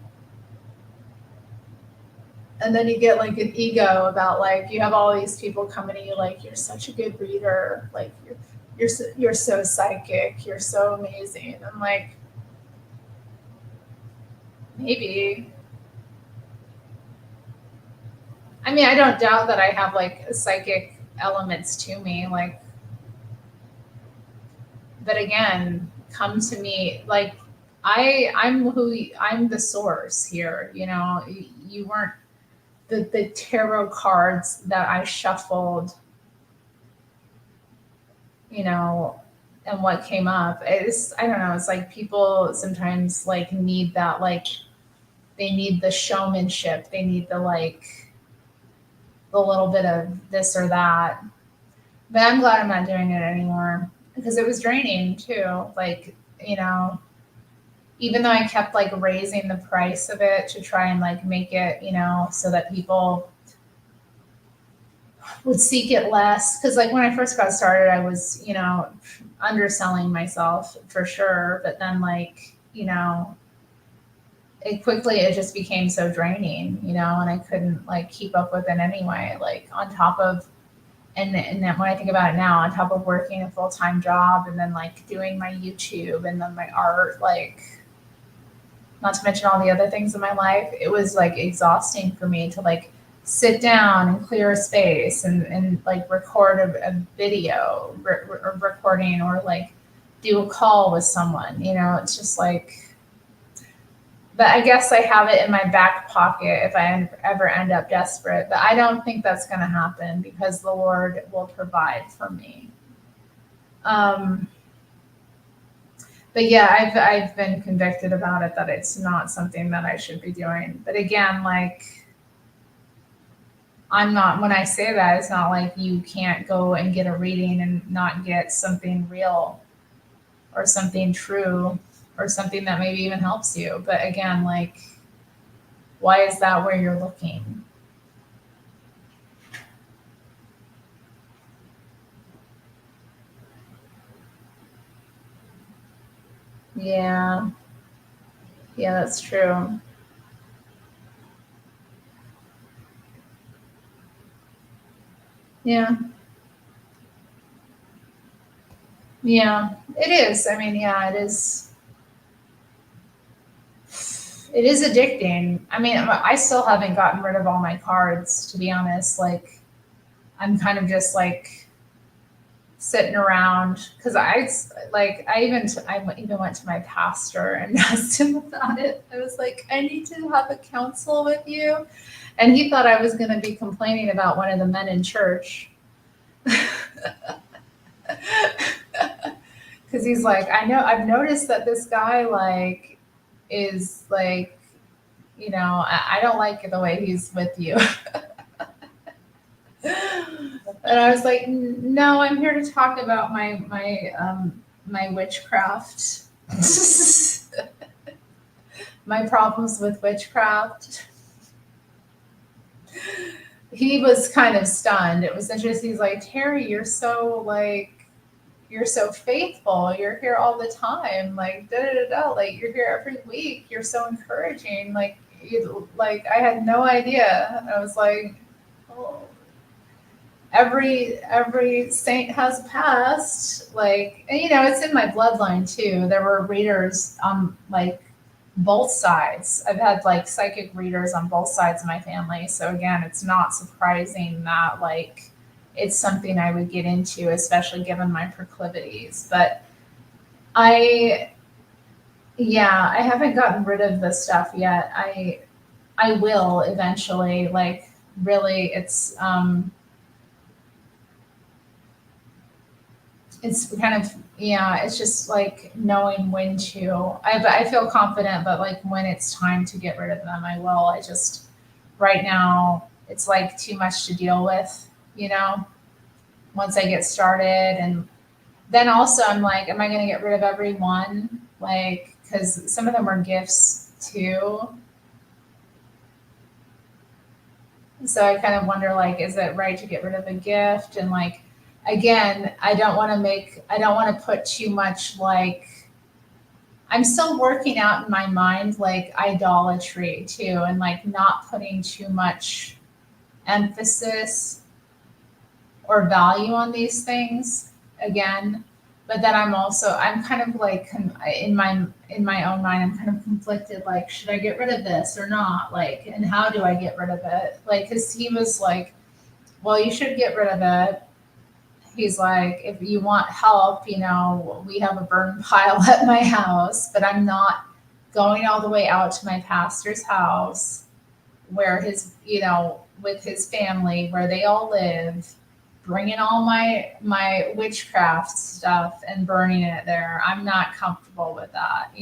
And then you get like an ego about, like, you have all these people coming to you like, you're such a good reader. Like, you're so psychic. You're so amazing. I'm like, maybe. I mean, I don't doubt that I have like psychic elements to me, like, but again, come to me like I'm the source here. You weren't the tarot cards that I shuffled, and what came up. I don't know. It's like people sometimes like need that, like they need the showmanship. They need the like the little bit of this or that. But I'm glad I'm not doing it anymore because it was draining too. Like, you know, even though I kept like raising the price of it to try and like make it, so that people would seek it less. Cause like when I first got started, I was, underselling myself for sure. But then like, it just became so draining, and I couldn't like keep up with it anyway. Like on top of, and then when I think about it now, on top of working a full time job and then like doing my YouTube and then my art, like not to mention all the other things in my life, it was like exhausting for me to like sit down and clear a space and like record a video or recording or like do a call with someone. It's just like, but I guess I have it in my back pocket if I ever end up desperate. But I don't think that's going to happen because the Lord will provide for me. But yeah, I've been convicted about it that it's not something that I should be doing. But again, like I'm not. When I say that, it's not like you can't go and get a reading and not get something real or something true or something that maybe even helps you. But again, like why is that where you're looking? Yeah. Yeah, that's true. Yeah. Yeah. It is. I mean, yeah, it is. It is addicting. I mean, I still haven't gotten rid of all my cards, to be honest. Like, I'm kind of just like sitting around because I even went to my pastor and asked him about it. I was like, I need to have a counsel with you, and he thought I was going to be complaining about one of the men in church. Because he's like, I know I've noticed that this guy like is like, I don't like the way he's with you. And I was like, no, I'm here to talk about my witchcraft, my problems with witchcraft. He was kind of stunned. It was interesting. He's like, Terry, you're so faithful. You're here all the time. Like da da da da. Like you're here every week. You're so encouraging. Like I had no idea. I was like, oh, every saint has passed. Like, and it's in my bloodline too. There were readers on like both sides. I've had like psychic readers on both sides of my family. So again, it's not surprising that like it's something I would get into, especially given my proclivities. But I, yeah, I haven't gotten rid of the stuff yet. I will eventually. Like, really, it's kind of, yeah, it's just like knowing when to. I feel confident, but like when it's time to get rid of them, I will. I just right now it's like too much to deal with. You know, once I get started, and then also I'm like, am I going to get rid of every one? Like, because some of them are gifts too. So I kind of wonder, like, is it right to get rid of a gift? And like, again, I don't want to put too much like, I'm still working out in my mind like idolatry too, and like not putting too much emphasis or value on these things again. But then I'm kind of like in my own mind, I'm kind of conflicted. Like, should I get rid of this or not? Like, and how do I get rid of it? Like, because he was like, well, you should get rid of it. He's like, if you want help, we have a burn pile at my house, but I'm not going all the way out to my pastor's house where with his family, where they all live, bringing all my witchcraft stuff and burning it there. I'm not comfortable with that.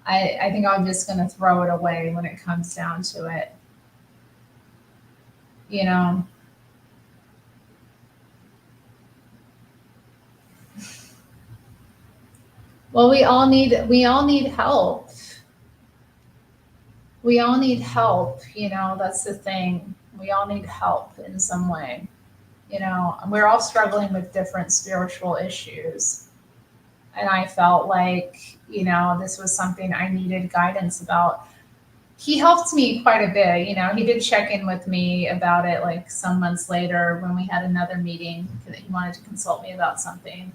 I think I'm just going to throw it away when it comes down to it. you know. Well, we all need help. We all need help, that's the thing. We all need help in some way. We're all struggling with different spiritual issues. And I felt like, this was something I needed guidance about. He helped me quite a bit. He did check in with me about it like some months later when we had another meeting that he wanted to consult me about something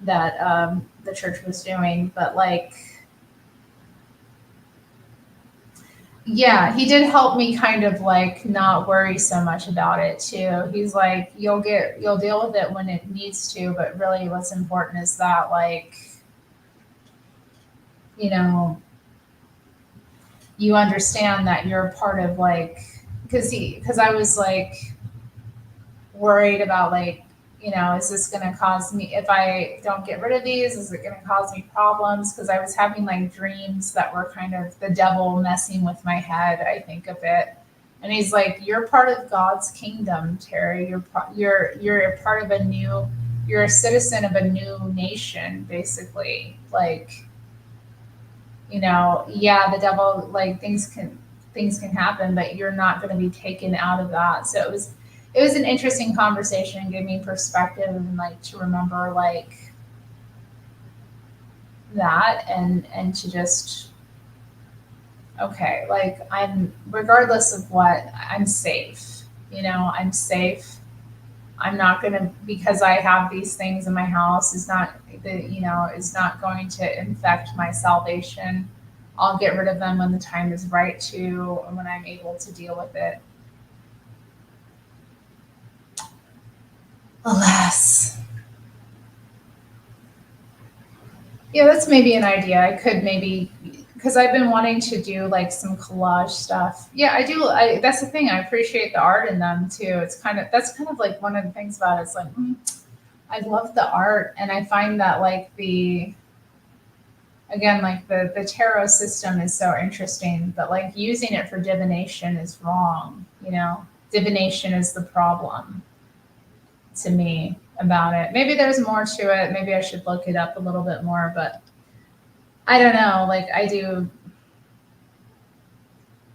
that the church was doing. But like, yeah, he did help me kind of like not worry so much about it too. He's like, you'll deal with it when it needs to, but really what's important is that like, you know, you understand that you're part of like, because I was like worried about like, is this going to cause me, if I don't get rid of these, is it going to cause me problems? Because I was having like dreams that were kind of the devil messing with my head, I think a bit. And he's like, you're part of God's kingdom, Terry. You're a part of a new, you're a citizen of a new nation, basically. Like, yeah, the devil, like things can happen, but you're not going to be taken out of that. So it was an interesting conversation, gave me perspective and like to remember like that and to just okay, like I'm regardless of what, I'm safe. I'm safe. I'm not going to, because I have these things in my house, is not going to infect my salvation. I'll get rid of them when the time is right to, and when I'm able to deal with it. Alas. Yeah, that's maybe an idea. I could maybe, because I've been wanting to do like some collage stuff. Yeah, I do. That's the thing. I appreciate the art in them too. That's kind of like one of the things about it. It's like, I love the art, and I find that like again, like the tarot system is so interesting, but like using it for divination is wrong. Divination is the problem to me about it. Maybe there's more to it. Maybe I should look it up a little bit more, but I don't know. Like I do,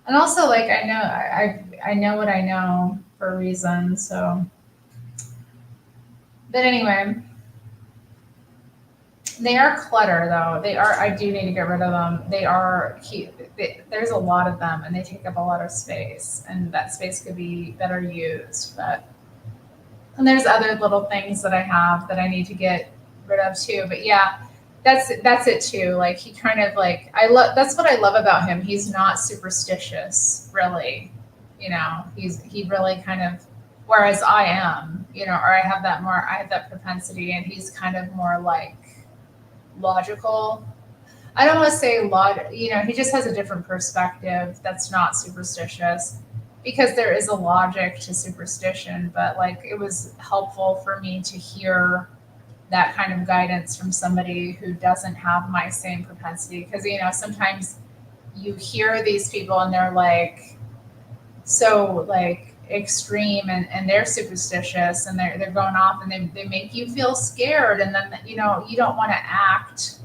and also like I know what I know for a reason. So, but anyway, they are clutter though. They are. I do need to get rid of them. They are cute. There's a lot of them, and they take up a lot of space, and that space could be better used. But and there's other little things that I have that I need to get rid of too. But yeah, that's it too. Like he kind of like I love. That's what I love about him. He's not superstitious, really. He really kind of. Whereas I am, or I have that propensity, and he's kind of more like logical. I don't want to say he just has a different perspective that's not superstitious because there is a logic to superstition, but like it was helpful for me to hear that kind of guidance from somebody who doesn't have my same propensity because sometimes you hear these people and they're like so like extreme and they're superstitious and they're going off and they make you feel scared and then you don't want to act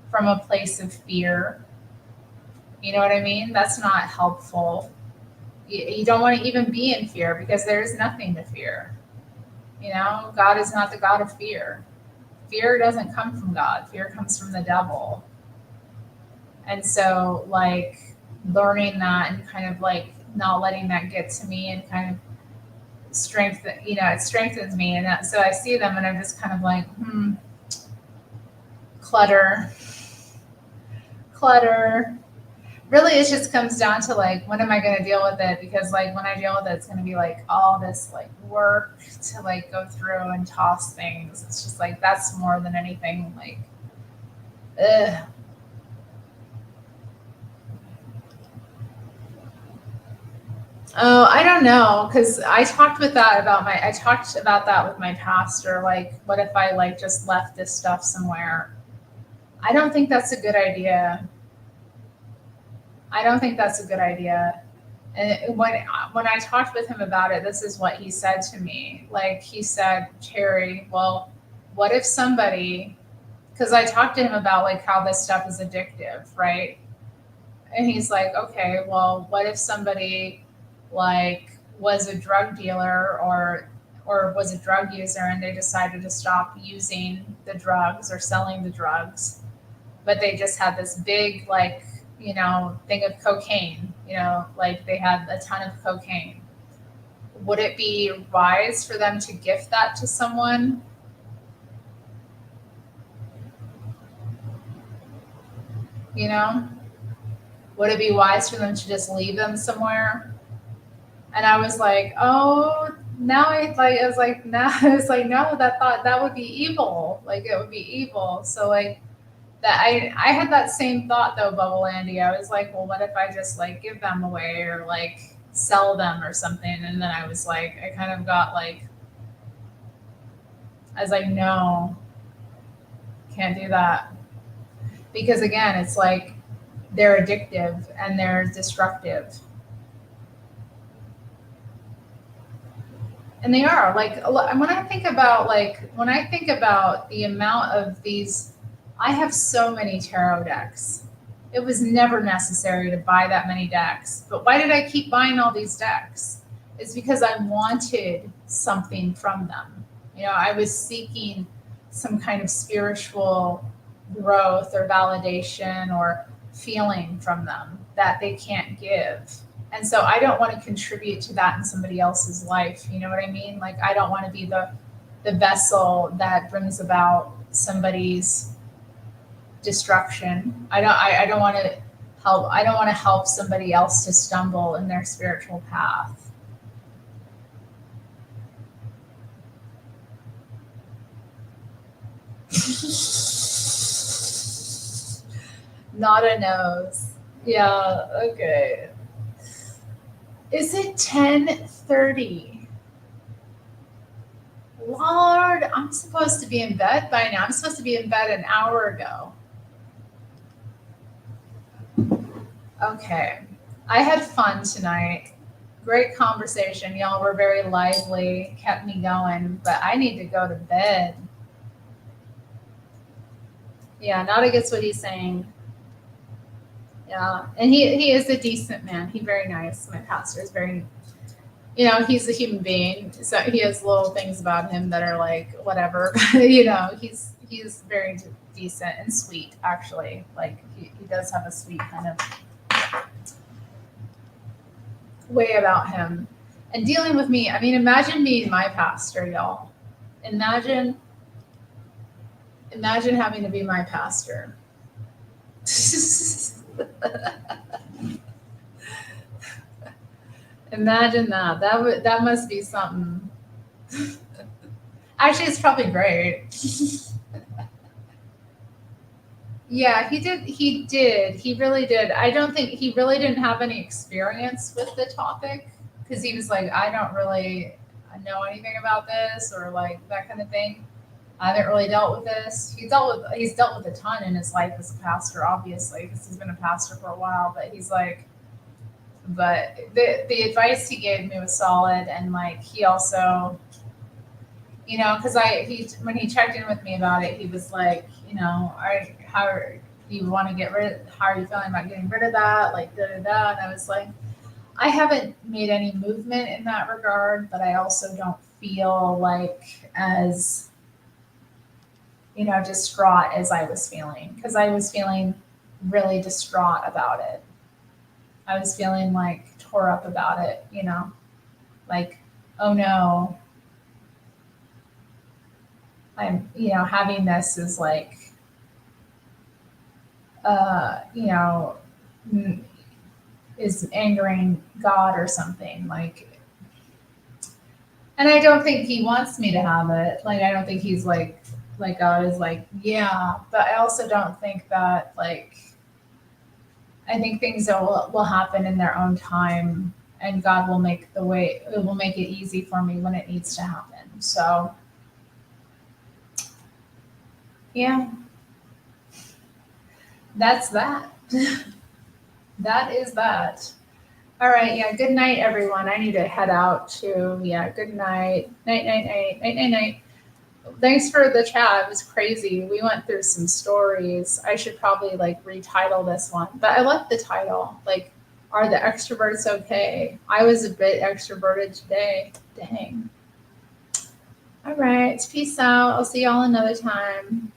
from a place of fear. You know what I mean? That's not helpful. You don't want to even be in fear because there is nothing to fear. God is not the God of fear. Fear doesn't come from God. Fear comes from the devil. And so like learning that and kind of like not letting that get to me and kind of it strengthens me. And so I see them and I'm just kind of like, clutter. Really, it just comes down to like, when am I going to deal with it? Because like when I deal with it, it's going to be like all this like work to like go through and toss things. It's just like, that's more than anything like, ugh. Oh, I don't know, because I talked about that with my pastor. Like, what if I like just left this stuff somewhere? I don't think that's a good idea. I don't think that's a good idea. And when I talked with him about it, this is what he said to me. Like he said, Terry, well, what if somebody, because I talked to him about like how this stuff is addictive, right? And he's like, okay, well, what if somebody like was a drug dealer or was a drug user and they decided to stop using the drugs or selling the drugs, but they just had this big like, thing of cocaine, like they had a ton of cocaine. Would it be wise for them to gift that to someone? You know, would it be wise for them to just leave them somewhere? And I was like, oh, now I was like, now I was like, no, that would be evil. Like it would be evil. So like that I had that same thought though, Bubble Andy. I was like, well, what if I just like give them away or like sell them or something? And then I was like, I kind of got like, I was like, no, can't do that. Because again, it's like they're addictive and they're destructive. And they are like when I think about the amount of these, I have so many tarot decks. It was never necessary to buy that many decks, but why did I keep buying all these decks? It's because I wanted something from them. I was seeking some kind of spiritual growth or validation or feeling from them that they can't give. And so I don't want to contribute to that in somebody else's life. You know what I mean? Like I don't want to be the vessel that brings about somebody's destruction. I don't want to help. I don't want to help somebody else to stumble in their spiritual path. Not a nose. Yeah, okay. Is it 10:30? Lord, I'm supposed to be in bed by now. I'm supposed to be in bed an hour ago. Okay. I had fun tonight. Great conversation. Y'all were very lively, kept me going, but I need to go to bed. Yeah, not against what he's saying. Yeah. And he is a decent man. He's very nice. My pastor is very, he's a human being. So he has little things about him that are like whatever. He's very decent and sweet actually. Like he does have a sweet kind of way about him. And dealing with me, I mean, imagine being my pastor, y'all. Imagine having to be my pastor. Imagine that. That must be something. Actually, it's probably great. Yeah, he did. He did. He really did. I don't think he really didn't have any experience with the topic because he was like, I don't really know anything about this or like that kind of thing. I haven't really dealt with this. He's dealt with a ton in his life as a pastor, obviously, because he's been a pastor for a while. But he's like, but the advice he gave me was solid, and like he also, because when he checked in with me about it, he was like, how do you want to get rid? How are you feeling about getting rid of that? Like da da da. And I was like, I haven't made any movement in that regard, but I also don't feel like as distraught as I was feeling because I was feeling really distraught about it. I was feeling like tore up about it, like, oh no, I'm, having this is like, you know, is angering God or something like, and I don't think he wants me to have it. Like, I don't think he's like God is like, yeah, but I also don't think that like, I think things will happen in their own time and God will make it will make it easy for me when it needs to happen. So yeah, that's that. That is that. All right. Yeah. Good night, everyone. I need to head out too. Yeah. Good night. Night, night, night, night, night, night. Thanks for the chat. It was crazy. We went through some stories. I should probably like retitle this one, but I like the title. Like, are the extroverts okay? I was a bit extroverted today. Dang. All right. Peace out. I'll see y'all another time.